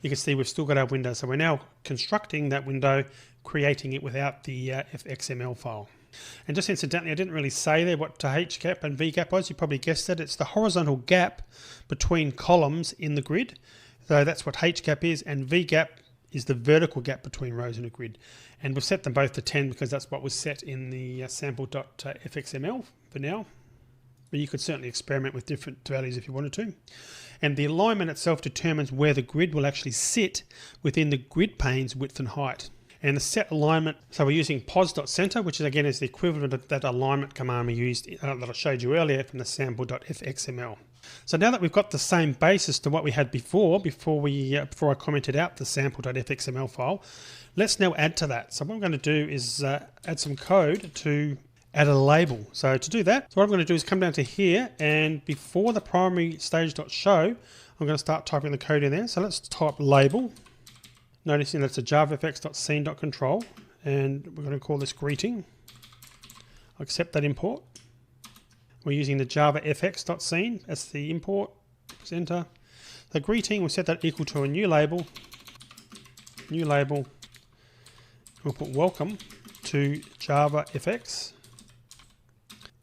you can see we've still got our window. So we're now constructing that window, creating it without the fxml file. And just incidentally, I didn't really say there what HGAP and VGAP was. You probably guessed it. It's the horizontal gap between columns in the grid. So that's what HGAP is, and VGAP is the vertical gap between rows in a grid. And we've set them both to 10 because that's what was set in the sample.fxml for now. But you could certainly experiment with different values if you wanted to. And the alignment itself determines where the grid will actually sit within the grid pane's width and height. And the set alignment, so we're using pos.center, which is again is the equivalent of that alignment command we used that I showed you earlier from the sample.fxml. So now that we've got the same basis to what we had before I commented out the sample.fxml file, let's now add to that. So what I'm going to do is add some code to add a label. So to do that, so what I'm going to do is come down to here, and before the primary stage.show, I'm going to start typing the code in there. So let's type label, noticing that's a javafx.scene.control, and we're going to call this greeting. I'll accept that import. We're using the javafx.scene, that's the import, press enter. The greeting, we'll set that equal to a new label, we'll put welcome to javafx.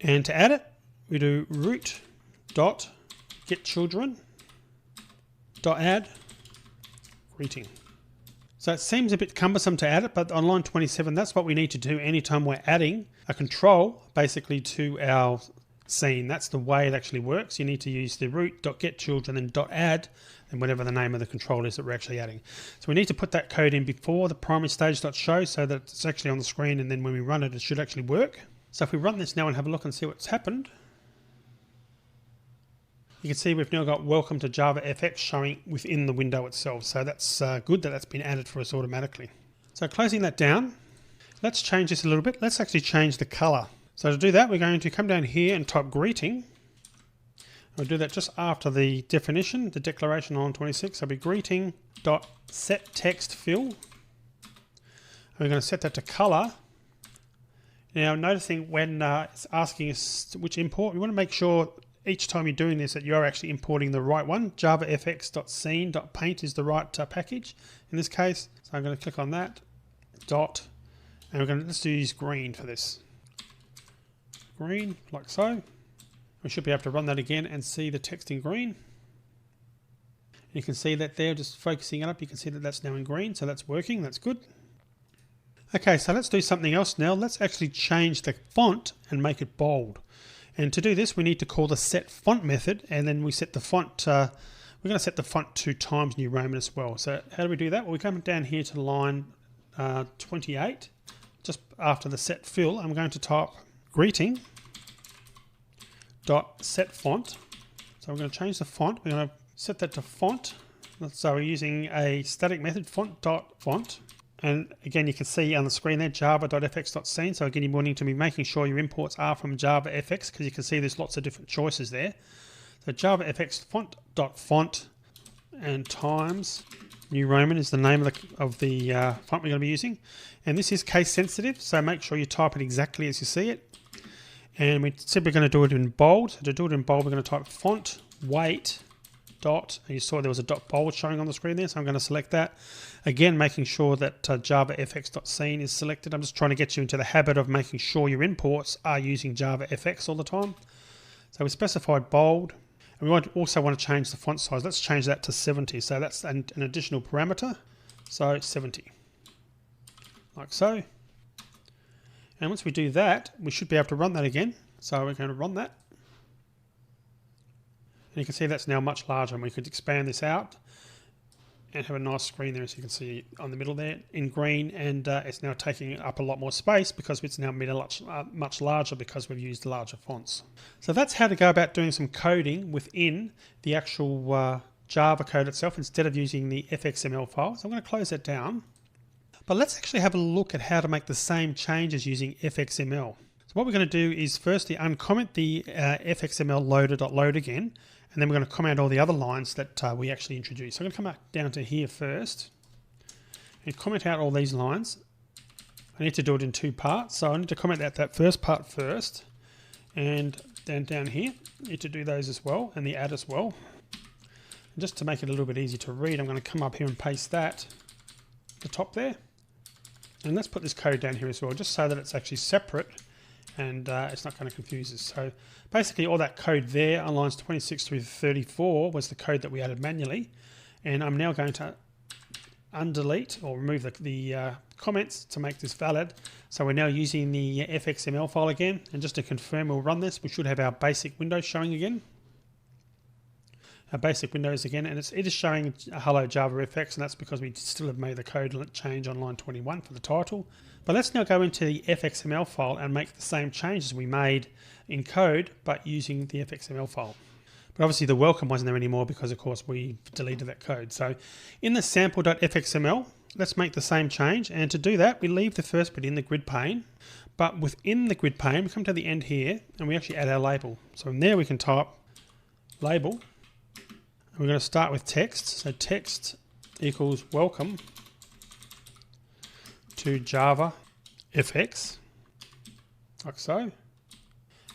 And to add it, we do root.getChildren.add greeting. So it seems a bit cumbersome to add it, but on line 27, that's what we need to do anytime we're adding a control basically to our scene. That's the way it actually works. You need to use the root.getChildren and .add and whatever the name of the control is that we're actually adding. So we need to put that code in before the primary stage.show so that it's actually on the screen, and then when we run it, it should actually work. So if we run this now and have a look and see what's happened, you can see we've now got welcome to JavaFX showing within the window itself. So that's good that that's been added for us automatically. So closing that down, let's change this a little bit. Let's actually change the color. So to do that, we're going to come down here and type greeting. We'll do that just after the definition, the declaration on 26. So it'll be greeting.setTextFill. We're going to set that to color. Now, noticing when it's asking us which import, we want to make sure each time you're doing this that you're actually importing the right one. javafx.scene.paint is the right package in this case. So I'm going to click on that, and we're going to let's use green for this. Green, like so. We should be able to run that again and see the text in green. And you can see that there, just focusing it up, you can see that that's now in green, so that's working, that's good. Okay, so let's do something else now. Let's actually change the font and make it bold. And to do this, we need to call the set font method, and then we set the font, we're going to set the font to Times New Roman as well. So how do we do that? Well, we come down here to line 28, just after the set fill. I'm going to type greeting.setFont. So I'm going to change the font. We're going to set that to font. So we're using a static method, font.font. And again, you can see on the screen there, java.fx.scene. So again, you're wanting to be making sure your imports are from JavaFX, because you can see there's lots of different choices there. So JavaFX font and Times New Roman is the name of the font we're going to be using. And this is case sensitive, so make sure you type it exactly as you see it. And we said we're going to do it in bold. So to do it in bold, we're going to type font weight dot, and you saw there was a dot bold showing on the screen there, so I'm going to select that. Again, making sure that javafx.scene is selected. I'm just trying to get you into the habit of making sure your imports are using JavaFX all the time. So we specified bold, and we also want to change the font size. Let's change that to 70. So that's an additional parameter. So 70, like so. And once we do that, we should be able to run that again. So we're going to run that. And you can see that's now much larger, and we could expand this out and have a nice screen there, as you can see on the middle there in green, and it's now taking up a lot more space because it's now made a much larger because we've used larger fonts. So that's how to go about doing some coding within the actual Java code itself instead of using the fxml file. So I'm going to close that down. But let's actually have a look at how to make the same changes using fxml. So what we're going to do is firstly uncomment the fxml loader.load again, and then we're going to comment all the other lines that we actually introduced. So I'm going to come back down to here first and comment out all these lines. I need to do it in two parts. So I need to comment out that first part first, and then down here, I need to do those as well, and the add as well. And just to make it a little bit easier to read, I'm going to come up here and paste that at the top there. And let's put this code down here as well, just so that it's actually separate and it's not going to confuse us. So basically all that code there on lines 26 through 34 was the code that we added manually. And I'm now going to undelete or remove the comments to make this valid. So we're now using the fxml file again. And just to confirm, we'll run this. We should have our basic window showing again. basic Windows again, and it is showing hello JavaFX, and that's because we still have made the code change on line 21 for the title. But let's now go into the fxml file and make the same changes we made in code, but using the fxml file. But obviously the welcome wasn't there anymore because of course we deleted that code. So in the sample.fxml, let's make the same change, and to do that we leave the first bit in the grid pane, but within the grid pane we come to the end here and we actually add our label. So in there we can type label. We're going to start with text, so text equals welcome to JavaFX, like so.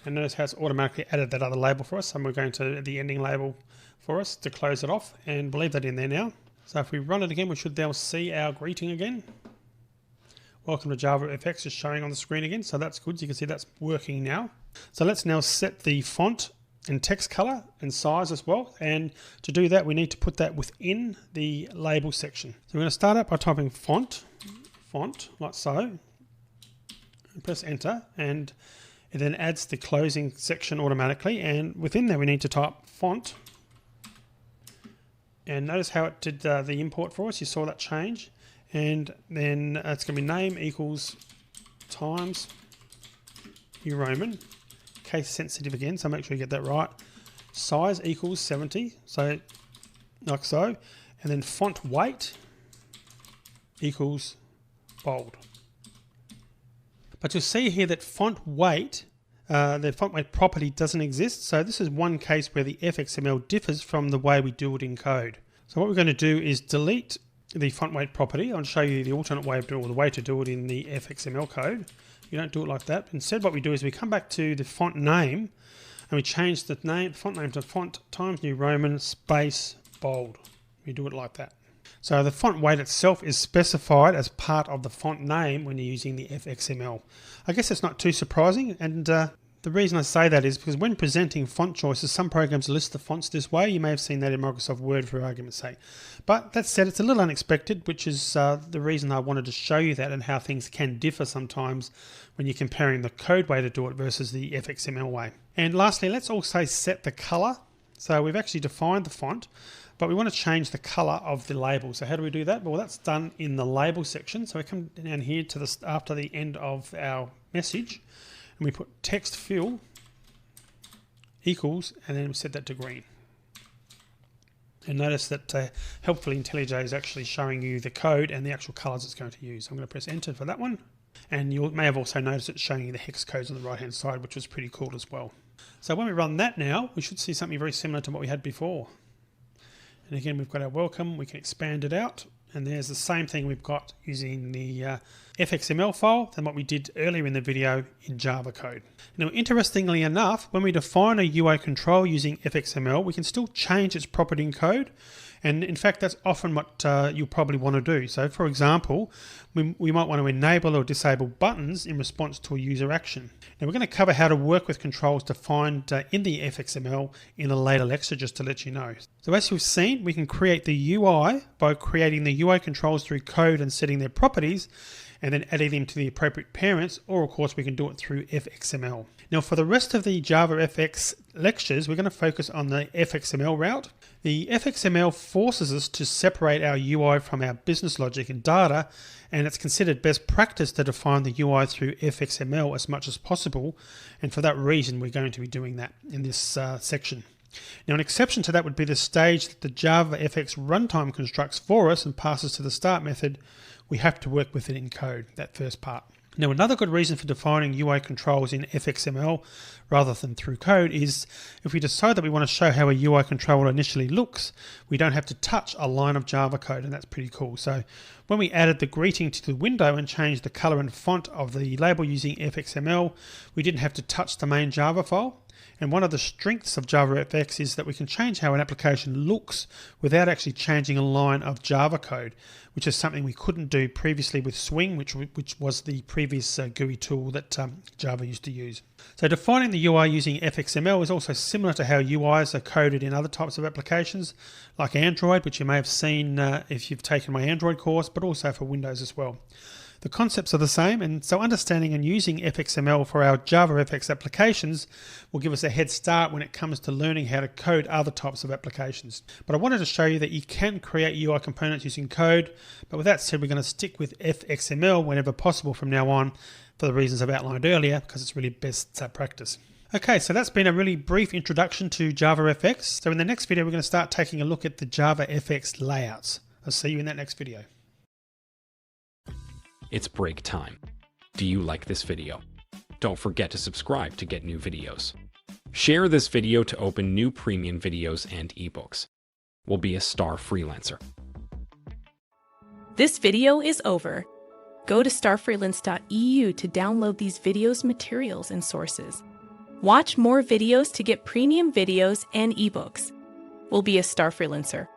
And notice how it's automatically added that other label for us, and we're going to the ending label for us to close it off, and we'll leave that in there now. So if we run it again, we should now see our greeting again. Welcome to JavaFX is showing on the screen again, so that's good. You can see that's working now. So let's now set the font and text color and size as well, and to do that we need to put that within the label section. So we're going to start out by typing font like so, and press enter, and it then adds the closing section automatically, and within there we need to type font, and notice how it did the import for us. You saw that change, and then it's going to be name equals Times New Roman, case sensitive again, so make sure you get that right. Size equals 70, so like so, and then font weight equals bold. But you'll see here that font weight, the font weight property doesn't exist, so this is one case where the fxml differs from the way we do it in code. So what we're going to do is delete the font weight property. I'll show you the alternate way of doing it, or the way to do it in the fxml code. You don't do it like that. Instead what we do is we come back to the font name and we change the font name to font Times New Roman space bold. We do it like that. So the font weight itself is specified as part of the font name when you're using the fxml. I guess it's not too surprising, and the reason I say that is because when presenting font choices, some programs list the fonts this way. You may have seen that in Microsoft Word for argument's sake. But that said, it's a little unexpected, which is the reason I wanted to show you that, and how things can differ sometimes when you're comparing the code way to do it versus the fxml way. And lastly, let's also set the color. So we've actually defined the font, but we want to change the color of the label. So how do we do that? Well, that's done in the label section. So we come down here to the after the end of our message, and we put text fill equals, and then we set that to green. And notice that helpfully IntelliJ is actually showing you the code and the actual colors it's going to use. So I'm going to press enter for that one. And you may have also noticed it's showing you the hex codes on the right hand side, which was pretty cool as well. So when we run that now, we should see something very similar to what we had before. And again, we've got our welcome, we can expand it out, and there's the same thing we've got using the fxml file than what we did earlier in the video in Java code. Now, interestingly enough, when we define a UI control using fxml, we can still change its property in code. And in fact, that's often what you'll probably want to do. So for example, we might want to enable or disable buttons in response to a user action. Now we're going to cover how to work with controls defined in the fxml in a later lecture, just to let you know. So as you've seen, we can create the UI by creating the UI controls through code and setting their properties, and then adding them to the appropriate parents, or of course we can do it through fxml. Now for the rest of the JavaFX lectures, we're going to focus on the fxml route. The fxml forces us to separate our UI from our business logic and data, and it's considered best practice to define the UI through fxml as much as possible, and for that reason we're going to be doing that in this section. Now an exception to that would be the stage that the JavaFX runtime constructs for us and passes to the start method. We have to work with it in code, that first part. Now another good reason for defining UI controls in fxml rather than through code is if we decide that we want to show how a UI controller initially looks, we don't have to touch a line of Java code, and that's pretty cool. So when we added the greeting to the window and changed the color and font of the label using fxml, we didn't have to touch the main Java file. And one of the strengths of JavaFX is that we can change how an application looks without actually changing a line of Java code, which is something we couldn't do previously with Swing, which was the previous GUI tool that Java used to use. So defining the UI using fxml is also similar to how UIs are coded in other types of applications, like Android, which you may have seen if you've taken my Android course, but also for Windows as well. The concepts are the same, and so understanding and using FXML for our JavaFX applications will give us a head start when it comes to learning how to code other types of applications. But I wanted to show you that you can create UI components using code, but with that said, we're going to stick with FXML whenever possible from now on for the reasons I've outlined earlier, because it's really best practice. Okay, so that's been a really brief introduction to JavaFX. So in the next video, we're going to start taking a look at the JavaFX layouts. I'll see you in that next video. It's break time. Do you like this video? Don't forget to subscribe to get new videos. Share this video to open new premium videos and ebooks. We'll be a star freelancer. This video is over. Go to starfreelance.eu to download these videos, materials, and sources. Watch more videos to get premium videos and ebooks. We'll be a star freelancer.